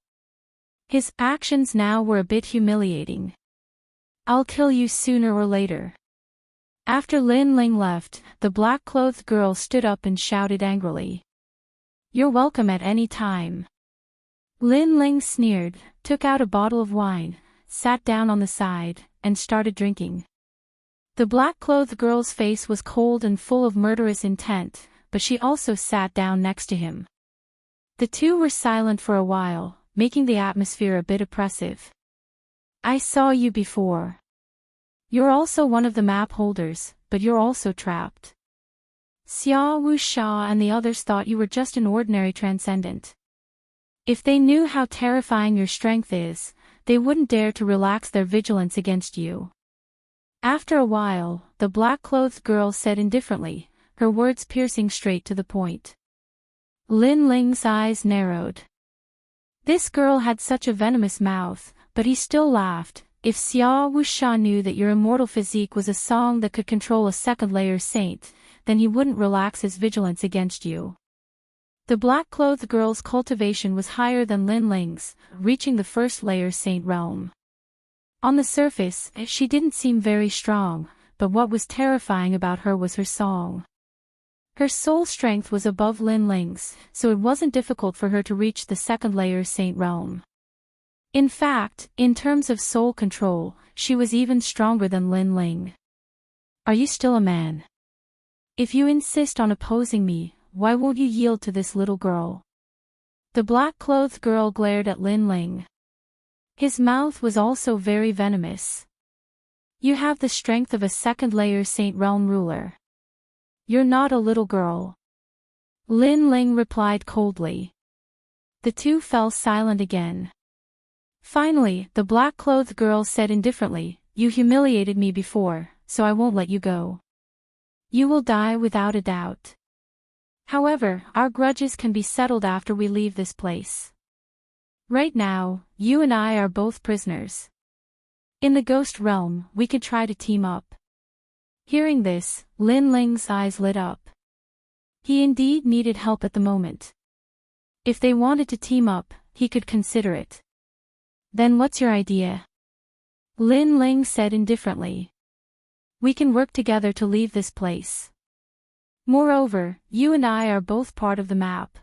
His actions now were a bit humiliating. I'll kill you sooner or later. After Lin Ling left, the black-clothed girl stood up and shouted angrily. You're welcome at any time. Lin Ling sneered, took out a bottle of wine, sat down on the side, and started drinking. The black-clothed girl's face was cold and full of murderous intent, but she also sat down next to him. The two were silent for a while, making the atmosphere a bit oppressive. I saw you before. You're also one of the map holders, but you're also trapped. Xia Wuxia and the others thought you were just an ordinary transcendent. If they knew how terrifying your strength is, they wouldn't dare to relax their vigilance against you. After a while, the black-clothed girl said indifferently, her words piercing straight to the point. Lin Ling's eyes narrowed. This girl had such a venomous mouth, but he still laughed. If Xia Wuxia knew that your immortal physique was a song that could control a second-layer saint, then he wouldn't relax his vigilance against you. The black-clothed girl's cultivation was higher than Lin Ling's, reaching the first-layer saint realm. On the surface, she didn't seem very strong, but what was terrifying about her was her song. Her soul strength was above Lin Ling's, so it wasn't difficult for her to reach the second-layer saint realm. In fact, in terms of soul control, she was even stronger than Lin Ling. Are you still a man? If you insist on opposing me, why won't you yield to this little girl? The black-clothed girl glared at Lin Ling. His mouth was also very venomous. You have the strength of a second-layer Saint Realm ruler. You're not a little girl. Lin Ling replied coldly. The two fell silent again. Finally, the black-clothed girl said indifferently, You humiliated me before, so I won't let you go. You will die without a doubt. However, our grudges can be settled after we leave this place. Right now, you and I are both prisoners. In the ghost realm, we could try to team up. Hearing this, Lin Ling's eyes lit up. He indeed needed help at the moment. If they wanted to team up, he could consider it. Then what's your idea? Lin Ling said indifferently. We can work together to leave this place. Moreover, you and I are both part of the map.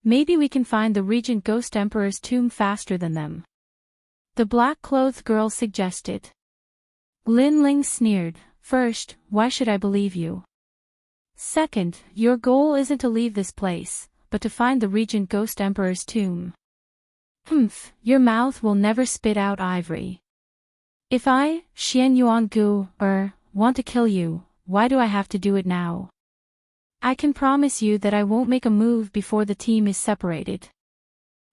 Maybe we can find the Regent Ghost Emperor's tomb faster than them. The black-clothed girl suggested. Lin Ling sneered, First, why should I believe you? Second, your goal isn't to leave this place, but to find the Regent Ghost Emperor's tomb. Humph, your mouth will never spit out ivory. If I, Xian Yuan Gu, want to kill you, why do I have to do it now? I can promise you that I won't make a move before the team is separated.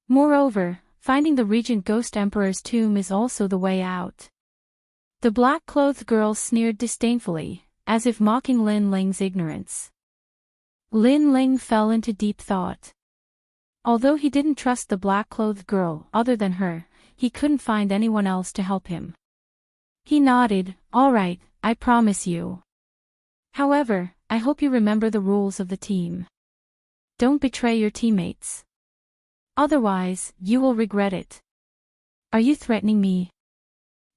Moreover, finding the Regent Ghost Emperor's tomb is also the way out. The black-clothed girl sneered disdainfully, as if mocking Lin Ling's ignorance. Lin Ling fell into deep thought. Although he didn't trust the black-clothed girl other than her, he couldn't find anyone else to help him. He nodded, All right, I promise you. However, I hope you remember the rules of the team. Don't betray your teammates. Otherwise, you will regret it. Are you threatening me?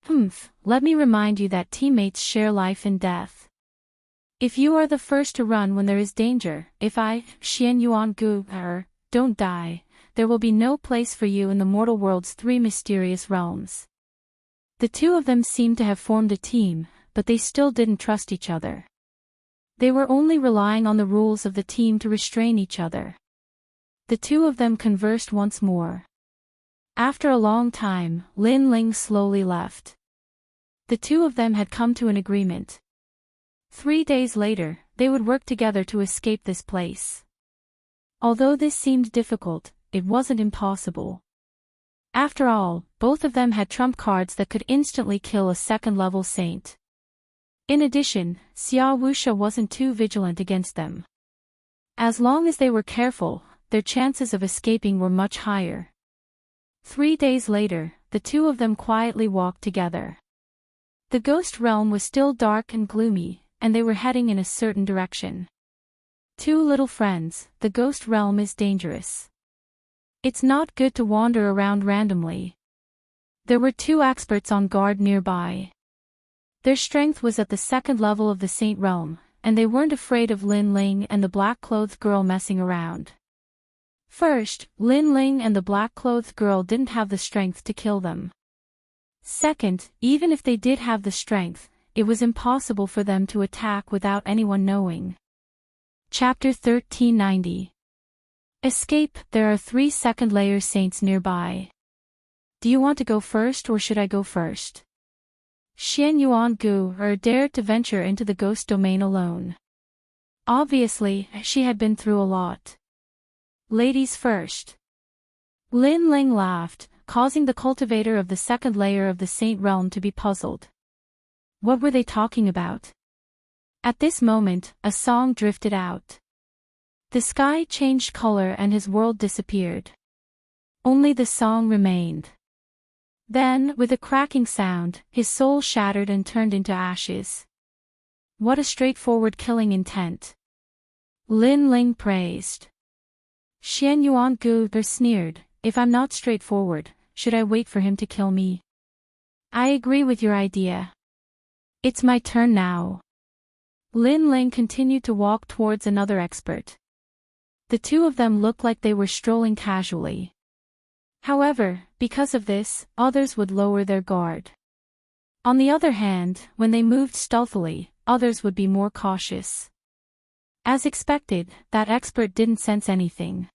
Humph, let me remind you that teammates share life and death. If you are the first to run when there is danger, if I, Xian Yuan Gu, don't die, there will be no place for you in the mortal world's 3 mysterious realms. The two of them seemed to have formed a team, but they still didn't trust each other. They were only relying on the rules of the team to restrain each other. The two of them conversed once more. After a long time, Lin Ling slowly left. The two of them had come to an agreement. 3 days later, they would work together to escape this place. Although this seemed difficult, it wasn't impossible. After all, both of them had trump cards that could instantly kill a second-level saint. In addition, Xia Wuxia wasn't too vigilant against them. As long as they were careful, their chances of escaping were much higher. 3 days later, the two of them quietly walked together. The ghost realm was still dark and gloomy, and they were heading in a certain direction. Two little friends, the ghost realm is dangerous. It's not good to wander around randomly. There were 2 experts on guard nearby. Their strength was at the 2nd level of the Saint Realm, and they weren't afraid of Lin Ling and the black-clothed girl messing around. First, Lin Ling and the black-clothed girl didn't have the strength to kill them. Second, even if they did have the strength, it was impossible for them to attack without anyone knowing. Chapter 1390. Escape. There are 3 second-layer saints nearby. Do you want to go first or should I go first? Xian Yuan Gu dared to venture into the ghost domain alone. Obviously, she had been through a lot. Ladies first. Lin Ling laughed, causing the cultivator of the 2nd layer of the Saint Realm to be puzzled. What were they talking about? At this moment, a song drifted out. The sky changed color and his world disappeared. Only the song remained. Then, with a cracking sound, his soul shattered and turned into ashes. What a straightforward killing intent. Lin Ling praised. Xian Yuan Gu sneered, if I'm not straightforward, should I wait for him to kill me? I agree with your idea. It's my turn now. Lin Ling continued to walk towards another expert. The two of them looked like they were strolling casually. However, because of this, others would lower their guard. On the other hand, when they moved stealthily, others would be more cautious. As expected, that expert didn't sense anything.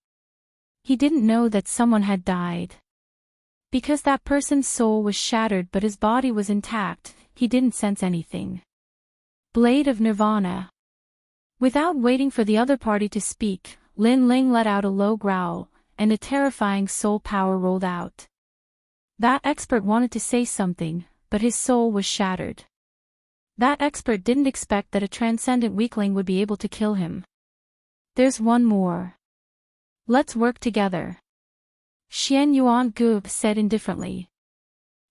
He didn't know that someone had died. Because that person's soul was shattered but his body was intact, he didn't sense anything. Blade of Nirvana. Without waiting for the other party to speak, Lin Ling let out a low growl, and a terrifying soul power rolled out. That expert wanted to say something, but his soul was shattered. That expert didn't expect that a transcendent weakling would be able to kill him. There's one more. Let's work together. Xian Yuan Gu said indifferently.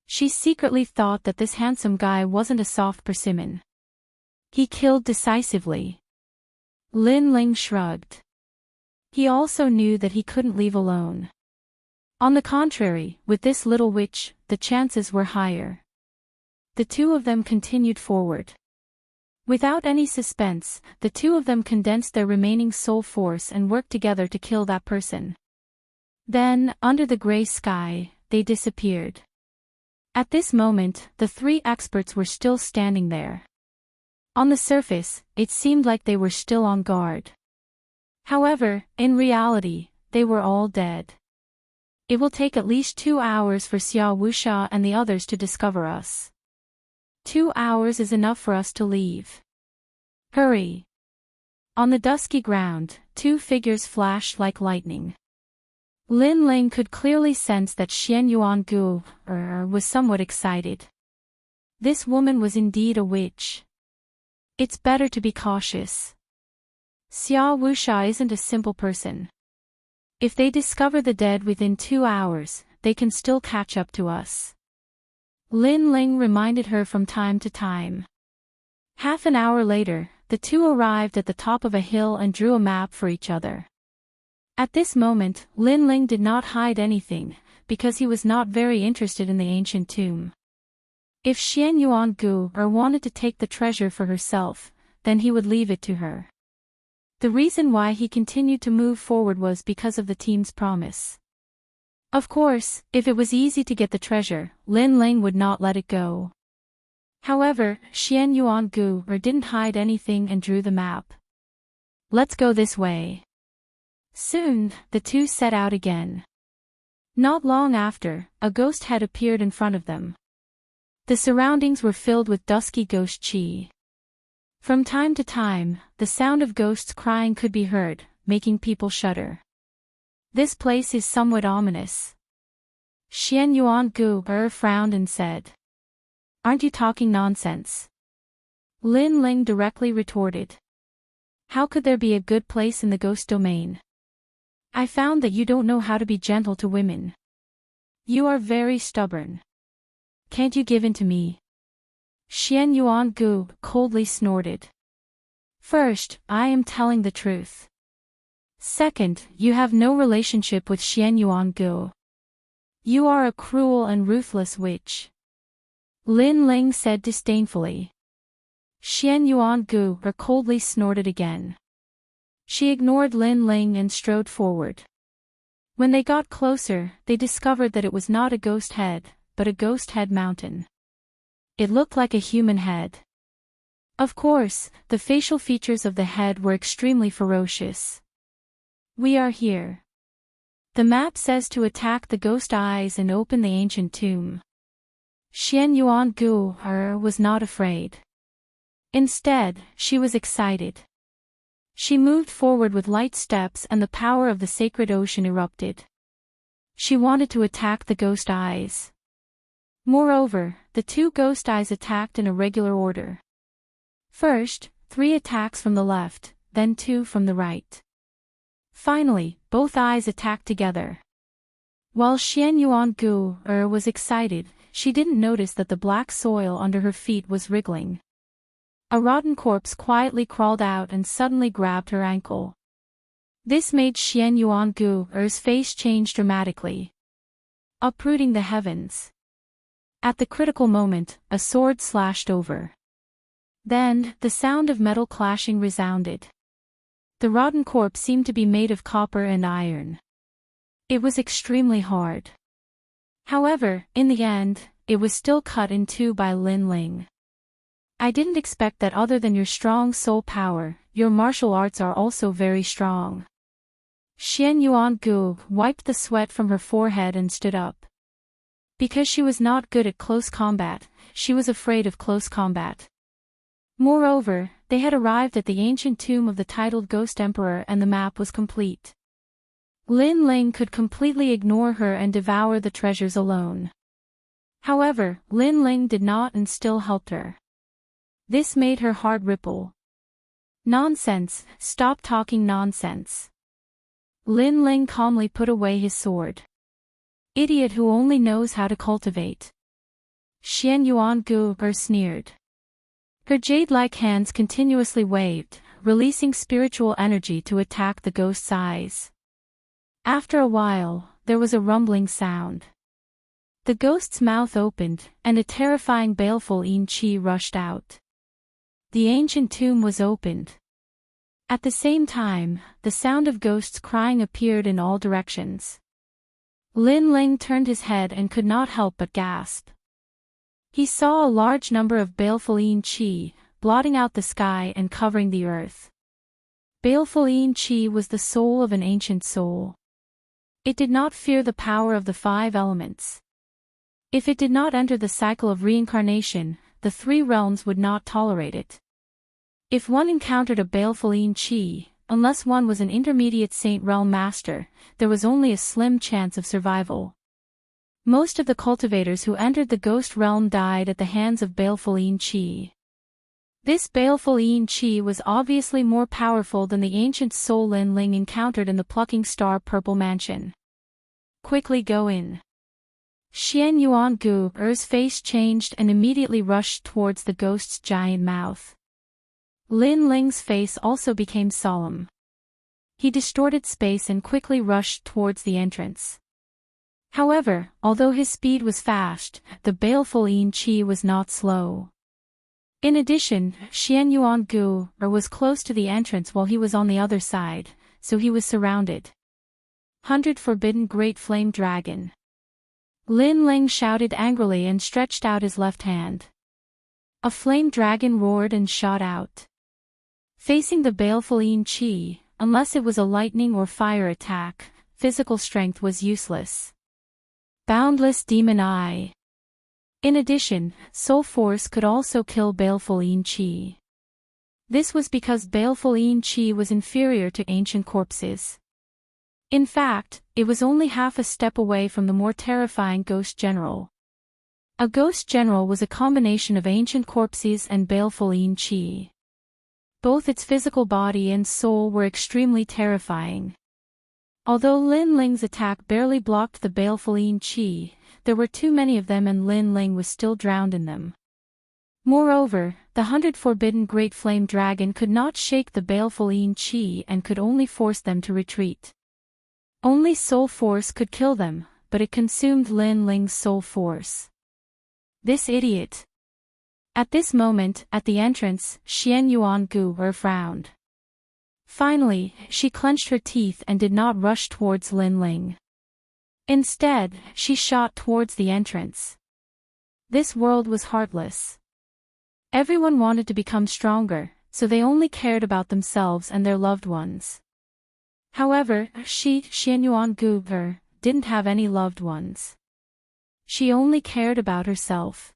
She secretly thought that this handsome guy wasn't a soft persimmon. He killed decisively. Lin Ling shrugged. He also knew that he couldn't leave alone. On the contrary, with this little witch, the chances were higher. The two of them continued forward. Without any suspense, the two of them condensed their remaining soul force and worked together to kill that person. Then, under the gray sky, they disappeared. At this moment, the 3 experts were still standing there. On the surface, it seemed like they were still on guard. However, in reality, they were all dead. It will take at least 2 hours for Xia Wuxia and the others to discover us. 2 hours is enough for us to leave. Hurry! On the dusky ground, 2 figures flashed like lightning. Lin Ling could clearly sense that Xian Yuan Gu was somewhat excited. This woman was indeed a witch. It's better to be cautious. Xia Wuxia isn't a simple person. If they discover the dead within 2 hours, they can still catch up to us. Lin Ling reminded her from time to time. Half an hour later, the two arrived at the top of a hill and drew a map for each other. At this moment, Lin Ling did not hide anything, because he was not very interested in the ancient tomb. If Xian Yuan Gu wanted to take the treasure for herself, then he would leave it to her. The reason why he continued to move forward was because of the team's promise. Of course, if it was easy to get the treasure, Lin Ling would not let it go. However, Xian Yuan Gu didn't hide anything and drew the map. Let's go this way. Soon, the two set out again. Not long after, a ghost head appeared in front of them. The surroundings were filled with dusky ghost chi. From time to time, the sound of ghosts crying could be heard, making people shudder. This place is somewhat ominous. Xian Yuan Gu frowned and said, "Aren't you talking nonsense?" Lin Ling directly retorted. How could there be a good place in the ghost domain? I found that you don't know how to be gentle to women. You are very stubborn. Can't you give in to me? Xian Yuan Gu coldly snorted. First, I am telling the truth. Second, you have no relationship with Xian Yuan Gu. You are a cruel and ruthless witch. Lin Ling said disdainfully. Xian Yuan Gu coldly snorted again. She ignored Lin Ling and strode forward. When they got closer, they discovered that it was not a ghost head, but a ghost head mountain. It looked like a human head. Of course, the facial features of the head were extremely ferocious. We are here. The map says to attack the ghost eyes and open the ancient tomb. Xian Yuan Gu was not afraid. Instead, she was excited. She moved forward with light steps and the power of the sacred ocean erupted. She wanted to attack the ghost eyes. Moreover, the two ghost eyes attacked in a regular order. First, 3 attacks from the left, then 2 from the right. Finally, both eyes attacked together. While Xian Yuan Gu was excited, she didn't notice that the black soil under her feet was wriggling. A rotten corpse quietly crawled out and suddenly grabbed her ankle. This made Xian Yuan Gu's face change dramatically, uprooting the heavens. At the critical moment, a sword slashed over. Then, the sound of metal clashing resounded. The rotten corpse seemed to be made of copper and iron. It was extremely hard. However, in the end, it was still cut in two by Lin Ling. I didn't expect that other than your strong soul power, your martial arts are also very strong. Xian Yuan Gu wiped the sweat from her forehead and stood up. Because she was not good at close combat, she was afraid of close combat. Moreover, they had arrived at the ancient tomb of the titled Ghost Emperor and the map was complete. Lin Ling could completely ignore her and devour the treasures alone. However, Lin Ling did not and still helped her. This made her heart ripple. Nonsense, stop talking nonsense. Lin Ling calmly put away his sword. Idiot who only knows how to cultivate. Xian Yuan Gu sneered. Her jade-like hands continuously waved, releasing spiritual energy to attack the ghost's eyes. After a while, there was a rumbling sound. The ghost's mouth opened, and a terrifying baleful yin qi rushed out. The ancient tomb was opened. At the same time, the sound of ghosts crying appeared in all directions. Lin Ling turned his head and could not help but gasp. He saw a large number of baleful yin qi, blotting out the sky and covering the earth. Baleful yin qi was the soul of an ancient soul. It did not fear the power of the 5 elements. If it did not enter the cycle of reincarnation, the 3 realms would not tolerate it. If one encountered a baleful yin qi, unless one was an intermediate saint realm master, there was only a slim chance of survival. Most of the cultivators who entered the ghost realm died at the hands of baleful yin qi. This baleful yin qi was obviously more powerful than the ancient soul Lin Ling encountered in the plucking star purple mansion. Quickly go in. Xian Yuan Gu's face changed and immediately rushed towards the ghost's giant mouth. Lin Ling's face also became solemn. He distorted space and quickly rushed towards the entrance. However, although his speed was fast, the baleful yin qi was not slow. In addition, Xian Yuan Gu was close to the entrance while he was on the other side, so he was surrounded. 100 Forbidden Great Flame Dragon. Lin Ling shouted angrily and stretched out his left hand. A flame dragon roared and shot out. Facing the baleful yin qi, unless it was a lightning or fire attack, physical strength was useless. Boundless Demon Eye. In addition, soul force could also kill baleful yin qi. This was because baleful yin qi was inferior to ancient corpses. In fact, it was only half a step away from the more terrifying ghost general. A ghost general was a combination of ancient corpses and baleful yin qi. Both its physical body and soul were extremely terrifying. Although Lin Ling's attack barely blocked the baleful yin qi, there were too many of them and Lin Ling was still drowned in them. Moreover, the 100 forbidden great flame dragon could not shake the baleful yin qi and could only force them to retreat. Only soul force could kill them, but it consumed Lin Ling's soul force. This idiot. At this moment, at the entrance, Xian Yuan Gu frowned. Finally, she clenched her teeth and did not rush towards Lin Ling. Instead, she shot towards the entrance. This world was heartless. Everyone wanted to become stronger, so they only cared about themselves and their loved ones. However, Xian Yuan Gu didn't have any loved ones. She only cared about herself.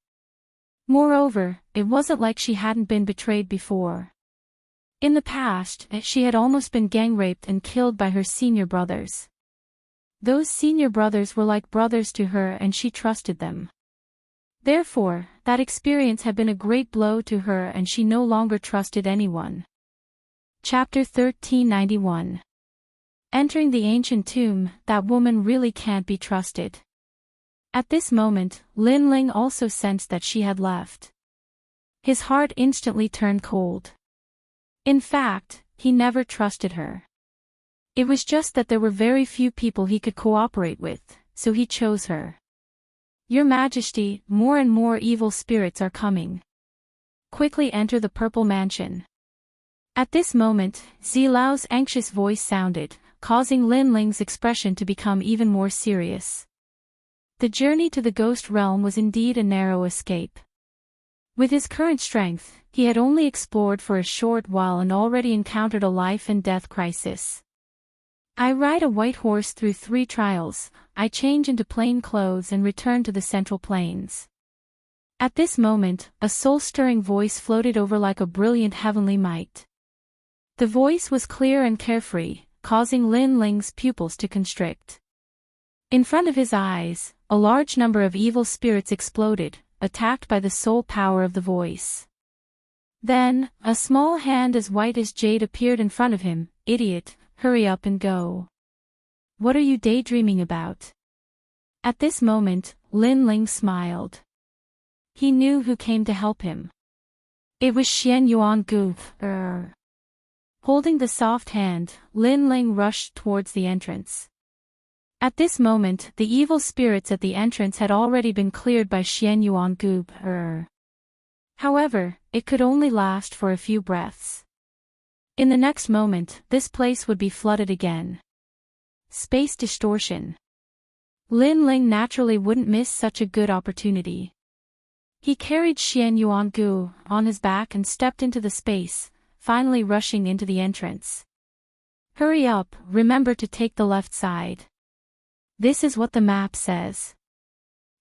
Moreover, it wasn't like she hadn't been betrayed before. In the past, she had almost been gang-raped and killed by her senior brothers. Those senior brothers were like brothers to her and she trusted them. Therefore, that experience had been a great blow to her and she no longer trusted anyone. Chapter 1391. Entering the ancient tomb, that woman really can't be trusted. At this moment, Lin Ling also sensed that she had left. His heart instantly turned cold. In fact, he never trusted her. It was just that there were very few people he could cooperate with, so he chose her. Your Majesty, more and more evil spirits are coming. Quickly enter the purple mansion. At this moment, Zilao's anxious voice sounded, causing Lin Ling's expression to become even more serious. The journey to the ghost realm was indeed a narrow escape. With his current strength, he had only explored for a short while and already encountered a life and death crisis. I ride a white horse through 3 trials, I change into plain clothes and return to the central plains. At this moment, a soul-stirring voice floated over like a brilliant heavenly might. The voice was clear and carefree, causing Lin Ling's pupils to constrict. In front of his eyes, a large number of evil spirits exploded, attacked by the soul power of the voice. Then, a small hand as white as jade appeared in front of him. Idiot, hurry up and go. What are you daydreaming about? At this moment, Lin Ling smiled. He knew who came to help him. It was Xian Yuan Gu. Holding the soft hand, Lin Ling rushed towards the entrance. At this moment, the evil spirits at the entrance had already been cleared by Xian Yuan Gu. However, it could only last for a few breaths. In the next moment, this place would be flooded again. Space distortion. Lin Ling naturally wouldn't miss such a good opportunity. He carried Xian Yuan Gu on his back and stepped into the space, finally rushing into the entrance. Hurry up, remember to take the left side. This is what the map says.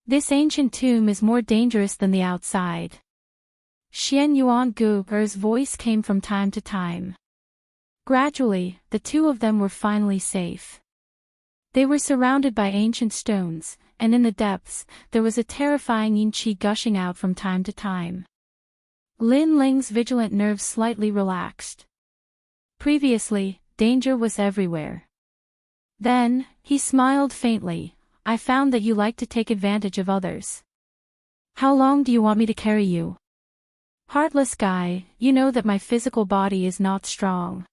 This ancient tomb is more dangerous than the outside. Xian Yuan Gu's voice came from time to time. Gradually, the two of them were finally safe. They were surrounded by ancient stones, and in the depths, there was a terrifying yin qi gushing out from time to time. Lin Ling's vigilant nerves slightly relaxed. Previously, danger was everywhere. Then, he smiled faintly. I found that you like to take advantage of others. How long do you want me to carry you? Heartless guy, you know that my physical body is not strong.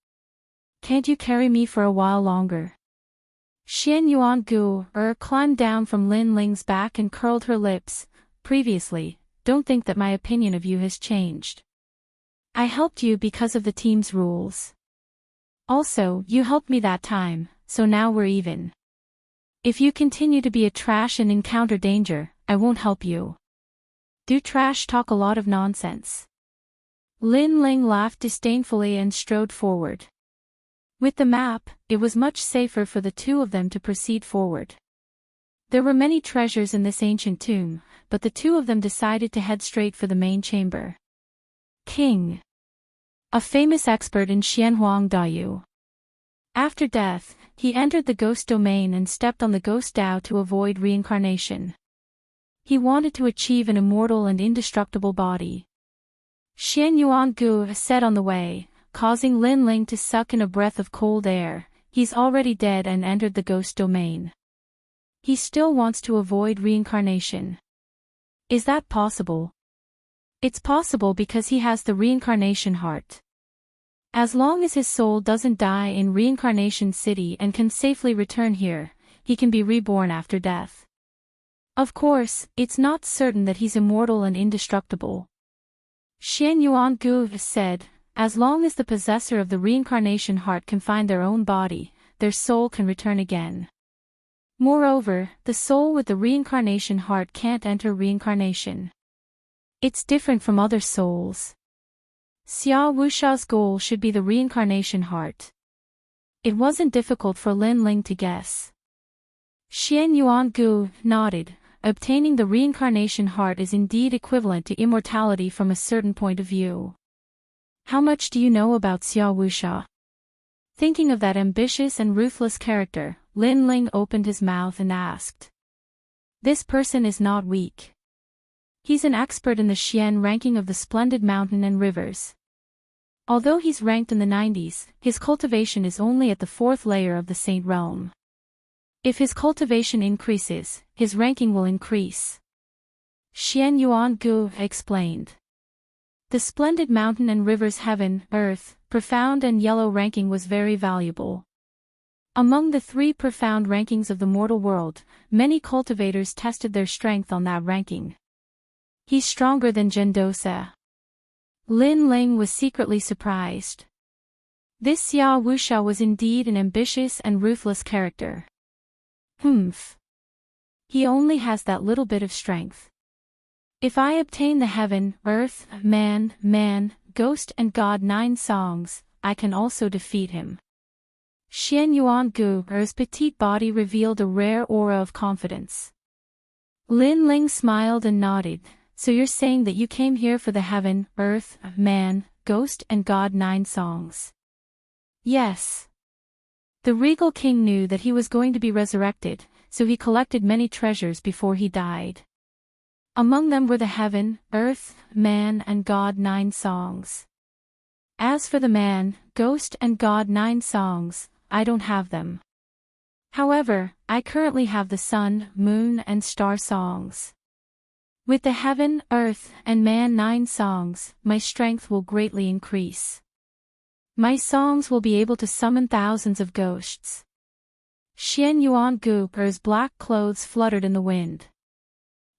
Can't you carry me for a while longer? Xian Yuan Gu climbed down from Lin Ling's back and curled her lips. Previously, don't think that my opinion of you has changed. I helped you because of the team's rules. Also, you helped me that time, so now we're even. If you continue to be a trash and encounter danger, I won't help you. Do trash talk a lot of nonsense. Lin Ling laughed disdainfully and strode forward. With the map, it was much safer for the two of them to proceed forward. There were many treasures in this ancient tomb, but the two of them decided to head straight for the main chamber. King. A famous expert in Xianhuang Dayu. After death, he entered the ghost domain and stepped on the ghost Dao to avoid reincarnation. He wanted to achieve an immortal and indestructible body. Xian Yuangu said on the way, causing Lin Ling to suck in a breath of cold air. He's already dead and entered the ghost domain. He still wants to avoid reincarnation. Is that possible? It's possible because he has the reincarnation heart. As long as his soul doesn't die in Reincarnation City and can safely return here, he can be reborn after death. Of course, it's not certain that he's immortal and indestructible. Xian Yuangu said, as long as the possessor of the reincarnation heart can find their own body, their soul can return again. Moreover, the soul with the reincarnation heart can't enter reincarnation. It's different from other souls. Xia Wusha's goal should be the reincarnation heart. It wasn't difficult for Lin Ling to guess. Xian Yuangu nodded. Obtaining the reincarnation heart is indeed equivalent to immortality from a certain point of view. How much do you know about Xia Wusha? Thinking of that ambitious and ruthless character, Lin Ling opened his mouth and asked. This person is not weak. He's an expert in the Xian ranking of the splendid mountain and rivers. Although he's ranked in the 90s, his cultivation is only at the 4th layer of the Saint Realm. If his cultivation increases, his ranking will increase. Xian Yuangu explained. The splendid mountain and rivers heaven, earth, profound and yellow ranking was very valuable. Among the 3 profound rankings of the mortal world, many cultivators tested their strength on that ranking. He's stronger than Zhendose. Lin Ling was secretly surprised. This Xia Wusha was indeed an ambitious and ruthless character. Humph. He only has that little bit of strength. If I obtain the heaven, earth, man, ghost and god 9 songs, I can also defeat him. Xian Yuangu's petite body revealed a rare aura of confidence. Lin Ling smiled and nodded. So you're saying that you came here for the heaven, earth, man, ghost and god 9 songs? Yes. The regal king knew that he was going to be resurrected, so he collected many treasures before he died. Among them were the heaven, earth, man and god 9 songs. As for the man, ghost and god 9 songs, I don't have them. However, I currently have the sun, moon and star songs. With the heaven, earth, and man 9 songs, my strength will greatly increase. My songs will be able to summon thousands of ghosts. Xian Yuangu's black clothes fluttered in the wind.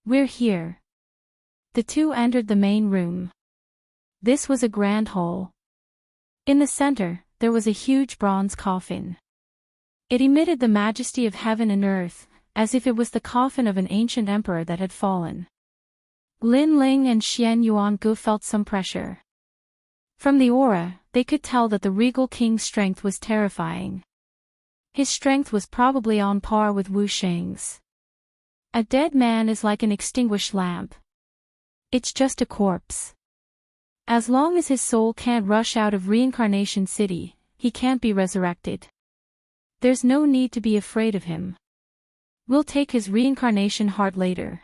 We're here. The 2 entered the main room. This was a grand hall. In the center, there was a huge bronze coffin. It emitted the majesty of heaven and earth, as if it was the coffin of an ancient emperor that had fallen. Lin Ling and Xian Yuangu felt some pressure. From the aura, they could tell that the regal king's strength was terrifying. His strength was probably on par with Wu Sheng's. A dead man is like an extinguished lamp. It's just a corpse. As long as his soul can't rush out of Reincarnation City, he can't be resurrected. There's no need to be afraid of him. We'll take his reincarnation heart later.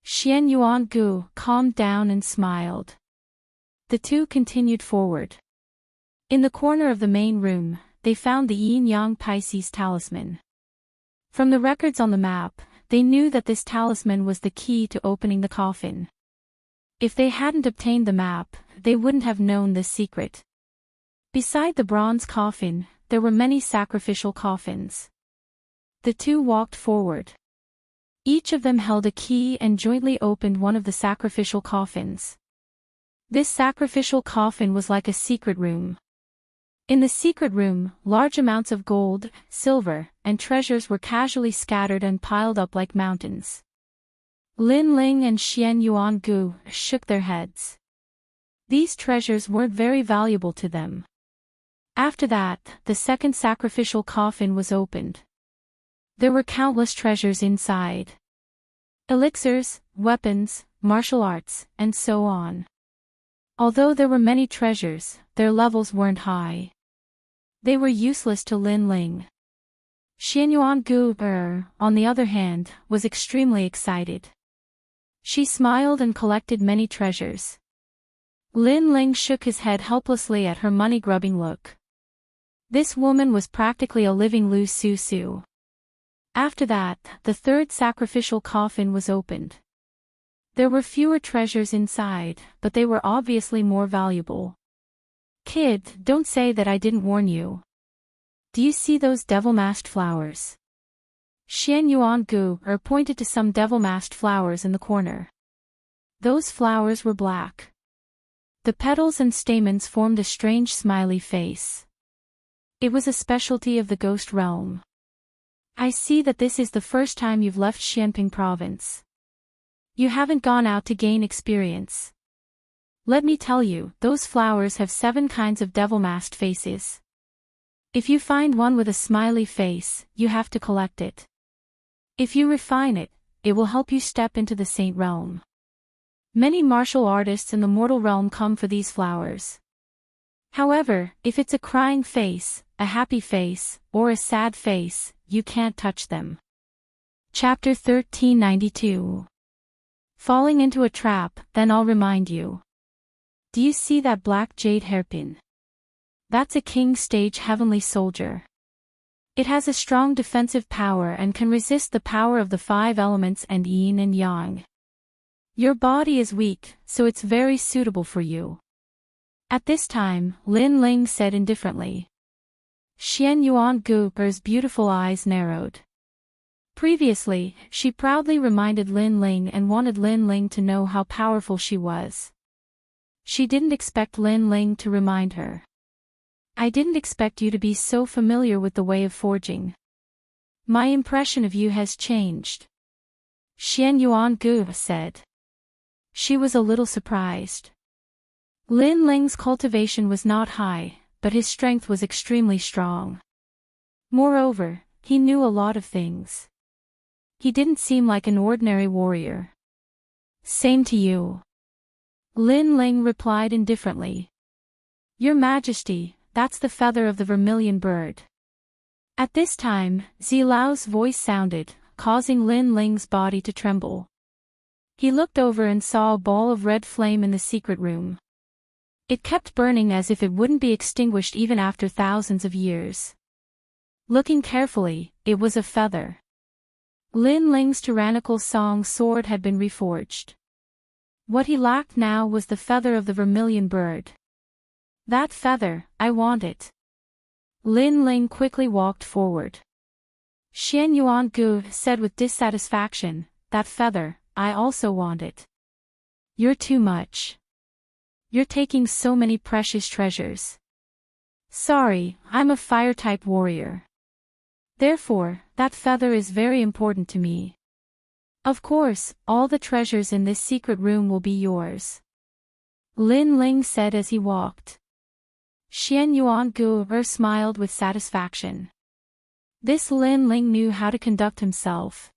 Xian Yuangu calmed down and smiled. The 2 continued forward. In the corner of the main room, they found the Yin-Yang Pisces talisman. From the records on the map, they knew that this talisman was the key to opening the coffin. If they hadn't obtained the map, they wouldn't have known this secret. Beside the bronze coffin, there were many sacrificial coffins. The 2 walked forward. Each of them held a key and jointly opened one of the sacrificial coffins. This sacrificial coffin was like a secret room. In the secret room, large amounts of gold, silver, and treasures were casually scattered and piled up like mountains. Lin Ling and Xian Yuangu shook their heads. These treasures weren't very valuable to them. After that, the second sacrificial coffin was opened. There were countless treasures inside. Elixirs, weapons, martial arts, and so on. Although there were many treasures, their levels weren't high. They were useless to Lin Ling. Xian Yuangu, on the other hand, was extremely excited. She smiled and collected many treasures. Lin Ling shook his head helplessly at her money-grubbing look. This woman was practically a living Lu Su Su. After that, the third sacrificial coffin was opened. There were fewer treasures inside, but they were obviously more valuable. Kid, don't say that I didn't warn you. Do you see those devil-masked flowers? Xian Yuan Gu pointed to some devil-masked flowers in the corner. Those flowers were black. The petals and stamens formed a strange smiley face. It was a specialty of the ghost realm. I see that this is the first time you've left Xianping province. You haven't gone out to gain experience. Let me tell you, those flowers have 7 kinds of devil-masked faces. If you find one with a smiley face, you have to collect it. If you refine it, it will help you step into the saint realm. Many martial artists in the mortal realm come for these flowers. However, if it's a crying face, a happy face, or a sad face, you can't touch them. Chapter 1392. Falling into a trap, then I'll remind you. Do you see that black jade hairpin? That's a king stage heavenly soldier. It has a strong defensive power and can resist the power of the 5 elements and yin and yang. Your body is weak, so it's very suitable for you. At this time, Lin Ling said indifferently. Xian Yuan Gu's beautiful eyes narrowed. Previously, she proudly reminded Lin Ling and wanted Lin Ling to know how powerful she was. She didn't expect Lin Ling to remind her. I didn't expect you to be so familiar with the way of forging. My impression of you has changed. Xian Yuan Gu said. She was a little surprised. Lin Ling's cultivation was not high, but his strength was extremely strong. Moreover, he knew a lot of things. He didn't seem like an ordinary warrior. Same to you. Lin Ling replied indifferently. Your Majesty, that's the feather of the vermilion bird. At this time, Zilao's voice sounded, causing Lin Ling's body to tremble. He looked over and saw a ball of red flame in the secret room. It kept burning as if it wouldn't be extinguished even after thousands of years. Looking carefully, it was a feather. Lin Ling's tyrannical song sword had been reforged. What he lacked now was the feather of the vermilion bird. That feather, I want it. Lin Ling quickly walked forward. Xian Yuan Gu said with dissatisfaction, that feather, I also want it. You're too much. You're taking so many precious treasures. Sorry, I'm a fire-type warrior. Therefore, that feather is very important to me. Of course, all the treasures in this secret room will be yours. Lin Ling said as he walked. Xian Yuan Gu smiled with satisfaction. This Lin Ling knew how to conduct himself.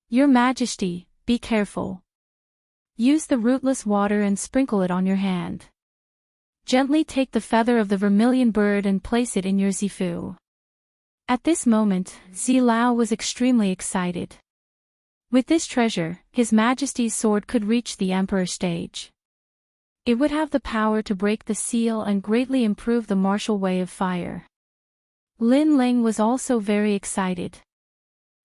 Your Majesty, be careful. Use the rootless water and sprinkle it on your hand. Gently take the feather of the vermilion bird and place it in your zifu. At this moment, Zilao was extremely excited. With this treasure, His Majesty's sword could reach the Emperor stage. It would have the power to break the seal and greatly improve the martial way of fire. Lin Ling was also very excited.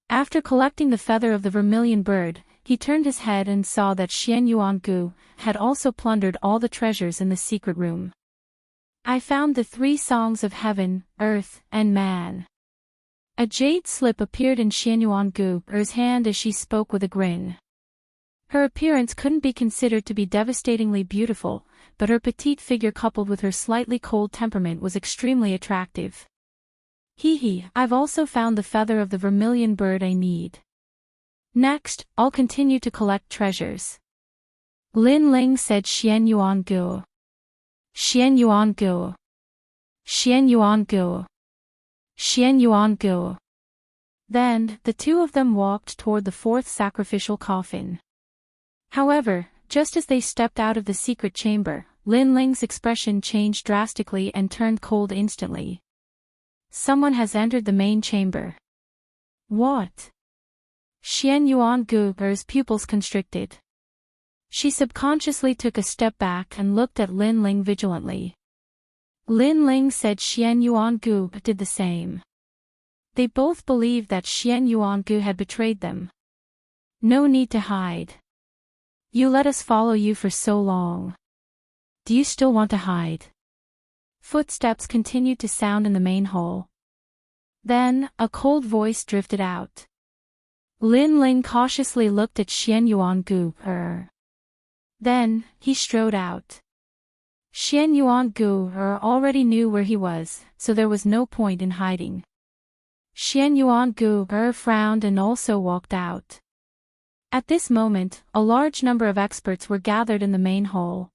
After collecting the feather of the vermilion bird, he turned his head and saw that Xian Yuan Gu had also plundered all the treasures in the secret room. I found the 3 songs of heaven, earth, and man. A jade slip appeared in Xian Yuan Gu's hand as she spoke with a grin. Her appearance couldn't be considered to be devastatingly beautiful, but her petite figure coupled with her slightly cold temperament was extremely attractive. I've also found the feather of the vermilion bird I need. Next, I'll continue to collect treasures. Lin Ling said Xian Yuan Gu. Xian Yuan Gu. Xian Yuan Gu. Xian Yuan Gu. Then, the 2 of them walked toward the 4th sacrificial coffin. However, just as they stepped out of the secret chamber, Lin Ling's expression changed drastically and turned cold instantly. Someone has entered the main chamber. What? Xian Yuan Gu's pupils constricted. She subconsciously took a step back and looked at Lin Ling vigilantly. Lin Ling said Xian Yuangu did the same. They both believed that Xian Yuangu had betrayed them. No need to hide. You let us follow you for so long. Do you still want to hide? Footsteps continued to sound in the main hall. Then, a cold voice drifted out. Lin Ling cautiously looked at Xian Yuangu. Then, he strode out. Xian Yuangu already knew where he was, so there was no point in hiding. Xian Yuangu frowned and also walked out. At this moment, a large number of experts were gathered in the main hall.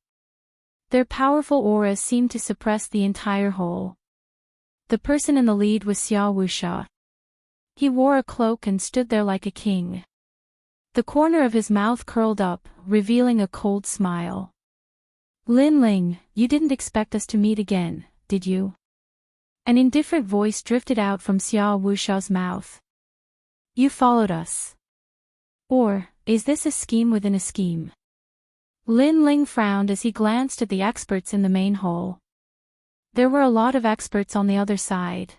Their powerful auras seemed to suppress the entire hall. The person in the lead was Xiao Wuxia. He wore a cloak and stood there like a king. The corner of his mouth curled up, revealing a cold smile. Lin Ling, you didn't expect us to meet again, did you? An indifferent voice drifted out from Xiao Wuxia's mouth. You followed us. Or, is this a scheme within a scheme? Lin Ling frowned as he glanced at the experts in the main hall. There were a lot of experts on the other side.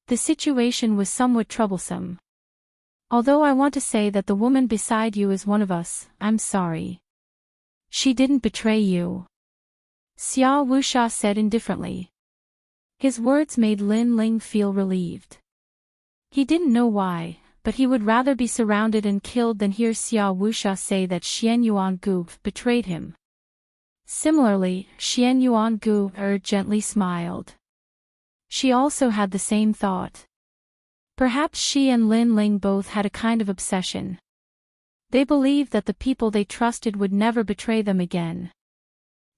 The situation was somewhat troublesome. Although I want to say that the woman beside you is one of us, I'm sorry. She didn't betray you. Xiao Wuxia said indifferently. His words made Lin Ling feel relieved. He didn't know why, but he would rather be surrounded and killed than hear Xiao Wuxia say that Xian Yuangu betrayed him. Similarly, Xian Yuangu gently smiled. She also had the same thought. Perhaps she and Lin Ling both had a kind of obsession. They believed that the people they trusted would never betray them again.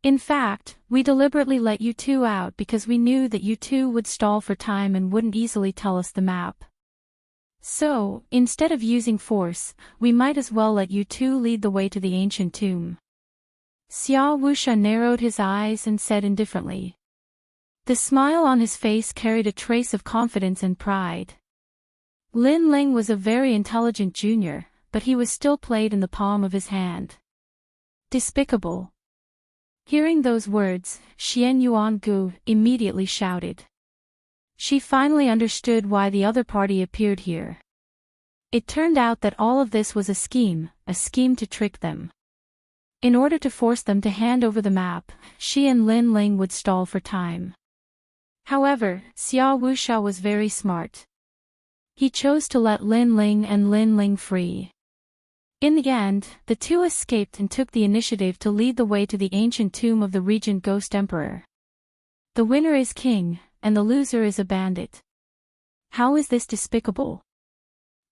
In fact, we deliberately let you two out because we knew that you two would stall for time and wouldn't easily tell us the map. So, instead of using force, we might as well let you two lead the way to the ancient tomb. Xiao Wuxia narrowed his eyes and said indifferently. The smile on his face carried a trace of confidence and pride. Lin Ling was a very intelligent junior, but he was still played in the palm of his hand. Despicable. Hearing those words, Xian Yuangu immediately shouted. She finally understood why the other party appeared here. It turned out that all of this was a scheme to trick them. In order to force them to hand over the map, she and Lin Ling would stall for time. However, Xiao Wuxia was very smart. He chose to let Lin Ling free. In the end, the two escaped and took the initiative to lead the way to the ancient tomb of the regent Ghost Emperor. The winner is king, and the loser is a bandit. How is this despicable?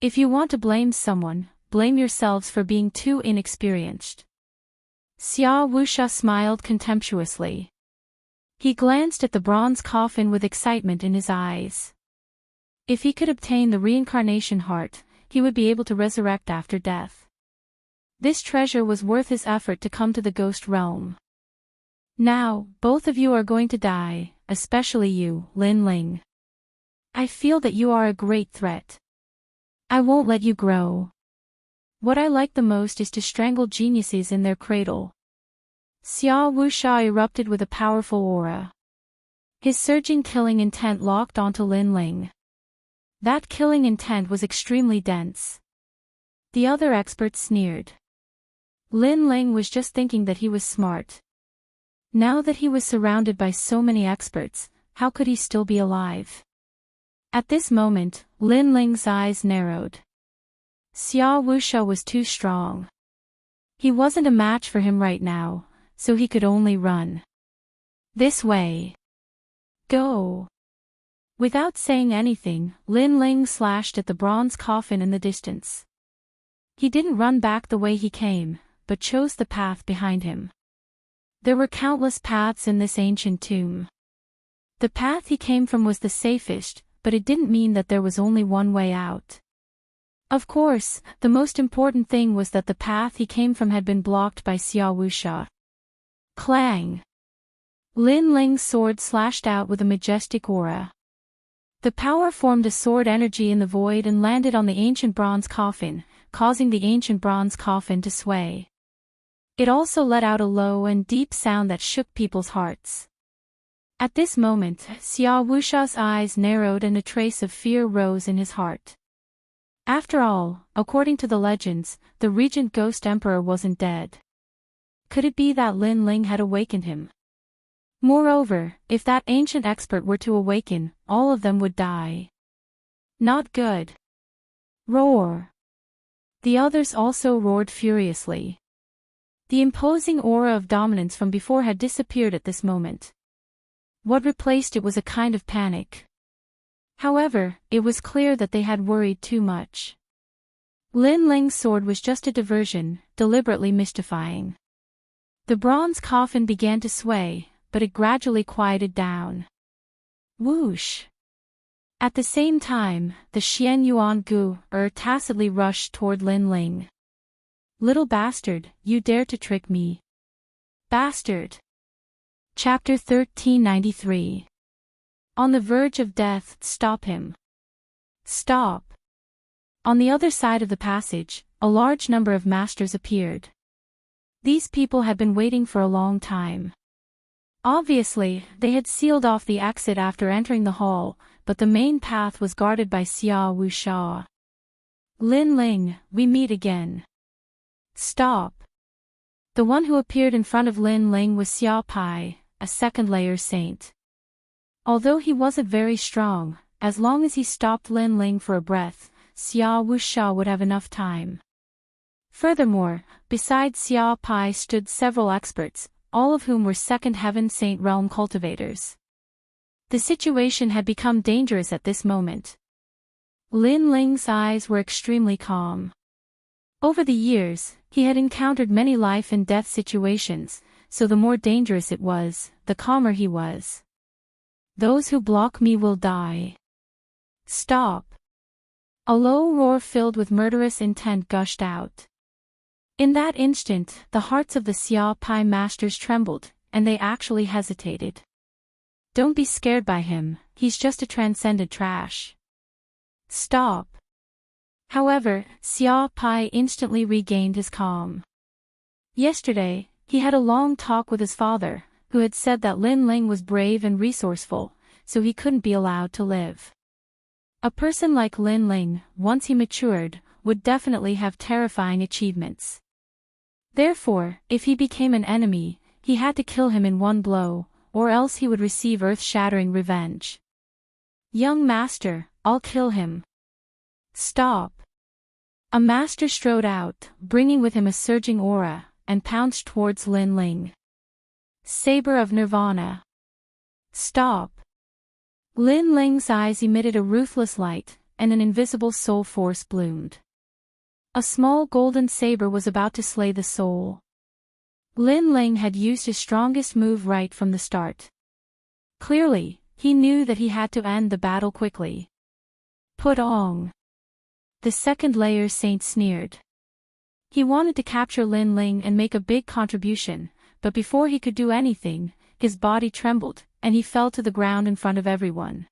If you want to blame someone, blame yourselves for being too inexperienced. Xiao Wuxia smiled contemptuously. He glanced at the bronze coffin with excitement in his eyes. If he could obtain the reincarnation heart, he would be able to resurrect after death. This treasure was worth his effort to come to the ghost realm. Now, both of you are going to die, especially you, Lin Ling. I feel that you are a great threat. I won't let you grow. What I like the most is to strangle geniuses in their cradle. Xiao Wuxia erupted with a powerful aura. His surging killing intent locked onto Lin Ling. That killing intent was extremely dense. The other experts sneered. Lin Ling was just thinking that he was smart. Now that he was surrounded by so many experts, how could he still be alive? At this moment, Lin Ling's eyes narrowed. Xiao Wuxia was too strong. He wasn't a match for him right now, so he could only run. This way. Go. Without saying anything, Lin Ling slashed at the bronze coffin in the distance. He didn't run back the way he came, but chose the path behind him. There were countless paths in this ancient tomb. The path he came from was the safest, but it didn't mean that there was only one way out. Of course, the most important thing was that the path he came from had been blocked by Xiao Wuxia. Clang! Lin Ling's sword slashed out with a majestic aura. The power formed a sword energy in the void and landed on the ancient bronze coffin, causing the ancient bronze coffin to sway. It also let out a low and deep sound that shook people's hearts. At this moment, Xia Wusha's eyes narrowed and a trace of fear rose in his heart. After all, according to the legends, the regent ghost emperor wasn't dead. Could it be that Lin Ling had awakened him? Moreover, if that ancient expert were to awaken, all of them would die. Not good. Roar. The others also roared furiously. The imposing aura of dominance from before had disappeared at this moment. What replaced it was a kind of panic. However, it was clear that they had worried too much. Lin Ling's sword was just a diversion, deliberately mystifying. The bronze coffin began to sway, but it gradually quieted down. Whoosh! At the same time, the Xian Yuan Gu tacitly rushed toward Lin Ling. Little bastard, you dare to trick me. Bastard! Chapter 1393. On the verge of death, stop him. Stop! On the other side of the passage, a large number of masters appeared. These people had been waiting for a long time. Obviously, they had sealed off the exit after entering the hall, but the main path was guarded by Xia Wusha. Lin Ling, we meet again. Stop. The one who appeared in front of Lin Ling was Xia Pai, a second-layer saint. Although he wasn't very strong, as long as he stopped Lin Ling for a breath, Xia Wusha would have enough time. Furthermore, beside Xia Pai stood several experts, all of whom were second heaven saint realm cultivators. The situation had become dangerous at this moment. Lin Ling's eyes were extremely calm. Over the years, he had encountered many life and death situations, so the more dangerous it was, the calmer he was. Those who block me will die. Stop. A low roar filled with murderous intent gushed out. In that instant, the hearts of the Xia Pai masters trembled, and they actually hesitated. Don't be scared by him, he's just a transcendent trash. Stop. However, Xia Pai instantly regained his calm. Yesterday, he had a long talk with his father, who had said that Lin Ling was brave and resourceful, so he couldn't be allowed to live. A person like Lin Ling, once he matured, would definitely have terrifying achievements. Therefore, if he became an enemy, he had to kill him in one blow, or else he would receive earth-shattering revenge. Young master, I'll kill him. Stop. A master strode out, bringing with him a surging aura, and pounced towards Lin Ling. Saber of Nirvana. Stop. Lin Ling's eyes emitted a ruthless light, and an invisible soul force bloomed. A small golden saber was about to slay the soul. Lin Ling had used his strongest move right from the start. Clearly, he knew that he had to end the battle quickly. Put on. The second-layer saint sneered. He wanted to capture Lin Ling and make a big contribution, but before he could do anything, his body trembled, and he fell to the ground in front of everyone.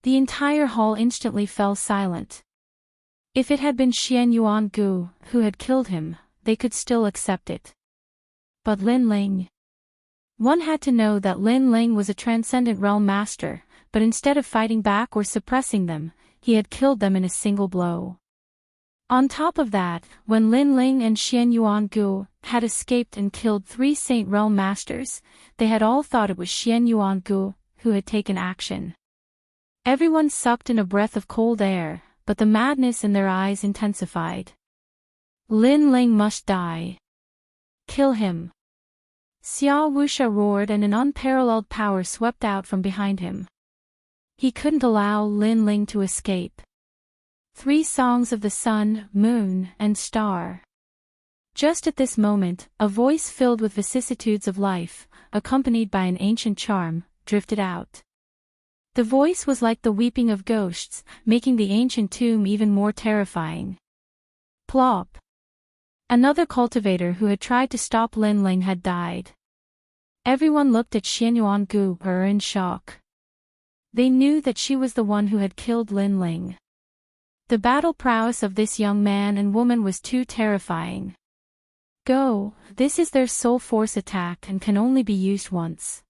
The entire hall instantly fell silent. If it had been Xian Yuan Gu who had killed him, they could still accept it. But Lin Ling? One had to know that Lin Ling was a transcendent realm master, but instead of fighting back or suppressing them, he had killed them in a single blow. On top of that, when Lin Ling and Xian Yuan Gu had escaped and killed 3 Saint Realm Masters, they had all thought it was Xian Yuan Gu who had taken action. Everyone sucked in a breath of cold air, but the madness in their eyes intensified. Lin Ling must die. Kill him. Xia Wusha roared and an unparalleled power swept out from behind him. He couldn't allow Lin Ling to escape. 3 songs of the sun, moon, and star. Just at this moment, a voice filled with vicissitudes of life, accompanied by an ancient charm, drifted out. The voice was like the weeping of ghosts, making the ancient tomb even more terrifying. Plop. Another cultivator who had tried to stop Lin Ling had died. Everyone looked at Xianyuan Gu in shock. They knew that she was the one who had killed Lin Ling. The battle prowess of this young man and woman was too terrifying. Go, this is their soul force attack and can only be used once.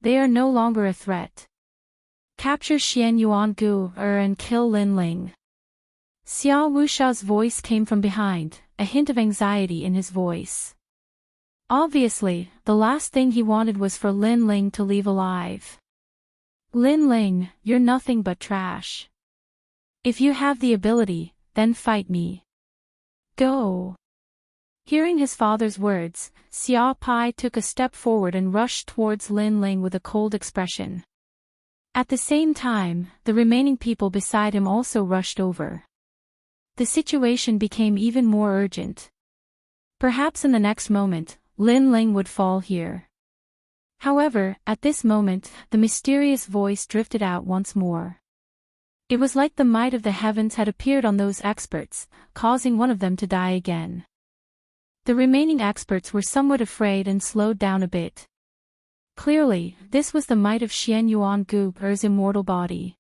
They are no longer a threat. Capture Xian Yuan Gu and kill Lin Ling. Xia Wushao's voice came from behind, a hint of anxiety in his voice. Obviously, the last thing he wanted was for Lin Ling to leave alive. Lin Ling, you're nothing but trash. If you have the ability, then fight me. Go. Hearing his father's words, Xia Pai took a step forward and rushed towards Lin Ling with a cold expression. At the same time, the remaining people beside him also rushed over. The situation became even more urgent. Perhaps in the next moment, Lin Ling would fall here. However, at this moment, the mysterious voice drifted out once more. It was like the might of the heavens had appeared on those experts, causing one of them to die again. The remaining experts were somewhat afraid and slowed down a bit. Clearly, this was the might of Xian Yuan Gu's immortal body.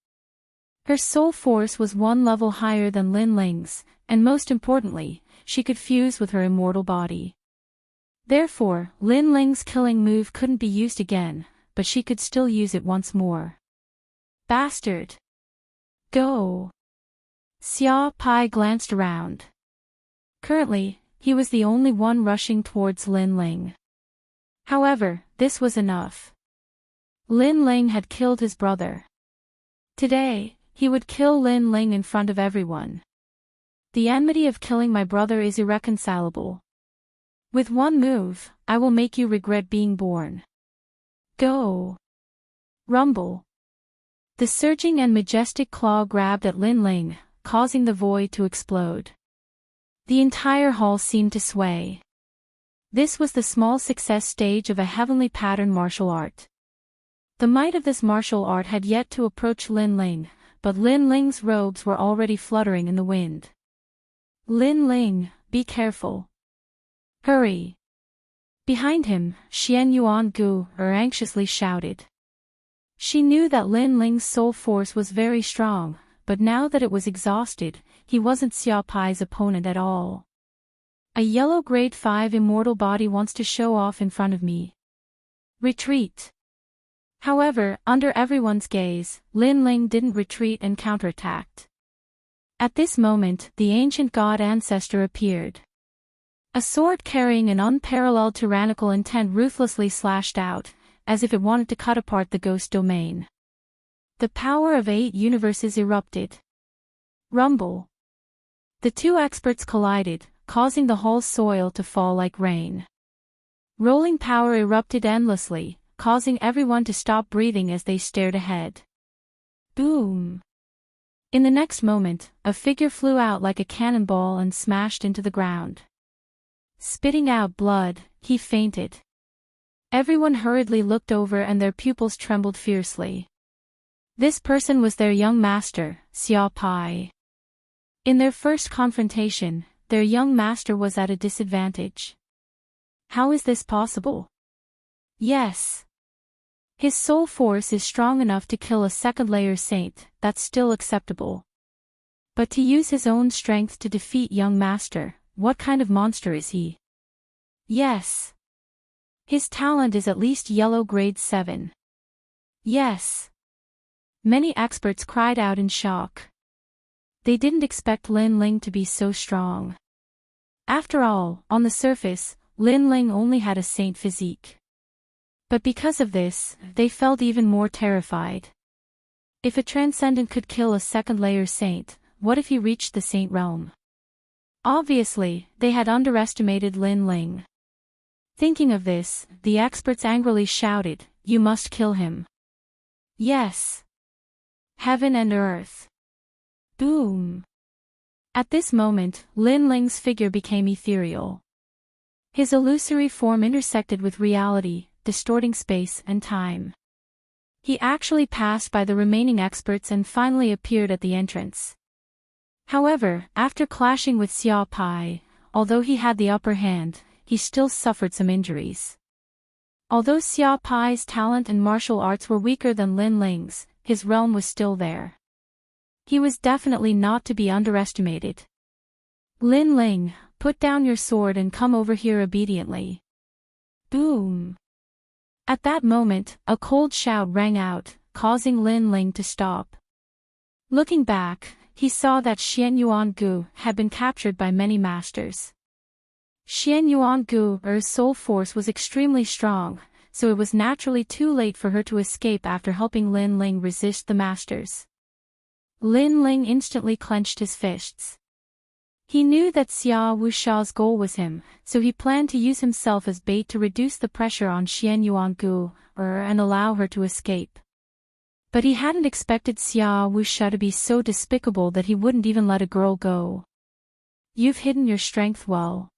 Her soul force was one level higher than Lin Ling's, and most importantly, she could fuse with her immortal body. Therefore, Lin Ling's killing move couldn't be used again, but she could still use it once more. Bastard! Go! Xia Pai glanced around. Currently, he was the only one rushing towards Lin Ling. However, this was enough. Lin Ling had killed his brother. Today, he would kill Lin Ling in front of everyone. The enmity of killing my brother is irreconcilable. With one move, I will make you regret being born. Go! Rumble! The surging and majestic claw grabbed at Lin Ling, causing the void to explode. The entire hall seemed to sway. This was the small success stage of a heavenly pattern martial art. The might of this martial art had yet to approach Lin Ling, but Lin Ling's robes were already fluttering in the wind. Lin Ling, be careful. Hurry! Behind him, Xian Yuan Gu anxiously shouted. She knew that Lin Ling's soul force was very strong, but now that it was exhausted, he wasn't Xia Pai's opponent at all. A yellow grade 5 immortal body wants to show off in front of me. Retreat! However, under everyone's gaze, Lin Ling didn't retreat and counterattacked. At this moment, the ancient god ancestor appeared. A sword carrying an unparalleled tyrannical intent ruthlessly slashed out, as if it wanted to cut apart the ghost domain. The power of 8 universes erupted. Rumble! The two experts collided, causing the whole soil to fall like rain. Rolling power erupted endlessly, causing everyone to stop breathing as they stared ahead. Boom! In the next moment, a figure flew out like a cannonball and smashed into the ground. Spitting out blood, he fainted. Everyone hurriedly looked over and their pupils trembled fiercely. This person was their young master, Xia Pai. In their first confrontation, their young master was at a disadvantage. How is this possible? Yes. His soul force is strong enough to kill a second-layer saint, that's still acceptable. But to use his own strength to defeat young master, what kind of monster is he? Yes. His talent is at least yellow grade 7. Yes. Many experts cried out in shock. They didn't expect Lin Ling to be so strong. After all, on the surface, Lin Ling only had a saint physique. But because of this, they felt even more terrified. If a transcendent could kill a second-layer saint, what if he reached the saint realm? Obviously, they had underestimated Lin Ling. Thinking of this, the experts angrily shouted, "You must kill him." Yes. Heaven and earth. Boom. At this moment, Lin Ling's figure became ethereal. His illusory form intersected with reality, distorting space and time. He actually passed by the remaining experts and finally appeared at the entrance. However, after clashing with Xia Pai, although he had the upper hand, he still suffered some injuries. Although Xia Pai's talent and martial arts were weaker than Lin Ling's, his realm was still there. He was definitely not to be underestimated. Lin Ling, Put down your sword and come over here obediently. Boom! At that moment, a cold shout rang out, causing Lin Ling to stop. Looking back, he saw that Xian Yuangu had been captured by many masters. Xian Yuangu's soul force was extremely strong, so it was naturally too late for her to escape after helping Lin Ling resist the masters. Lin Ling instantly clenched his fists. He knew that Xia Wusha's goal was him, so he planned to use himself as bait to reduce the pressure on Xian Yuangu, and allow her to escape. But he hadn't expected Xia Wusha to be so despicable that he wouldn't even let a girl go. You've hidden your strength well.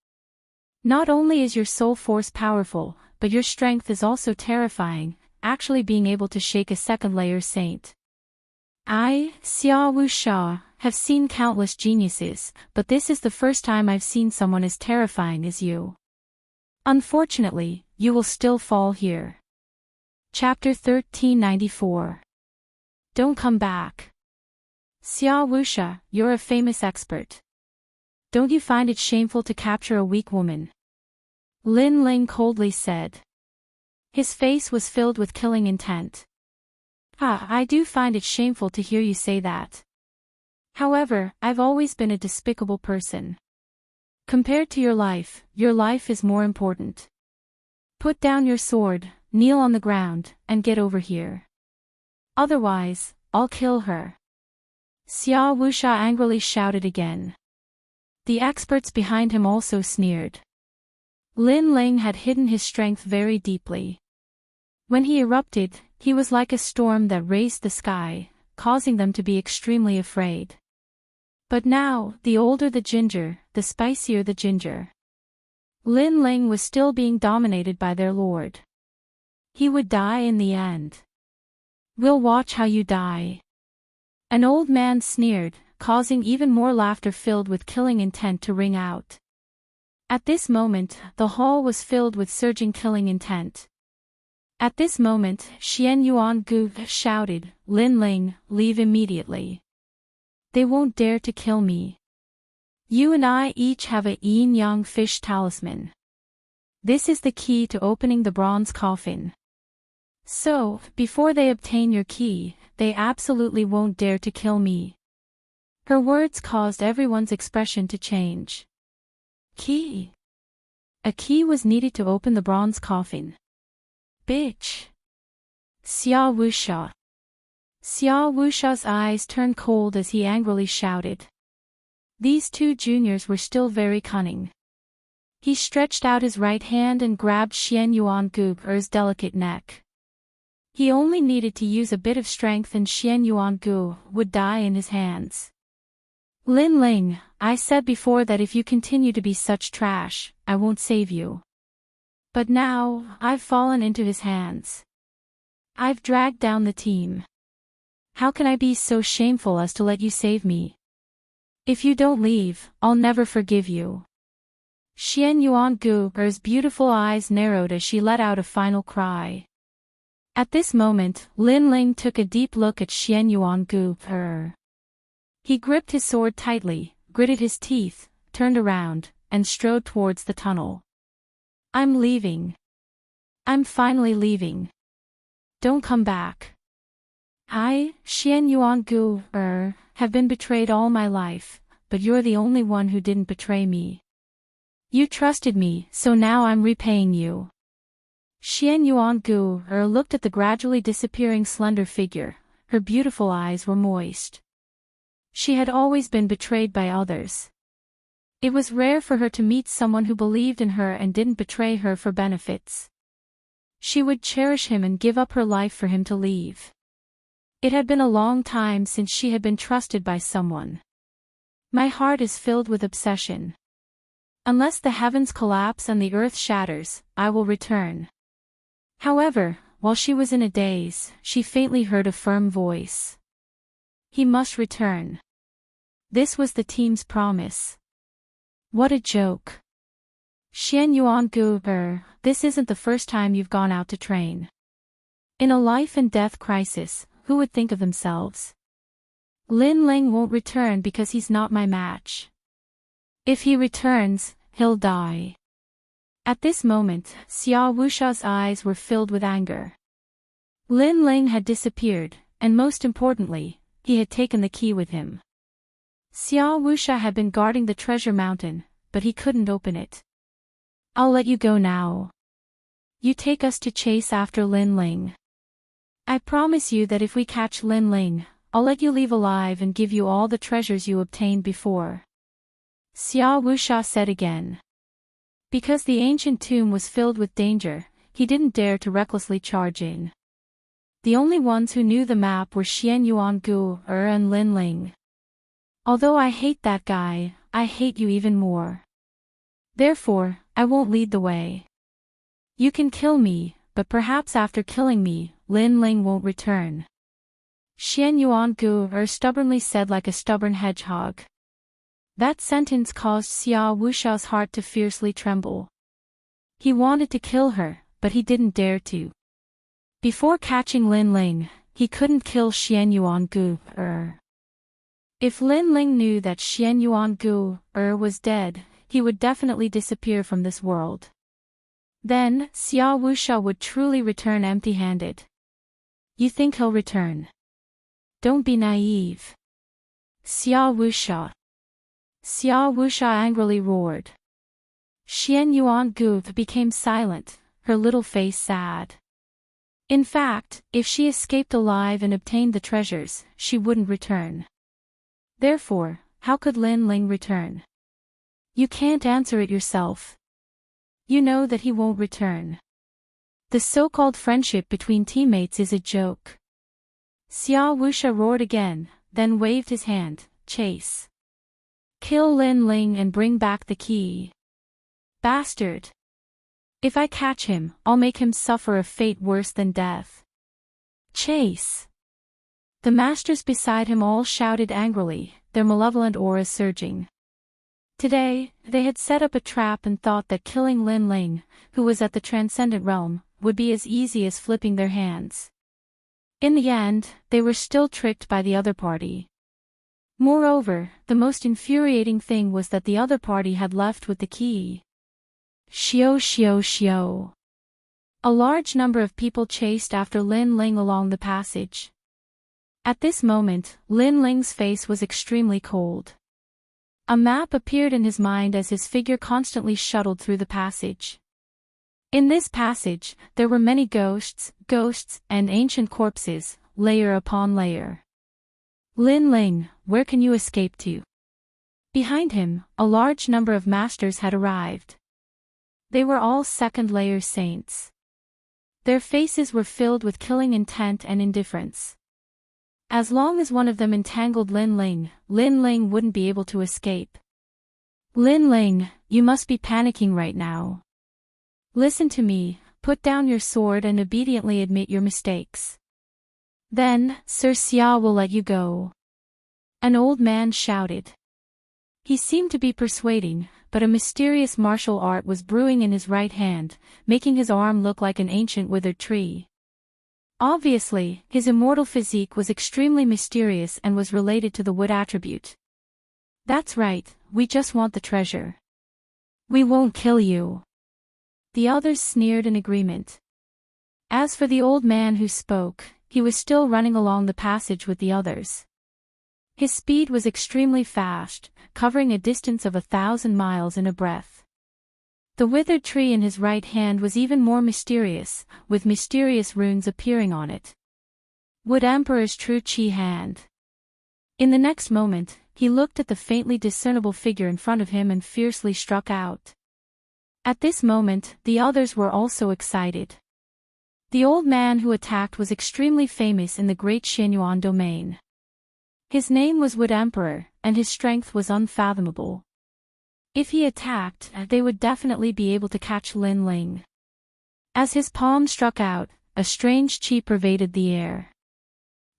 Not only is your soul force powerful, but your strength is also terrifying, actually being able to shake a second-layer saint. I, Xia Wusha, have seen countless geniuses, but this is the first time I've seen someone as terrifying as you. Unfortunately, you will still fall here. Chapter 1394. Don't come back. Xia Wusha, you're a famous expert. Don't you find it shameful to capture a weak woman? Lin Ling coldly said. His face was filled with killing intent. I do find it shameful to hear you say that. However, I've always been a despicable person. Compared to your life is more important. Put down your sword, kneel on the ground, and get over here. Otherwise, I'll kill her. Xia Wusha angrily shouted again. The experts behind him also sneered. Lin Ling had hidden his strength very deeply. When he erupted, he was like a storm that raised the sky, causing them to be extremely afraid. But now, the older the ginger, the spicier the ginger. Lin Ling was still being dominated by their lord. He would die in the end. We'll watch how you die. An old man sneered, causing even more laughter filled with killing intent to ring out. At this moment, the hall was filled with surging killing intent. At this moment, Xian Yuangu shouted, Lin Ling, leave immediately. They won't dare to kill me. You and I each have a yin-yang fish talisman. This is the key to opening the bronze coffin. So, before they obtain your key, they absolutely won't dare to kill me. Her words caused everyone's expression to change. Key. A key was needed to open the bronze coffin. Bitch. Xia Wusha. Xia Wusha's eyes turned cold as he angrily shouted. These two juniors were still very cunning. He stretched out his right hand and grabbed Xian Yuangu's delicate neck. He only needed to use a bit of strength and Xian Yuangu would die in his hands. Lin Ling, I said before that if you continue to be such trash, I won't save you. But now, I've fallen into his hands. I've dragged down the team. How can I be so shameful as to let you save me? If you don't leave, I'll never forgive you. Xian Yuangu's beautiful eyes narrowed as she let out a final cry. At this moment, Lin Ling took a deep look at Xian Yuangu. He gripped his sword tightly, gritted his teeth, turned around, and strode towards the tunnel. I'm leaving. I'm finally leaving. Don't come back. I, Xian Yuangu, have been betrayed all my life, but you're the only one who didn't betray me. You trusted me, so now I'm repaying you. Xian Yuangu looked at the gradually disappearing slender figure. Her beautiful eyes were moist. She had always been betrayed by others. It was rare for her to meet someone who believed in her and didn't betray her for benefits. She would cherish him and give up her life for him to leave. It had been a long time since she had been trusted by someone. My heart is filled with obsession. Unless the heavens collapse and the earth shatters, I will return. However, while she was in a daze, she faintly heard a firm voice. He must return. This was the team's promise. What a joke. Xian Yuangu, this isn't the first time you've gone out to train. In a life and death crisis, who would think of themselves? Lin Ling won't return because he's not my match. If he returns, he'll die. At this moment, Xiao Wusha's eyes were filled with anger. Lin Ling had disappeared, and most importantly, he had taken the key with him. Xiao Wusha had been guarding the treasure mountain, but he couldn't open it. I'll let you go now. You take us to chase after Lin Ling. I promise you that if we catch Lin Ling, I'll let you leave alive and give you all the treasures you obtained before. Xiao Wusha said again. Because the ancient tomb was filled with danger, he didn't dare to recklessly charge in. The only ones who knew the map were Xian Yuangu, and Lin Ling. Although I hate that guy, I hate you even more. Therefore, I won't lead the way. You can kill me, but perhaps after killing me, Lin Ling won't return. Xian Yuangu stubbornly said like a stubborn hedgehog. That sentence caused Xiao Wusha's heart to fiercely tremble. He wanted to kill her, but he didn't dare to. Before catching Lin Ling, he couldn't kill Xian Yuangu. If Lin Ling knew that Xian Yuangu was dead, he would definitely disappear from this world. Then, Xiao Wusha would truly return empty-handed. You think he'll return? Don't be naive. Xiao Wusha. Xiao Wusha angrily roared. Xian Yuangu became silent, her little face sad. In fact, if she escaped alive and obtained the treasures, she wouldn't return. Therefore, how could Lin Ling return? You can't answer it yourself. You know that he won't return. The so-called friendship between teammates is a joke. Xiao Wusha roared again, then waved his hand. Chase. Kill Lin Ling and bring back the key. Bastard. If I catch him, I'll make him suffer a fate worse than death. Chase. The masters beside him all shouted angrily, their malevolent auras surging. Today, they had set up a trap and thought that killing Lin Ling, who was at the transcendent realm, would be as easy as flipping their hands. In the end, they were still tricked by the other party. Moreover, the most infuriating thing was that the other party had left with the key. Xiao xiao xiao. A large number of people chased after Lin Ling along the passage. At this moment, Lin Ling's face was extremely cold. A map appeared in his mind as his figure constantly shuttled through the passage. In this passage, there were many ghosts, and ancient corpses, layer upon layer. Lin Ling, where can you escape to? Behind him, a large number of masters had arrived. They were all second-layer saints. Their faces were filled with killing intent and indifference. As long as one of them entangled Lin Ling wouldn't be able to escape. Lin Ling, you must be panicking right now. Listen to me, put down your sword and obediently admit your mistakes. Then, Sir Xia will let you go. An old man shouted. He seemed to be persuading, but a mysterious martial art was brewing in his right hand, making his arm look like an ancient withered tree. Obviously, his immortal physique was extremely mysterious and was related to the wood attribute. That's right, we just want the treasure. We won't kill you. The others sneered in agreement. As for the old man who spoke, he was still running along the passage with the others. His speed was extremely fast, covering a distance of 1,000 miles in a breath. The withered tree in his right hand was even more mysterious, with mysterious runes appearing on it. Wood Emperor's true chi hand. In the next moment, he looked at the faintly discernible figure in front of him and fiercely struck out. At this moment, the others were also excited. The old man who attacked was extremely famous in the great Xianyuan domain. His name was Wood Emperor, and his strength was unfathomable. If he attacked, they would definitely be able to catch Lin Ling. As his palm struck out, a strange chi pervaded the air.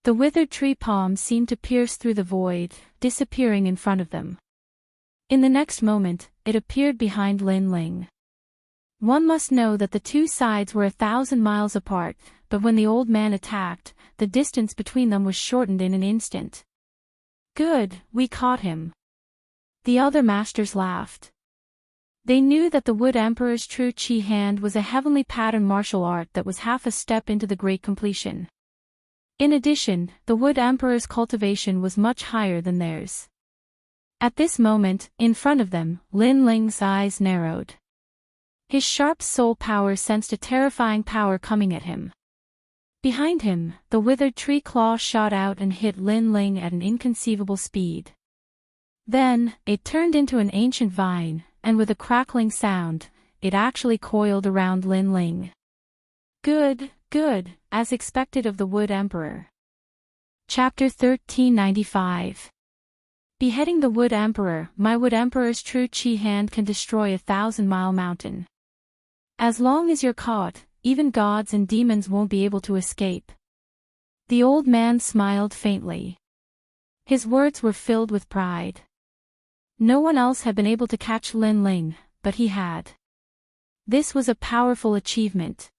The withered tree palm seemed to pierce through the void, disappearing in front of them. In the next moment, it appeared behind Lin Ling. One must know that the two sides were 1,000 miles apart, but when the old man attacked, the distance between them was shortened in an instant. Good, we caught him. The other masters laughed. They knew that the Wood Emperor's true Qi hand was a heavenly pattern martial art that was half a step into the great completion. In addition, the Wood Emperor's cultivation was much higher than theirs. At this moment, in front of them, Lin Ling's eyes narrowed. His sharp soul power sensed a terrifying power coming at him. Behind him, the withered tree claw shot out and hit Lin Ling at an inconceivable speed. Then, it turned into an ancient vine, and with a crackling sound, it actually coiled around Lin Ling. Good, as expected of the Wood Emperor. Chapter 1395. Beheading the Wood Emperor. My Wood Emperor's true Qi hand can destroy a 1,000-mile mountain. As long as you're caught, even gods and demons won't be able to escape. The old man smiled faintly. His words were filled with pride. No one else had been able to catch Lin Ling, but he had. This was a powerful achievement.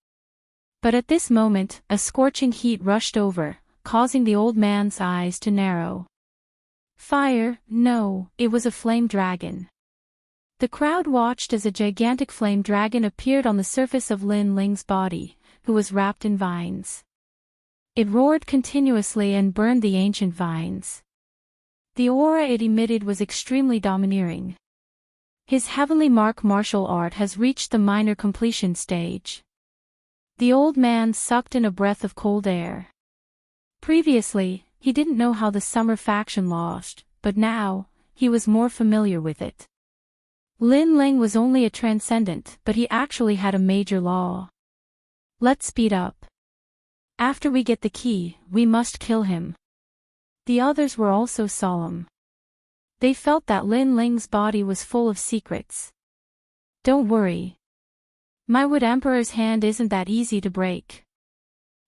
But at this moment, a scorching heat rushed over, causing the old man's eyes to narrow. Fire? No, it was a flame dragon. The crowd watched as a gigantic flame dragon appeared on the surface of Lin Ling's body, who was wrapped in vines. It roared continuously and burned the ancient vines. The aura it emitted was extremely domineering. His heavenly martial art has reached the minor completion stage. The old man sucked in a breath of cold air. Previously, he didn't know how the summer faction lost, but now, he was more familiar with it. Lin Ling was only a transcendent, but he actually had a major law. Let's speed up. After we get the key, we must kill him. The others were also solemn. They felt that Lin Ling's body was full of secrets. Don't worry. My Wood Emperor's hand isn't that easy to break.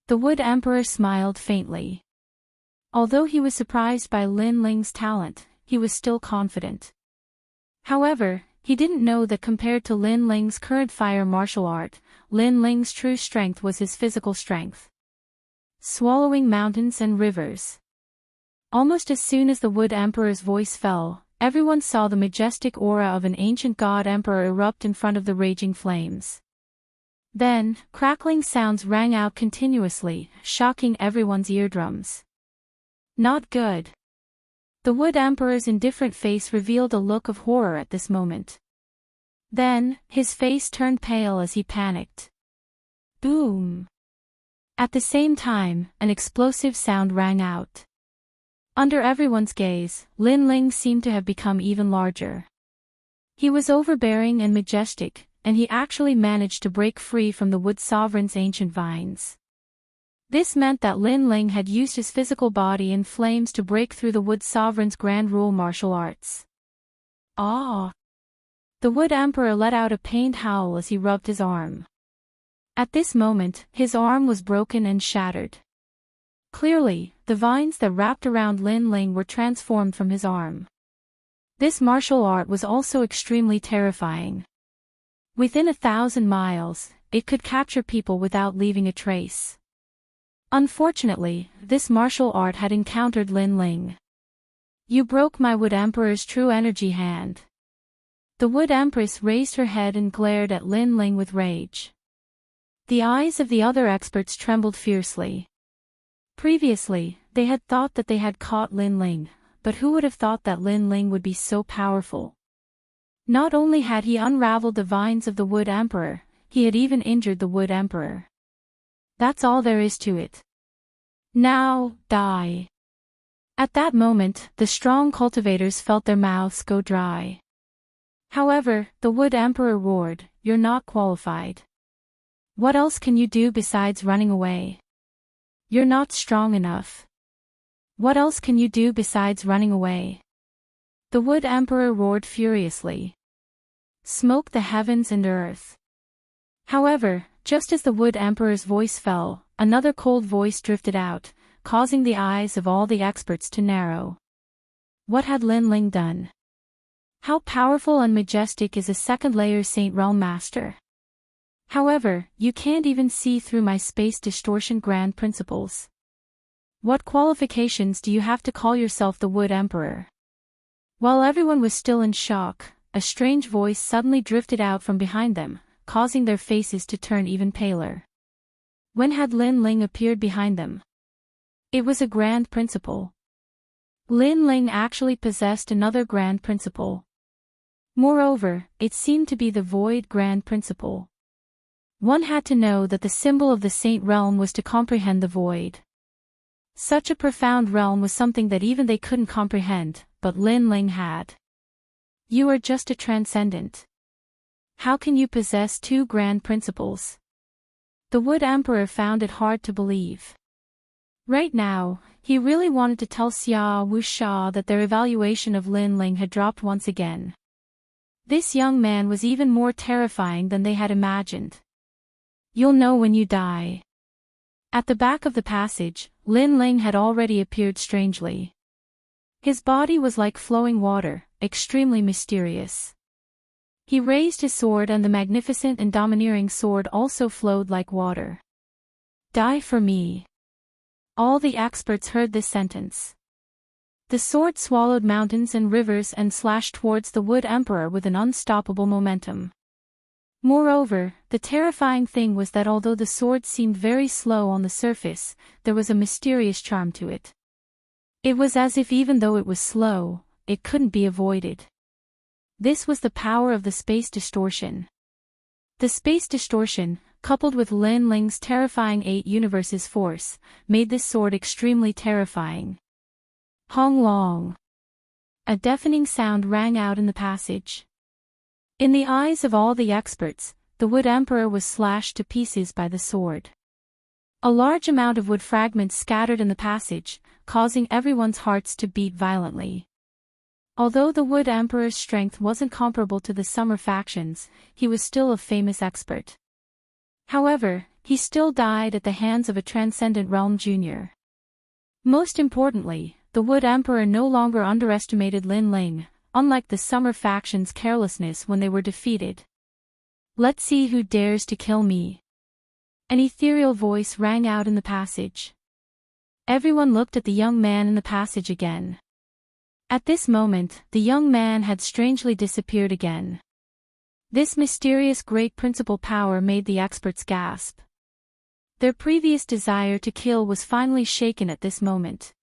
The Wood Emperor smiled faintly. Although he was surprised by Lin Ling's talent, he was still confident. However, he didn't know that compared to Lin Ling's current fire martial art, Lin Ling's true strength was his physical strength. Swallowing mountains and rivers. Almost as soon as the Wood Emperor's voice fell, everyone saw the majestic aura of an ancient god emperor erupt in front of the raging flames. Then, crackling sounds rang out continuously, shocking everyone's eardrums. Not good. The Wood Emperor's indifferent face revealed a look of horror at this moment. Then, his face turned pale as he panicked. Boom! At the same time, an explosive sound rang out. Under everyone's gaze, Lin Ling seemed to have become even larger. He was overbearing and majestic, and he actually managed to break free from the Wood Sovereign's ancient vines. This meant that Lin Ling had used his physical body in flames to break through the Wood Sovereign's grand rule martial arts. Ah! The Wood Emperor let out a pained howl as he rubbed his arm. At this moment, his arm was broken and shattered. Clearly, the vines that wrapped around Lin Ling were transformed from his arm. This martial art was also extremely terrifying. Within 1,000 miles, it could capture people without leaving a trace. Unfortunately, this martial art had encountered Lin Ling. You broke my Wood Emperor's true energy hand. The Wood Empress raised her head and glared at Lin Ling with rage. The eyes of the other experts trembled fiercely. Previously, they had thought that they had caught Lin Ling, but who would have thought that Lin Ling would be so powerful? Not only had he unraveled the vines of the Wood Emperor, he had even injured the Wood Emperor. That's all there is to it. Now, die. At that moment, the strong cultivators felt their mouths go dry. However, the Wood Emperor roared, "You're not qualified. What else can you do besides running away? You're not strong enough. What else can you do besides running away?" The Wood Emperor roared furiously. Smoke the heavens and earth. However, just as the Wood Emperor's voice fell, another cold voice drifted out, causing the eyes of all the experts to narrow. What had Lin Ling done? How powerful and majestic is a second-layer Saint Realm Master? However, you can't even see through my space distortion grand principles. What qualifications do you have to call yourself the Wood Emperor? While everyone was still in shock, a strange voice suddenly drifted out from behind them, causing their faces to turn even paler. When had Lin Ling appeared behind them? It was a Grand Principal. Lin Ling actually possessed another Grand Principal. Moreover, it seemed to be the Void Grand Principal. One had to know that the symbol of the Saint Realm was to comprehend the Void. Such a profound realm was something that even they couldn't comprehend, but Lin Ling had. You are just a transcendent. How can you possess two Grand Principles? The Wood Emperor found it hard to believe. Right now, he really wanted to tell Xia Wuxia that their evaluation of Lin Ling had dropped once again. This young man was even more terrifying than they had imagined. You'll know when you die. At the back of the passage, Lin Ling had already appeared strangely. His body was like flowing water, extremely mysterious. He raised his sword and the magnificent and domineering sword also flowed like water. Die for me. All the experts heard this sentence. The sword swallowed mountains and rivers and slashed towards the Wood Emperor with an unstoppable momentum. Moreover, the terrifying thing was that although the sword seemed very slow on the surface, there was a mysterious charm to it. It was as if even though it was slow, it couldn't be avoided. This was the power of the space distortion. The space distortion, coupled with Lin Ling's terrifying 8 universes force, made this sword extremely terrifying. Hong Long. A deafening sound rang out in the passage. In the eyes of all the experts, the Wood Emperor was slashed to pieces by the sword. A large amount of wood fragments scattered in the passage, causing everyone's hearts to beat violently. Although the Wood Emperor's strength wasn't comparable to the Summer factions, he was still a famous expert. However, he still died at the hands of a Transcendent Realm Junior. Most importantly, the Wood Emperor no longer underestimated Lin Ling, unlike the Summer faction's carelessness when they were defeated. Let's see who dares to kill me. An ethereal voice rang out in the passage. Everyone looked at the young man in the passage again. At this moment, the young man had strangely disappeared again. This mysterious great principal power made the experts gasp. Their previous desire to kill was finally shaken at this moment.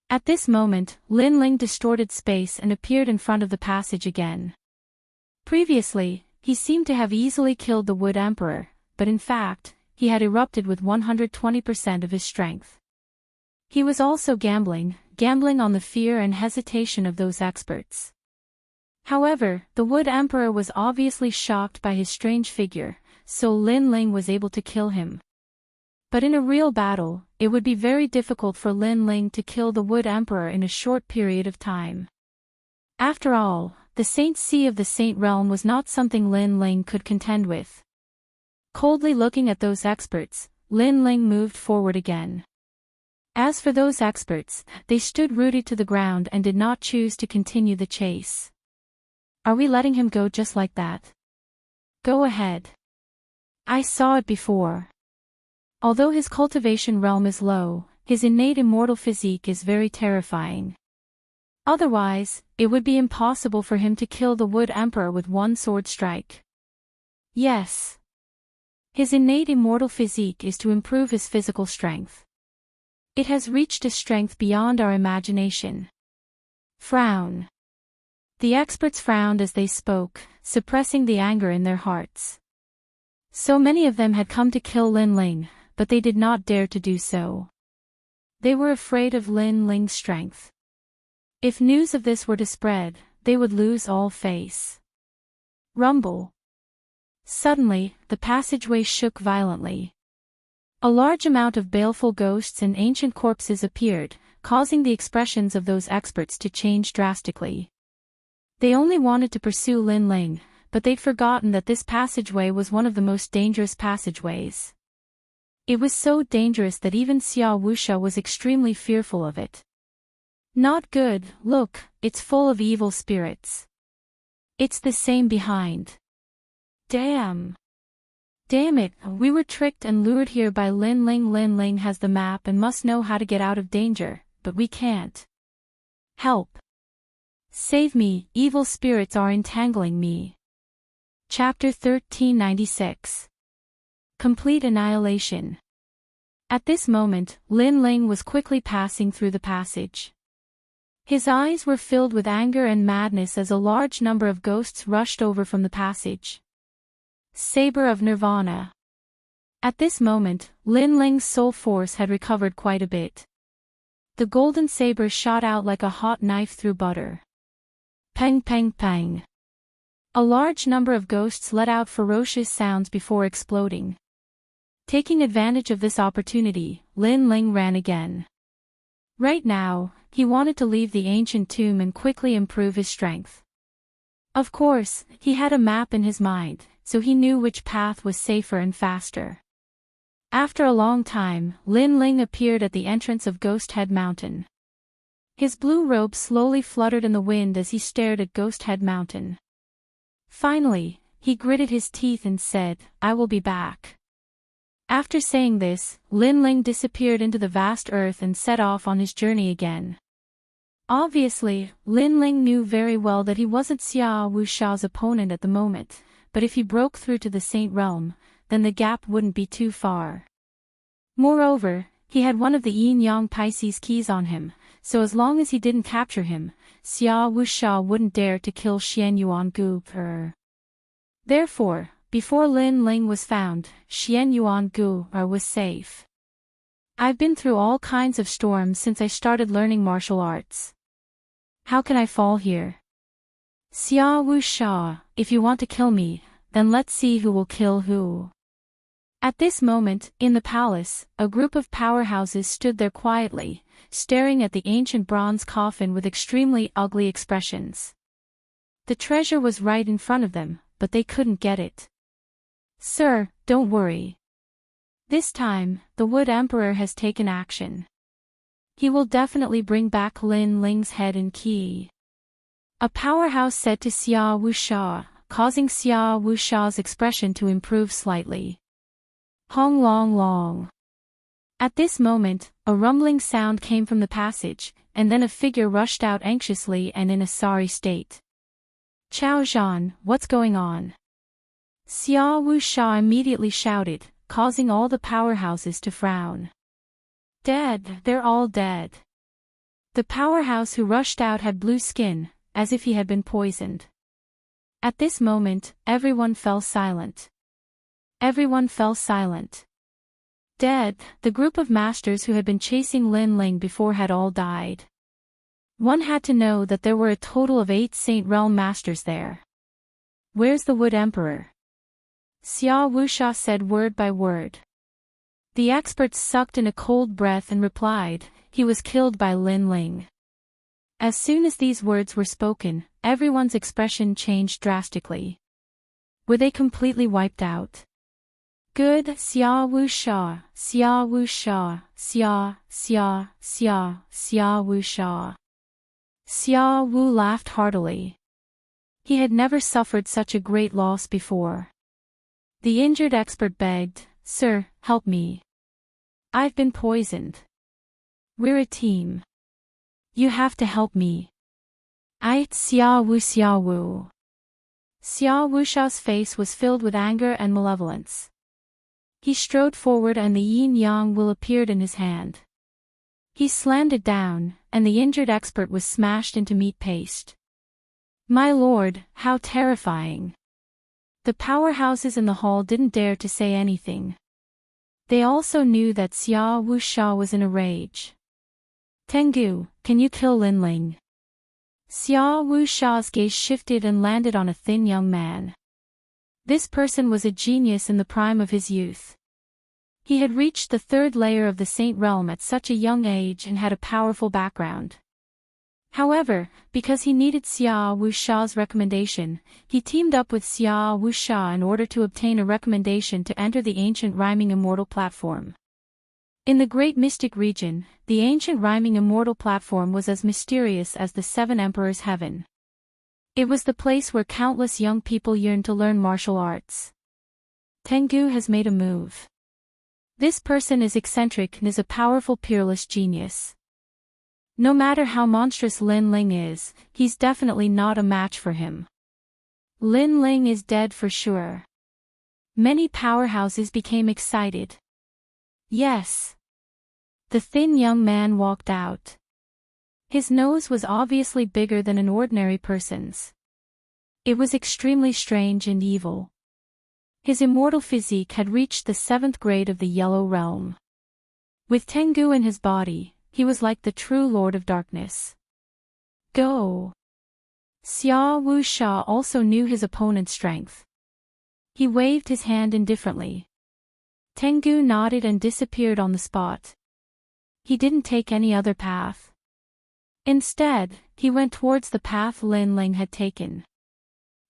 At this moment, Lin Ling distorted space and appeared in front of the passage again. Previously, he seemed to have easily killed the Wood Emperor, but in fact, he had erupted with 120% of his strength. He was also gambling on the fear and hesitation of those experts. However, the Wood Emperor was obviously shocked by his strange figure, so Lin Ling was able to kill him. But in a real battle, it would be very difficult for Lin Ling to kill the Wood Emperor in a short period of time. After all, the Saint Sea of the Saint Realm was not something Lin Ling could contend with. Coldly looking at those experts, Lin Ling moved forward again. As for those experts, they stood rooted to the ground and did not choose to continue the chase. Are we letting him go just like that? Go ahead. I saw it before. Although his cultivation realm is low, his innate immortal physique is very terrifying. Otherwise, it would be impossible for him to kill the Wood Emperor with one sword strike. Yes. His innate immortal physique is to improve his physical strength. It has reached a strength beyond our imagination. Frown. The experts frowned as they spoke, suppressing the anger in their hearts. So many of them had come to kill Lin Ling, but they did not dare to do so. They were afraid of Lin Ling's strength. If news of this were to spread, they would lose all face. Rumble. Suddenly, the passageway shook violently. A large amount of baleful ghosts and ancient corpses appeared, causing the expressions of those experts to change drastically. They only wanted to pursue Lin Ling, but they'd forgotten that this passageway was one of the most dangerous passageways. It was so dangerous that even Xia Wuxia was extremely fearful of it. Not good, look, it's full of evil spirits. It's the same behind. Damn. Damn it, we were tricked and lured here by Lin Ling. Lin Ling has the map and must know how to get out of danger, but we can't. Help. Save me, evil spirits are entangling me. Chapter 1396. Complete Annihilation. At this moment, Lin Ling was quickly passing through the passage. His eyes were filled with anger and madness as a large number of ghosts rushed over from the passage. Saber of Nirvana. At this moment, Lin Ling's soul force had recovered quite a bit. The golden saber shot out like a hot knife through butter. Pang pang pang. A large number of ghosts let out ferocious sounds before exploding. Taking advantage of this opportunity, Lin Ling ran again. Right now, he wanted to leave the ancient tomb and quickly improve his strength. Of course, he had a map in his mind, so he knew which path was safer and faster. After a long time, Lin Ling appeared at the entrance of Ghost Head Mountain. His blue robe slowly fluttered in the wind as he stared at Ghost Head Mountain. Finally, he gritted his teeth and said, "I will be back." After saying this, Lin Ling disappeared into the vast earth and set off on his journey again. Obviously, Lin Ling knew very well that he wasn't Xia Wusha's opponent at the moment, but if he broke through to the Saint Realm, then the gap wouldn't be too far. Moreover, he had one of the Yin-Yang Pisces keys on him, so as long as he didn't capture him, Xia Wusha wouldn't dare to kill Xian Yuangu. Therefore, before Lin Ling was found, Xian Yuangu was safe. I've been through all kinds of storms since I started learning martial arts. How can I fall here? Xia Wusha, if you want to kill me, then let's see who will kill who. At this moment, in the palace, a group of powerhouses stood there quietly, staring at the ancient bronze coffin with extremely ugly expressions. The treasure was right in front of them, but they couldn't get it. Sir, don't worry. This time, the Wood Emperor has taken action. He will definitely bring back Lin Ling's head and key. A powerhouse said to Xia Wusha, causing Xia Wusha's expression to improve slightly. Hong long long. At this moment, a rumbling sound came from the passage, and then a figure rushed out anxiously and in a sorry state. Chao Zhan, what's going on? Xia Wusha immediately shouted, causing all the powerhouses to frown. Dead, they're all dead. The powerhouse who rushed out had blue skin, as if he had been poisoned. At this moment, everyone fell silent. Everyone fell silent. Dead, the group of masters who had been chasing Lin Ling before had all died. One had to know that there were a total of 8 Saint Realm masters there. Where's the Wood Emperor? Xia Wusha said word by word. The experts sucked in a cold breath and replied, he was killed by Lin Ling. As soon as these words were spoken, everyone's expression changed drastically. Were they completely wiped out? Good, Xia Wusha, Xia Wusha, Xia Wusha. Xia Wu laughed heartily. He had never suffered such a great loss before. The injured expert begged, Sir, help me. I've been poisoned. We're a team. You have to help me. Xia Wu Xia Wu. Xia Wusha's face was filled with anger and malevolence. He strode forward and the yin-yang will appeared in his hand. He slammed it down, and the injured expert was smashed into meat paste. My lord, how terrifying. The powerhouses in the hall didn't dare to say anything. They also knew that Xia Wusha was in a rage. Tengu, can you kill Lin Ling? Xia Wusha's gaze shifted and landed on a thin young man. This person was a genius in the prime of his youth. He had reached the 3rd layer of the Saint Realm at such a young age and had a powerful background. However, because he needed Xia Wusha's recommendation, he teamed up with Xia Wusha in order to obtain a recommendation to enter the ancient rhyming Immortal platform. In the Great Mystic region, the ancient rhyming Immortal platform was as mysterious as the 7 Emperors' heaven. It was the place where countless young people yearned to learn martial arts. Tengu has made a move. This person is eccentric and is a powerful peerless genius. No matter how monstrous Lin Ling is, he's definitely not a match for him. Lin Ling is dead for sure. Many powerhouses became excited. Yes. The thin young man walked out. His nose was obviously bigger than an ordinary person's. It was extremely strange and evil. His immortal physique had reached the 7th grade of the Yellow Realm. With Tengu in his body, he was like the true Lord of Darkness. Go! Xia Wuxia also knew his opponent's strength. He waved his hand indifferently. Tengu nodded and disappeared on the spot. He didn't take any other path. Instead, he went towards the path Lin Ling had taken.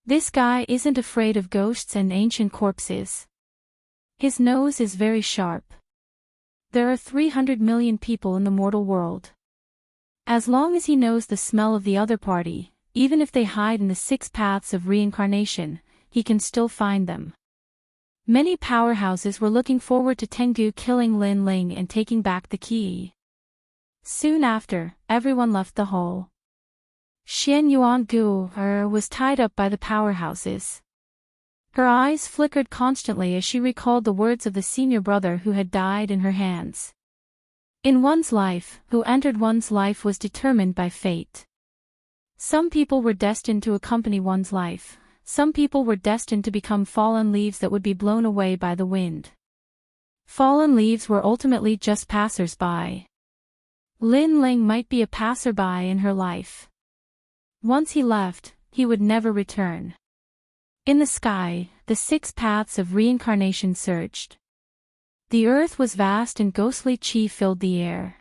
This guy isn't afraid of ghosts and ancient corpses. His nose is very sharp. There are 300 million people in the mortal world. As long as he knows the smell of the other party, even if they hide in the 6 paths of reincarnation, he can still find them. Many powerhouses were looking forward to Tengu killing Lin Ling and taking back the key. Soon after, everyone left the hall. Xian Yuangu was tied up by the powerhouses. Her eyes flickered constantly as she recalled the words of the senior brother who had died in her hands. In one's life, who entered one's life was determined by fate. Some people were destined to accompany one's life. Some people were destined to become fallen leaves that would be blown away by the wind. Fallen leaves were ultimately just passers-by. Lin Ling might be a passerby in her life. Once he left, he would never return. In the sky, the 6 paths of reincarnation surged. The earth was vast and ghostly chi filled the air.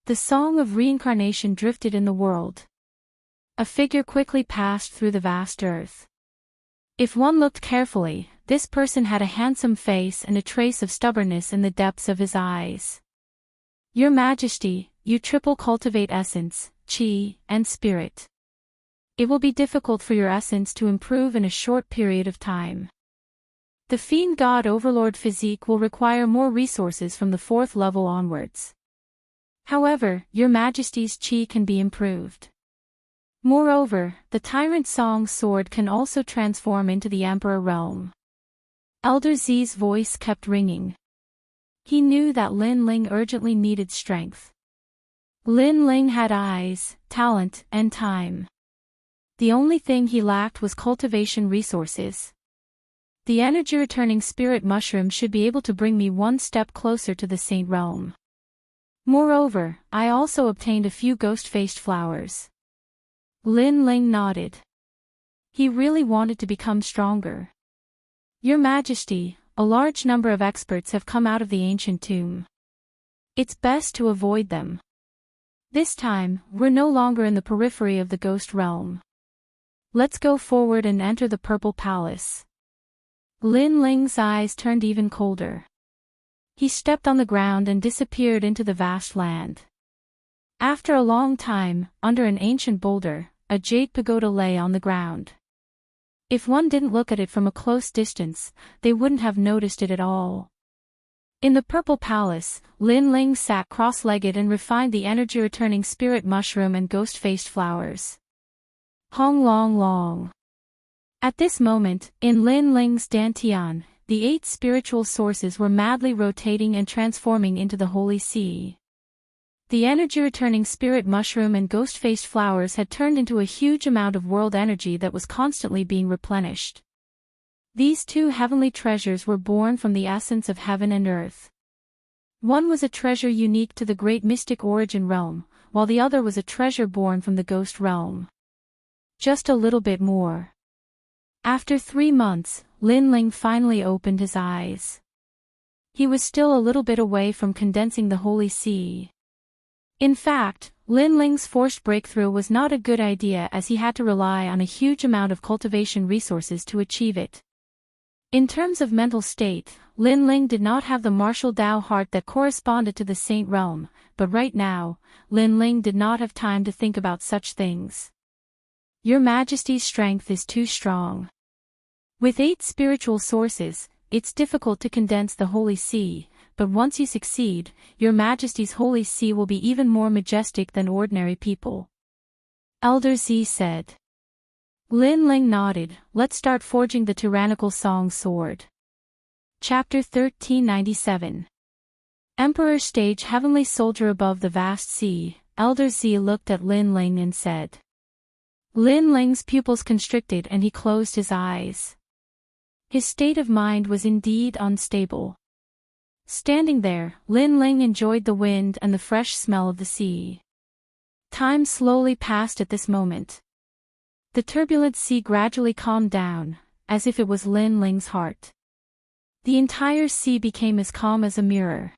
The song of reincarnation drifted in the world. A figure quickly passed through the vast earth. If one looked carefully, this person had a handsome face and a trace of stubbornness in the depths of his eyes. Your Majesty, you triple cultivate essence, chi, and spirit. It will be difficult for your essence to improve in a short period of time. The Fiend God Overlord physique will require more resources from the 4th level onwards. However, Your Majesty's chi can be improved. Moreover, the Tyrant Song sword can also transform into the Emperor realm. Elder Z's voice kept ringing. He knew that Lin Ling urgently needed strength. Lin Ling had eyes, talent, and time. The only thing he lacked was cultivation resources. The energy-returning spirit mushroom should be able to bring me one step closer to the Saint Realm. Moreover, I also obtained a few ghost-faced flowers. Lin Ling nodded. He really wanted to become stronger. Your Majesty, a large number of experts have come out of the ancient tomb. It's best to avoid them. This time, we're no longer in the periphery of the ghost realm. Let's go forward and enter the Purple Palace. Lin Ling's eyes turned even colder. He stepped on the ground and disappeared into the vast land. After a long time, under an ancient boulder, a jade pagoda lay on the ground. If one didn't look at it from a close distance, they wouldn't have noticed it at all. In the Purple Palace, Lin Ling sat cross-legged and refined the energy-returning spirit mushroom and ghost-faced flowers. Hong Long Long. At this moment, in Lin Ling's dantian, the 8 spiritual sources were madly rotating and transforming into the Holy Sea. The energy-returning spirit mushroom and ghost-faced flowers had turned into a huge amount of world energy that was constantly being replenished. These 2 heavenly treasures were born from the essence of heaven and earth. One was a treasure unique to the great mystic origin realm, while the other was a treasure born from the ghost realm. Just a little bit more. After 3 months, Lin Ling finally opened his eyes. He was still a little bit away from condensing the Holy Sea. In fact, Lin Ling's forced breakthrough was not a good idea as he had to rely on a huge amount of cultivation resources to achieve it. In terms of mental state, Lin Ling did not have the martial Dao heart that corresponded to the Saint Realm, but right now, Lin Ling did not have time to think about such things. Your Majesty's strength is too strong. With 8 spiritual sources, it's difficult to condense the Holy Sea, but once you succeed, your Majesty's holy see will be even more majestic than ordinary people. Elder Z said. Lin Ling nodded. Let's start forging the tyrannical song sword. Chapter 1397. Emperor stage heavenly soldier above the vast sea. Elder Z looked at Lin Ling and said. Lin Ling's pupils constricted and he closed his eyes. His state of mind was indeed unstable. Standing there, Lin Ling enjoyed the wind and the fresh smell of the sea. Time slowly passed at this moment. The turbulent sea gradually calmed down, as if it was Lin Ling's heart. The entire sea became as calm as a mirror.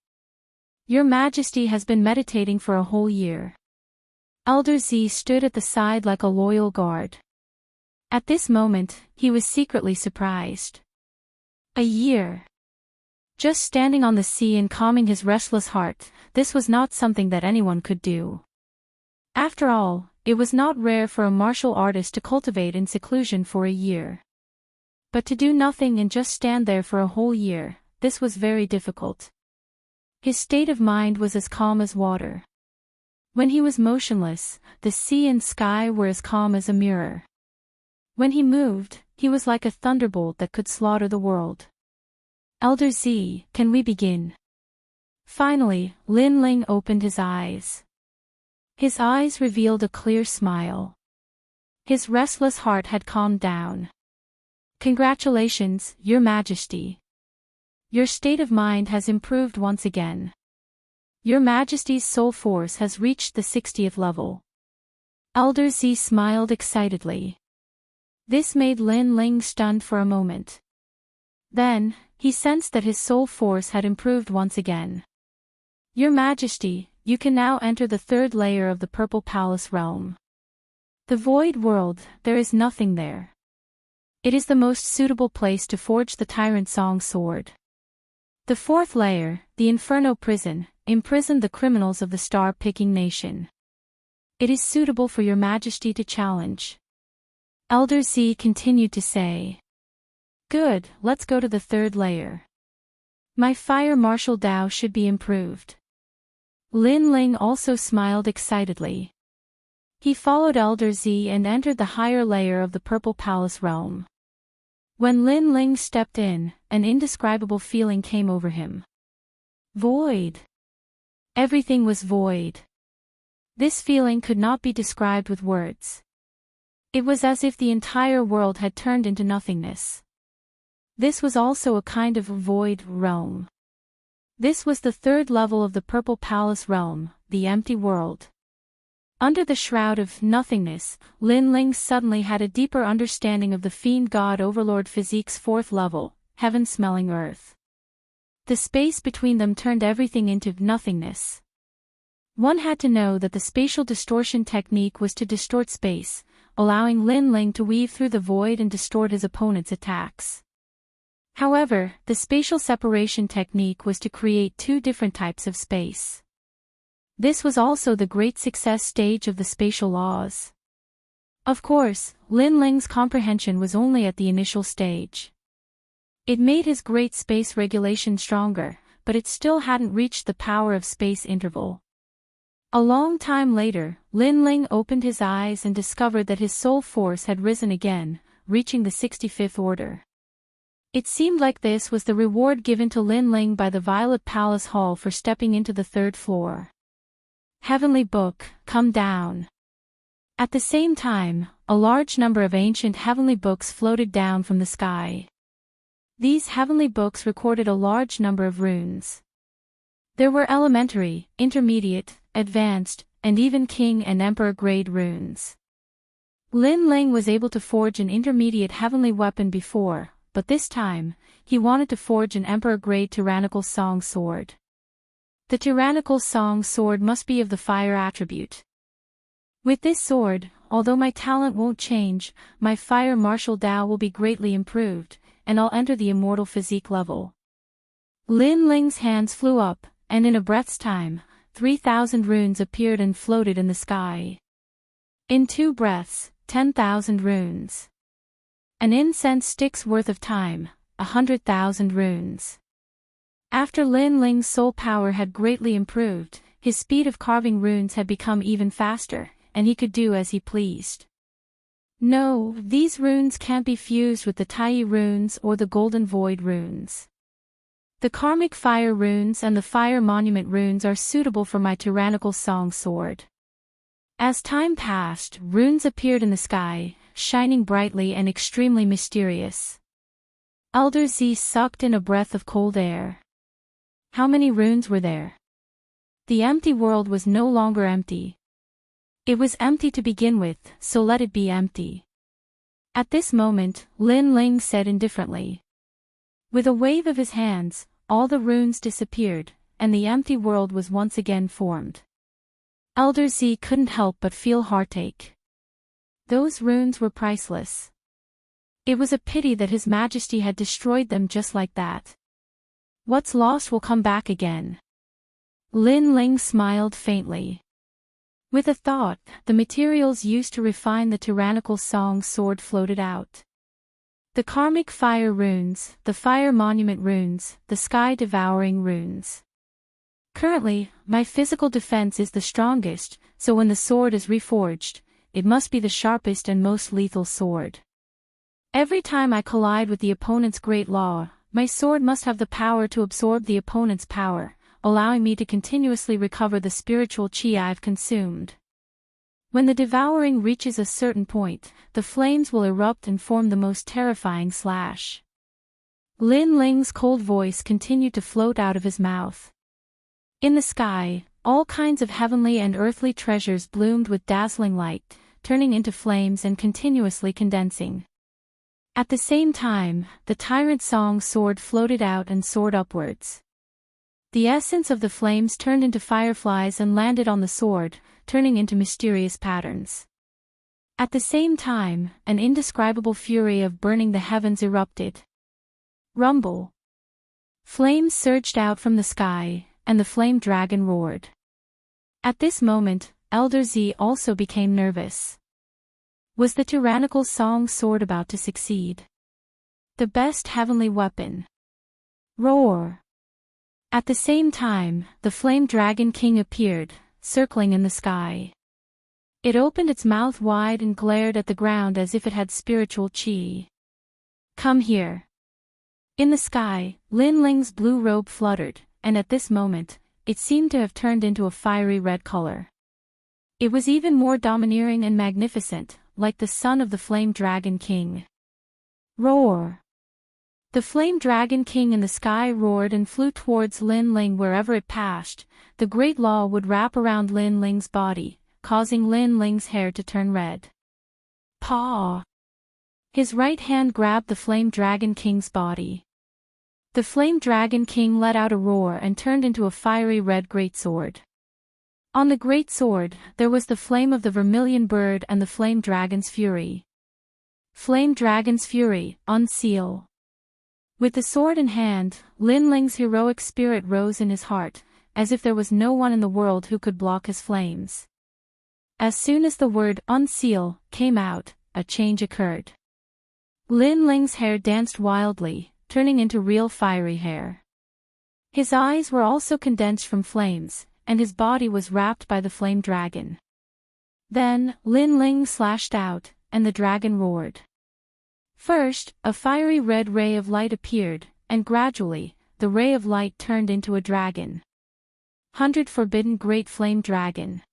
Your Majesty has been meditating for a whole year. Elder Z stood at the side like a loyal guard. At this moment, he was secretly surprised. A year. Just standing on the sea and calming his restless heart, this was not something that anyone could do. After all, it was not rare for a martial artist to cultivate in seclusion for a year. But to do nothing and just stand there for a whole year, this was very difficult. His state of mind was as calm as water. When he was motionless, the sea and sky were as calm as a mirror. When he moved, he was like a thunderbolt that could slaughter the world. Elder Z, can we begin? Finally, Lin Ling opened his eyes. His eyes revealed a clear smile. His restless heart had calmed down. Congratulations, Your Majesty. Your state of mind has improved once again. Your Majesty's soul force has reached the 60th level. Elder Z smiled excitedly. This made Lin Ling stunned for a moment. Then, he sensed that his soul force had improved once again. Your Majesty, you can now enter the third layer of the Purple Palace realm. The void world, there is nothing there. It is the most suitable place to forge the Tyrant Song sword. The fourth layer, the Inferno prison, imprisoned the criminals of the star-picking nation. It is suitable for Your Majesty to challenge. Elder Z continued to say. Good, let's go to the third layer. My fire martial Dao should be improved. Lin Ling also smiled excitedly. He followed Elder Z and entered the higher layer of the Purple Palace realm. When Lin Ling stepped in, an indescribable feeling came over him. Void. Everything was void. This feeling could not be described with words. It was as if the entire world had turned into nothingness. This was also a kind of void realm. This was the third level of the Purple Palace realm, the empty world. Under the shroud of nothingness, Lin Ling suddenly had a deeper understanding of the fiend god overlord physique's fourth level, heaven-smelling earth. The space between them turned everything into nothingness. One had to know that the spatial distortion technique was to distort space, allowing Lin Ling to weave through the void and distort his opponent's attacks. However, the spatial separation technique was to create two different types of space. This was also the great success stage of the spatial laws. Of course, Lin Ling's comprehension was only at the initial stage. It made his great space regulation stronger, but it still hadn't reached the power of space interval. A long time later, Lin Ling opened his eyes and discovered that his soul force had risen again, reaching the 65th order. It seemed like this was the reward given to Lin Ling by the Violet Palace Hall for stepping into the third floor. Heavenly Book, come down. At the same time, a large number of ancient heavenly books floated down from the sky. These heavenly books recorded a large number of runes. There were elementary, intermediate, advanced, and even king and emperor grade runes. Lin Ling was able to forge an intermediate heavenly weapon before, but this time, he wanted to forge an emperor grade tyrannical song sword. The tyrannical song sword must be of the fire attribute. With this sword, although my talent won't change, my fire martial Dao will be greatly improved, and I'll enter the immortal physique level. Lin Ling's hands flew up, and in a breath's time, 3,000 runes appeared and floated in the sky. In 2 breaths, 10,000 runes. An incense stick's worth of time, 100,000 runes. After Lin Ling's soul power had greatly improved, his speed of carving runes had become even faster, and he could do as he pleased. No, these runes can't be fused with the Tai runes or the Golden Void runes. The Karmic Fire runes and the Fire Monument runes are suitable for my tyrannical song sword. As time passed, runes appeared in the sky, shining brightly and extremely mysterious. Elder Z sucked in a breath of cold air. How many runes were there? The empty world was no longer empty. It was empty to begin with, so let it be empty. At this moment, Lin Ling said indifferently. With a wave of his hands, all the runes disappeared, and the empty world was once again formed. Elder Z couldn't help but feel heartache. Those runes were priceless. It was a pity that His Majesty had destroyed them just like that. What's lost will come back again. Lin Ling smiled faintly. With a thought, the materials used to refine the tyrannical song sword floated out. The Karmic Fire runes, the Fire Monument runes, the Sky Devouring runes. Currently, my physical defense is the strongest, so when the sword is reforged, it must be the sharpest and most lethal sword. Every time I collide with the opponent's great law, my sword must have the power to absorb the opponent's power, allowing me to continuously recover the spiritual chi I've consumed. When the devouring reaches a certain point, the flames will erupt and form the most terrifying slash. Lin Ling's cold voice continued to float out of his mouth. In the sky, all kinds of heavenly and earthly treasures bloomed with dazzling light, turning into flames and continuously condensing. At the same time, the tyrant song sword floated out and soared upwards. The essence of the flames turned into fireflies and landed on the sword, turning into mysterious patterns. At the same time, an indescribable fury of burning the heavens erupted. Rumble. Flames surged out from the sky, and the flame dragon roared. At this moment, Elder Z also became nervous. Was the tyrannical song sword about to succeed? The best heavenly weapon. Roar. At the same time, the flame dragon king appeared, circling in the sky. It opened its mouth wide and glared at the ground as if it had spiritual chi. Come here. In the sky, Lin Ling's blue robe fluttered, and at this moment, it seemed to have turned into a fiery red color. It was even more domineering and magnificent, like the son of the Flame Dragon King. Roar! The Flame Dragon King in the sky roared and flew towards Lin Ling wherever it passed. The great law would wrap around Lin Ling's body, causing Lin Ling's hair to turn red. Paw! His right hand grabbed the Flame Dragon King's body. The Flame Dragon King let out a roar and turned into a fiery red greatsword. On the greatsword, there was the flame of the vermilion bird and the Flame Dragon's fury. Flame Dragon's fury, unseal. With the sword in hand, Lin Ling's heroic spirit rose in his heart, as if there was no one in the world who could block his flames. As soon as the word unseal came out, a change occurred. Lin Ling's hair danced wildly, turning into real fiery hair. His eyes were also condensed from flames, and his body was wrapped by the flame dragon. Then, Lin Ling slashed out, and the dragon roared. First, a fiery red ray of light appeared, and gradually, the ray of light turned into a dragon. 100 Forbidden Great Flame Dragon.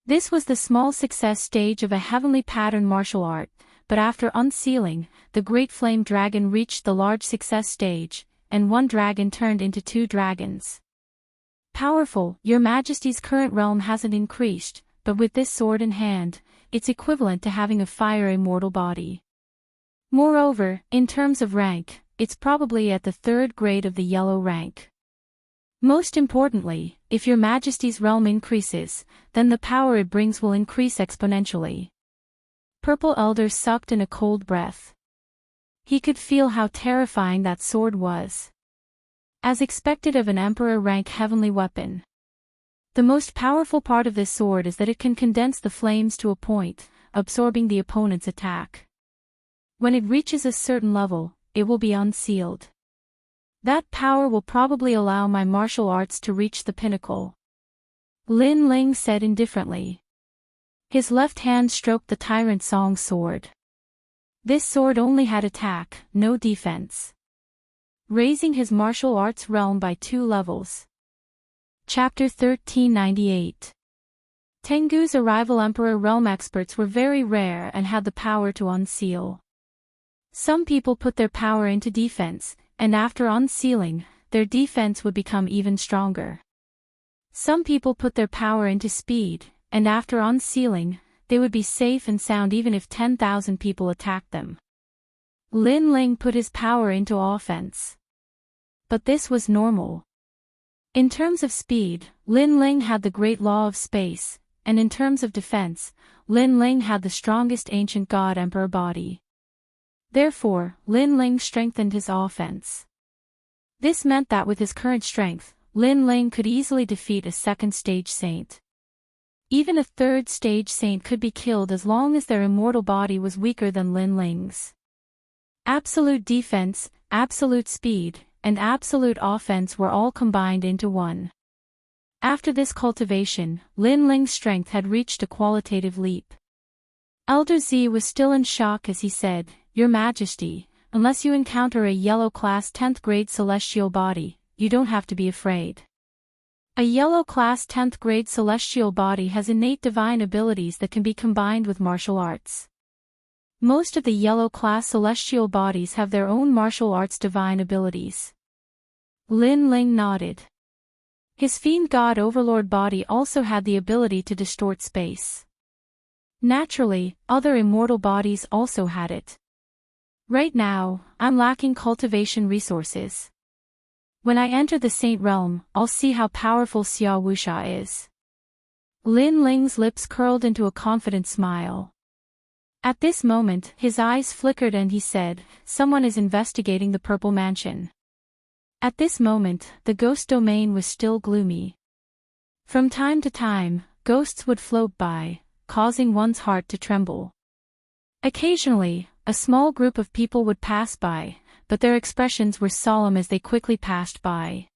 This was the small success stage of a heavenly pattern martial art, but after unsealing, the Great Flame Dragon reached the large success stage, and one dragon turned into 2 dragons. Powerful, Your Majesty's current realm hasn't increased, but with this sword in hand, it's equivalent to having a fire immortal body. Moreover, in terms of rank, it's probably at the 3rd grade of the yellow rank. Most importantly, if Your Majesty's realm increases, then the power it brings will increase exponentially. Purple Elder sucked in a cold breath. He could feel how terrifying that sword was. As expected of an Emperor rank heavenly weapon. The most powerful part of this sword is that it can condense the flames to a point, absorbing the opponent's attack. When it reaches a certain level, it will be unsealed. That power will probably allow my martial arts to reach the pinnacle. Lin Ling said indifferently. His left hand stroked the Tyrant Song sword. This sword only had attack, no defense. Raising his martial arts realm by 2 levels. Chapter 1398. Tengu's arrival. Emperor realm experts were very rare and had the power to unseal. Some people put their power into defense, and after unsealing, their defense would become even stronger. Some people put their power into speed, and after unsealing, they would be safe and sound even if 10,000 people attacked them. Lin Ling put his power into offense. But this was normal. In terms of speed, Lin Ling had the great law of space, and in terms of defense, Lin Ling had the strongest ancient god emperor body. Therefore, Lin Ling strengthened his offense. This meant that with his current strength, Lin Ling could easily defeat a 2nd stage saint. Even a 3rd stage saint could be killed as long as their immortal body was weaker than Lin Ling's. Absolute defense, absolute speed, and absolute offense were all combined into one. After this cultivation, Lin Ling's strength had reached a qualitative leap. Elder Z was still in shock as he said, "Your Majesty, unless you encounter a yellow class 10th grade celestial body, you don't have to be afraid." A yellow class 10th grade celestial body has innate divine abilities that can be combined with martial arts. Most of the yellow class celestial bodies have their own martial arts divine abilities. Lin Ling nodded. His fiend god overlord body also had the ability to distort space. Naturally, other immortal bodies also had it. Right now, I'm lacking cultivation resources. When I enter the Saint Realm, I'll see how powerful Xia Wuxia is. Lin Ling's lips curled into a confident smile. At this moment, his eyes flickered and he said, "Someone is investigating the Purple Mansion." At this moment, the ghost domain was still gloomy. From time to time, ghosts would float by, causing one's heart to tremble. Occasionally, a small group of people would pass by, but their expressions were solemn as they quickly passed by.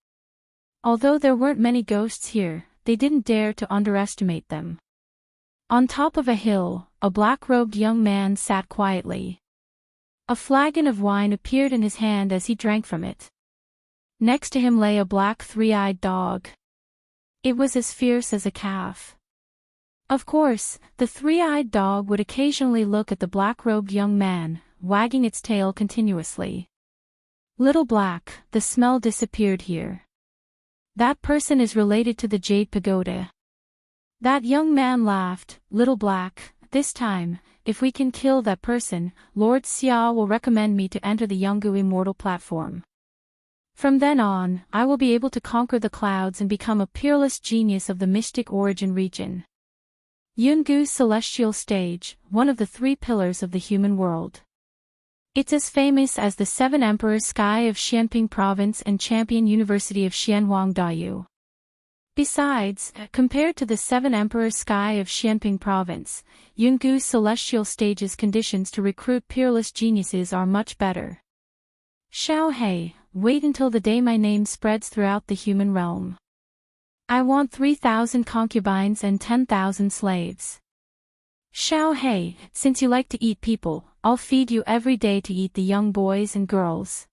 Although there weren't many ghosts here, they didn't dare to underestimate them. On top of a hill, a black-robed young man sat quietly. A flagon of wine appeared in his hand as he drank from it. Next to him lay a black 3-eyed dog. It was as fierce as a calf. Of course, the 3-eyed dog would occasionally look at the black-robed young man, wagging its tail continuously. "Little Black, the smell disappeared here. That person is related to the Jade Pagoda." That young man laughed. "Little Black, this time, if we can kill that person, Lord Xia will recommend me to enter the Yungu Immortal platform. From then on, I will be able to conquer the clouds and become a peerless genius of the mystic origin region. Yungu's celestial stage, one of the 3 pillars of the human world. It's as famous as the 7 Emperors Sky of Xianping Province and Champion University of Xianhuang Dayu. Besides, compared to the 7 Emperors Sky of Xianping Province, Yungu's celestial stage's conditions to recruit peerless geniuses are much better. Xiao He, wait until the day my name spreads throughout the human realm. I want 3,000 concubines and 10,000 slaves. Xiao He, since you like to eat people, I'll feed you every day to eat the young boys and girls."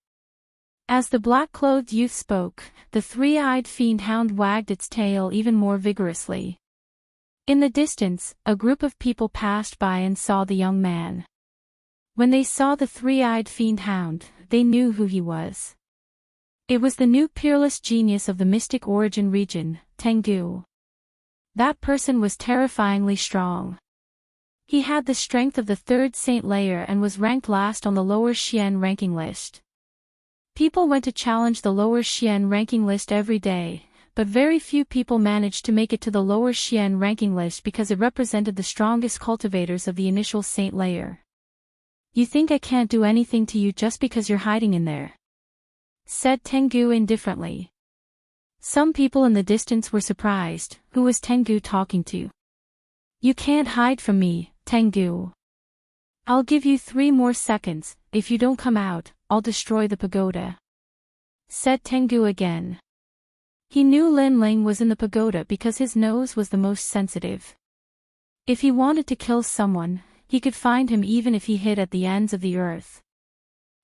As the black-clothed youth spoke, the 3-eyed fiend hound wagged its tail even more vigorously. In the distance, a group of people passed by and saw the young man. When they saw the 3-eyed fiend hound, they knew who he was. It was the new peerless genius of the mystic origin region, Tengu. That person was terrifyingly strong. He had the strength of the 3rd saint layer and was ranked last on the lower Xian ranking list. People went to challenge the lower Xian ranking list every day, but very few people managed to make it to the lower Xian ranking list because it represented the strongest cultivators of the initial saint layer. "You think I can't do anything to you just because you're hiding in there?" said Tengu indifferently. Some people in the distance were surprised. Who was Tengu talking to? "You can't hide from me, Tengu. I'll give you 3 more seconds. If you don't come out, I'll destroy the pagoda." said Tengu again. He knew Lin Ling was in the pagoda because his nose was the most sensitive. If he wanted to kill someone, he could find him even if he hid at the ends of the earth.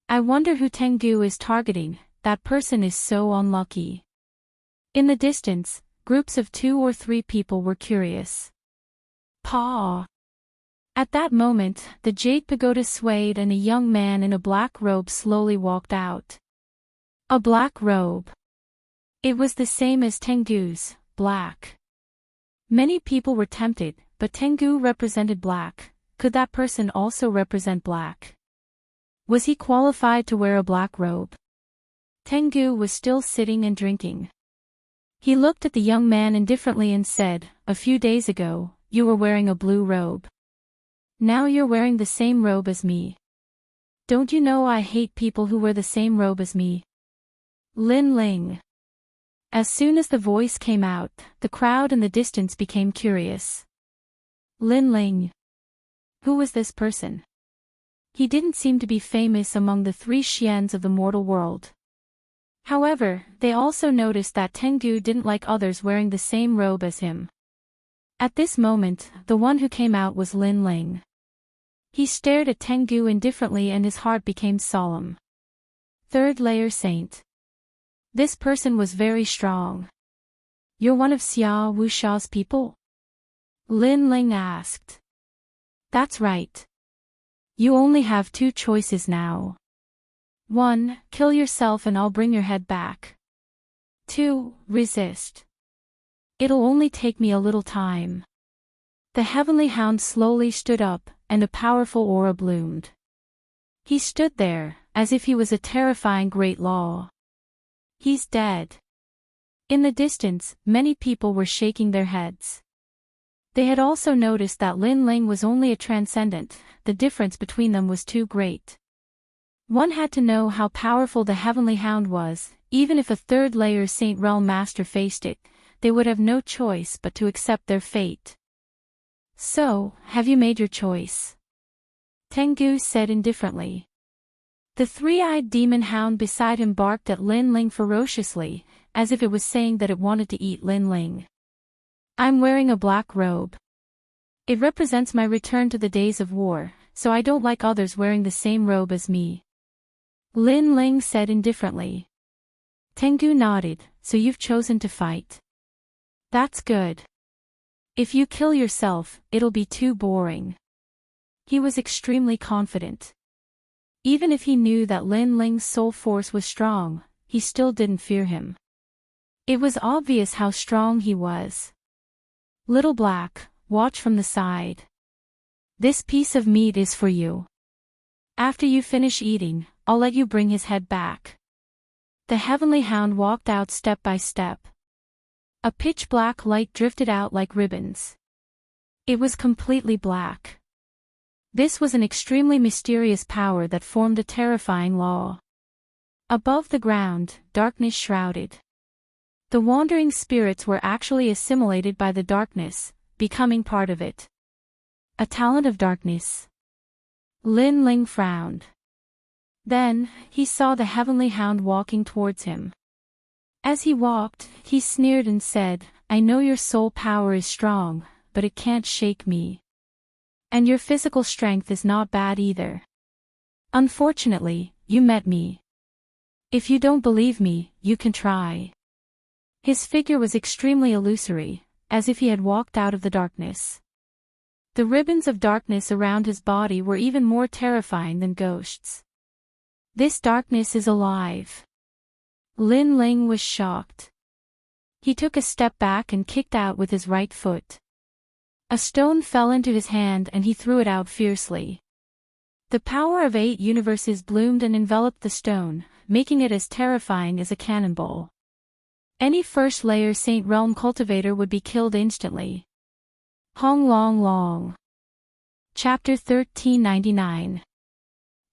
I wonder who Tengu is targeting, that person is so unlucky. In the distance, groups of 2 or 3 people were curious. Paw! At that moment, the jade pagoda swayed and a young man in a black robe slowly walked out. A black robe. It was the same as Tengu's, black. Many people were tempted, but Tengu represented black. Could that person also represent black? Was he qualified to wear a black robe? Tengu was still sitting and drinking. He looked at the young man indifferently and said, "A few days ago, you were wearing a blue robe. Now you're wearing the same robe as me. Don't you know I hate people who wear the same robe as me?" Lin Ling. As soon as the voice came out, the crowd in the distance became curious. Lin Ling. Who was this person? He didn't seem to be famous among the 3 Xians of the mortal world. However, they also noticed that Tengu didn't like others wearing the same robe as him. At this moment, the one who came out was Lin Ling. He stared at Tengu indifferently and his heart became solemn. 3rd layer saint. This person was very strong. "You're one of Xia Wusha's people?" Lin Ling asked. "That's right. You only have 2 choices now. 1, kill yourself and I'll bring your head back. 2, resist. It'll only take me a little time." The heavenly hound slowly stood up, and a powerful aura bloomed. He stood there, as if he was a terrifying great law. "He's dead." In the distance, many people were shaking their heads. They had also noticed that Lin Ling was only a transcendent, the difference between them was too great. One had to know how powerful the heavenly hound was. Even if a 3rd layer Saint Realm Master faced it, they would have no choice but to accept their fate. "So, have you made your choice?" Tengu said indifferently. The 3-eyed demon hound beside him barked at Lin Ling ferociously, as if it was saying that it wanted to eat Lin Ling. "I'm wearing a black robe. It represents my return to the days of war, so I don't like others wearing the same robe as me." Lin Ling said indifferently. Tengu nodded, "So you've chosen to fight. That's good. If you kill yourself, it'll be too boring." He was extremely confident. Even if he knew that Lin Ling's soul force was strong, he still didn't fear him. It was obvious how strong he was. "Little Black, watch from the side. This piece of meat is for you. After you finish eating, I'll let you bring his head back." The heavenly hound walked out step by step. A pitch-black light drifted out like ribbons. It was completely black. This was an extremely mysterious power that formed a terrifying law. Above the ground, darkness shrouded. The wandering spirits were actually assimilated by the darkness, becoming part of it. A talent of darkness. Lin Ling frowned. Then, he saw the heavenly hound walking towards him. As he walked, he sneered and said, "I know your soul power is strong, but it can't shake me. And your physical strength is not bad either. Unfortunately, you met me. If you don't believe me, you can try." His figure was extremely illusory, as if he had walked out of the darkness. The ribbons of darkness around his body were even more terrifying than ghosts. "This darkness is alive." Lin Ling was shocked. He took a step back and kicked out with his right foot. A stone fell into his hand and he threw it out fiercely. The power of 8 universes bloomed and enveloped the stone, making it as terrifying as a cannonball. Any 1st layer Saint Realm cultivator would be killed instantly. Hong Long Long. Chapter 1399.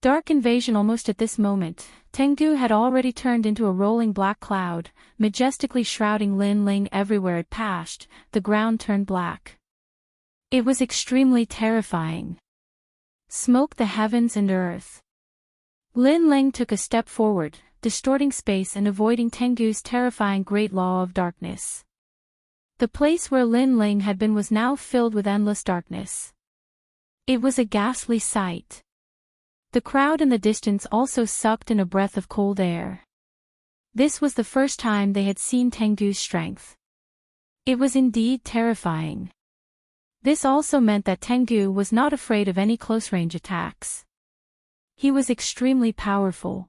Dark invasion. Almost at this moment, Tengu had already turned into a rolling black cloud, majestically shrouding Lin Ling everywhere it passed. The ground turned black. It was extremely terrifying. Smoke the heavens and earth. Lin Ling took a step forward, distorting space and avoiding Tengu's terrifying great law of darkness. The place where Lin Ling had been was now filled with endless darkness. It was a ghastly sight. The crowd in the distance also sucked in a breath of cold air. This was the first time they had seen Tengu's strength. It was indeed terrifying. This also meant that Tengu was not afraid of any close-range attacks. He was extremely powerful.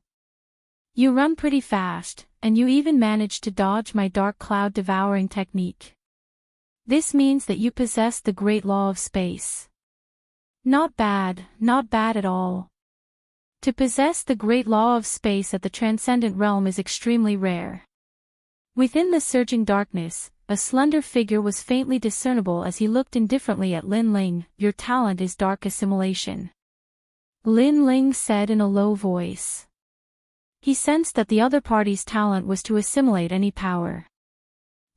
You run pretty fast, and you even managed to dodge my dark cloud devouring technique. This means that you possess the great law of space. Not bad at all. To possess the great law of space at the transcendent realm is extremely rare. Within the surging darkness, a slender figure was faintly discernible as he looked indifferently at Lin Ling. Your talent is dark assimilation, Lin Ling said in a low voice. He sensed that the other party's talent was to assimilate any power.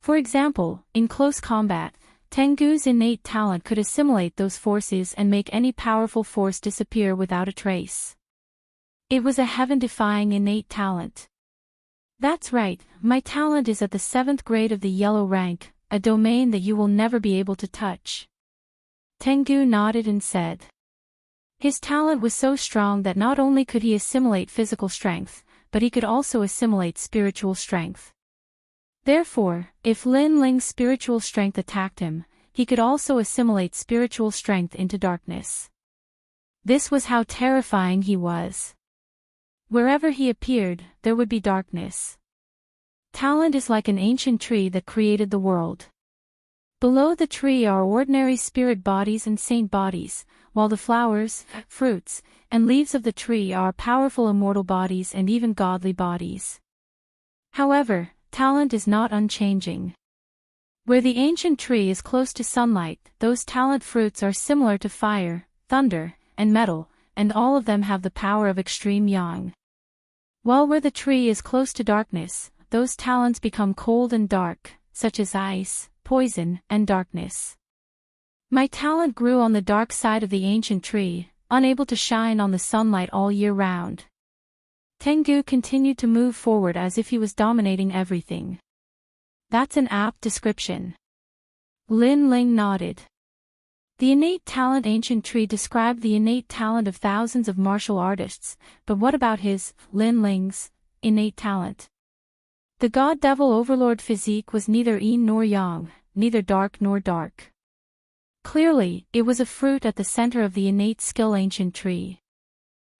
For example, in close combat, Tengu's innate talent could assimilate those forces and make any powerful force disappear without a trace. It was a heaven-defying innate talent. That's right, my talent is at the 7th grade of the yellow rank, a domain that you will never be able to touch. Tengu nodded and said. His talent was so strong that not only could he assimilate physical strength, but he could also assimilate spiritual strength. Therefore, if Lin Ling's spiritual strength attacked him, he could also assimilate spiritual strength into darkness. This was how terrifying he was. Wherever he appeared, there would be darkness. Talent is like an ancient tree that created the world. Below the tree are ordinary spirit bodies and saint bodies, while the flowers, fruits, and leaves of the tree are powerful immortal bodies and even godly bodies. However, talent is not unchanging. Where the ancient tree is close to sunlight, those talent fruits are similar to fire, thunder, and metal, and all of them have the power of extreme yang. While where the tree is close to darkness, those talents become cold and dark, such as ice, poison, and darkness. My talent grew on the dark side of the ancient tree, unable to shine on the sunlight all year round. Tengu continued to move forward as if he was dominating everything. That's an apt description. Lin Ling nodded. The innate talent ancient tree described the innate talent of thousands of martial artists, but what about his, Lin Ling's, innate talent? The god-devil overlord physique was neither yin nor yang, neither dark nor dark. Clearly, it was a fruit at the center of the innate skill ancient tree.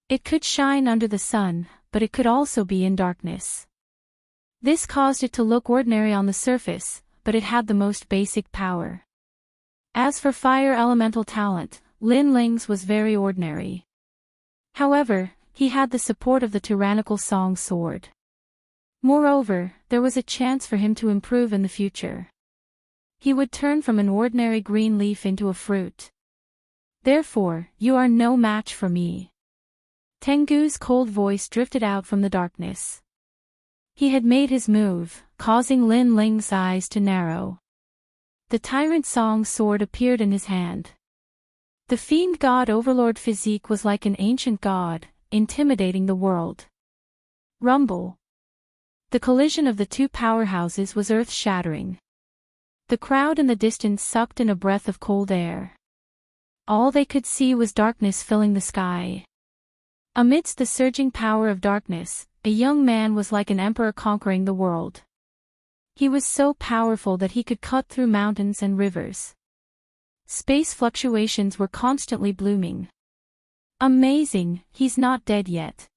It could shine under the sun, but it could also be in darkness. This caused it to look ordinary on the surface, but it had the most basic power. As for fire elemental talent, Lin Ling's was very ordinary. However, he had the support of the tyrannical song sword. Moreover, there was a chance for him to improve in the future. He would turn from an ordinary green leaf into a fruit. Therefore, you are no match for me. Tengu's cold voice drifted out from the darkness. He had made his move, causing Lin Ling's eyes to narrow. The tyrant song sword appeared in his hand. The fiend god overlord physique was like an ancient god, intimidating the world. Rumble. The collision of the two powerhouses was earth-shattering. The crowd in the distance sucked in a breath of cold air. All they could see was darkness filling the sky. Amidst the surging power of darkness, a young man was like an emperor conquering the world. He was so powerful that he could cut through mountains and rivers. Space fluctuations were constantly blooming. Amazing, he's not dead yet.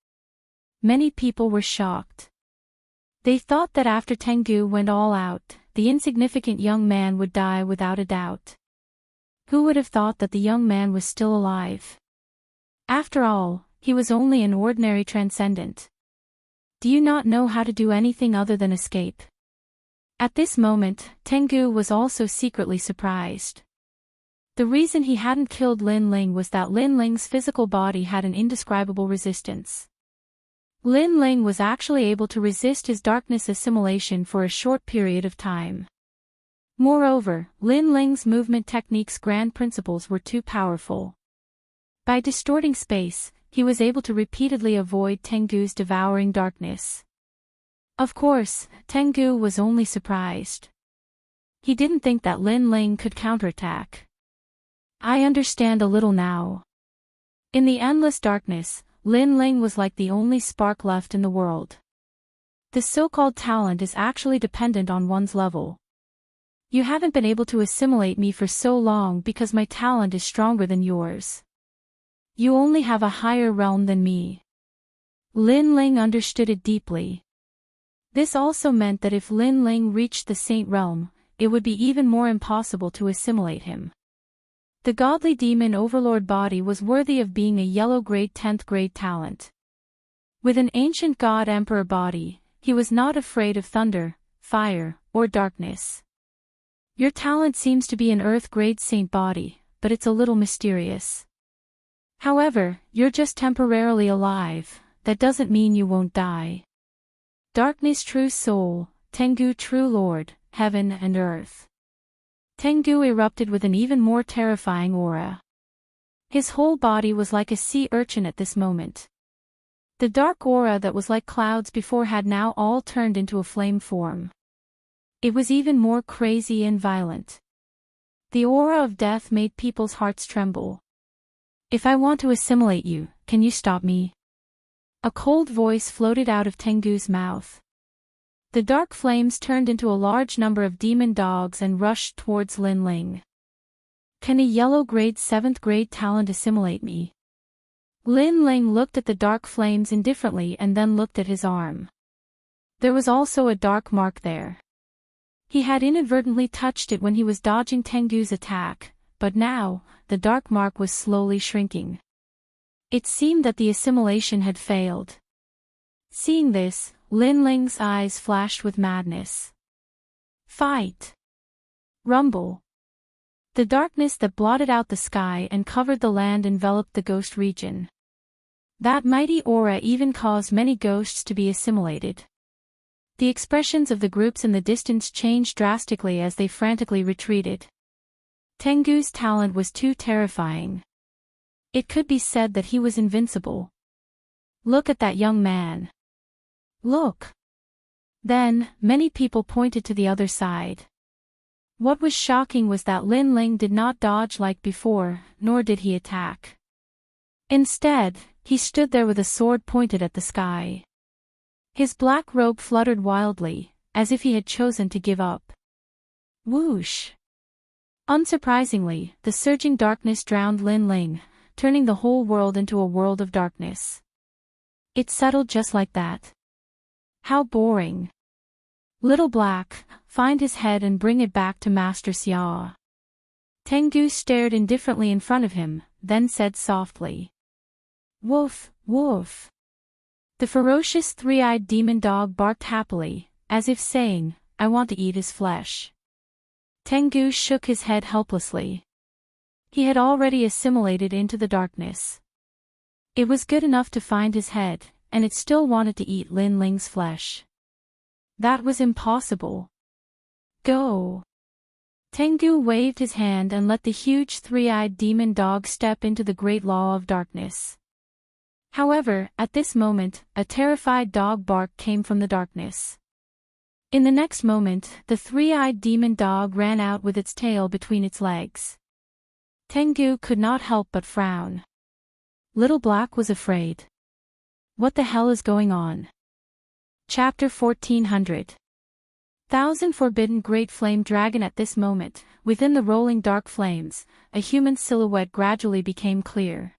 Many people were shocked. They thought that after Tengu went all out, the insignificant young man would die without a doubt. Who would have thought that the young man was still alive? After all, he was only an ordinary transcendent. Do you not know how to do anything other than escape? At this moment, Tengu was also secretly surprised. The reason he hadn't killed Lin Ling was that Lin Ling's physical body had an indescribable resistance. Lin Ling was actually able to resist his darkness assimilation for a short period of time. Moreover, Lin Ling's movement technique's grand principles were too powerful. By distorting space, he was able to repeatedly avoid Tengu's devouring darkness. Of course, Tengu was only surprised. He didn't think that Lin Ling could counterattack. I understand a little now. In the endless darkness, Lin Ling was like the only spark left in the world. The so-called talent is actually dependent on one's level. You haven't been able to assimilate me for so long because my talent is stronger than yours. You only have a higher realm than me. Lin Ling understood it deeply. This also meant that if Lin Ling reached the Saint realm, it would be even more impossible to assimilate him. The godly demon overlord body was worthy of being a yellow grade 10th grade talent. With an ancient god emperor body, he was not afraid of thunder, fire, or darkness. Your talent seems to be an earth grade saint body, but it's a little mysterious. However, you're just temporarily alive, that doesn't mean you won't die. Darkness true soul, Tengu true lord, heaven and earth. Tengu erupted with an even more terrifying aura. His whole body was like a sea urchin at this moment. The dark aura that was like clouds before had now all turned into a flame form. It was even more crazy and violent. The aura of death made people's hearts tremble. If I want to assimilate you, can you stop me? A cold voice floated out of Tengu's mouth. The dark flames turned into a large number of demon dogs and rushed towards Lin Ling. Can a yellow grade 7th grade talent assimilate me? Lin Ling looked at the dark flames indifferently and then looked at his arm. There was also a dark mark there. He had inadvertently touched it when he was dodging Tengu's attack, but now, the dark mark was slowly shrinking. It seemed that the assimilation had failed. Seeing this, Lin Ling's eyes flashed with madness. Fight! Rumble! The darkness that blotted out the sky and covered the land enveloped the ghost region. That mighty aura even caused many ghosts to be assimilated. The expressions of the groups in the distance changed drastically as they frantically retreated. Tengu's talent was too terrifying. It could be said that he was invincible. Look at that young man. Look. Then, many people pointed to the other side. What was shocking was that Lin Ling did not dodge like before, nor did he attack. Instead, he stood there with a sword pointed at the sky. His black robe fluttered wildly, as if he had chosen to give up. Whoosh! Unsurprisingly, the surging darkness drowned Lin Ling, turning the whole world into a world of darkness. It settled just like that. How boring. Little Black, find his head and bring it back to Master Xia. Tengu stared indifferently in front of him, then said softly. Woof, woof. The ferocious three-eyed demon dog barked happily, as if saying, I want to eat his flesh. Tengu shook his head helplessly. He had already assimilated into the darkness. It was good enough to find his head, and it still wanted to eat Lin Ling's flesh. That was impossible. Go! Tengu waved his hand and let the huge three-eyed demon dog step into the great law of darkness. However, at this moment, a terrified dog bark came from the darkness. In the next moment, the three-eyed demon dog ran out with its tail between its legs. Tengu could not help but frown. Little Black was afraid. What the hell is going on? Chapter 1400. Thousand Forbidden Great Flame Dragon. At this moment, within the rolling dark flames, a human silhouette gradually became clear.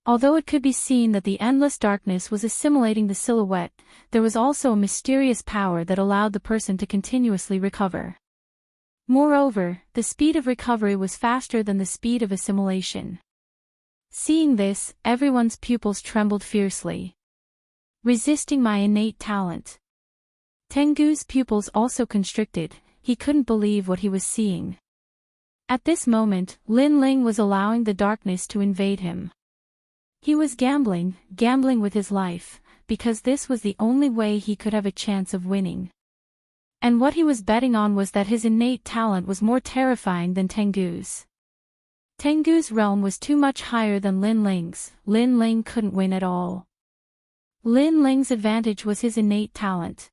Although it could be seen that the endless darkness was assimilating the silhouette, there was also a mysterious power that allowed the person to continuously recover. Moreover, the speed of recovery was faster than the speed of assimilation. Seeing this, everyone's pupils trembled fiercely. Resisting my innate talent. Tengu's pupils also constricted, he couldn't believe what he was seeing. At this moment, Lin Ling was allowing the darkness to invade him. He was gambling with his life, because this was the only way he could have a chance of winning. And what he was betting on was that his innate talent was more terrifying than Tengu's. Tengu's realm was too much higher than Lin Ling's. Lin Ling couldn't win at all. Lin Ling's advantage was his innate talent.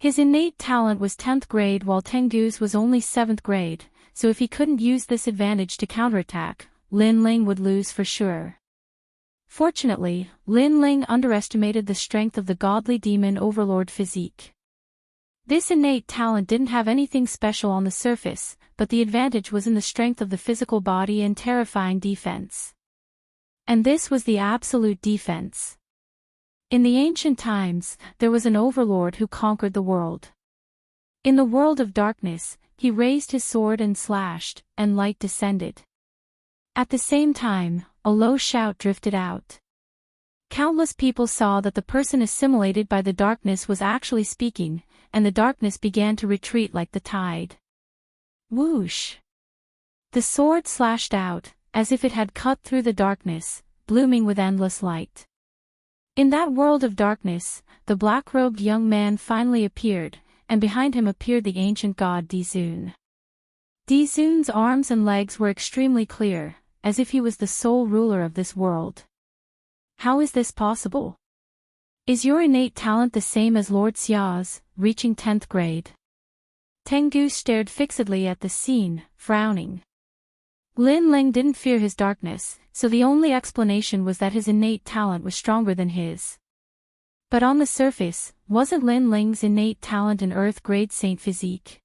His innate talent was 10th grade while Tengu's was only 7th grade, so if he couldn't use this advantage to counterattack, Lin Ling would lose for sure. Fortunately, Lin Ling underestimated the strength of the godly demon overlord physique. This innate talent didn't have anything special on the surface, but the advantage was in the strength of the physical body and terrifying defense. And this was the absolute defense. In the ancient times, there was an overlord who conquered the world. In the world of darkness, he raised his sword and slashed, and light descended. At the same time, a low shout drifted out. Countless people saw that the person assimilated by the darkness was actually speaking, and the darkness began to retreat like the tide. Whoosh! The sword slashed out, as if it had cut through the darkness, blooming with endless light. In that world of darkness, the black-robed young man finally appeared, and behind him appeared the ancient god Dizun. Dizun's arms and legs were extremely clear, as if he was the sole ruler of this world. How is this possible? Is your innate talent the same as Lord Xia's, reaching 10th grade? Tengu stared fixedly at the scene, frowning. Lin Ling didn't fear his darkness, so the only explanation was that his innate talent was stronger than his. But on the surface, wasn't Lin Ling's innate talent an Earth-grade saint physique?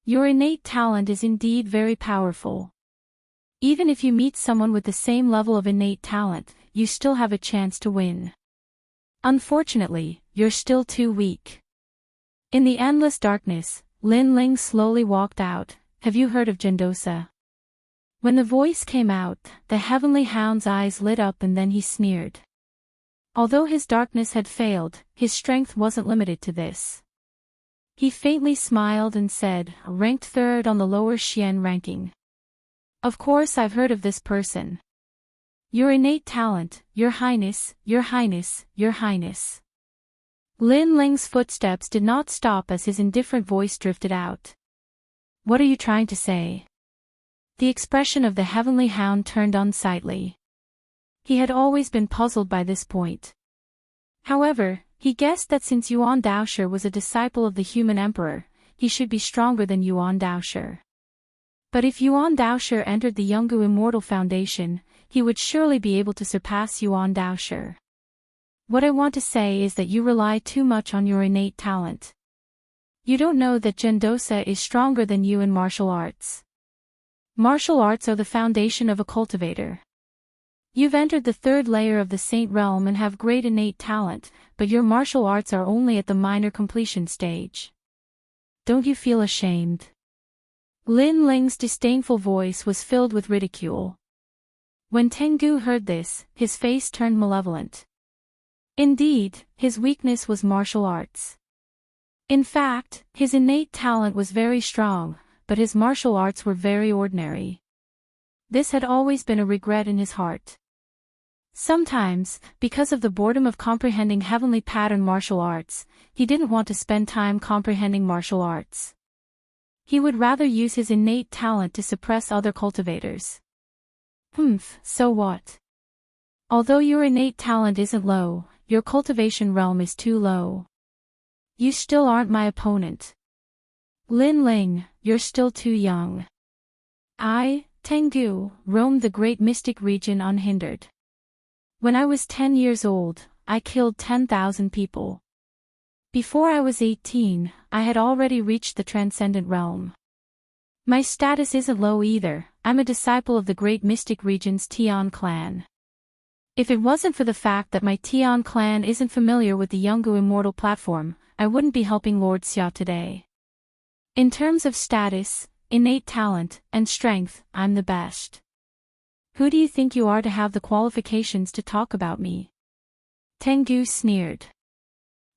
Your innate talent is indeed very powerful. Even if you meet someone with the same level of innate talent, you still have a chance to win. Unfortunately, you're still too weak. In the endless darkness, Lin Ling slowly walked out. Have you heard of Gendosa? When the voice came out, the heavenly hound's eyes lit up and then he sneered. Although his darkness had failed, his strength wasn't limited to this. He faintly smiled and said, ranked 3rd on the lower Xian ranking. Of course I've heard of this person. Your innate talent, Your Highness, Your Highness, Your Highness. Lin Ling's footsteps did not stop as his indifferent voice drifted out. What are you trying to say? The expression of the heavenly hound turned unsightly. He had always been puzzled by this point. However, he guessed that since Yuan Daoshe was a disciple of the human emperor, he should be stronger than Yuan Daoshe. But if Yuan Daoshe entered the Yungu Immortal Foundation, he would surely be able to surpass Yuan Daoshe. What I want to say is that you rely too much on your innate talent. You don't know that Gendosa is stronger than you in martial arts. Martial arts are the foundation of a cultivator. You've entered the 3rd layer of the Saint Realm and have great innate talent, but your martial arts are only at the minor completion stage. Don't you feel ashamed? Lin Ling's disdainful voice was filled with ridicule. When Tengu heard this, his face turned malevolent. Indeed, his weakness was martial arts. In fact, his innate talent was very strong, but his martial arts were very ordinary. This had always been a regret in his heart. Sometimes, because of the boredom of comprehending heavenly pattern martial arts, he didn't want to spend time comprehending martial arts. He would rather use his innate talent to suppress other cultivators. So what? Although your innate talent isn't low, your cultivation realm is too low. You still aren't my opponent. Lin Ling, you're still too young. I, Tengu, roamed the great mystic region unhindered. When I was 10 years old, I killed 10,000 people. Before I was 18, I had already reached the transcendent realm. My status isn't low either, I'm a disciple of the great mystic region's Tian clan. If it wasn't for the fact that my Tian clan isn't familiar with the Yungu Immortal platform, I wouldn't be helping Lord Xia today. In terms of status, innate talent, and strength, I'm the best. Who do you think you are to have the qualifications to talk about me? Tengu sneered.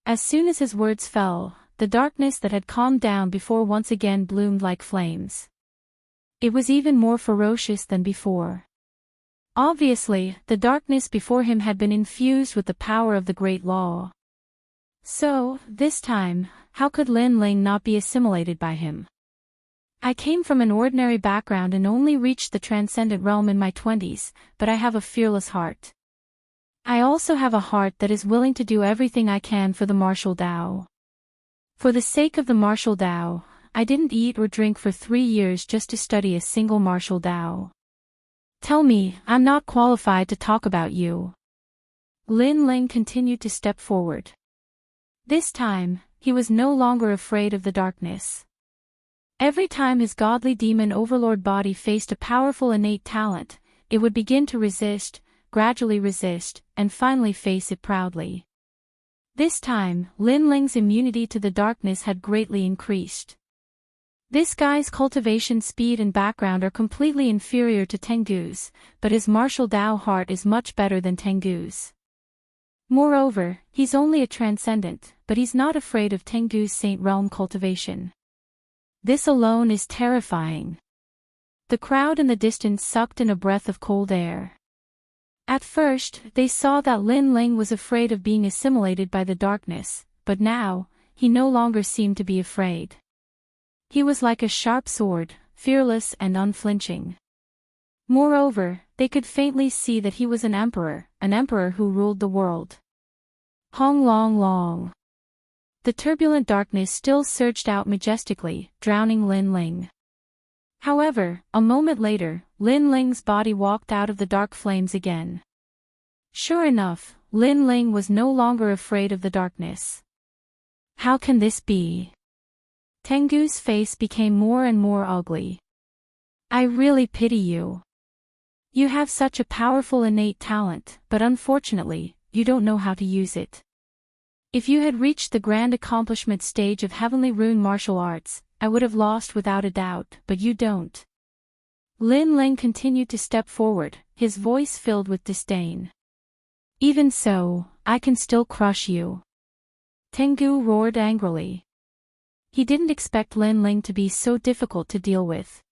As soon as his words fell, the darkness that had calmed down before once again bloomed like flames. It was even more ferocious than before. Obviously, the darkness before him had been infused with the power of the Great Law. So, this time, how could Lin Ling not be assimilated by him? I came from an ordinary background and only reached the transcendent realm in my 20s, but I have a fearless heart. I also have a heart that is willing to do everything I can for the martial Tao. For the sake of the martial Tao, I didn't eat or drink for 3 years just to study a single martial Tao. Tell me, I'm not qualified to talk about you. Lin Ling continued to step forward. This time, he was no longer afraid of the darkness. Every time his godly demon overlord body faced a powerful innate talent, it would begin to resist, gradually resist, and finally face it proudly. This time, Lin Ling's immunity to the darkness had greatly increased. This guy's cultivation speed and background are completely inferior to Tengu's, but his martial Tao heart is much better than Tengu's. Moreover, he's only a transcendent, but he's not afraid of Tengu's Saint Realm cultivation. This alone is terrifying. The crowd in the distance sucked in a breath of cold air. At first, they saw that Lin Ling was afraid of being assimilated by the darkness, but now, he no longer seemed to be afraid. He was like a sharp sword, fearless and unflinching. Moreover, they could faintly see that he was an emperor who ruled the world. Hong Long Long. The turbulent darkness still surged out majestically, drowning Lin Ling. However, a moment later, Lin Ling's body walked out of the dark flames again. Sure enough, Lin Ling was no longer afraid of the darkness. How can this be? Tengu's face became more and more ugly. I really pity you. You have such a powerful innate talent, but unfortunately, you don't know how to use it. If you had reached the grand accomplishment stage of heavenly rune martial arts, I would have lost without a doubt, but you don't. Lin Ling continued to step forward, his voice filled with disdain. Even so, I can still crush you. Tengu roared angrily. He didn't expect Lin Ling to be so difficult to deal with.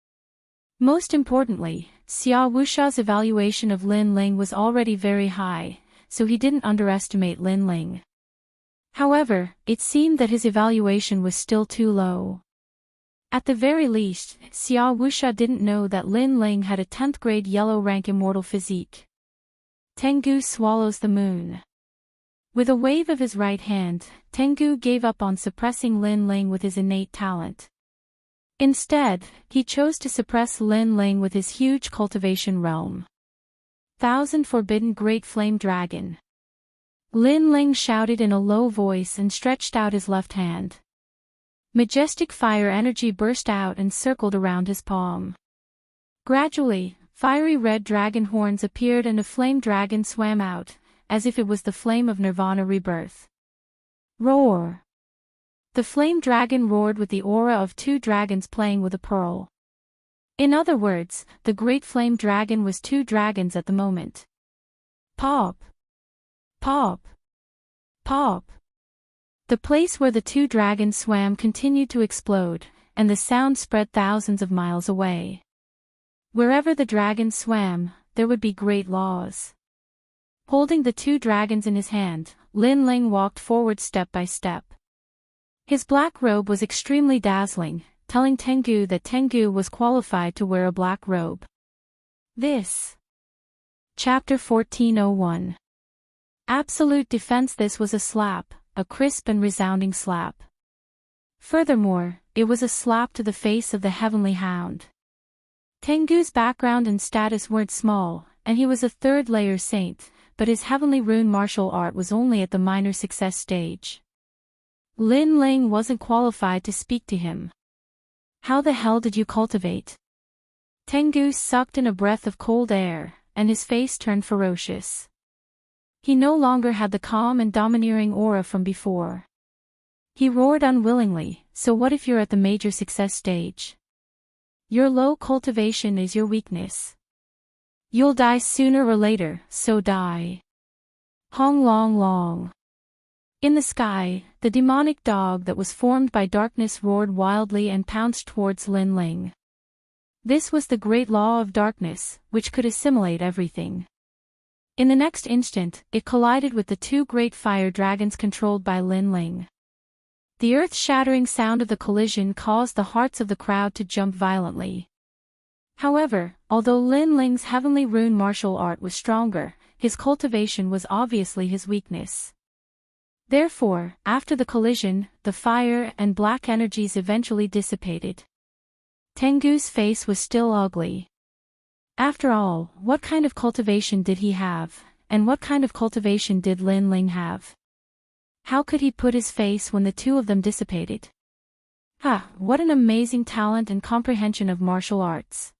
Most importantly, Xia Wusha's evaluation of Lin Ling was already very high, so he didn't underestimate Lin Ling. However, it seemed that his evaluation was still too low. At the very least, Xia Wusha didn't know that Lin Ling had a 10th grade yellow rank immortal physique. Tengu swallows the moon. With a wave of his right hand, Tengu gave up on suppressing Lin Ling with his innate talent. Instead, he chose to suppress Lin Ling with his huge cultivation realm. Thousand Forbidden Great Flame Dragon. Lin Ling shouted in a low voice and stretched out his left hand. Majestic fire energy burst out and circled around his palm. Gradually, fiery red dragon horns appeared and a flame dragon swam out, as if it was the flame of Nirvana rebirth. Roar! The flame dragon roared with the aura of 2 dragons playing with a pearl. In other words, the great flame dragon was 2 dragons at the moment. Pop! Pop! Pop! The place where the 2 dragons swam continued to explode, and the sound spread thousands of miles away. Wherever the dragons swam, there would be great laws. Holding the 2 dragons in his hand, Lin Ling walked forward step by step. His black robe was extremely dazzling, telling Tengu that Tengu was qualified to wear a black robe. This. Chapter 1401. Absolute defense. This was a slap, a crisp and resounding slap. Furthermore, it was a slap to the face of the heavenly hound. Tengu's background and status weren't small, and he was a 3rd layer saint, but his heavenly rune martial art was only at the minor success stage. Lin Ling wasn't qualified to speak to him. How the hell did you cultivate? Tengu sucked in a breath of cold air, and his face turned ferocious. He no longer had the calm and domineering aura from before. He roared unwillingly, so what if you're at the major success stage? Your low cultivation is your weakness. You'll die sooner or later, so die. Hong Long Long. In the sky, the demonic dog that was formed by darkness roared wildly and pounced towards Lin Ling. This was the great law of darkness, which could assimilate everything. In the next instant, it collided with the 2 great fire dragons controlled by Lin Ling. The earth-shattering sound of the collision caused the hearts of the crowd to jump violently. However, although Lin Ling's heavenly rune martial art was stronger, his cultivation was obviously his weakness. Therefore, after the collision, the fire and black energies eventually dissipated. Tengu's face was still ugly. After all, what kind of cultivation did he have, and what kind of cultivation did Lin Ling have? How could he put his face when the two of them dissipated? What an amazing talent and comprehension of martial arts.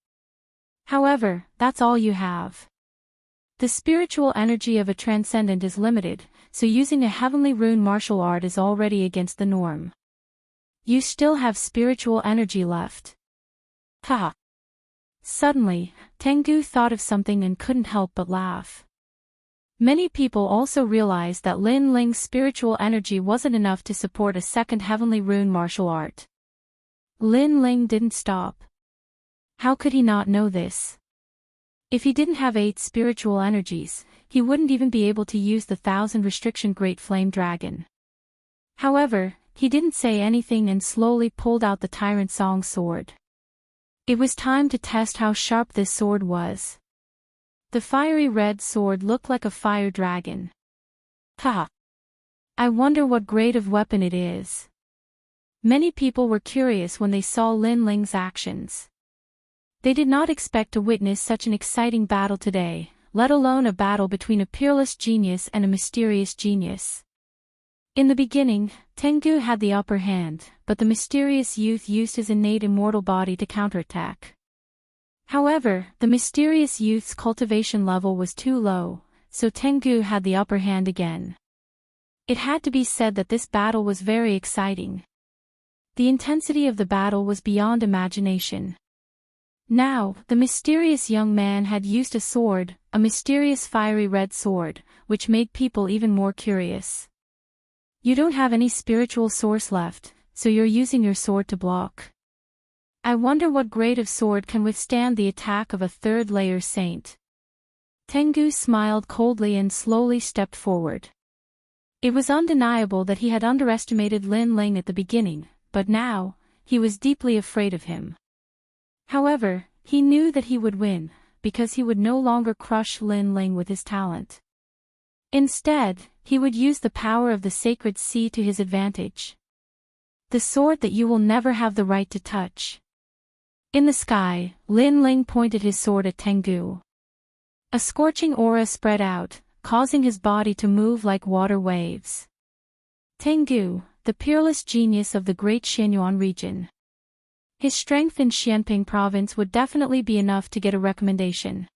However, that's all you have. The spiritual energy of a transcendent is limited, so using a heavenly rune martial art is already against the norm. You still have spiritual energy left. Suddenly, Tengu thought of something and couldn't help but laugh. Many people also realized that Lin Ling's spiritual energy wasn't enough to support a second heavenly rune martial art. Lin Ling didn't stop. How could he not know this? If he didn't have 8 spiritual energies, he wouldn't even be able to use the 1000 restriction Great Flame Dragon. However, he didn't say anything and slowly pulled out the Tyrant Song sword. It was time to test how sharp this sword was. The fiery red sword looked like a fire dragon. I wonder what grade of weapon it is. Many people were curious when they saw Lin Ling's actions. They did not expect to witness such an exciting battle today, let alone a battle between a peerless genius and a mysterious genius. In the beginning, Tengu had the upper hand, but the mysterious youth used his innate immortal body to counterattack. However, the mysterious youth's cultivation level was too low, so Tengu had the upper hand again. It had to be said that this battle was very exciting. The intensity of the battle was beyond imagination. Now, the mysterious young man had used a sword, a mysterious fiery red sword, which made people even more curious. You don't have any spiritual source left, so you're using your sword to block. I wonder what grade of sword can withstand the attack of a third-layer saint. Tengu smiled coldly and slowly stepped forward. It was undeniable that he had underestimated Lin Ling at the beginning, but now, he was deeply afraid of him. However, he knew that he would win, because he would no longer crush Lin Ling with his talent. Instead, he would use the power of the sacred sea to his advantage. The sword that you will never have the right to touch. In the sky, Lin Ling pointed his sword at Tengu. A scorching aura spread out, causing his body to move like water waves. Tengu, the peerless genius of the Great Xianyuan region. His strength in Xianping province would definitely be enough to get a recommendation.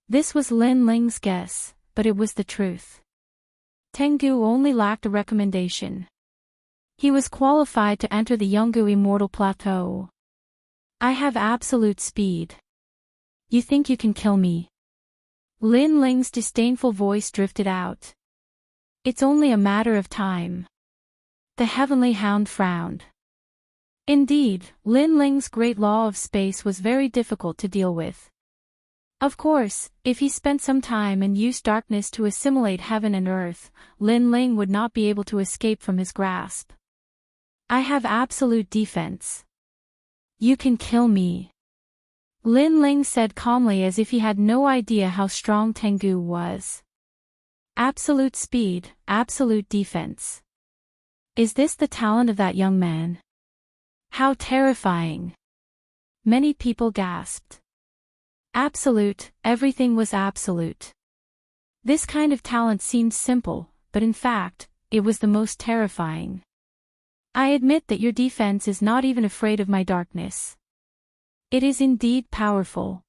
This was Lin Ling's guess, but it was the truth. Tengu only lacked a recommendation. He was qualified to enter the Yungu Immortal Plateau. I have absolute speed. You think you can kill me? Lin Ling's disdainful voice drifted out. It's only a matter of time. The Heavenly Hound frowned. Indeed, Lin Ling's great law of space was very difficult to deal with. Of course, if he spent some time and used darkness to assimilate heaven and earth, Lin Ling would not be able to escape from his grasp. I have absolute defense. You can kill me. Lin Ling said calmly as if he had no idea how strong Tengu was. Absolute speed, absolute defense. Is this the talent of that young man? How terrifying. Many people gasped. Absolute, everything was absolute. This kind of talent seemed simple, but in fact, it was the most terrifying. I admit that your defense is not even afraid of my darkness. It is indeed powerful.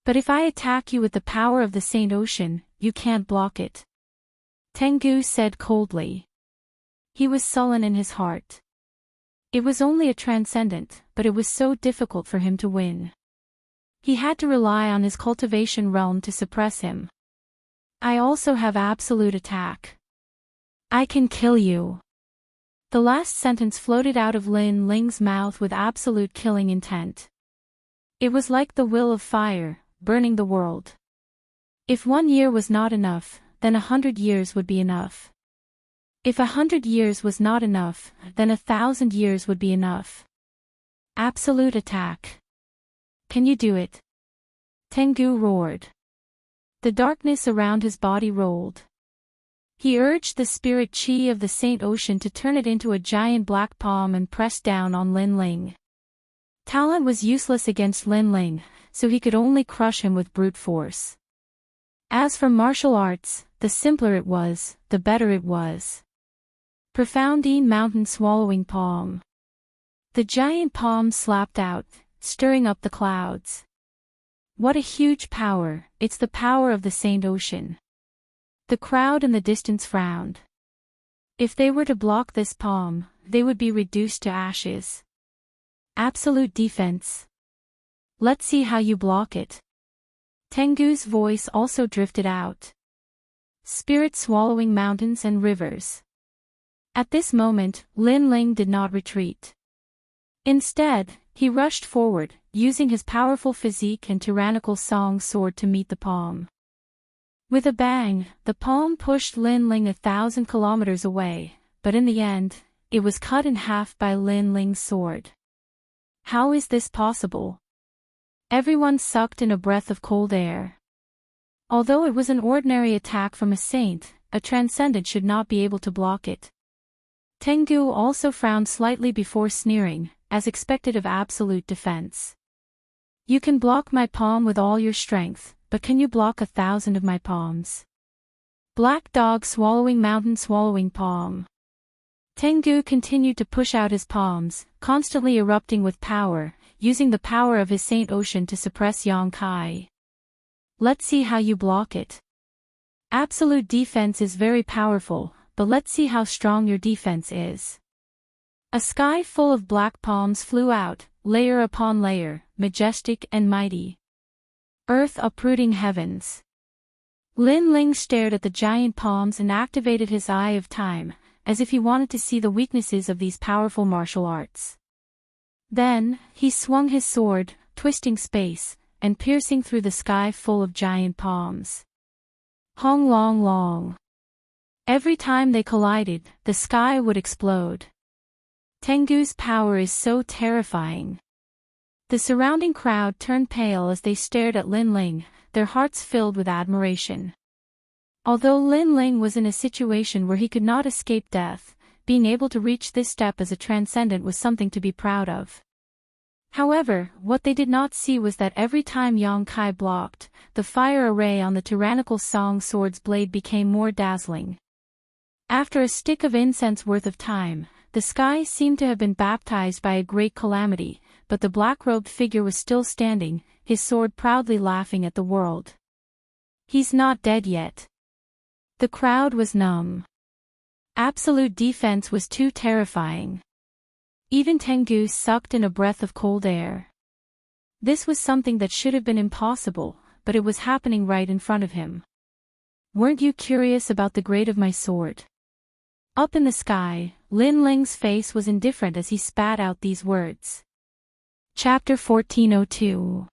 But if I attack you with the power of the Saint Ocean, you can't block it. Tengu said coldly. He was sullen in his heart. It was only a transcendent, but it was so difficult for him to win. He had to rely on his cultivation realm to suppress him. I also have absolute attack. I can kill you. The last sentence floated out of Lin Ling's mouth with absolute killing intent. It was like the will of fire, burning the world. If 1 year was not enough, then 100 years would be enough. If 100 years was not enough, then 1,000 years would be enough. Absolute attack. Can you do it? Tengu roared. The darkness around his body rolled. He urged the spirit chi of the Saint Ocean to turn it into a giant black palm and press down on Lin Ling. Talent was useless against Lin Ling, so he could only crush him with brute force. As for martial arts, the simpler it was, the better it was. Profoundine Mountain Swallowing Palm. The giant palm slapped out, stirring up the clouds. What a huge power, it's the power of the Saint Ocean. The crowd in the distance frowned. If they were to block this palm, they would be reduced to ashes. Absolute defense. Let's see how you block it. Tengu's voice also drifted out. Spirit swallowing mountains and rivers. At this moment, Lin Ling did not retreat. Instead, he rushed forward, using his powerful physique and tyrannical song sword to meet the palm. With a bang, the palm pushed Lin Ling 1,000 kilometers away, but in the end, it was cut in half by Lin Ling's sword. How is this possible? Everyone sucked in a breath of cold air. Although it was an ordinary attack from a saint, a transcendent should not be able to block it. Tengu also frowned slightly before sneering, as expected of absolute defense. You can block my palm with all your strength, but can you block 1,000 of my palms? Black Dog Swallowing Mountain Swallowing Palm. Tengu continued to push out his palms, constantly erupting with power, using the power of his Saint Ocean to suppress Yang Kai. Let's see how you block it. Absolute defense is very powerful, but let's see how strong your defense is. A sky full of black palms flew out, layer upon layer, majestic and mighty. Earth uprooting heavens. Lin Ling stared at the giant palms and activated his Eye of Time, as if he wanted to see the weaknesses of these powerful martial arts. Then, he swung his sword, twisting space, and piercing through the sky full of giant palms. Hong long long. Every time they collided, the sky would explode. Tengu's power is so terrifying. The surrounding crowd turned pale as they stared at Lin Ling, their hearts filled with admiration. Although Lin Ling was in a situation where he could not escape death, being able to reach this step as a transcendent was something to be proud of. However, what they did not see was that every time Yang Kai blocked, the fire array on the tyrannical song sword's blade became more dazzling. After a stick of incense worth of time, the sky seemed to have been baptized by a great calamity, but the black-robed figure was still standing, his sword proudly laughing at the world. He's not dead yet. The crowd was numb. Absolute defense was too terrifying. Even Tengu sucked in a breath of cold air. This was something that should have been impossible, but it was happening right in front of him. Weren't you curious about the grade of my sword? Up in the sky, Lin Ling's face was indifferent as he spat out these words. Chapter 1402.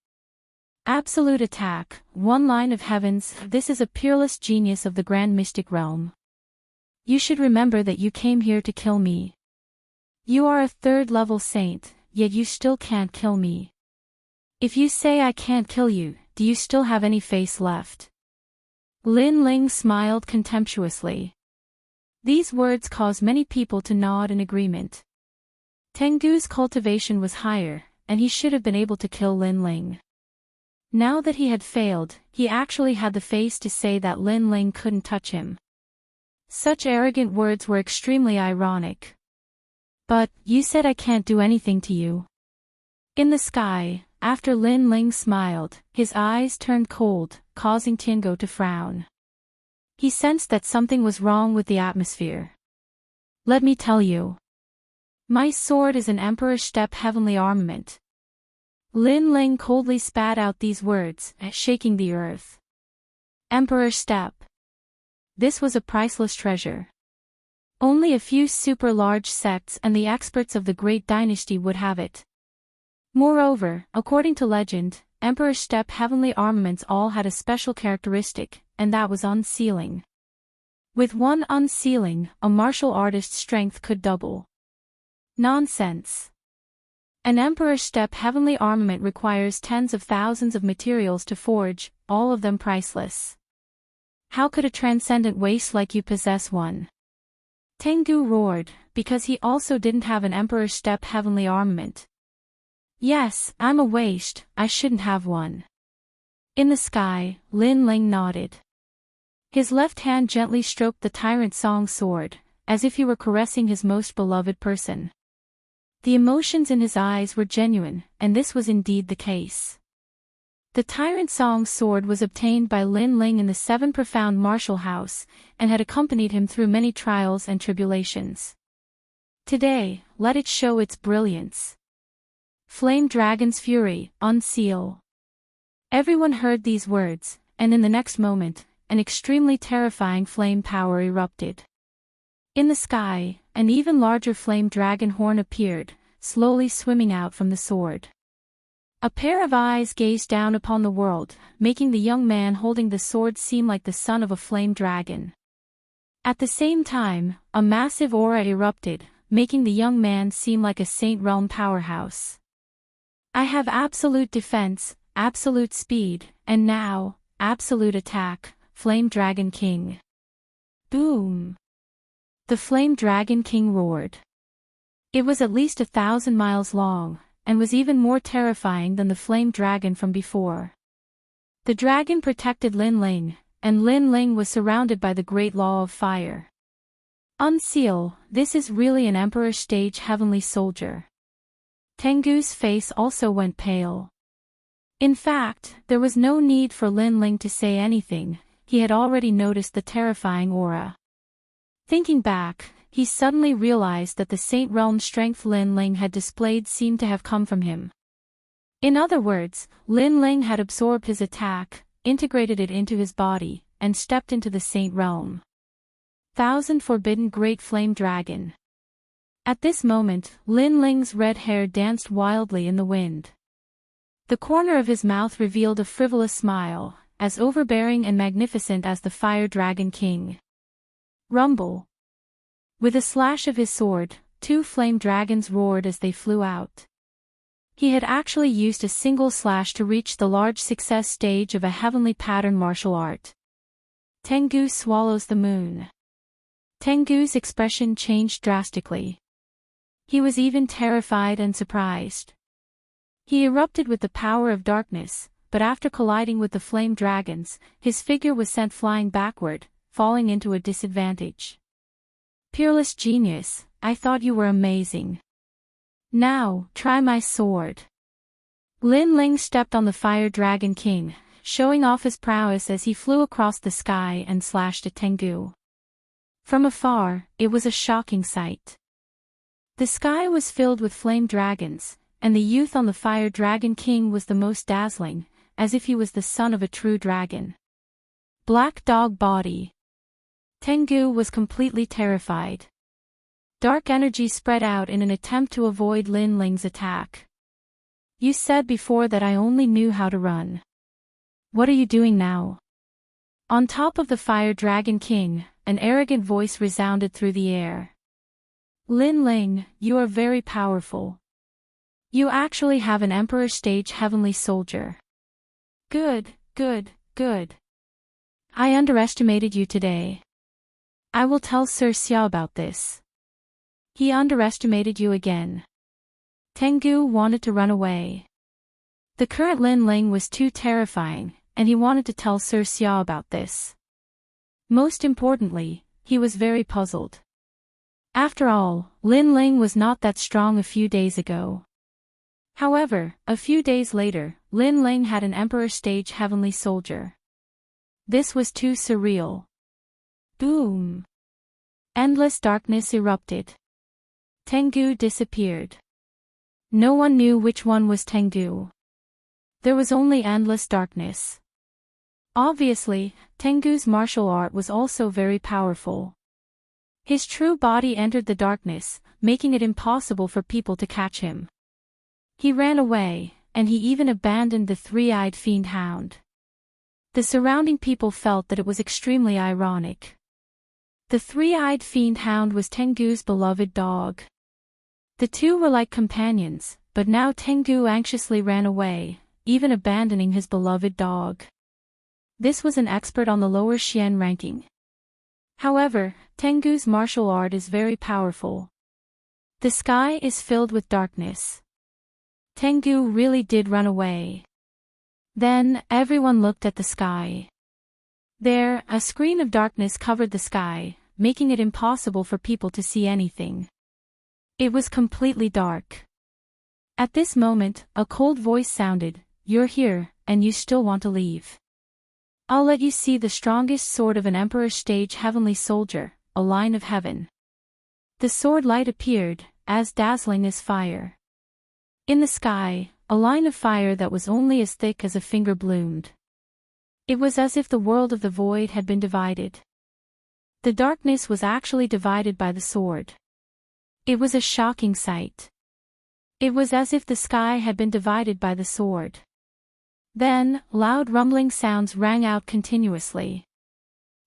Absolute attack, one line of heavens. This is a peerless genius of the grand mystic realm. You should remember that you came here to kill me. You are a third-level saint, yet you still can't kill me. If you say I can't kill you, do you still have any face left? Lin Ling smiled contemptuously. These words caused many people to nod in agreement. Tengu's cultivation was higher, and he should have been able to kill Lin Ling. Now that he had failed, he actually had the face to say that Lin Ling couldn't touch him. Such arrogant words were extremely ironic. But, you said I can't do anything to you. In the sky, after Lin Ling smiled, his eyes turned cold, causing Tengu to frown. He sensed that something was wrong with the atmosphere. Let me tell you. My sword is an Emperor Step heavenly armament. Lin Ling coldly spat out these words, shaking the earth. Emperor Step. This was a priceless treasure. Only a few super-large sects and the experts of the great dynasty would have it. Moreover, according to legend, Emperor Step heavenly armaments all had a special characteristic, and that was unsealing. With one unsealing, a martial artist's strength could double. Nonsense. An Emperor Step heavenly armament requires tens of thousands of materials to forge, all of them priceless. How could a transcendent waste like you possess one? Tengu roared, because he also didn't have an Emperor's Step heavenly armament. Yes, I'm a waste, I shouldn't have one. In the sky, Lin Ling nodded. His left hand gently stroked the Tyrant Song sword, as if he were caressing his most beloved person. The emotions in his eyes were genuine, and this was indeed the case. The Tyrant Song sword was obtained by Lin Ling in the Seven Profound Martial House, and had accompanied him through many trials and tribulations. Today, let it show its brilliance. Flame Dragon's Fury, unseal. Everyone heard these words, and in the next moment, an extremely terrifying flame power erupted. In the sky, an even larger flame dragon horn appeared, slowly swimming out from the sword. A pair of eyes gazed down upon the world, making the young man holding the sword seem like the son of a flame dragon. At the same time, a massive aura erupted, making the young man seem like a Saint Realm powerhouse. I have absolute defense, absolute speed, and now, absolute attack, Flame Dragon King. Boom! The Flame Dragon King roared. It was at least 1,000 miles long, and was even more terrifying than the flame dragon from before. The dragon protected Lin Ling, and Lin Ling was surrounded by the great law of fire. Unseal, this is really an Emperor stage heavenly soldier. Tengu's face also went pale. In fact, there was no need for Lin Ling to say anything, he had already noticed the terrifying aura. Thinking back, he suddenly realized that the Saint Realm strength Lin Ling had displayed seemed to have come from him. In other words, Lin Ling had absorbed his attack, integrated it into his body, and stepped into the Saint Realm. Thousand Forbidden Great Flame Dragon. At this moment, Lin Ling's red hair danced wildly in the wind. The corner of his mouth revealed a frivolous smile, as overbearing and magnificent as the Fire Dragon King. Rumble. With a slash of his sword, 2 flame dragons roared as they flew out. He had actually used a single slash to reach the large success stage of a heavenly pattern martial art. Tengu swallows the moon. Tengu's expression changed drastically. He was even terrified and surprised. He erupted with the power of darkness, but after colliding with the flame dragons, his figure was sent flying backward, falling into a disadvantage. Peerless genius, I thought you were amazing. Now, try my sword. Lin Ling stepped on the Fire Dragon King, showing off his prowess as he flew across the sky and slashed at Tengu. From afar, it was a shocking sight. The sky was filled with flame dragons, and the youth on the Fire Dragon King was the most dazzling, as if he was the son of a true dragon. Black Dog Body. Tengu was completely terrified. Dark energy spread out in an attempt to avoid Lin Ling's attack. You said before that I only knew how to run. What are you doing now? On top of the Fire Dragon King, an arrogant voice resounded through the air. Lin Ling, you are very powerful. You actually have an Emperor stage heavenly soldier. Good, good, good. I underestimated you today. I will tell Sir Xia about this. He underestimated you again. Tengu wanted to run away. The current Lin Ling was too terrifying, and he wanted to tell Sir Xia about this. Most importantly, he was very puzzled. After all, Lin Ling was not that strong a few days ago. However, a few days later, Lin Ling had an Emperor stage heavenly soldier. This was too surreal. Boom! Endless darkness erupted. Tengu disappeared. No one knew which one was Tengu. There was only endless darkness. Obviously, Tengu's martial art was also very powerful. His true body entered the darkness, making it impossible for people to catch him. He ran away, and he even abandoned the three-eyed fiend hound. The surrounding people felt that it was extremely ironic. The three-eyed fiend hound was Tengu's beloved dog. The two were like companions, but now Tengu anxiously ran away, even abandoning his beloved dog. This was an expert on the lower Xian ranking. However, Tengu's martial art is very powerful. The sky is filled with darkness. Tengu really did run away. Then, everyone looked at the sky. There, a screen of darkness covered the sky, making it impossible for people to see anything. It was completely dark. At this moment, a cold voice sounded, "You're here, and you still want to leave. I'll let you see the strongest sword of an Emperor Stage Heavenly Soldier, a line of heaven." The sword light appeared, as dazzling as fire. In the sky, a line of fire that was only as thick as a finger bloomed. It was as if the world of the void had been divided. The darkness was actually divided by the sword. It was a shocking sight. It was as if the sky had been divided by the sword. Then, loud rumbling sounds rang out continuously.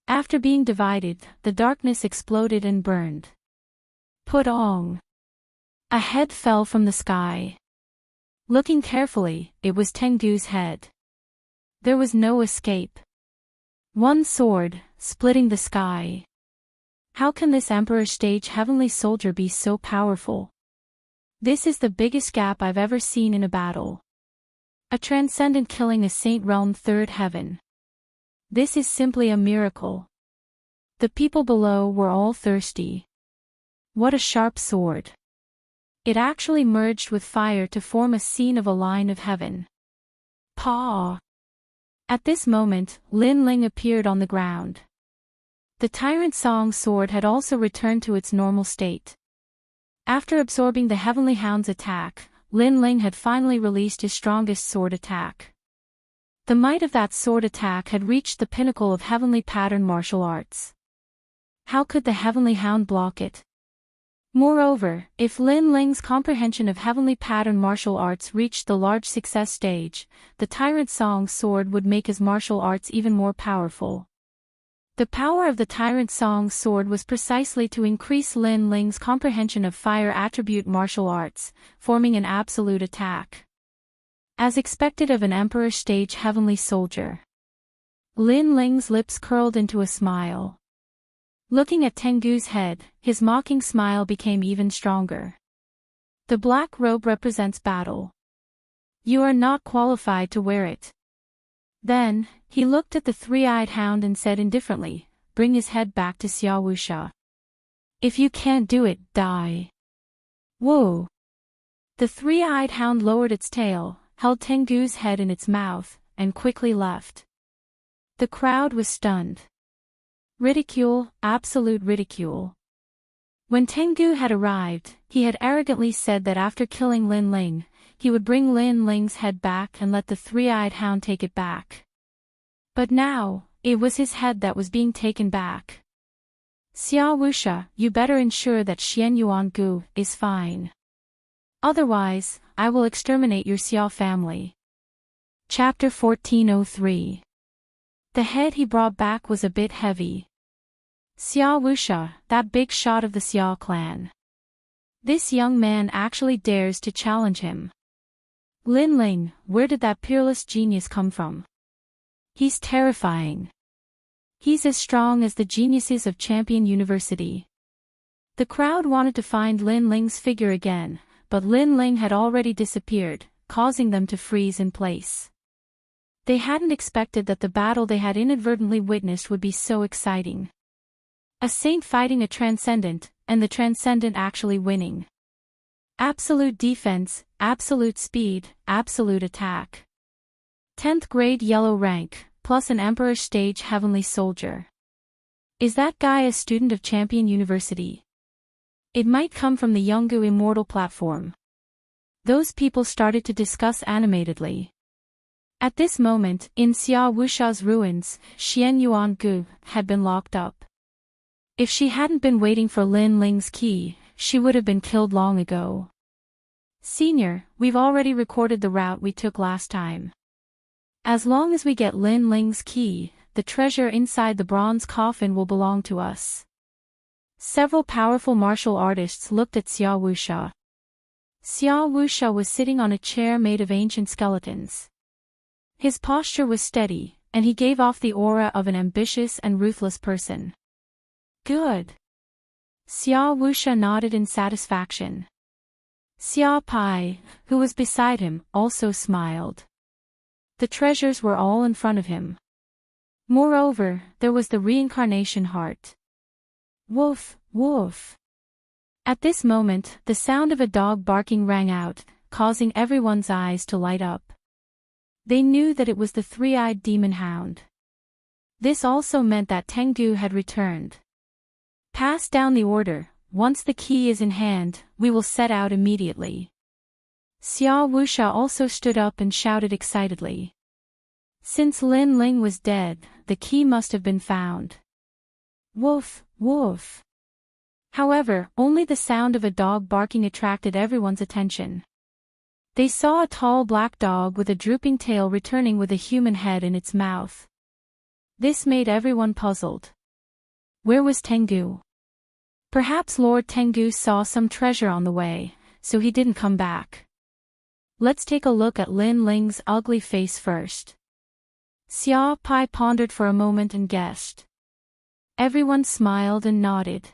After being divided, the darkness exploded and burned. Put-ong! A head fell from the sky. Looking carefully, it was Tengu's head. There was no escape. One sword, splitting the sky. How can this Emperor Stage Heavenly Soldier be so powerful? This is the biggest gap I've ever seen in a battle. A transcendent killing a Saint Realm Third Heaven. This is simply a miracle. The people below were all thirsty. What a sharp sword. It actually merged with fire to form a scene of a line of heaven. Paw! At this moment, Lin Ling appeared on the ground. The Tyrant Song's sword had also returned to its normal state. After absorbing the Heavenly Hound's attack, Lin Ling had finally released his strongest sword attack. The might of that sword attack had reached the pinnacle of heavenly pattern martial arts. How could the Heavenly Hound block it? Moreover, if Lin Ling's comprehension of heavenly pattern martial arts reached the large success stage, the Tyrant Song's sword would make his martial arts even more powerful. The power of the Tyrant Song's sword was precisely to increase Lin Ling's comprehension of fire attribute martial arts, forming an absolute attack. As expected of an Emperor Stage Heavenly Soldier. Lin Ling's lips curled into a smile. Looking at Tengu's head, his mocking smile became even stronger. The black robe represents battle. You are not qualified to wear it. Then, he looked at the three-eyed hound and said indifferently, "Bring his head back to Xiao Wuxia. If you can't do it, die." Whoa! The three-eyed hound lowered its tail, held Tengu's head in its mouth, and quickly left. The crowd was stunned. Ridicule, absolute ridicule. When Tengu had arrived, he had arrogantly said that after killing Lin Ling, he would bring Lin Ling's head back and let the three-eyed hound take it back. But now, it was his head that was being taken back. Xiao Wuxia, you better ensure that Xian Yuan Gu is fine. Otherwise, I will exterminate your Xiao family. Chapter 1403. The head he brought back was a bit heavy. Xiao Wuxia, that big shot of the Xiao clan. This young man actually dares to challenge him. Lin Ling, where did that peerless genius come from? He's terrifying. He's as strong as the geniuses of Champion University. The crowd wanted to find Lin Ling's figure again, but Lin Ling had already disappeared, causing them to freeze in place. They hadn't expected that the battle they had inadvertently witnessed would be so exciting. A saint fighting a transcendent, and the transcendent actually winning. Absolute defense, absolute speed, absolute attack. 10th grade yellow rank, plus an Emperor Stage Heavenly Soldier. Is that guy a student of Champion University? It might come from the Yonggu Immortal platform. Those people started to discuss animatedly. At this moment, in Xiao Wuxia's ruins, Xian Yuan Gu had been locked up. If she hadn't been waiting for Lin Ling's key, she would have been killed long ago. Senior, we've already recorded the route we took last time. As long as we get Lin Ling's key, the treasure inside the bronze coffin will belong to us. Several powerful martial artists looked at Xiao Wuxia. Xiao Wuxia was sitting on a chair made of ancient skeletons. His posture was steady, and he gave off the aura of an ambitious and ruthless person. Good. Xia Wuxia nodded in satisfaction. Xia Pai, who was beside him, also smiled. The treasures were all in front of him. Moreover, there was the reincarnation heart. Woof, woof. At this moment, the sound of a dog barking rang out, causing everyone's eyes to light up. They knew that it was the three-eyed demon hound. This also meant that Tengdu had returned. Pass down the order. Once the key is in hand, we will set out immediately. Xia Wuxia also stood up and shouted excitedly. Since Lin Ling was dead, the key must have been found. Woof, woof. However, only the sound of a dog barking attracted everyone's attention. They saw a tall black dog with a drooping tail returning with a human head in its mouth. This made everyone puzzled. Where was Tengdu? Perhaps Lord Tengdu saw some treasure on the way, so he didn't come back. Let's take a look at Lin Ling's ugly face first. Xia Pai pondered for a moment and guessed. Everyone smiled and nodded.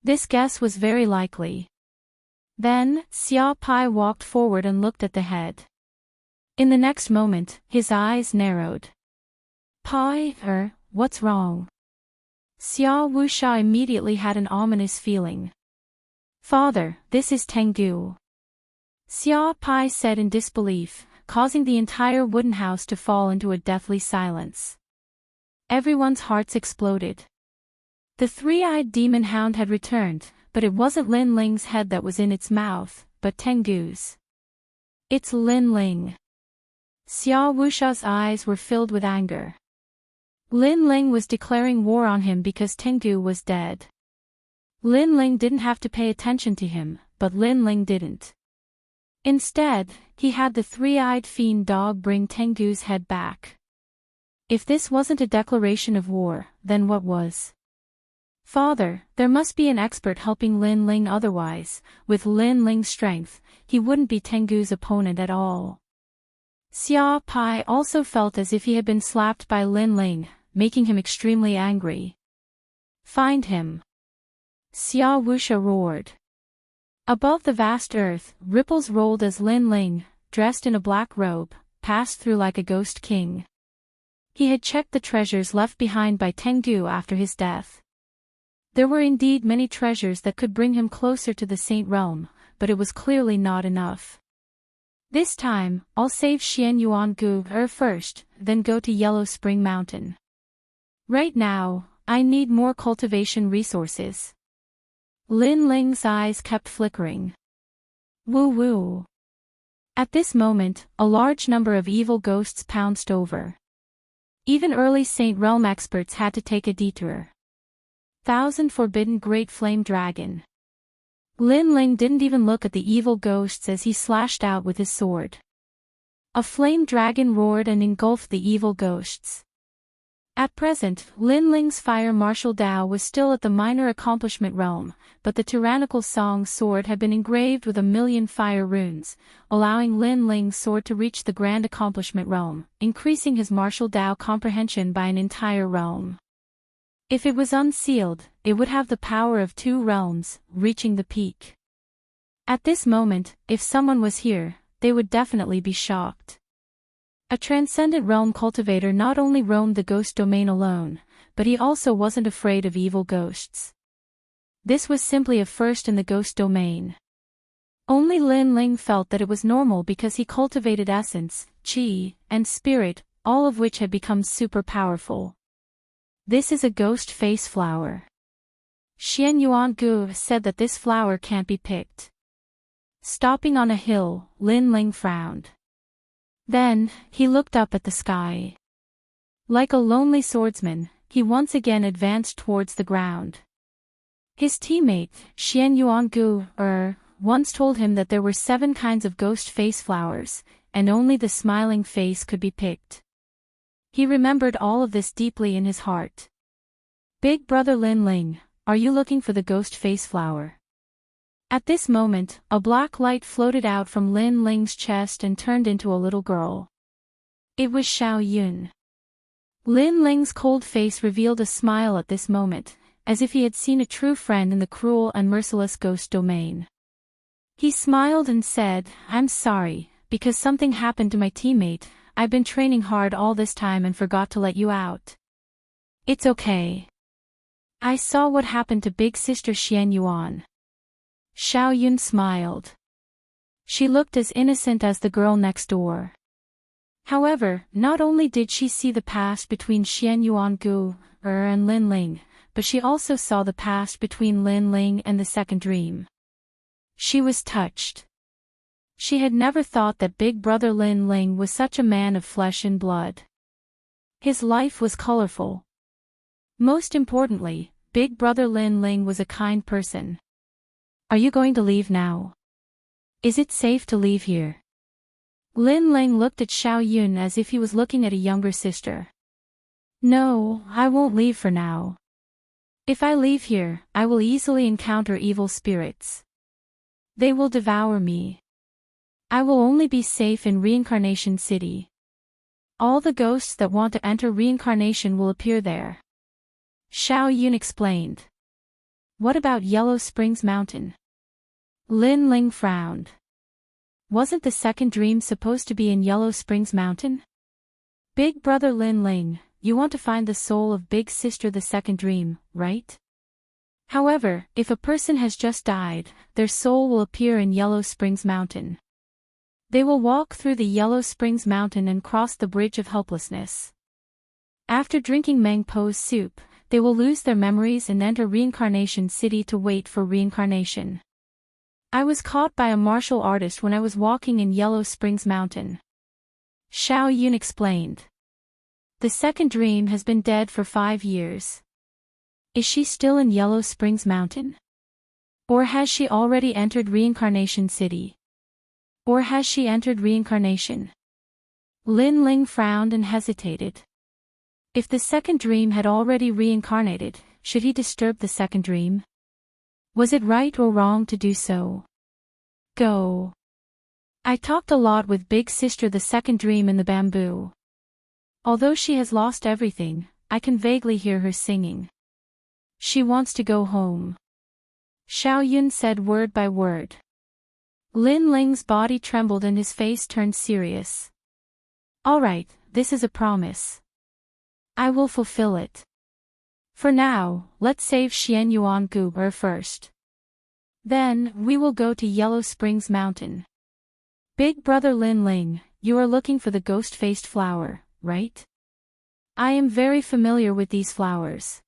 This guess was very likely. Then, Xia Pai walked forward and looked at the head. In the next moment, his eyes narrowed. Pai, what's wrong? Xia Wuxia immediately had an ominous feeling. Father, this is Tengdu. Xia Pai said in disbelief, causing the entire wooden house to fall into a deathly silence. Everyone's hearts exploded. The three-eyed demon hound had returned, but it wasn't Lin Ling's head that was in its mouth, but Tengdu's. It's Lin Ling. Xia Wuxia's eyes were filled with anger. Lin Ling was declaring war on him because Tengdu was dead. Lin Ling didn't have to pay attention to him, but Lin Ling didn't. Instead, he had the three-eyed fiend dog bring Tengdu's head back. If this wasn't a declaration of war, then what was? Father, there must be an expert helping Lin Ling, otherwise, with Lin Ling's strength, he wouldn't be Tengdu's opponent at all. Xia Pai also felt as if he had been slapped by Lin Ling, making him extremely angry. Find him. Xia Wuxia roared. Above the vast earth, ripples rolled as Lin Ling, dressed in a black robe, passed through like a ghost king. He had checked the treasures left behind by Tengdu after his death. There were indeed many treasures that could bring him closer to the Saint Realm, but it was clearly not enough. This time, I'll save Xian Yuan Gu first, then go to Yellow Spring Mountain. Right now, I need more cultivation resources. Lin Ling's eyes kept flickering. Woo woo. At this moment, a large number of evil ghosts pounced over. Even early Saint Realm experts had to take a detour. Thousand Forbidden Great Flame Dragon. Lin Ling didn't even look at the evil ghosts as he slashed out with his sword. A flame dragon roared and engulfed the evil ghosts. At present, Lin Ling's fire martial Dao was still at the minor accomplishment realm, but the tyrannical Song sword had been engraved with 1,000,000 fire runes, allowing Lin Ling's sword to reach the grand accomplishment realm, increasing his martial Dao comprehension by an entire realm. If it was unsealed, it would have the power of 2 realms, reaching the peak. At this moment, if someone was here, they would definitely be shocked. A transcendent realm cultivator not only roamed the ghost domain alone, but he also wasn't afraid of evil ghosts. This was simply a first in the ghost domain. Only Lin Ling felt that it was normal because he cultivated essence, qi, and spirit, all of which had become super powerful. This is a ghost face flower. Xian Yuan Gu said that this flower can't be picked. Stopping on a hill, Lin Ling frowned. Then, he looked up at the sky. Like a lonely swordsman, he once again advanced towards the ground. His teammate, Xian Yuan Gu, once told him that there were 7 kinds of ghost face flowers, and only the smiling face could be picked. He remembered all of this deeply in his heart. Big brother Lin Ling, are you looking for the ghost face flower? At this moment, a black light floated out from Lin Ling's chest and turned into a little girl. It was Xiao Yun. Lin Ling's cold face revealed a smile at this moment, as if he had seen a true friend in the cruel and merciless ghost domain. He smiled and said, "I'm sorry, because something happened to my teammate. I've been training hard all this time and forgot to let you out." "It's okay. I saw what happened to big sister Xian Yuan." Xiao Yun smiled. She looked as innocent as the girl next door. However, not only did she see the past between Xian Yuan Gu and Lin Ling, but she also saw the past between Lin Ling and the second dream. She was touched. She had never thought that big brother Lin Ling was such a man of flesh and blood. His life was colorful. Most importantly, big brother Lin Ling was a kind person. "Are you going to leave now? Is it safe to leave here?" Lin Ling looked at Xiao Yun as if he was looking at a younger sister. "No, I won't leave for now. If I leave here, I will easily encounter evil spirits. They will devour me. I will only be safe in Reincarnation City. All the ghosts that want to enter reincarnation will appear there." Xiao Yun explained. "What about Yellow Springs Mountain?" Lin Ling frowned. Wasn't the second dream supposed to be in Yellow Springs Mountain? "Big brother Lin Ling, you want to find the soul of big sister the second dream, right? However, if a person has just died, their soul will appear in Yellow Springs Mountain. They will walk through the Yellow Springs Mountain and cross the Bridge of Helplessness. After drinking Meng Po's soup, they will lose their memories and enter Reincarnation City to wait for reincarnation. I was caught by a martial artist when I was walking in Yellow Springs Mountain." Xiao Yun explained. "The second dream has been dead for 5 years. Is she still in Yellow Springs Mountain? Or has she already entered Reincarnation City? Or has she entered reincarnation?" Lin Ling frowned and hesitated. If the second dream had already reincarnated, should he disturb the second dream? Was it right or wrong to do so? "Go. I talked a lot with big sister the second dream in the bamboo. Although she has lost everything, I can vaguely hear her singing. She wants to go home." Xiao Yun said word by word. Lin Ling's body trembled and his face turned serious. "All right, this is a promise. I will fulfill it. For now, let's save Xian Yuan Gu first. Then, we will go to Yellow Springs Mountain. Big brother Lin Ling, you are looking for the ghost-faced flower, right? I am very familiar with these flowers.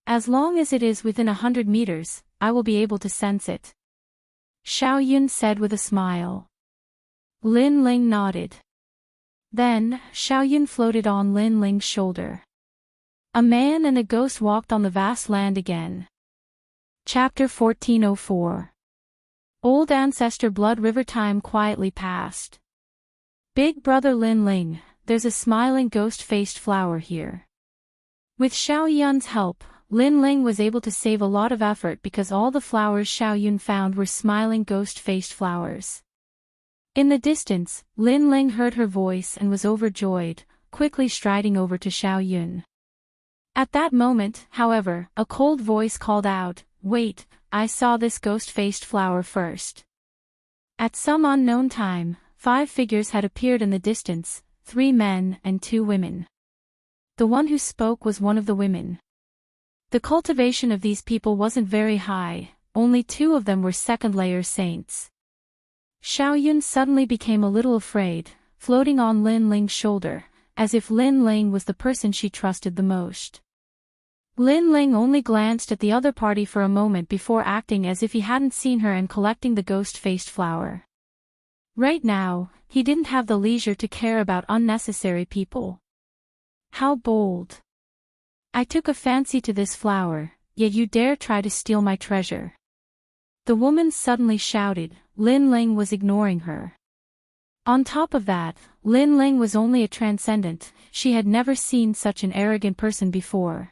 As long as it is within 100 meters, I will be able to sense it." Xiao Yun said with a smile. Lin Ling nodded. Then, Xiao Yun floated on Lin Ling's shoulder. A man and a ghost walked on the vast land again. Chapter 1404. Old Ancestor Blood River. Time quietly passed. "Big brother Lin Ling, there's a smiling ghost-faced flower here." With Xiao Yun's help, Lin Ling was able to save a lot of effort because all the flowers Xiao Yun found were smiling ghost-faced flowers. In the distance, Lin Ling heard her voice and was overjoyed, quickly striding over to Xiao Yun. At that moment, however, a cold voice called out, "Wait, I saw this ghost-faced flower first." At some unknown time, 5 figures had appeared in the distance, 3 men and 2 women. The one who spoke was one of the women. The cultivation of these people wasn't very high, only 2 of them were second-layer saints. Xiao Yun suddenly became a little afraid, floating on Lin Ling's shoulder, as if Lin Ling was the person she trusted the most. Lin Ling only glanced at the other party for a moment before acting as if he hadn't seen her and collecting the ghost-faced flower. Right now, he didn't have the leisure to care about unnecessary people. How bold. "I took a fancy to this flower, yet you dare try to steal my treasure." The woman suddenly shouted. Lin Ling was ignoring her. On top of that, Lin Ling was only a transcendent, she had never seen such an arrogant person before.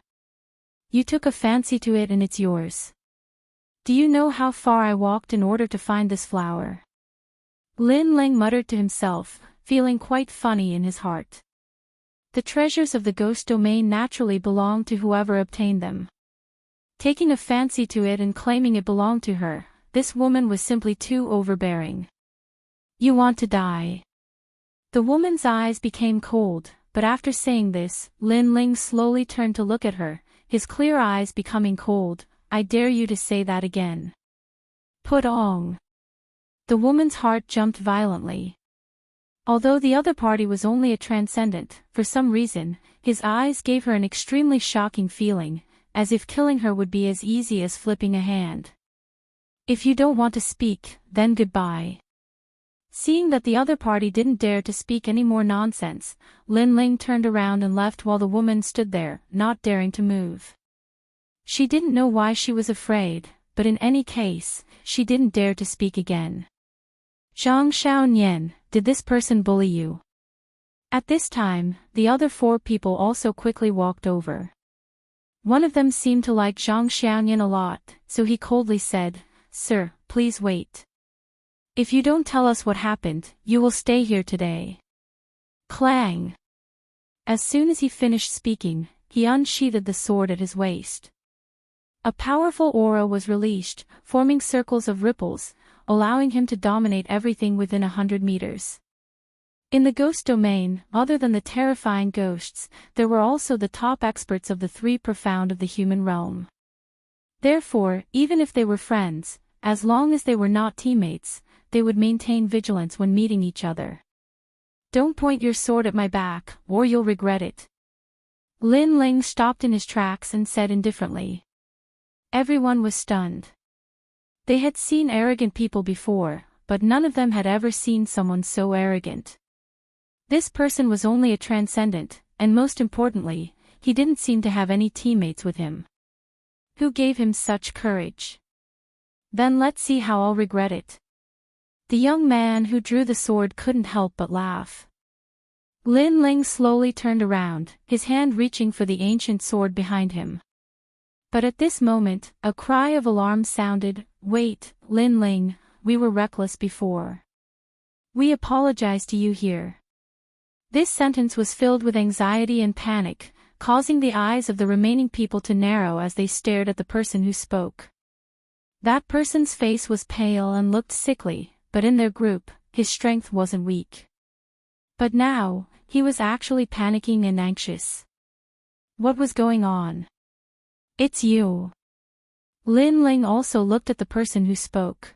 "You took a fancy to it and it's yours. Do you know how far I walked in order to find this flower?" Lin Ling muttered to himself, feeling quite funny in his heart. The treasures of the ghost domain naturally belonged to whoever obtained them. Taking a fancy to it and claiming it belonged to her, this woman was simply too overbearing. You want to die. The woman's eyes became cold, but after saying this, Lin Ling slowly turned to look at her, his clear eyes becoming cold. I dare you to say that again. Put on. The woman's heart jumped violently. Although the other party was only a transcendent, for some reason, his eyes gave her an extremely shocking feeling, as if killing her would be as easy as flipping a hand. If you don't want to speak, then goodbye. Seeing that the other party didn't dare to speak any more nonsense, Lin Ling turned around and left while the woman stood there, not daring to move. She didn't know why she was afraid, but in any case, she didn't dare to speak again. Zhang Xiaonian, did this person bully you? At this time, the other 4 people also quickly walked over. One of them seemed to like Zhang Xiaonian a lot, so he coldly said, Sir, please wait. If you don't tell us what happened, you will stay here today. Clang! As soon as he finished speaking, he unsheathed the sword at his waist. A powerful aura was released, forming circles of ripples, allowing him to dominate everything within 100 meters. In the ghost domain, other than the terrifying ghosts, there were also the top experts of the 3 profound of the human realm. Therefore, even if they were friends, as long as they were not teammates, they would maintain vigilance when meeting each other. Don't point your sword at my back, or you'll regret it. Lin Ling stopped in his tracks and said indifferently. Everyone was stunned. They had seen arrogant people before, but none of them had ever seen someone so arrogant. This person was only a transcendent, and most importantly, he didn't seem to have any teammates with him. Who gave him such courage? Then let's see how I'll regret it. The young man who drew the sword couldn't help but laugh. Lin Ling slowly turned around, his hand reaching for the ancient sword behind him. But at this moment, a cry of alarm sounded. Wait, Lin Ling, we were reckless before. We apologize to you here. This sentence was filled with anxiety and panic, causing the eyes of the remaining people to narrow as they stared at the person who spoke. That person's face was pale and looked sickly, but in their group, his strength wasn't weak. But now, he was actually panicking and anxious. What was going on? It's you. Lin Ling also looked at the person who spoke.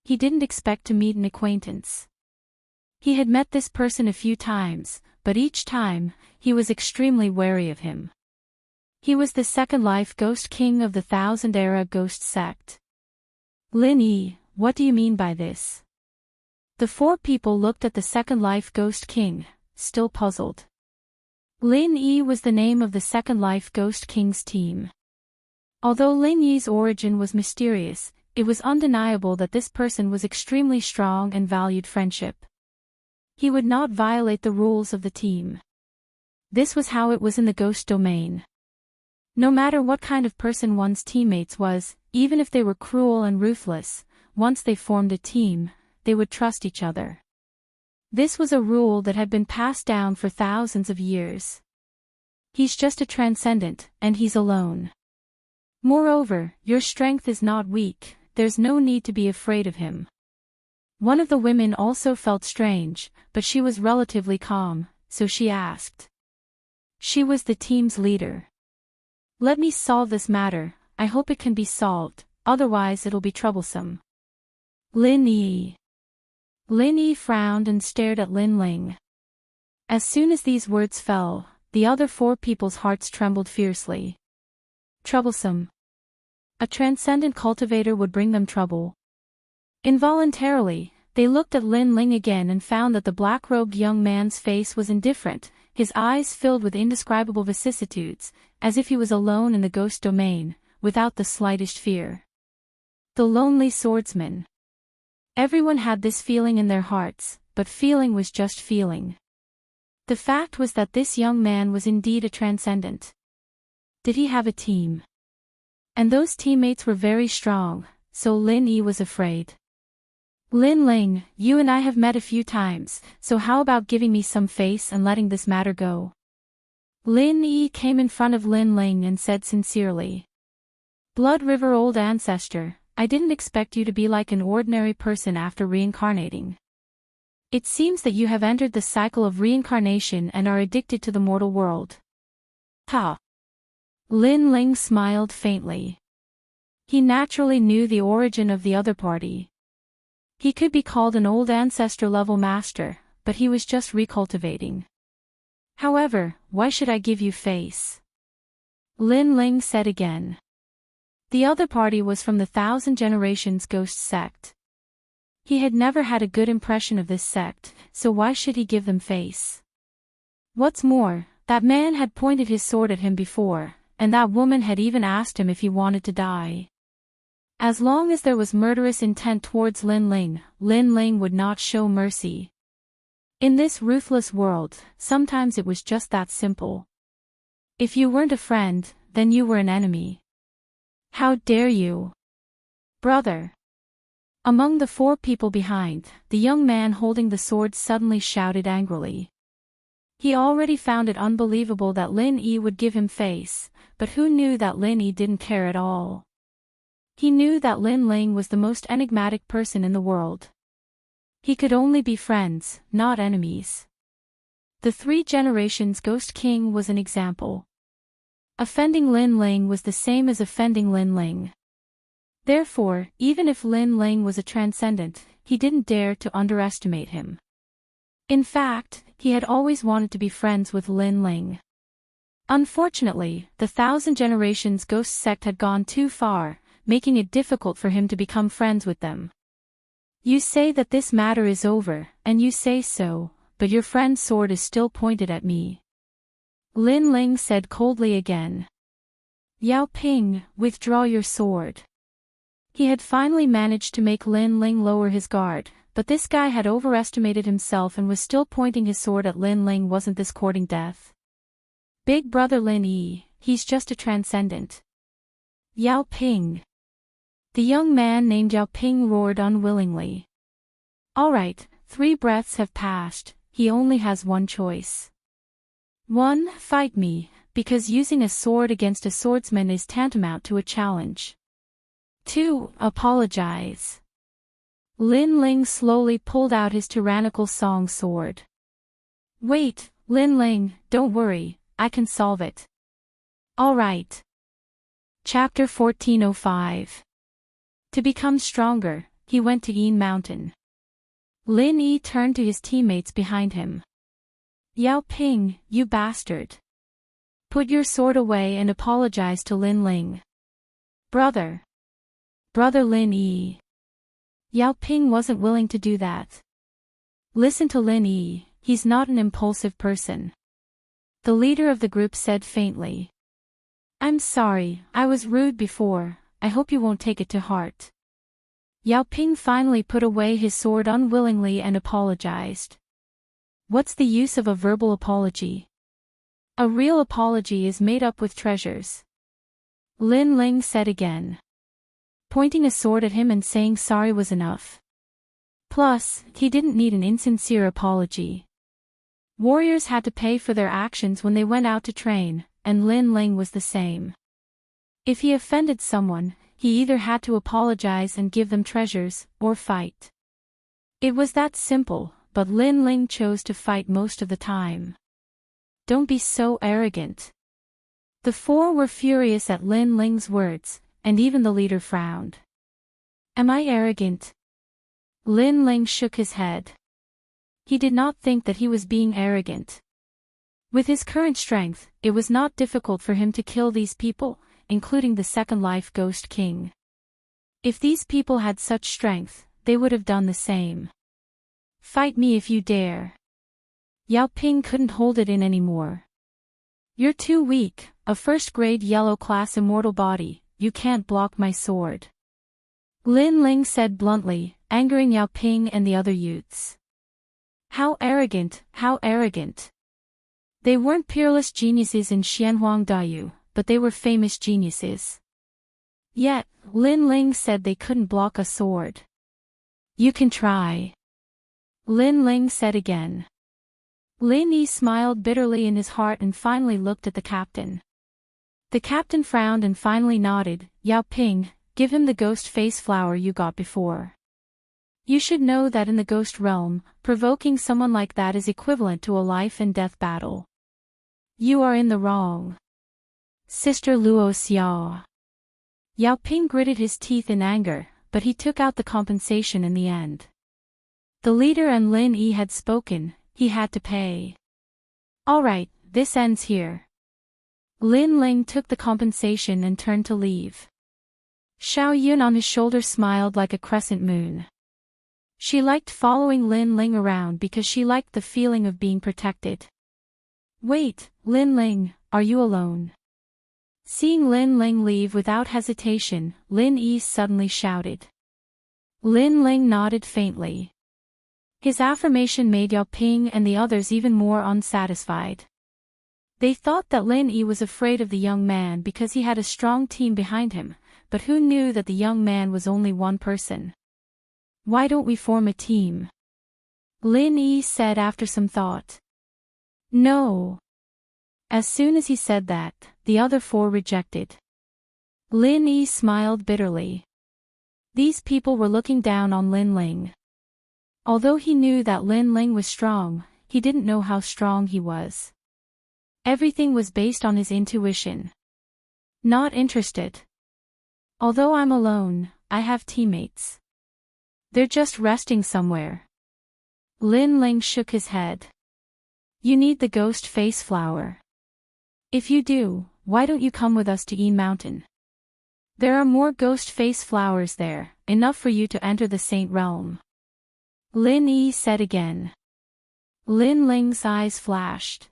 He didn't expect to meet an acquaintance. He had met this person a few times, but each time, he was extremely wary of him. He was the Second Life Ghost King of the Thousand Era Ghost Sect. Lin Yi, what do you mean by this? The 4 people looked at the Second Life Ghost King, still puzzled. Lin Yi was the name of the Second Life Ghost King's team. Although Lin Yi's origin was mysterious, it was undeniable that this person was extremely strong and valued friendship. He would not violate the rules of the team. This was how it was in the ghost domain. No matter what kind of person one's teammates was, even if they were cruel and ruthless, once they formed a team, they would trust each other. This was a rule that had been passed down for thousands of years. He's just a transcendent, and he's alone. Moreover, your strength is not weak, there's no need to be afraid of him. One of the women also felt strange, but she was relatively calm, so she asked. She was the team's leader. Let me solve this matter, I hope it can be solved, otherwise it'll be troublesome. Lin Yi. Lin Yi frowned and stared at Lin Ling. As soon as these words fell, the other 4 people's hearts trembled fiercely. Troublesome. A transcendent cultivator would bring them trouble. Involuntarily, they looked at Lin Ling again and found that the black-robed young man's face was indifferent, his eyes filled with indescribable vicissitudes, as if he was alone in the ghost domain, without the slightest fear. The lonely swordsman. Everyone had this feeling in their hearts, but feeling was just feeling. The fact was that this young man was indeed a transcendent. Did he have a team? And those teammates were very strong, so Lin Yi was afraid. Lin Ling, you and I have met a few times, so how about giving me some face and letting this matter go? Lin Yi came in front of Lin Ling and said sincerely. Blood River old ancestor, I didn't expect you to be like an ordinary person after reincarnating. It seems that you have entered the cycle of reincarnation and are addicted to the mortal world. Ha! Lin Ling smiled faintly. He naturally knew the origin of the other party. He could be called an old ancestor-level master, but he was just recultivating. However, why should I give you face? Lin Ling said again. The other party was from the Thousand Generations Ghost sect. He had never had a good impression of this sect, so why should he give them face? What's more, that man had pointed his sword at him before, and that woman had even asked him if he wanted to die. As long as there was murderous intent towards Lin Ling would not show mercy. In this ruthless world, sometimes it was just that simple. If you weren't a friend, then you were an enemy. How dare you? Brother! Among the four people behind, the young man holding the sword suddenly shouted angrily. He already found it unbelievable that Lin Yi would give him face, but who knew that Lin Yi didn't care at all? He knew that Lin Ling was the most enigmatic person in the world. He could only be friends, not enemies. The Three Generations Ghost King was an example. Offending Lin Ling was the same as offending Lin Ling. Therefore, even if Lin Ling was a transcendent, he didn't dare to underestimate him. In fact, he had always wanted to be friends with Lin Ling. Unfortunately, the Thousand Generations Ghost sect had gone too far, making it difficult for him to become friends with them. You say that this matter is over, and you say so, but your friend's sword is still pointed at me. Lin Ling said coldly again. Yao Ping, withdraw your sword. He had finally managed to make Lin Ling lower his guard, but this guy had overestimated himself and was still pointing his sword at Lin Ling. Wasn't this courting death? Big brother Lin Yi, he's just a transcendent. Yao Ping. The young man named Yao Ping roared unwillingly. Alright, 3 breaths have passed, he only has one choice. 1. Fight me, because using a sword against a swordsman is tantamount to a challenge. 2. Apologize. Lin Ling slowly pulled out his tyrannical song sword. Wait, Lin Ling, don't worry, I can solve it. Alright. Chapter 1405. To become stronger, he went to Yin Mountain. Lin Yi turned to his teammates behind him. Yao Ping, you bastard. Put your sword away and apologize to Lin Ling. Brother Lin Yi. Yao Ping wasn't willing to do that. Listen to Lin Yi, he's not an impulsive person. The leader of the group said faintly. I'm sorry, I was rude before, I hope you won't take it to heart. Yao Ping finally put away his sword unwillingly and apologized. What's the use of a verbal apology? A real apology is made up with treasures. Lin Ling said again. Pointing a sword at him and saying sorry was enough. Plus, he didn't need an insincere apology. Warriors had to pay for their actions when they went out to train, and Lin Ling was the same. If he offended someone, he either had to apologize and give them treasures, or fight. It was that simple, but Lin Ling chose to fight most of the time. Don't be so arrogant. The 4 were furious at Lin Ling's words, and even the leader frowned. Am I arrogant? Lin Ling shook his head. He did not think that he was being arrogant. With his current strength, it was not difficult for him to kill these people, including the Second Life Ghost King. If these people had such strength, they would have done the same. Fight me if you dare. Yao Ping couldn't hold it in anymore. You're too weak, a first-grade yellow-class immortal body, you can't block my sword. Lin Ling said bluntly, angering Yao Ping and the other youths. How arrogant, how arrogant. They weren't peerless geniuses in Xianhuang Dayu, but they were famous geniuses. Yet, Lin Ling said they couldn't block a sword. You can try. Lin Ling said again. Lin Yi smiled bitterly in his heart and finally looked at the captain. The captain frowned and finally nodded. Yao Ping, give him the ghost face flower you got before. You should know that in the ghost realm, provoking someone like that is equivalent to a life and death battle. You are in the wrong. Sister Luo Xiao. Yao Ping gritted his teeth in anger, but he took out the compensation in the end. The leader and Lin Yi had spoken, he had to pay. Alright, this ends here. Lin Ling took the compensation and turned to leave. Xiao Yun on his shoulder smiled like a crescent moon. She liked following Lin Ling around because she liked the feeling of being protected. Wait, Lin Ling, are you alone? Seeing Lin Ling leave without hesitation, Lin Yi suddenly shouted. Lin Ling nodded faintly. His affirmation made Yao Ping and the others even more unsatisfied. They thought that Lin Yi was afraid of the young man because he had a strong team behind him, but who knew that the young man was only one person? Why don't we form a team? Lin Yi said after some thought. No. As soon as he said that, the other four rejected. Lin Yi smiled bitterly. These people were looking down on Lin Ling. Although he knew that Lin Ling was strong, he didn't know how strong he was. Everything was based on his intuition. Not interested. Although I'm alone, I have teammates. They're just resting somewhere. Lin Ling shook his head. You need the ghost face flower. If you do, why don't you come with us to Yin Mountain? There are more ghost face flowers there, enough for you to enter the Saint Realm. Lin Yi said again. Lin Ling's eyes flashed.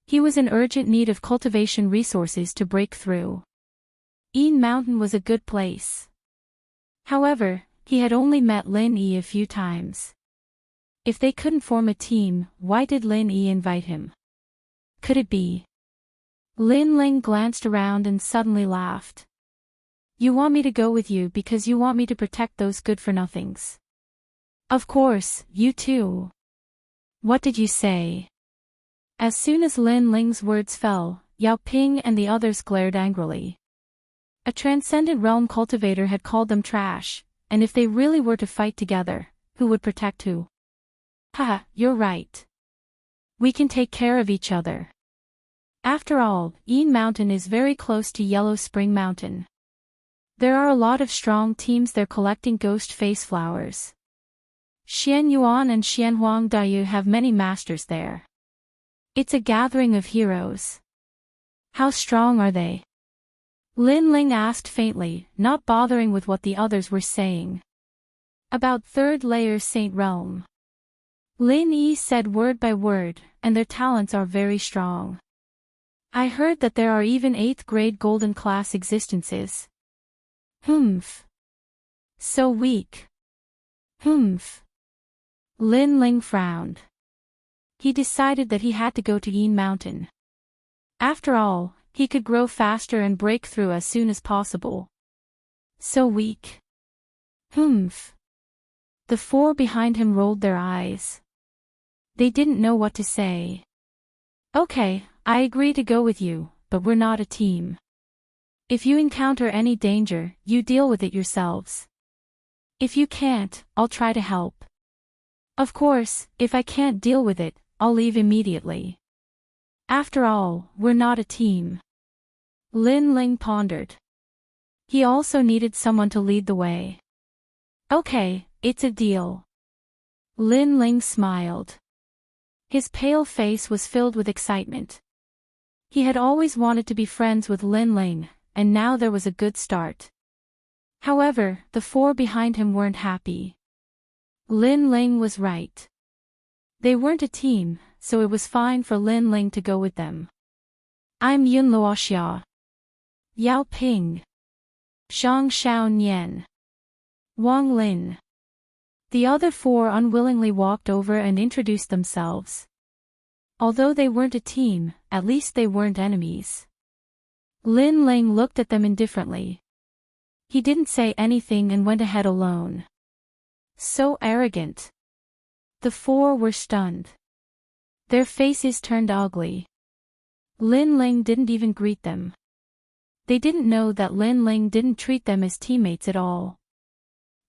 He was in urgent need of cultivation resources to break through. Yin Mountain was a good place. However, he had only met Lin Yi a few times. If they couldn't form a team, why did Lin Yi invite him? Could it be? Lin Ling glanced around and suddenly laughed. You want me to go with you because you want me to protect those good-for-nothings. Of course, you too. What did you say? As soon as Lin Ling's words fell, Yao Ping and the others glared angrily. A transcendent realm cultivator had called them trash, and if they really were to fight together, who would protect who? Haha, you're right. We can take care of each other. After all, Yin Mountain is very close to Yellow Spring Mountain. There are a lot of strong teams there collecting ghost face flowers. Xian Yuan and Xian Huang Dayu have many masters there. It's a gathering of heroes. How strong are they? Lin Ling asked faintly, not bothering with what the others were saying. About third layer Saint Realm. Lin Yi said word by word, and their talents are very strong. I heard that there are even 8th grade golden class existences. Humph. So weak. Humph. Lin Ling frowned. He decided that he had to go to Yin Mountain. After all, he could grow faster and break through as soon as possible. So weak. Humph. The four behind him rolled their eyes. They didn't know what to say. Okay, I agree to go with you, but we're not a team. If you encounter any danger, you deal with it yourselves. If you can't, I'll try to help. Of course, if I can't deal with it, I'll leave immediately. After all, we're not a team. Lin Ling pondered. He also needed someone to lead the way. Okay, it's a deal. Lin Ling smiled. His pale face was filled with excitement. He had always wanted to be friends with Lin Ling, and now there was a good start. However, the four behind him weren't happy. Lin Ling was right. They weren't a team, so it was fine for Lin Ling to go with them. I'm Yun Luoxia. Yao Ping. Zhang Xiao Nian. Wang Lin. The other four unwillingly walked over and introduced themselves. Although they weren't a team, at least they weren't enemies. Lin Ling looked at them indifferently. He didn't say anything and went ahead alone. So arrogant. The four were stunned. Their faces turned ugly. Lin Ling didn't even greet them. They didn't know that Lin Ling didn't treat them as teammates at all.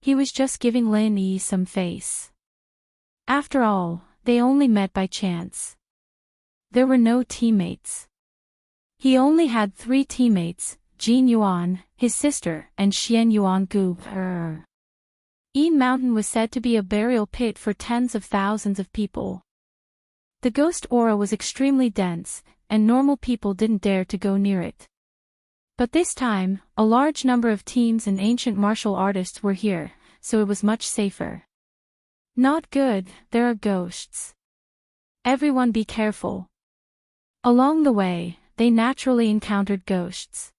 He was just giving Lin Yi some face. After all, they only met by chance. There were no teammates. He only had 3 teammates, Jin Yuan, his sister, and Xian Yuan Gu. Yi Mountain was said to be a burial pit for tens of thousands of people. The ghost aura was extremely dense, and normal people didn't dare to go near it. But this time, a large number of teams and ancient martial artists were here, so it was much safer. Not good, there are ghosts. Everyone be careful. Along the way, they naturally encountered ghosts.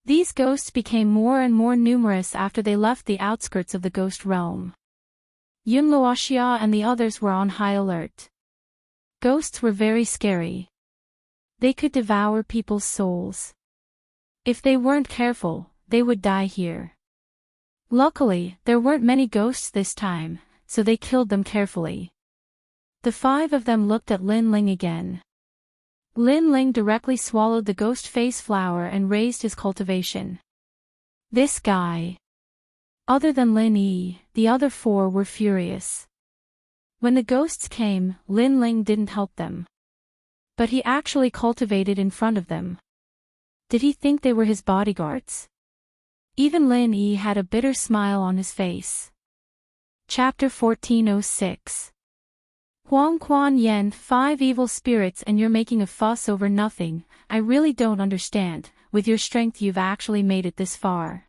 These ghosts became more and more numerous after they left the outskirts of the ghost realm. Yun Luoxia and the others were on high alert. Ghosts were very scary. They could devour people's souls. If they weren't careful, they would die here. Luckily, there weren't many ghosts this time, so they killed them carefully. The 5 of them looked at Lin Ling again. Lin Ling directly swallowed the ghost face flower and raised his cultivation. This guy. Other than Lin Yi, the other 4 were furious. When the ghosts came, Lin Ling didn't help them. But he actually cultivated in front of them. Did he think they were his bodyguards? Even Lin Yi had a bitter smile on his face. Chapter 1406. Huang Quan Yen, 5 evil spirits and you're making a fuss over nothing. I really don't understand. With your strength you've actually made it this far.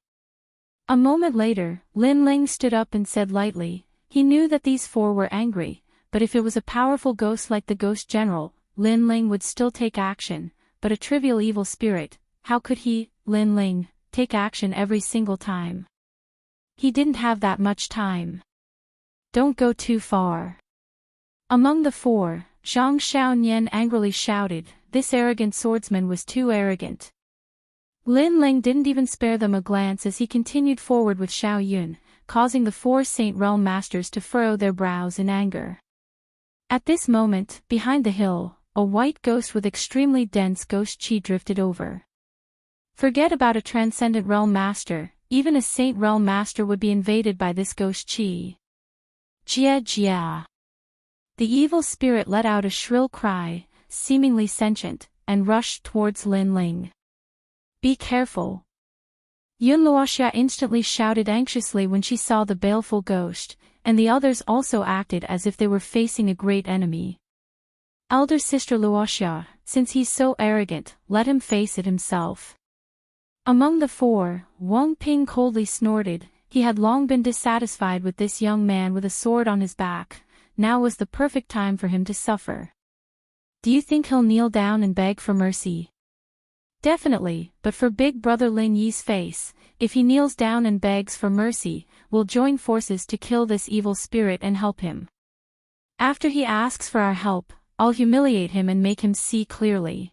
A moment later, Lin Ling stood up and said lightly, he knew that these 4 were angry, but if it was a powerful ghost like the Ghost General, Lin Ling would still take action, but a trivial evil spirit, how could he, Lin Ling, take action every single time? He didn't have that much time. Don't go too far. Among the 4, Zhang Xiaonian angrily shouted, this arrogant swordsman was too arrogant. Lin Ling didn't even spare them a glance as he continued forward with Xiao Yun, causing the 4 Saint Realm Masters to furrow their brows in anger. At this moment, behind the hill, a white ghost with extremely dense ghost chi drifted over. Forget about a transcendent realm master, even a Saint Realm Master would be invaded by this ghost chi. Jia Jia. The evil spirit let out a shrill cry, seemingly sentient, and rushed towards Lin Ling. Be careful. Yun Luoxia instantly shouted anxiously when she saw the baleful ghost, and the others also acted as if they were facing a great enemy. Elder sister Luoxia, since he's so arrogant, let him face it himself. Among the 4, Wang Ping coldly snorted. He had long been dissatisfied with this young man with a sword on his back. Now was the perfect time for him to suffer. Do you think he'll kneel down and beg for mercy? Definitely, but for big brother Lin Yi's face, if he kneels down and begs for mercy, we'll join forces to kill this evil spirit and help him. After he asks for our help, I'll humiliate him and make him see clearly.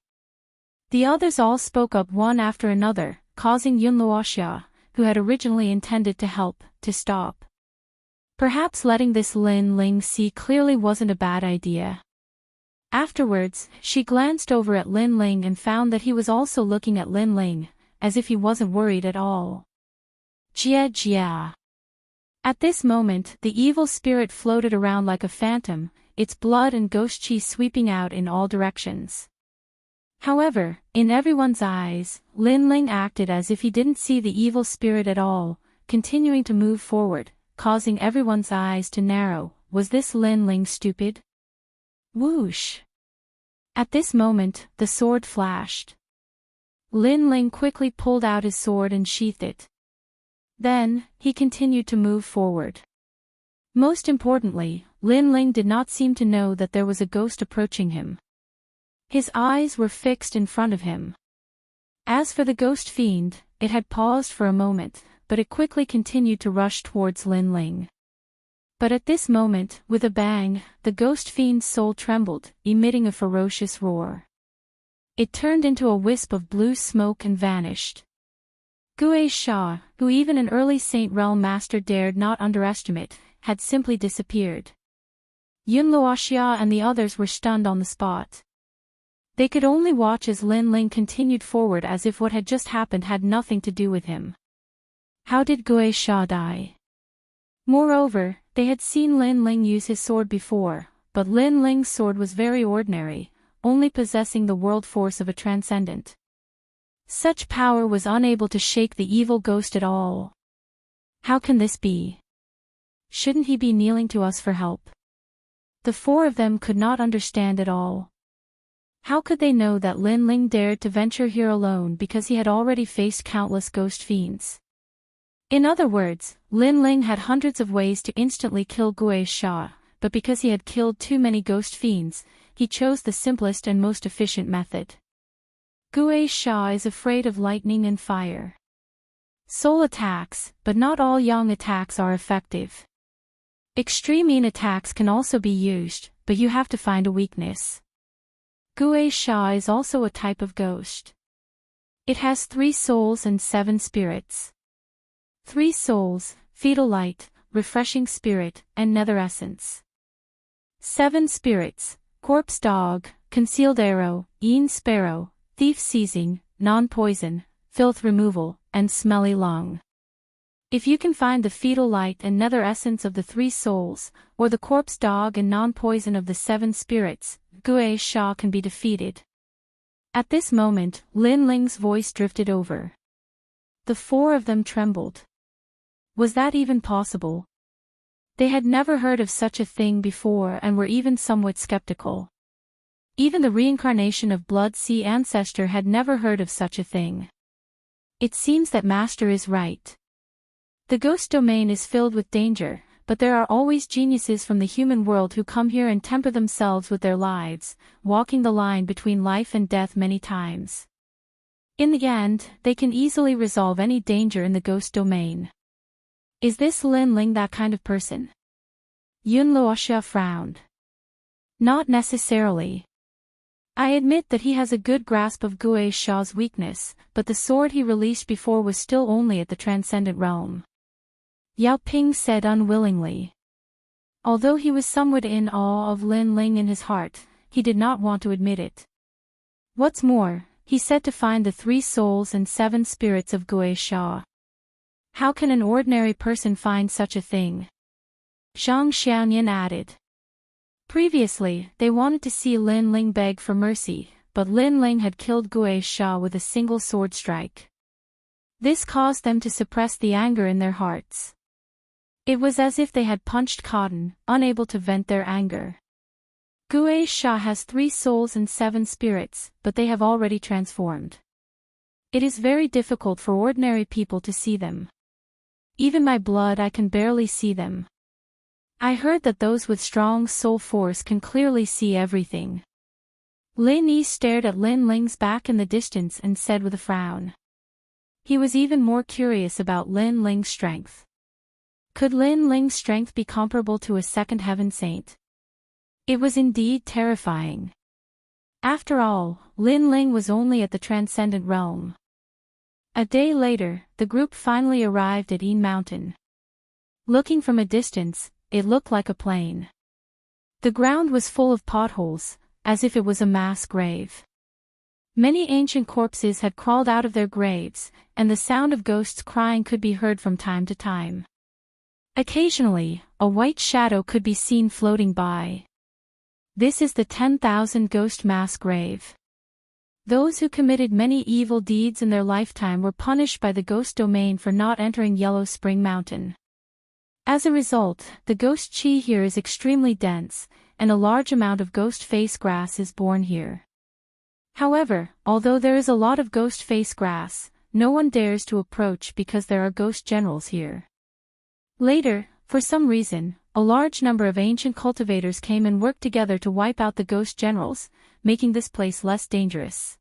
The others all spoke up one after another, causing Yun Luoxia, who had originally intended to help, to stop. Perhaps letting this Lin Ling see clearly wasn't a bad idea. Afterwards, she glanced over at Lin Ling and found that he was also looking at Lin Ling, as if he wasn't worried at all. Jia Jia. At this moment, the evil spirit floated around like a phantom, its blood and ghost chi sweeping out in all directions. However, in everyone's eyes, Lin Ling acted as if he didn't see the evil spirit at all, continuing to move forward, causing everyone's eyes to narrow. Was this Lin Ling stupid? Whoosh! At this moment, the sword flashed. Lin Ling quickly pulled out his sword and sheathed it. Then, he continued to move forward. Most importantly, Lin Ling did not seem to know that there was a ghost approaching him. His eyes were fixed in front of him. As for the ghost fiend, it had paused for a moment, but it quickly continued to rush towards Lin Ling. But at this moment, with a bang, the ghost fiend's soul trembled, emitting a ferocious roar. It turned into a wisp of blue smoke and vanished. Gue Sha, who even an early Saint Realm Master dared not underestimate, had simply disappeared. Yun Luoxia and the others were stunned on the spot. They could only watch as Lin Ling continued forward as if what had just happened had nothing to do with him. How did Gui Sha die? Moreover, they had seen Lin Ling use his sword before, but Lin Ling's sword was very ordinary, only possessing the world force of a transcendent. Such power was unable to shake the evil ghost at all. How can this be? Shouldn't he be kneeling to us for help? The four of them could not understand at all. How could they know that Lin Ling dared to venture here alone because he had already faced countless ghost fiends? In other words, Lin Ling had hundreds of ways to instantly kill Gui Sha, but because he had killed too many ghost fiends, he chose the simplest and most efficient method. Gui Sha is afraid of lightning and fire. Soul attacks, but not all yang attacks are effective. Extreme yin attacks can also be used, but you have to find a weakness. Gui Sha is also a type of ghost. It has 3 souls and 7 spirits. 3 souls, fetal light, refreshing spirit, and nether essence. 7 spirits, corpse dog, concealed arrow, yin sparrow, thief seizing, non-poison, filth removal, and smelly lung. If you can find the fetal light and nether essence of the 3 souls, or the corpse dog and non-poison of the 7 spirits, Gui Sha can be defeated. At this moment, Lin Ling's voice drifted over. The 4 of them trembled. Was that even possible? They had never heard of such a thing before and were even somewhat skeptical. Even the reincarnation of Blood Sea ancestor had never heard of such a thing. It seems that Master is right. The ghost domain is filled with danger, but there are always geniuses from the human world who come here and temper themselves with their lives, walking the line between life and death many times. In the end, they can easily resolve any danger in the ghost domain. Is this Lin Ling that kind of person? Yun Luoxia frowned. Not necessarily. I admit that he has a good grasp of Gui Sha's weakness, but the sword he released before was still only at the transcendent realm. Yao Ping said unwillingly. Although he was somewhat in awe of Lin Ling in his heart, he did not want to admit it. What's more, he said to find the 3 souls and 7 spirits of Gui Sha. How can an ordinary person find such a thing? Zhang Xiaoyan added. Previously, they wanted to see Lin Ling beg for mercy, but Lin Ling had killed Gui Sha with a single sword strike. This caused them to suppress the anger in their hearts. It was as if they had punched cotton, unable to vent their anger. Gui Sha has 3 souls and 7 spirits, but they have already transformed. It is very difficult for ordinary people to see them. Even my blood, I can barely see them. I heard that those with strong soul force can clearly see everything. Lin Yi stared at Lin Ling's back in the distance and said with a frown. He was even more curious about Lin Ling's strength. Could Lin Ling's strength be comparable to a second heaven saint? It was indeed terrifying. After all, Lin Ling was only at the transcendent realm. A day later, the group finally arrived at Yin Mountain. Looking from a distance, it looked like a plain. The ground was full of potholes, as if it was a mass grave. Many ancient corpses had crawled out of their graves, and the sound of ghosts crying could be heard from time to time. Occasionally, a white shadow could be seen floating by. This is the 10,000 ghost mass grave. Those who committed many evil deeds in their lifetime were punished by the ghost domain for not entering Yellow Spring Mountain. As a result, the ghost chi here is extremely dense, and a large amount of ghost face grass is born here. However, although there is a lot of ghost face grass, no one dares to approach because there are ghost generals here. Later, for some reason, a large number of ancient cultivators came and worked together to wipe out the ghost generals, making this place less dangerous.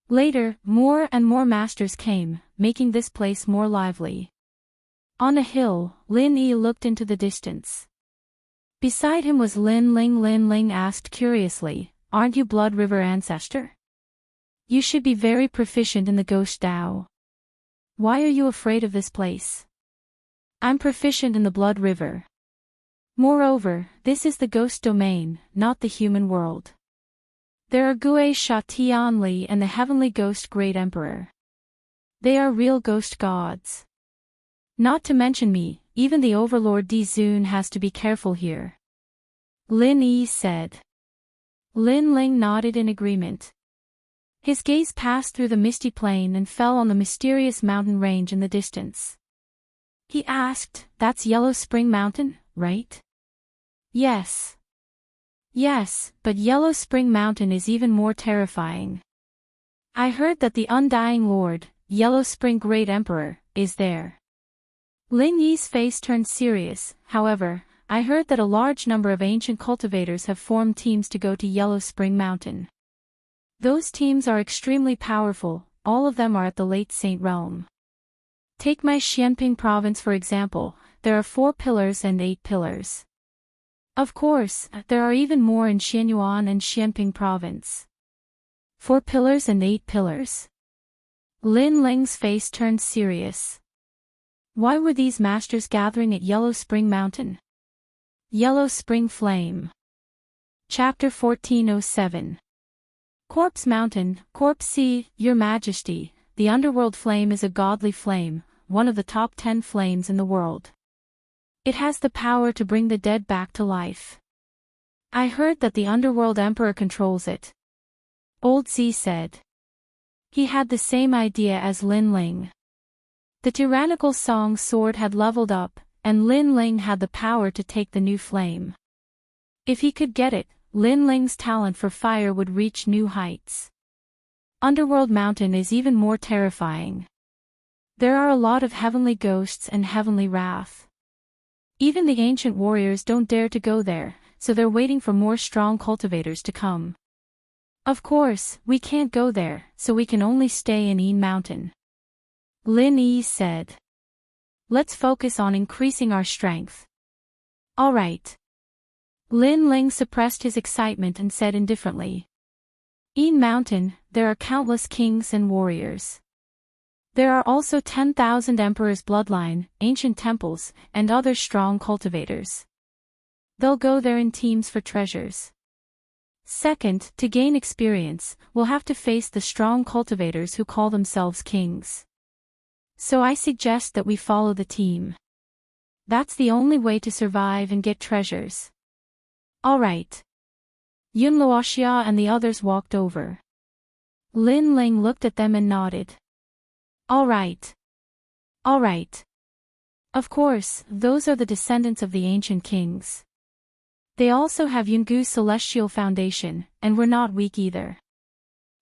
Later, more and more masters came, making this place more lively. On a hill, Lin Yi looked into the distance. Beside him was Lin Ling. Lin Ling asked curiously, "Aren't you Blood River ancestor? You should be very proficient in the ghost Tao. Why are you afraid of this place?" "I'm proficient in the Blood River. Moreover, this is the ghost domain, not the human world. There are Gue Sha Tian Li and the heavenly ghost Great Emperor. They are real ghost gods. Not to mention me, even the overlord Di Zun has to be careful here. Lin Yi said. Lin Ling nodded in agreement. His gaze passed through the misty plain and fell on the mysterious mountain range in the distance. He asked, "That's Yellow Spring Mountain, right?" "Yes. Yes, but Yellow Spring Mountain is even more terrifying. I heard that the Undying Lord, Yellow Spring Great Emperor, is there." Lin Yi's face turned serious. "However, I heard that a large number of ancient cultivators have formed teams to go to Yellow Spring Mountain. Those teams are extremely powerful, all of them are at the late Saint realm. Take my Xianping province for example, there are 4 pillars and 8 pillars. Of course, there are even more in Xianyuan and Xianping province. 4 pillars and 8 pillars. Lin Ling's face turned serious. Why were these masters gathering at Yellow Spring Mountain? Yellow Spring Flame. Chapter 1407. Corpse Mountain, Corpse Sea, Your Majesty, the underworld flame is a godly flame, one of the top 10 flames in the world. It has the power to bring the dead back to life. I heard that the underworld emperor controls it. Old Z said. He had the same idea as Lin Ling. The tyrannical Song sword had leveled up, and Lin Ling had the power to take the new flame. If he could get it, Lin Ling's talent for fire would reach new heights. Underworld Mountain is even more terrifying. There are a lot of heavenly ghosts and heavenly wrath. Even the ancient warriors don't dare to go there, so they're waiting for more strong cultivators to come. Of course, we can't go there, so we can only stay in Yin Mountain. Lin Yi said. Let's focus on increasing our strength. Alright. Lin Ling suppressed his excitement and said indifferently. Yin Mountain, there are countless kings and warriors. There are also 10,000 emperors' bloodline, ancient temples, and other strong cultivators. They'll go there in teams for treasures. Second, to gain experience, we'll have to face the strong cultivators who call themselves kings. So I suggest that we follow the team. That's the only way to survive and get treasures. Alright. Yun Luoxia and the others walked over. Lin Ling looked at them and nodded. Alright. Alright. Of course, those are the descendants of the ancient kings. They also have Yungu's celestial foundation, and we're not weak either.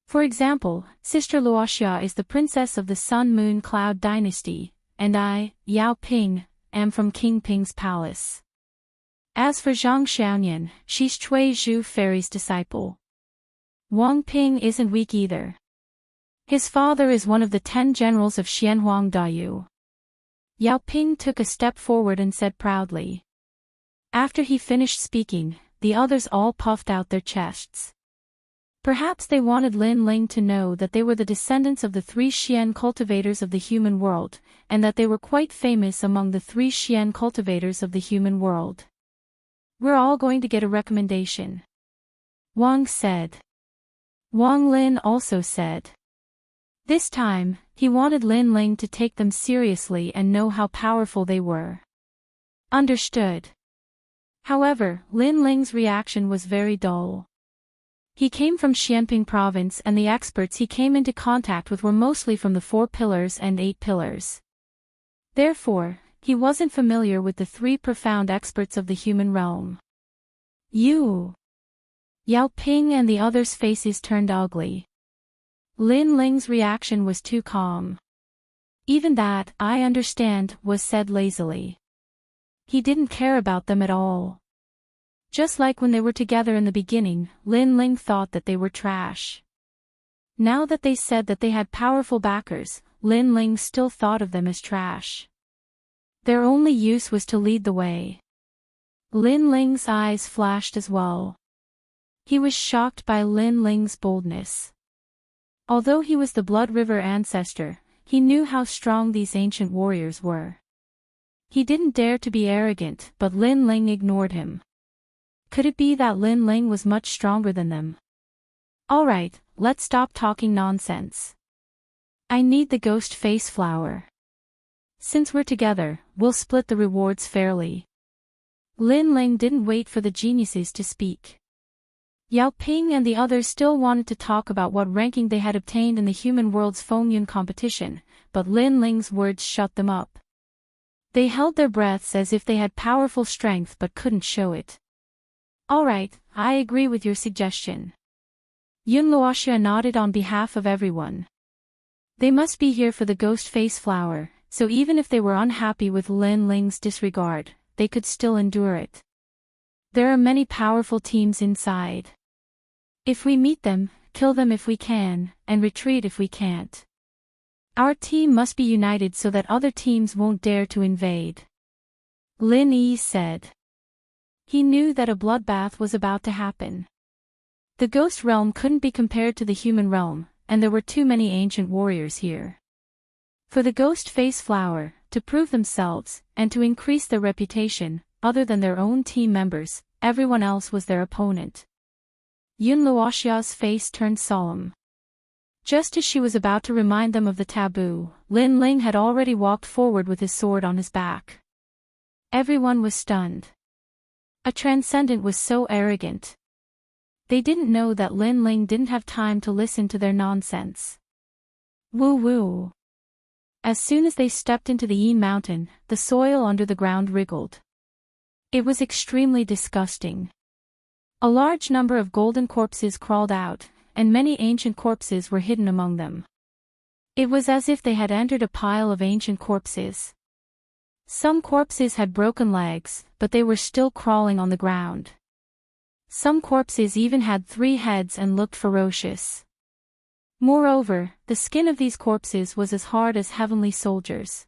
For example, Sister Luoxia is the princess of the Sun-Moon Cloud dynasty, and I, Yao Ping, am from King Ping's palace. As for Zhang Xiaoyan, she's Cui Zhu Fairy's disciple. Wang Ping isn't weak either. His father is one of the 10 generals of Xianhuang Dayu. Yao Ping took a step forward and said proudly. After he finished speaking, the others all puffed out their chests. Perhaps they wanted Lin Ling to know that they were the descendants of the 3 Xian cultivators of the human world, and that they were quite famous among the 3 Xian cultivators of the human world. We're all going to get a recommendation. Wang said. Wang Lin also said. This time, he wanted Lin Ling to take them seriously and know how powerful they were. Understood. However, Lin Ling's reaction was very dull. He came from Xianping province and the experts he came into contact with were mostly from the 4 pillars and 8 pillars. Therefore, he wasn't familiar with the 3 profound experts of the human realm. Yao Ping and the others' faces turned ugly. Lin Ling's reaction was too calm. Even that, I understand, was said lazily. He didn't care about them at all. Just like when they were together in the beginning, Lin Ling thought that they were trash. Now that they said that they had powerful backers, Lin Ling still thought of them as trash. Their only use was to lead the way. Lin Ling's eyes flashed as well. He was shocked by Lin Ling's boldness. Although he was the Blood River ancestor, he knew how strong these ancient warriors were. He didn't dare to be arrogant, but Lin Ling ignored him. Could it be that Lin Ling was much stronger than them? Alright, let's stop talking nonsense. I need the ghost face flower. Since we're together, we'll split the rewards fairly. Lin Ling didn't wait for the geniuses to speak. Yao Ping and the others still wanted to talk about what ranking they had obtained in the human world's Fengyun competition, but Lin Ling's words shut them up. They held their breaths as if they had powerful strength but couldn't show it. Alright, I agree with your suggestion. Yun Luoxia nodded on behalf of everyone. They must be here for the ghost face flower, so even if they were unhappy with Lin Ling's disregard, they could still endure it. There are many powerful teams inside. If we meet them, kill them if we can, and retreat if we can't. Our team must be united so that other teams won't dare to invade. Lin Yi said. He knew that a bloodbath was about to happen. The ghost realm couldn't be compared to the human realm, and there were too many ancient warriors here. For the ghost face flower, to prove themselves, and to increase their reputation, other than their own team members, everyone else was their opponent. Yun Luoxia's face turned solemn. Just as she was about to remind them of the taboo, Lin Ling had already walked forward with his sword on his back. Everyone was stunned. A transcendent was so arrogant. They didn't know that Lin Ling didn't have time to listen to their nonsense. Woo woo. As soon as they stepped into the Yin Mountain, the soil under the ground wriggled. It was extremely disgusting. A large number of golden corpses crawled out, and many ancient corpses were hidden among them. It was as if they had entered a pile of ancient corpses. Some corpses had broken legs, but they were still crawling on the ground. Some corpses even had 3 heads and looked ferocious. Moreover, the skin of these corpses was as hard as heavenly soldiers.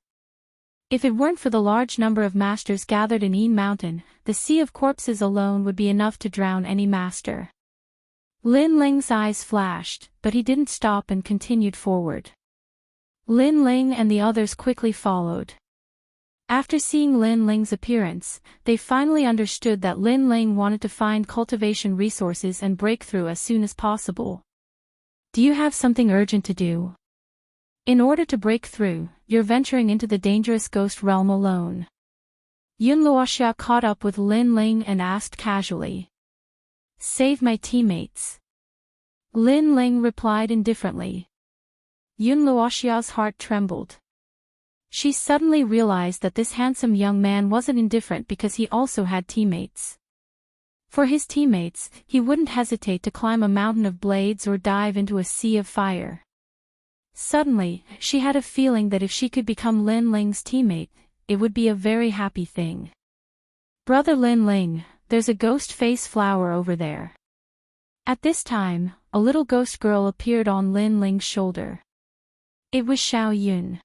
If it weren't for the large number of masters gathered in Yin Mountain, the sea of corpses alone would be enough to drown any master. Lin Ling's eyes flashed, but he didn't stop and continued forward. Lin Ling and the others quickly followed. After seeing Lin Ling's appearance, they finally understood that Lin Ling wanted to find cultivation resources and break through as soon as possible. Do you have something urgent to do? In order to break through, you're venturing into the dangerous ghost realm alone. Yun Luoxia caught up with Lin Ling and asked casually. Save my teammates. Lin Ling replied indifferently. Yun Luoxia's heart trembled. She suddenly realized that this handsome young man wasn't indifferent because he also had teammates. For his teammates, he wouldn't hesitate to climb a mountain of blades or dive into a sea of fire. Suddenly, she had a feeling that if she could become Lin Ling's teammate, it would be a very happy thing. Brother Lin Ling, there's a ghost face flower over there. At this time, a little ghost girl appeared on Lin Ling's shoulder. It was Xiao Yun.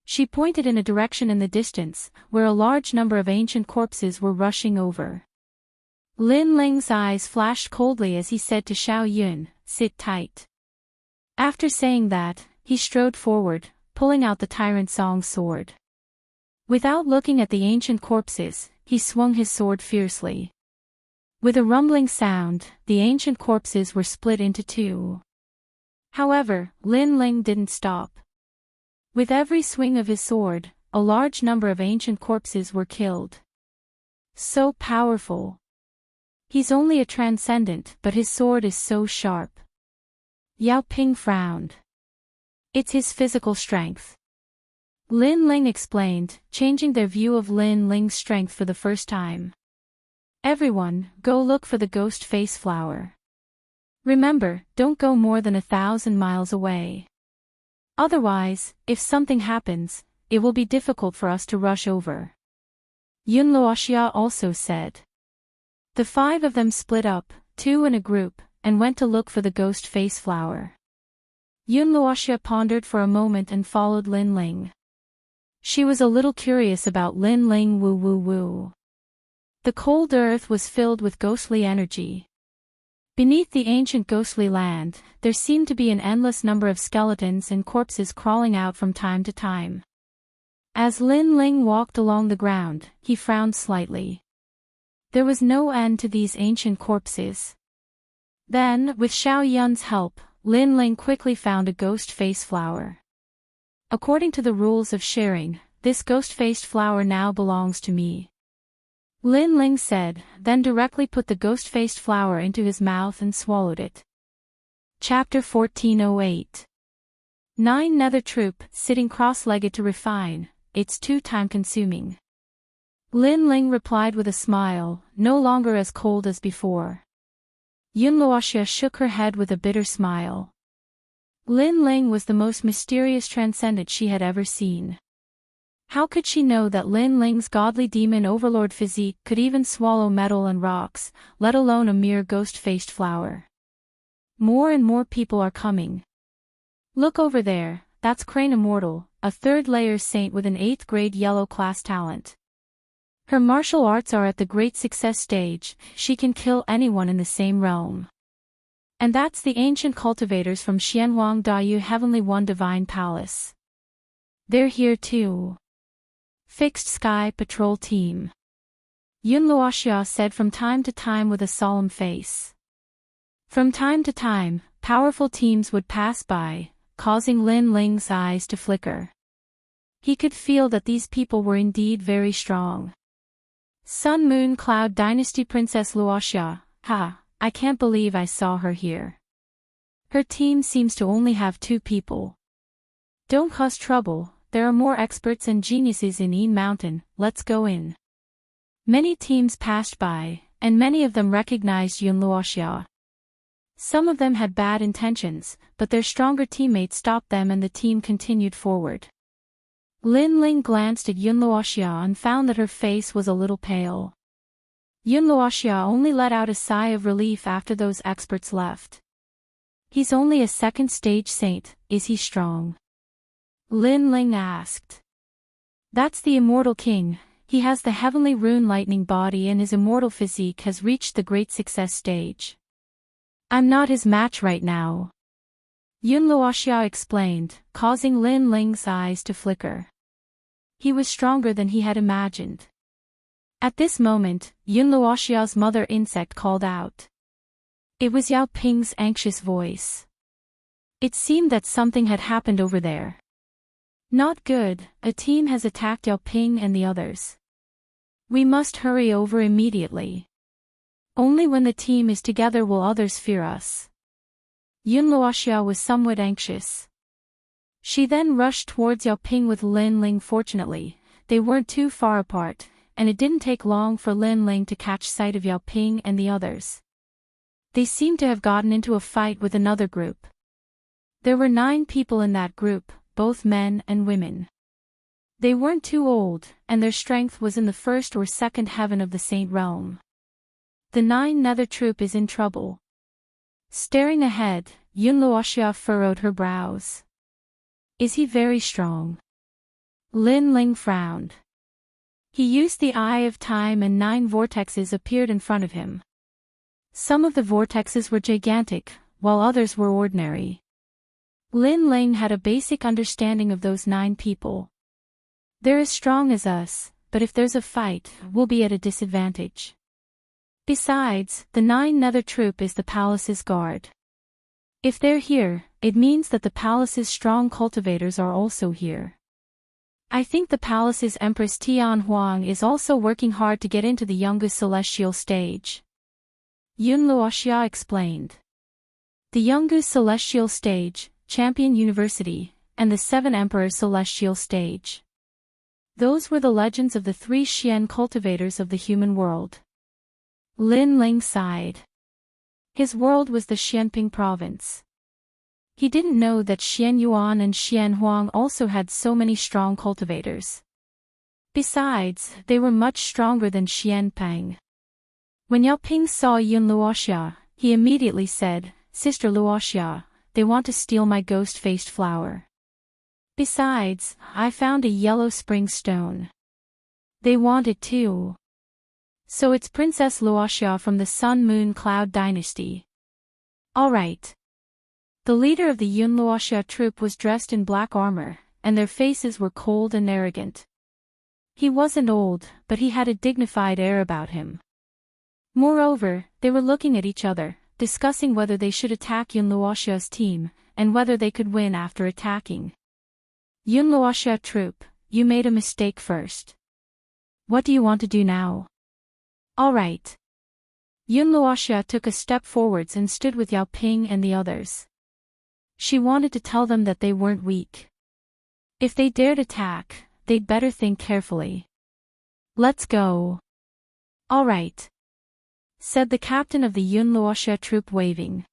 She pointed in a direction in the distance, where a large number of ancient corpses were rushing over. Lin Ling's eyes flashed coldly as he said to Xiao Yun, sit tight. After saying that, he strode forward, pulling out the Tyrant Song's sword. Without looking at the ancient corpses, he swung his sword fiercely. With a rumbling sound, the ancient corpses were split into 2. However, Lin Ling didn't stop. With every swing of his sword, a large number of ancient corpses were killed. So powerful. He's only a transcendent, but his sword is so sharp. Yao Ping frowned. It's his physical strength. Lin Ling explained, changing their view of Lin Ling's strength for the first time. Everyone, go look for the ghost face flower. Remember, don't go more than 1,000 miles away. Otherwise, if something happens, it will be difficult for us to rush over. Yun Luoxia also said. The 5 of them split up, 2 in a group, and went to look for the ghost face flower. Yun Luoxia pondered for a moment and followed Lin Ling. She was a little curious about Lin Ling woo woo woo. The cold earth was filled with ghostly energy. Beneath the ancient ghostly land, there seemed to be an endless number of skeletons and corpses crawling out from time to time. As Lin Ling walked along the ground, he frowned slightly. There was no end to these ancient corpses. Then, with Xiao Yun's help, Lin Ling quickly found a ghost-face flower. According to the rules of sharing, this ghost-faced flower now belongs to me. Lin Ling said, then directly put the ghost-faced flower into his mouth and swallowed it. Chapter 1408. 9 Nether Troop, sitting cross-legged to refine, it's too time-consuming. Lin Ling replied with a smile, no longer as cold as before. Yunluoxia shook her head with a bitter smile. Lin Ling was the most mysterious transcendent she had ever seen. How could she know that Lin Ling's godly demon overlord physique could even swallow metal and rocks, let alone a mere ghost-faced flower? More and more people are coming. Look over there, that's Crane Immortal, a third-layer saint with an 8th grade yellow class talent. Her martial arts are at the great success stage, she can kill anyone in the same realm. And that's the ancient cultivators from Xianhuang Dayu Heavenly One Divine Palace. They're here too. Fixed Sky Patrol Team. Yunluoxia said from time to time with a solemn face. From time to time, powerful teams would pass by, causing Lin Ling's eyes to flicker. He could feel that these people were indeed very strong. Sun Moon Cloud Dynasty Princess Luoxia, I can't believe I saw her here. Her team seems to only have 2 people. Don't cause trouble, there are more experts and geniuses in Yin Mountain, let's go in. Many teams passed by, and many of them recognized Yunluoxia. Some of them had bad intentions, but their stronger teammates stopped them and the team continued forward. Lin Ling glanced at Yunluoxia and found that her face was a little pale. Yunluoxia only let out a sigh of relief after those experts left. He's only a 2nd stage saint, is he strong? Lin Ling asked. That's the Immortal King, he has the heavenly rune lightning body and his immortal physique has reached the great success stage. I'm not his match right now. Yunluoxia explained, causing Lin Ling's eyes to flicker. He was stronger than he had imagined. At this moment, Yunluoxia's mother insect called out. It was Yao Ping's anxious voice. It seemed that something had happened over there. Not good, a team has attacked Yao Ping and the others. We must hurry over immediately. Only when the team is together will others fear us. Yunluoxia was somewhat anxious. She then rushed towards Yao Ping with Lin Ling. Fortunately, they weren't too far apart, and it didn't take long for Lin Ling to catch sight of Yao Ping and the others. They seemed to have gotten into a fight with another group. There were 9 people in that group, both men and women. They weren't too old, and their strength was in the 1st or 2nd heaven of the Saint Realm. The 9 Nether Troop is in trouble. Staring ahead, Yunluoxia furrowed her brows. Is he very strong? Lin Ling frowned. He used the Eye of Time and 9 vortexes appeared in front of him. Some of the vortexes were gigantic, while others were ordinary. Lin Ling had a basic understanding of those 9 people. They're as strong as us, but if there's a fight, we'll be at a disadvantage. Besides, the 9 Nether Troop is the palace's guard. If they're here, it means that the palace's strong cultivators are also here. I think the palace's Empress Tian Huang is also working hard to get into the Yungu Celestial stage. Yunluoxia explained. The Yungu Celestial stage, Champion University, and the 7 Emperor Celestial stage. Those were the legends of the 3 Xian cultivators of the human world. Lin Ling sighed. His world was the Xianping province. He didn't know that Xianyuan and Xianhuang also had so many strong cultivators. Besides, they were much stronger than Xianpeng. When Yao Ping saw Yunluoxia, he immediately said, Sister Luoxia, they want to steal my ghost-faced flower. Besides, I found a yellow spring stone. They want it too. So it's Princess Luoxia from the Sun Moon Cloud Dynasty. All right. The leader of the Yunluoxia troop was dressed in black armor, and their faces were cold and arrogant. He wasn't old, but he had a dignified air about him. Moreover, they were looking at each other, discussing whether they should attack Yunluoxia's team, and whether they could win after attacking. Yunluoxia troop, you made a mistake first. What do you want to do now? All right. Yunluoxia took a step forwards and stood with Yao Ping and the others. She wanted to tell them that they weren't weak. If they dared attack, they'd better think carefully. Let's go. All right, said the captain of the Yunluoxia troop, waving.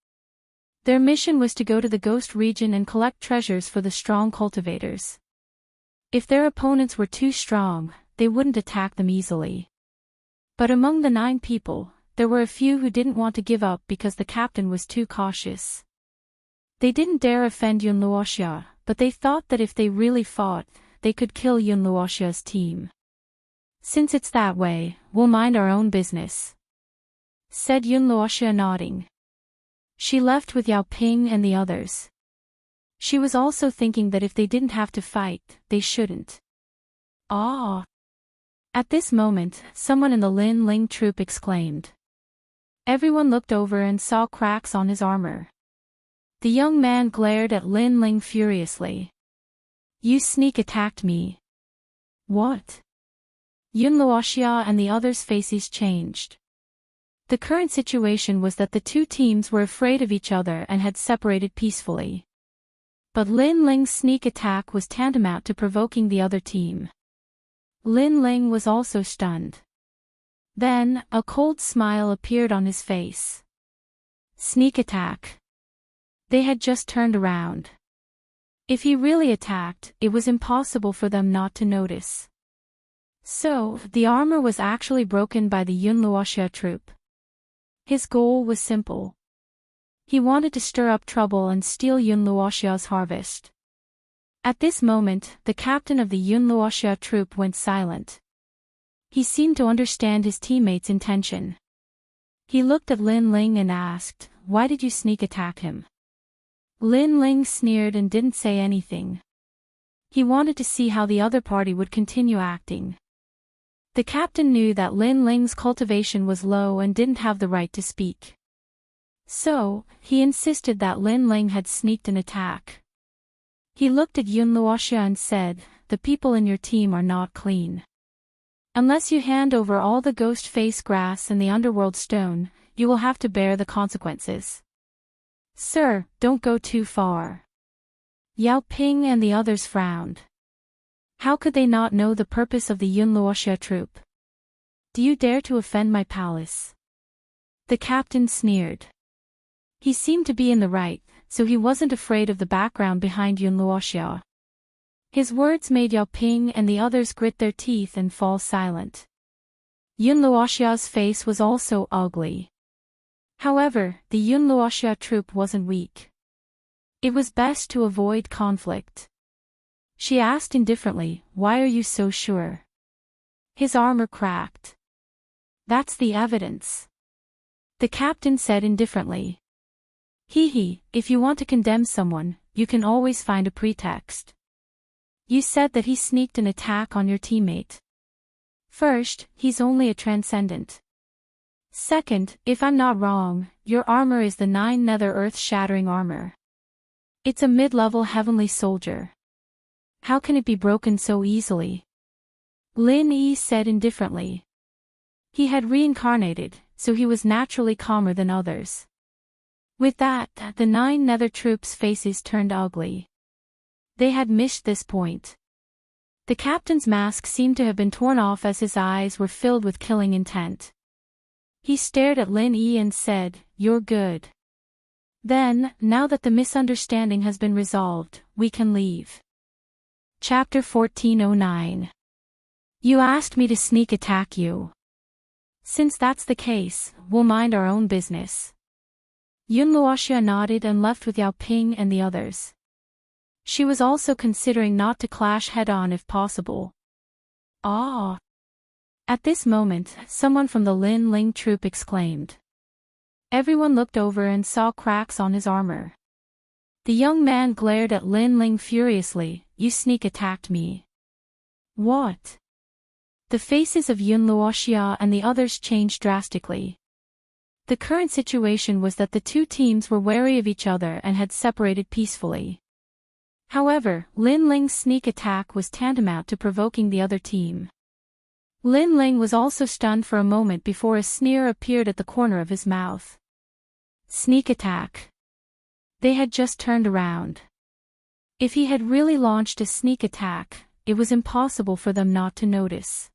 Their mission was to go to the Ghost region and collect treasures for the strong cultivators. If their opponents were too strong, they wouldn't attack them easily. But among the 9 people, there were a few who didn't want to give up because the captain was too cautious. They didn't dare offend Yunluoxia, but they thought that if they really fought, they could kill Yunluoxia's team. Since it's that way, we'll mind our own business, said Yunluoxia, nodding. She left with Yao Ping and the others. She was also thinking that if they didn't have to fight, they shouldn't. Ah! At this moment, someone in the Lin Ling troop exclaimed. Everyone looked over and saw cracks on his armor. The young man glared at Lin Ling furiously. You sneak attacked me. What? Yunluoxia and the others' faces changed. The current situation was that the 2 teams were afraid of each other and had separated peacefully. But Lin Ling's sneak attack was tantamount to provoking the other team. Lin Ling was also stunned. Then, a cold smile appeared on his face. Sneak attack. They had just turned around. If he really attacked, it was impossible for them not to notice. So, the armor was actually broken by the Yunluoxia troop. His goal was simple. He wanted to stir up trouble and steal Yunluoxia's harvest. At this moment, the captain of the Yunluoxia troop went silent. He seemed to understand his teammates' intention. He looked at Lin Ling and asked, "Why did you sneak attack him?" Lin Ling sneered and didn't say anything. He wanted to see how the other party would continue acting. The captain knew that Lin Ling's cultivation was low and didn't have the right to speak. So, he insisted that Lin Ling had sneaked an attack. He looked at Yunluoxia and said, "The people in your team are not clean. Unless you hand over all the ghost face grass and the underworld stone, you will have to bear the consequences." "Sir, don't go too far." Yao Ping and the others frowned. How could they not know the purpose of the Yunluoxia troop? "Do you dare to offend my palace?" The captain sneered. He seemed to be in the right, so he wasn't afraid of the background behind Yunluoxia. His words made Yao Ping and the others grit their teeth and fall silent. Yunluoxia's face was also ugly. However, the Yunluoxia troop wasn't weak. It was best to avoid conflict. She asked indifferently, "Why are you so sure?" "His armor cracked." "That's the evidence," the captain said indifferently. "Hee, if you want to condemn someone, you can always find a pretext. You said that he sneaked an attack on your teammate. First, he's only a transcendent. Second, if I'm not wrong, your armor is the 9 nether earth-shattering armor. It's a mid-level heavenly soldier. How can it be broken so easily?" Lin Yi said indifferently. He had reincarnated, so he was naturally calmer than others. With that, the 9 nether troops' faces turned ugly. They had missed this point. The captain's mask seemed to have been torn off as his eyes were filled with killing intent. He stared at Lin Yi and said, "You're good. Then, now that the misunderstanding has been resolved, we can leave." Chapter 1409. You asked me to sneak attack you. Since that's the case, we'll mind our own business. Yunluoxia nodded and left with Yao Ping and the others. She was also considering not to clash head-on if possible. Ah! At this moment, someone from the Lin Ling troop exclaimed. Everyone looked over and saw cracks on his armor. The young man glared at Lin Ling furiously, you sneak attacked me. What? The faces of Yun Luoxia and the others changed drastically. The current situation was that the two teams were wary of each other and had separated peacefully. However, Lin Ling's sneak attack was tantamount to provoking the other team. Lin Ling was also stunned for a moment before a sneer appeared at the corner of his mouth. Sneak attack. They had just turned around. If he had really launched a sneak attack, it was impossible for them not to notice.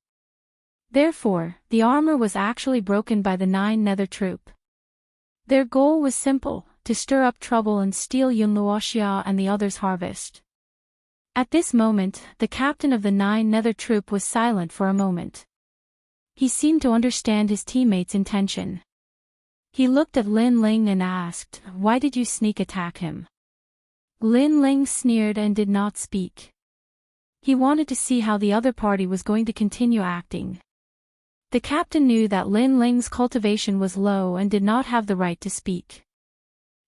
Therefore, the armor was actually broken by the 9 Nether troop. Their goal was simple, to stir up trouble and steal Yun Luoxia and the others' harvest. At this moment, the captain of the 9 Nether troop was silent for a moment. He seemed to understand his teammates' intention. He looked at Lin Ling and asked, "Why did you sneak attack him?" Lin Ling sneered and did not speak. He wanted to see how the other party was going to continue acting. The captain knew that Lin Ling's cultivation was low and did not have the right to speak.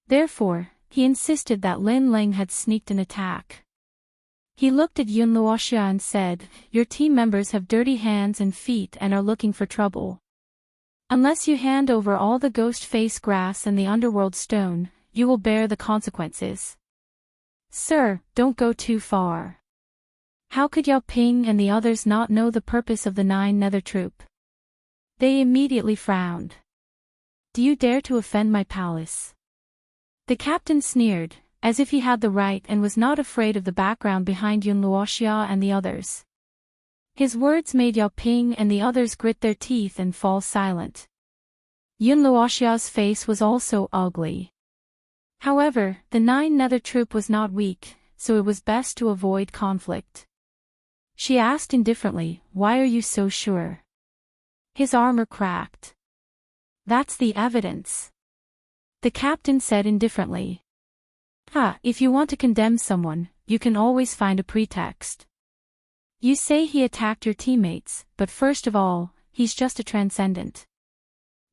Therefore, he insisted that Lin Ling had sneaked an attack. He looked at Yun Luoxia and said, "Your team members have dirty hands and feet and are looking for trouble. Unless you hand over all the ghost face grass and the underworld stone, you will bear the consequences." "Sir, don't go too far." How could Yao Ping and the others not know the purpose of the 9 Nether troop? They immediately frowned. "Do you dare to offend my palace?" The captain sneered, as if he had the right and was not afraid of the background behind Yun Luoxia and the others. His words made Yao Ping and the others grit their teeth and fall silent. Yun Luoxia's face was also ugly. However, the 9 Nether troop was not weak, so it was best to avoid conflict. She asked indifferently, "Why are you so sure?" His armor cracked. "That's the evidence." The captain said indifferently. If you want to condemn someone, you can always find a pretext. You say he attacked your teammates, but first of all, he's just a transcendent.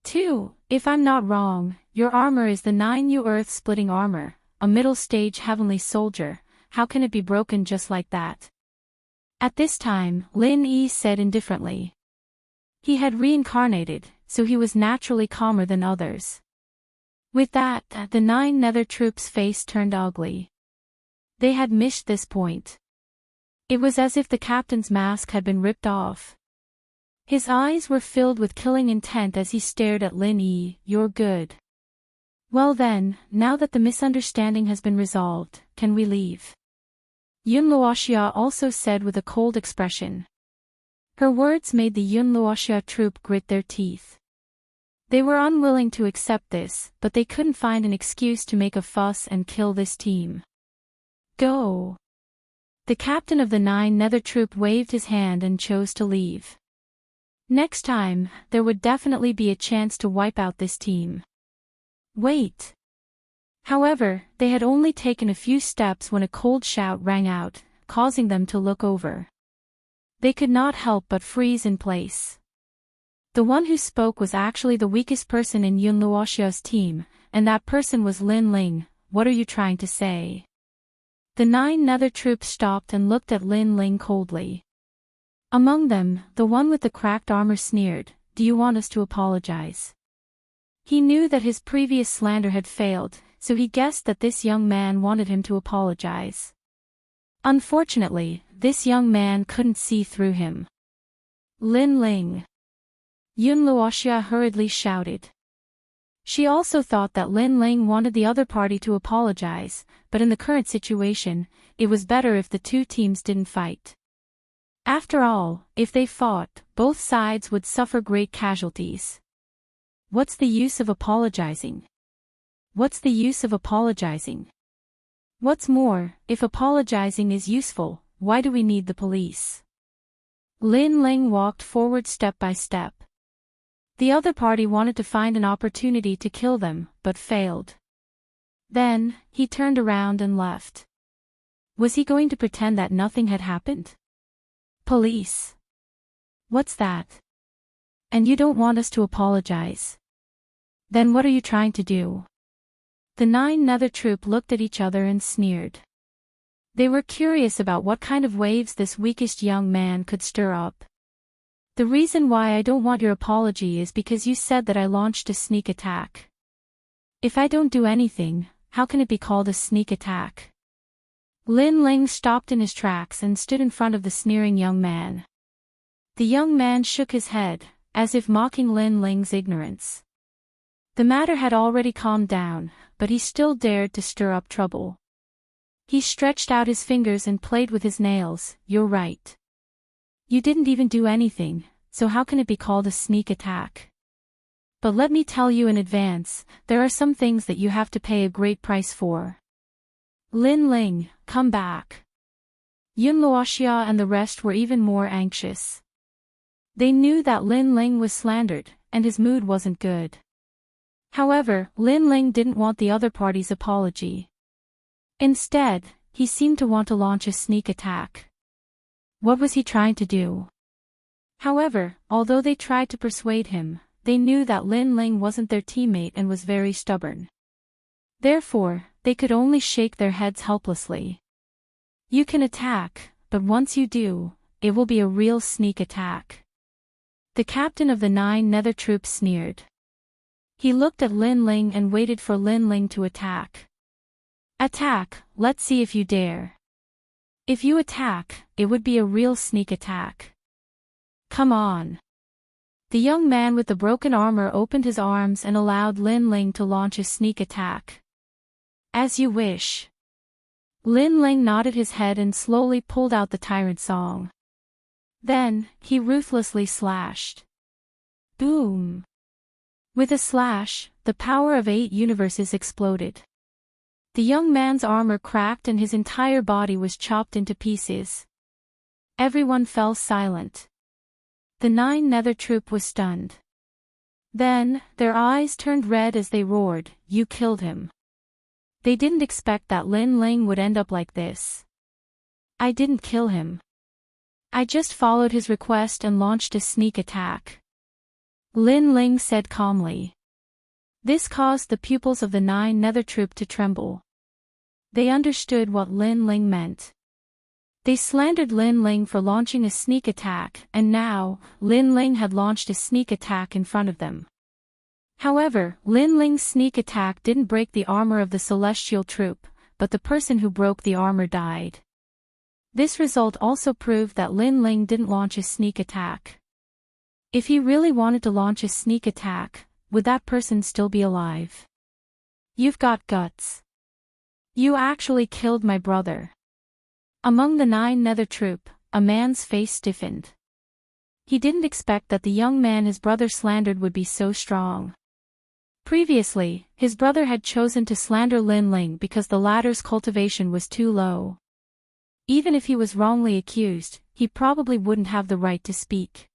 2. If I'm not wrong, your armor is the 9U earth-splitting armor, a middle-stage heavenly soldier. How can it be broken just like that? At this time, Lin Yi said indifferently. He had reincarnated, so he was naturally calmer than others. With that, the 9 Nether troops' face turned ugly. They had missed this point. It was as if the captain's mask had been ripped off. His eyes were filled with killing intent as he stared at Lin Yi. "You're good. Well then, now that the misunderstanding has been resolved, can we leave?" Yun Luoxia also said with a cold expression. Her words made the Yun Luoxia troop grit their teeth. They were unwilling to accept this, but they couldn't find an excuse to make a fuss and kill this team. "Go." The captain of the 9 Nether troop waved his hand and chose to leave. Next time, there would definitely be a chance to wipe out this team. Wait. However, they had only taken a few steps when a cold shout rang out, causing them to look over. They could not help but freeze in place. The one who spoke was actually the weakest person in Yun Luoxia's team, and that person was Lin Ling. "What are you trying to say?" The 9 Nether troops stopped and looked at Lin Ling coldly. Among them, the one with the cracked armor sneered, "Do you want us to apologize?" He knew that his previous slander had failed, so he guessed that this young man wanted him to apologize. Unfortunately, this young man couldn't see through him. "Lin Ling!" Yun Luoxia hurriedly shouted. She also thought that Lin Ling wanted the other party to apologize, but in the current situation, it was better if the two teams didn't fight. After all, if they fought, both sides would suffer great casualties. What's the use of apologizing? What's the use of apologizing? What's more, if apologizing is useful, why do we need the police? Lin Ling walked forward step by step. The other party wanted to find an opportunity to kill them, but failed. Then, he turned around and left. Was he going to pretend that nothing had happened? Police. What's that? And you don't want us to apologize? Then what are you trying to do? The 9 Nether troop looked at each other and sneered. They were curious about what kind of waves this weakest young man could stir up. The reason why I don't want your apology is because you said that I launched a sneak attack. If I don't do anything, how can it be called a sneak attack? Lin Ling stopped in his tracks and stood in front of the sneering young man. The young man shook his head, as if mocking Lin Ling's ignorance. The matter had already calmed down, but he still dared to stir up trouble. He stretched out his fingers and played with his nails. You're right. You didn't even do anything, so how can it be called a sneak attack? But let me tell you in advance, there are some things that you have to pay a great price for. Lin Ling, come back. Yun Luoxia and the rest were even more anxious. They knew that Lin Ling was slandered, and his mood wasn't good. However, Lin Ling didn't want the other party's apology. Instead, he seemed to want to launch a sneak attack. What was he trying to do? However, although they tried to persuade him, they knew that Lin Ling wasn't their teammate and was very stubborn. Therefore, they could only shake their heads helplessly. You can attack, but once you do, it will be a real sneak attack. The captain of the 9 Nether troops sneered. He looked at Lin Ling and waited for Lin Ling to attack. Attack, let's see if you dare. If you attack, it would be a real sneak attack. Come on. The young man with the broken armor opened his arms and allowed Lin Ling to launch a sneak attack. As you wish. Lin Ling nodded his head and slowly pulled out the tyrant song. Then, he ruthlessly slashed. Boom! With a slash, the power of 8 universes exploded. The young man's armor cracked and his entire body was chopped into pieces. Everyone fell silent. The 9 Nether troop was stunned. Then, their eyes turned red as they roared, "You killed him." They didn't expect that Lin Ling would end up like this. I didn't kill him. I just followed his request and launched a sneak attack. Lin Ling said calmly. This caused the pupils of the 9 Nether troop to tremble. They understood what Lin Ling meant. They slandered Lin Ling for launching a sneak attack, and now, Lin Ling had launched a sneak attack in front of them. However, Lin Ling's sneak attack didn't break the armor of the celestial troop, but the person who broke the armor died. This result also proved that Lin Ling didn't launch a sneak attack. If he really wanted to launch a sneak attack, would that person still be alive? You've got guts. You actually killed my brother. Among the 9 Nether troop, a man's face stiffened. He didn't expect that the young man his brother slandered would be so strong. Previously, his brother had chosen to slander Lin Ling because the latter's cultivation was too low. Even if he was wrongly accused, he probably wouldn't have the right to speak.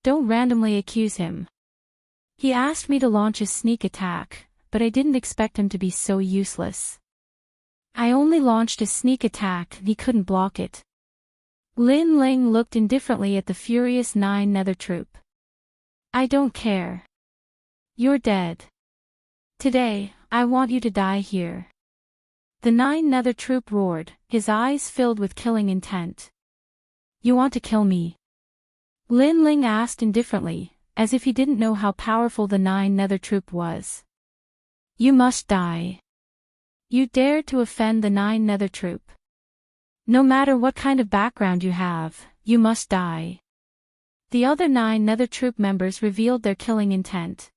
Don't randomly accuse him. He asked me to launch a sneak attack, but I didn't expect him to be so useless. I only launched a sneak attack and he couldn't block it. Lin Ling looked indifferently at the furious 9 Nether troop. I don't care. You're dead. Today, I want you to die here. The 9 Nether troop roared, his eyes filled with killing intent. You want to kill me? Lin Ling asked indifferently, as if he didn't know how powerful the 9 Nether troop was. You must die. You dared to offend the 9 Nether troop. No matter what kind of background you have, you must die. The other 9 Nether troop members revealed their killing intent.